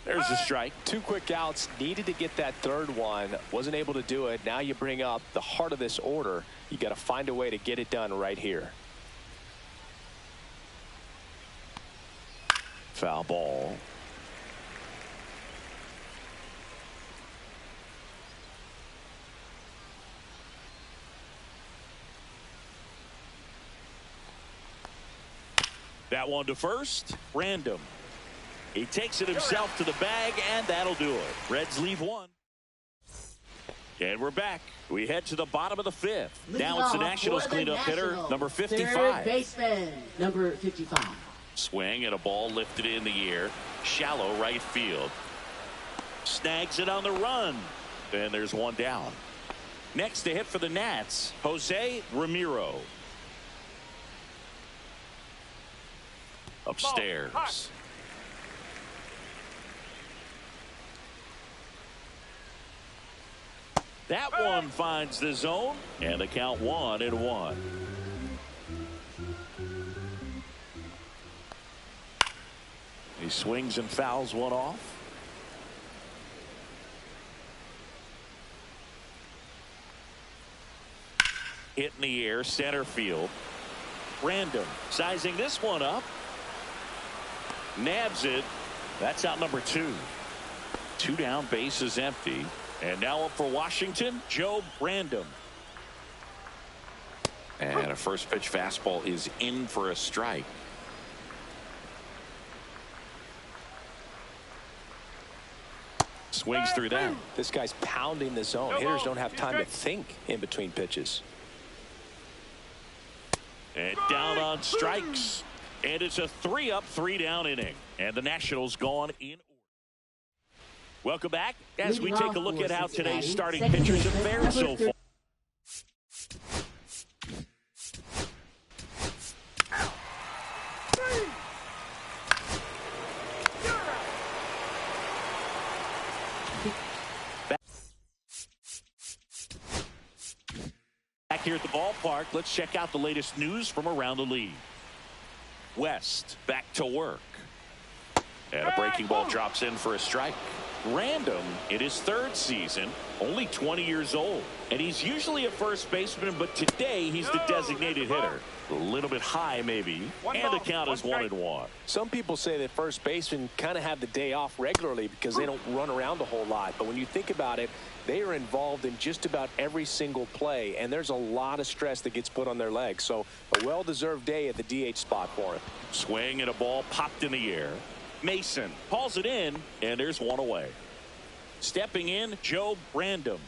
There's the strike. 2 quick outs. Needed to get that 3rd one. Wasn't able to do it. Now you bring up the heart of this order. You got to find a way to get it done right here. Foul ball. That one to first. Random. He takes it himself to the bag, and that'll do it. Reds leave 1. And we're back. We head to the bottom of the 5th. Now it's the Nationals cleanup hitter, number 55. Third baseman, number 55. Swing and a ball lifted in the air. Shallow right field. Snags it on the run. And there's 1 down. Next to hit for the Nats, Jose Ramiro. Upstairs. That one finds the zone, and the count 1-1. He swings and fouls one off. Hit in the air, center field. Random sizing this one up. Nabs it. That's out number 2. 2 down, base is empty. And now up for Washington, Joe Random. And a first pitch fastball is in for a strike. Swings through that. This guy's pounding the zone. Hitters don't have time to think in between pitches. And down on strikes. And it's a 3-up, 3-down inning. And the Nationals gone in order. Welcome back as we take a look at how today's starting pitchers have fared so far. Back here at the ballpark, let's check out the latest news from around the league. West back to work. And a breaking ball drops in for a strike. Random in his 3rd season, only 20 years old. And he's usually a first baseman, but today he's the designated hitter. A little bit high maybe. And the count is 1-1. Some people say that first basemen kind of have the day off regularly because they don't run around a whole lot. But when you think about it, they are involved in just about every single play, and there's a lot of stress that gets put on their legs. So a well-deserved day at the DH spot for him. Swing and a ball popped in the air. Mason hauls it in, and there's one away. Stepping in, Joe Random.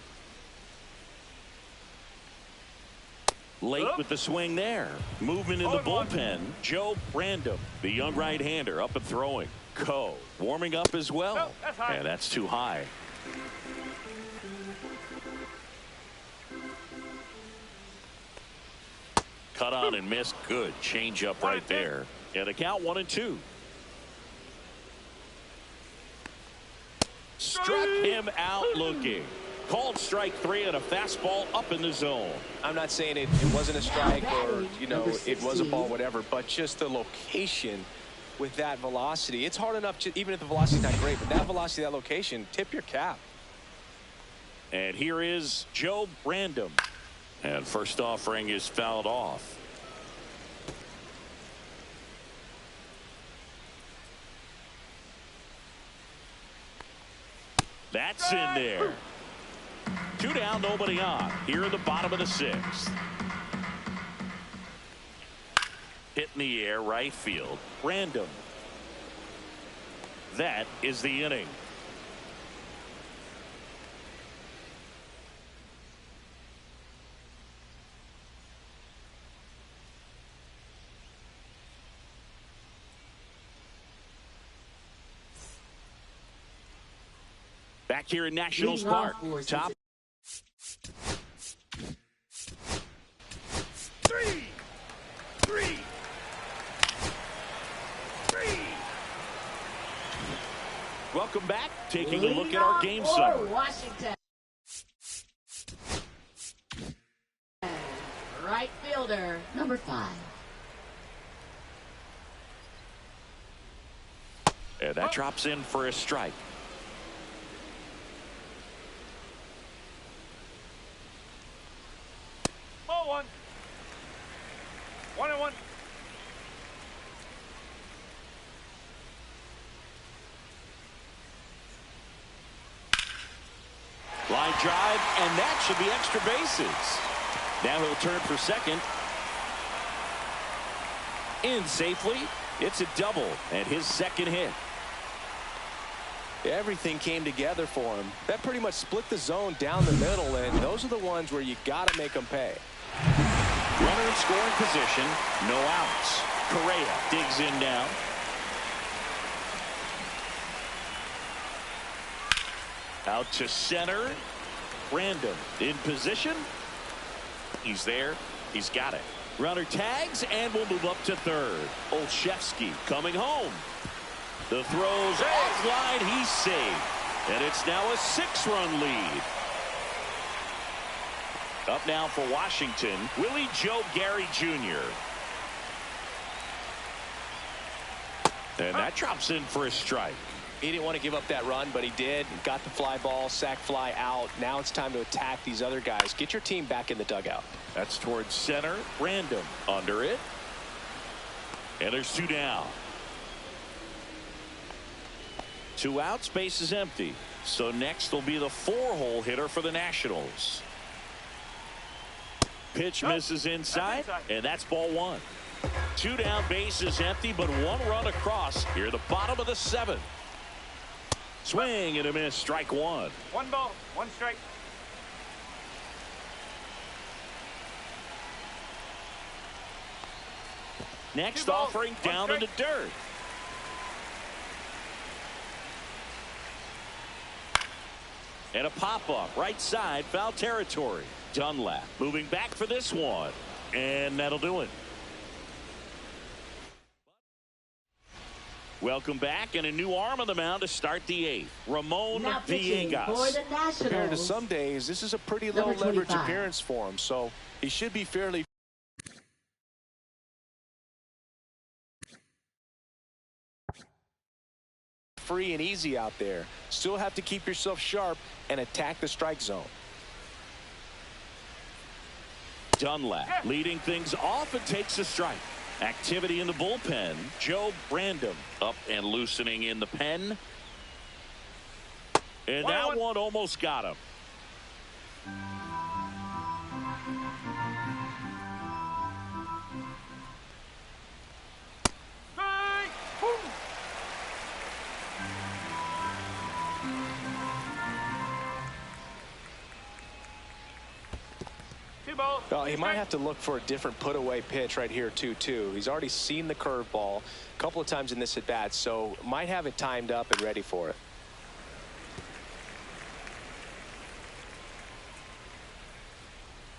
Late with the swing there. Movement in the bullpen, Joe Random, the young right-hander, up and throwing. Coe warming up as well. And that's too high. Cut on and missed. Good changeup right there. And a count 1-2. Struck him out looking. Called strike 3 and a fastball up in the zone. I'm not saying it wasn't a strike or, you know, it was a ball, whatever, but just the location with that velocity. It's hard enough, to, even if the velocity's not great, but that velocity, that location, tip your cap. And here is Joe Random. And first offering is fouled off. That's in there. 2 down, nobody on. Here in the bottom of the 6th. Hit in the air, right field. Random. That is the inning. Back here in Nationals Park. Top. 3. Welcome back. Taking a look at our game summary. Washington. Right fielder, number 5. And that drops in for a strike. Ball 1. 1-1. Line drive, and that should be extra bases. Now he'll turn for second. In safely. It's a double and his second hit. Everything came together for him. That pretty much split the zone down the middle, and those are the ones where you got to make them pay. Runner in scoring position, no outs. Correa digs in now. Out to center. Random in position. He's there. He's got it. Runner tags and will move up to third. Olszewski coming home. The throw's offline. He's saved. And it's now a 6-run lead. Up now for Washington, Willie Joe Gary Jr. And that drops in for a strike. He didn't want to give up that run, but he did. Got the fly ball, sac fly out. Now it's time to attack these other guys. Get your team back in the dugout. That's towards center. Random under it. And there's 2 down. 2 outs, base is empty. So next will be the 4-hole hitter for the Nationals. Pitch misses inside, and that's ball 1. 2 down, base is empty, but 1 run across here, the bottom of the 7th. Swing and a miss, strike 1. 1 ball, 1 strike. Next balls, offering 1 down in the strike. dirt. And a pop-up, right side, foul territory. Dunlap moving back for this one. And that'll do it. Welcome back, and a new arm on the mound to start the 8th. Ramon Now pitching for Villegas. the Nationals. Compared to some days, this is a pretty low Number leverage 25. appearance for him, so he should be fairly free and easy out there. Still have to keep yourself sharp and attack the strike zone. Dunlap leading things off and takes a strike. Activity in the bullpen. Joe Brandon up and loosening in the pen. And that one almost got him. Well, he might have to look for a different put-away pitch right here, too. He's already seen the curveball a couple of times in this at-bat, so might have it timed up and ready for it.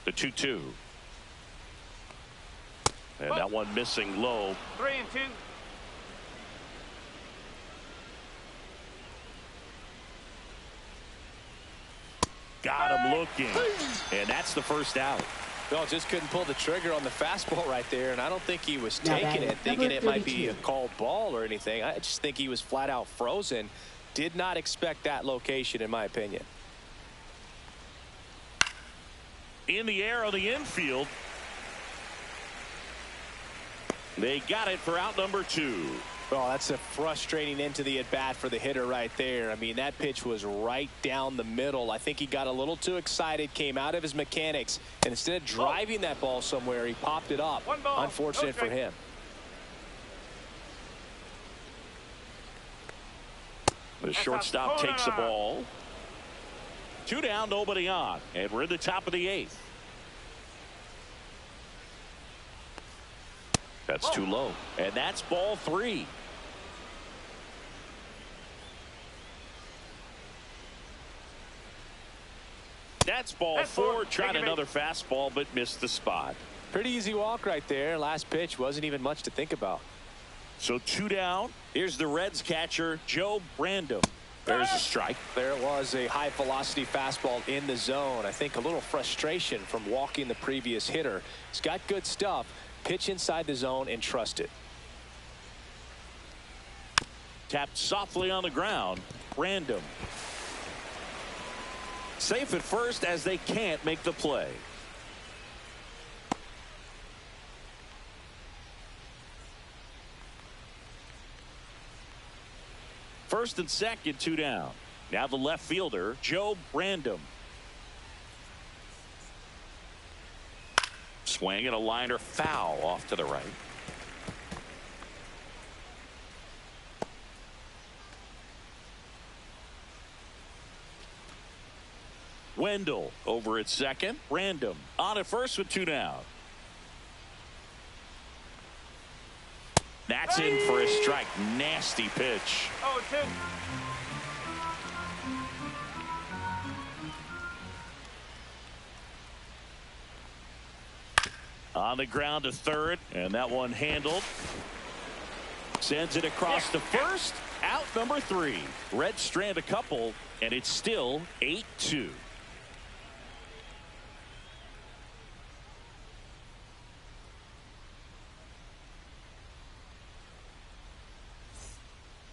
The 2-2. And that one missing low. 3-2. Got him looking. And that's the first out. Well, just couldn't pull the trigger on the fastball right there, and I don't think he was Now taking batting, it, thinking number it might be 32. a called ball or anything. I just think he was flat out frozen. Did not expect that location, in my opinion. In the air on the infield. They got it for out number 2. Well, that's a frustrating end to the at-bat for the hitter right there. I mean, that pitch was right down the middle. I think he got a little too excited, came out of his mechanics, and instead of driving that ball somewhere, he popped it up. 1 ball, Unfortunate for him. The shortstop takes the ball. 2 down, nobody on. And we're in the top of the 8th. That's too low. And that's ball 3. That's ball 4. Tried another fastball, but missed the spot. Pretty easy walk right there. Last pitch wasn't even much to think about. So 2 down. Here's the Reds catcher, Joe Brandon. There's a strike. There was a high velocity fastball in the zone. I think a little frustration from walking the previous hitter. He's got good stuff. Pitch inside the zone and trust it. Tapped softly on the ground. Random. Safe at first as they can't make the play. First and second, 2 down. Now the left fielder, Joe Brandon. Swing and a liner foul off to the right. Wendell over at second. Random on at first with 2 down. That's in for a strike. Nasty pitch. 0-2. On the ground to third, and that one handled. Sends it across to first. Out number 3. Reds strand a couple, and it's still 8-2.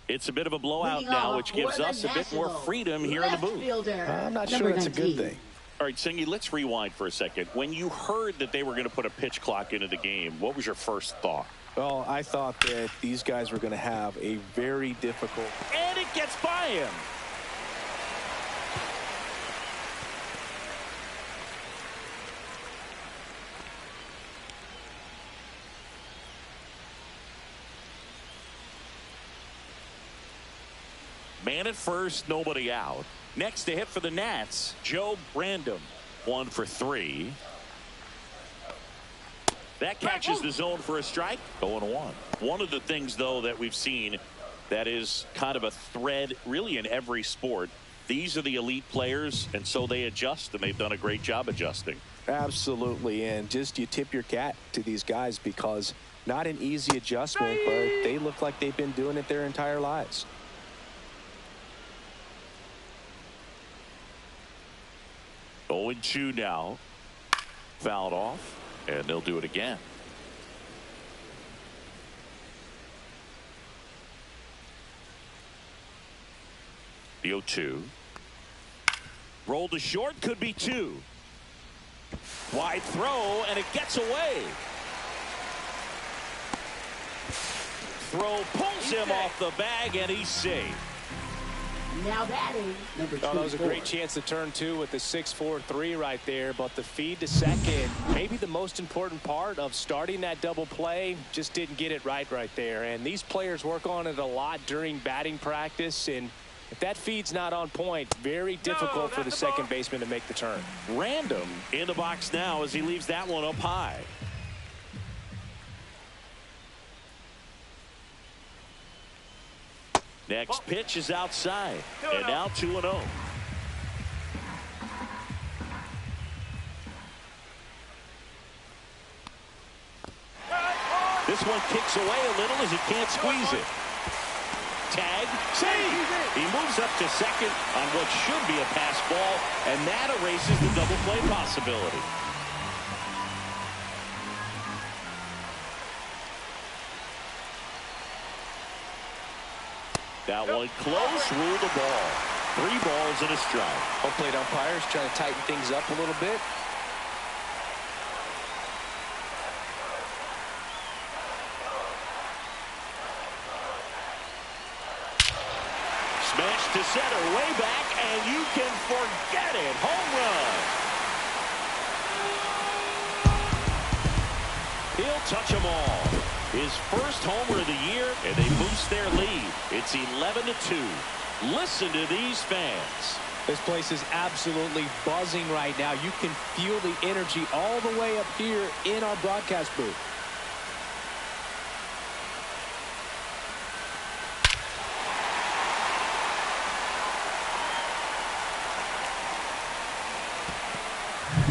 It's a bit of a blowout now, which gives us a bit more freedom here in the booth. I'm not sure that's a good thing. All right, Singy, let's rewind for a second. When you heard that they were going to put a pitch clock into the game, what was your first thought? Well, I thought that these guys were going to have a very difficult. And it gets by him. Man at first, nobody out. Next to hit for the Nats, Joe Brandon, 1 for 3. That catches the zone for a strike. 0-1. One of the things, though, that we've seen that is kind of a thread really in every sport. These are the elite players, and so they adjust, and they've done a great job adjusting. Absolutely, and just you tip your cap to these guys because not an easy adjustment, but they look like they've been doing it their entire lives. 0-2 now. Fouled off, and they'll do it again. The 0-2. Rolled to short, could be 2. Wide throw, and it gets away. Throw pulls him off the bag, and he's safe. Now batting, number 2. Oh, that was a great chance to turn 2 with the 6-4-3 right there, but the feed to second, maybe the most important part of starting that double play, just didn't get it right there. And these players work on it a lot during batting practice, and if that feed's not on point, very difficult for the second baseman to make the turn. Random in the box now as he leaves that one up high. Next pitch is outside, and now 2-0. This one kicks away a little as he can't squeeze it. Tag, save. He moves up to second on what should be a pass ball, and that erases the double play possibility. That one close, ruled the ball. 3 balls and a strike. Home plate umpires trying to tighten things up a little bit. Smash to center, way back, and you can forget it. Home run. He'll touch them all. His first homer of the year, and they boost their lead. It's 11-2. Listen to these fans. This place is absolutely buzzing right now. You can feel the energy all the way up here in our broadcast booth.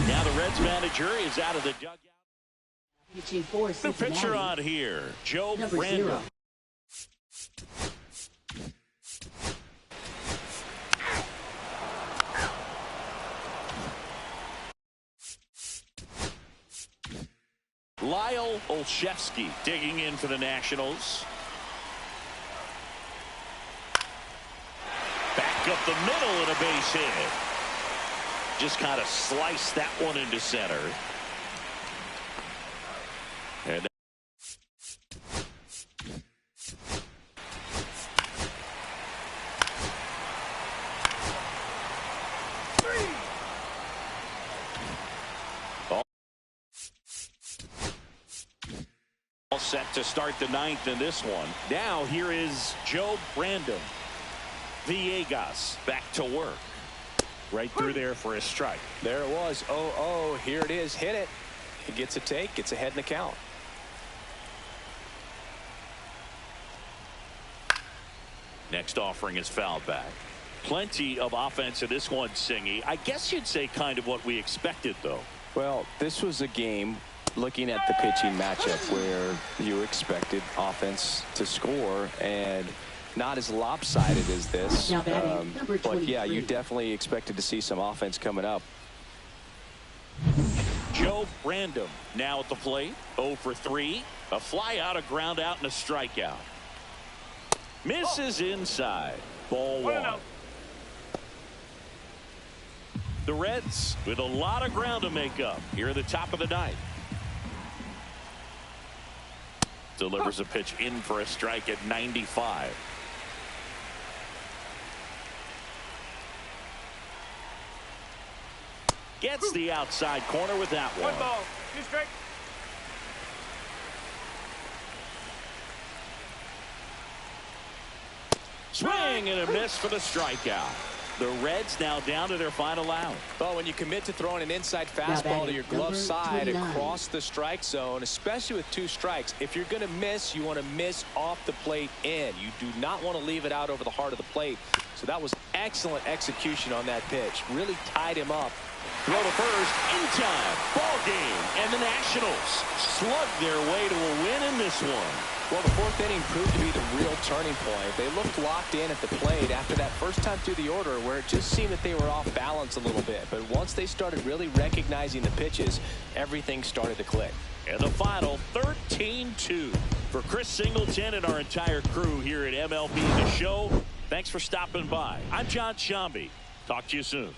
Now the Reds manager is out of the dugout. New pitcher on here, Joe Brandon. Lyle Olszewski digging in for the Nationals. Back up the middle and a base hit. Just kind of sliced that one into center. And all set to start the 9th in this one. Now here is Joe Brandon. Villegas back to work. Right through there for a strike. There it was. 0-0. Here it is. Hit it. He gets a take. Gets ahead in the count. Next offering is fouled back. Plenty of offense in this one, Singy. I guess you'd say kind of what we expected, though. Well, this was a game looking at the pitching matchup where you expected offense to score and not as lopsided as this. But yeah, you definitely expected to see some offense coming up. Joe Brandon now at the plate. 0 for 3. A fly out, a ground out, and a strikeout. Misses inside. Ball 1. The Reds with a lot of ground to make up here at the top of the ninth. Delivers a pitch in for a strike at 95. Gets the outside corner with that one. 1 ball, 2 strikes. Swing and a miss for the strikeout. The Reds now down to their final out. Well, when you commit to throwing an inside fastball to your glove side 29. across the strike zone, especially with 2 strikes, if you're going to miss, you want to miss off the plate in. You do not want to leave it out over the heart of the plate. So that was excellent execution on that pitch. Really tied him up. Throw to first in time. Ball game. And the Nationals slug their way to a win in this one. Well, the 4th inning proved to be the real turning point. They looked locked in at the plate after that first time through the order where it just seemed that they were off balance a little bit. But once they started really recognizing the pitches, everything started to click. And the final 13-2. For Chris Singleton and our entire crew here at MLB The Show, thanks for stopping by. I'm John Shambi. Talk to you soon.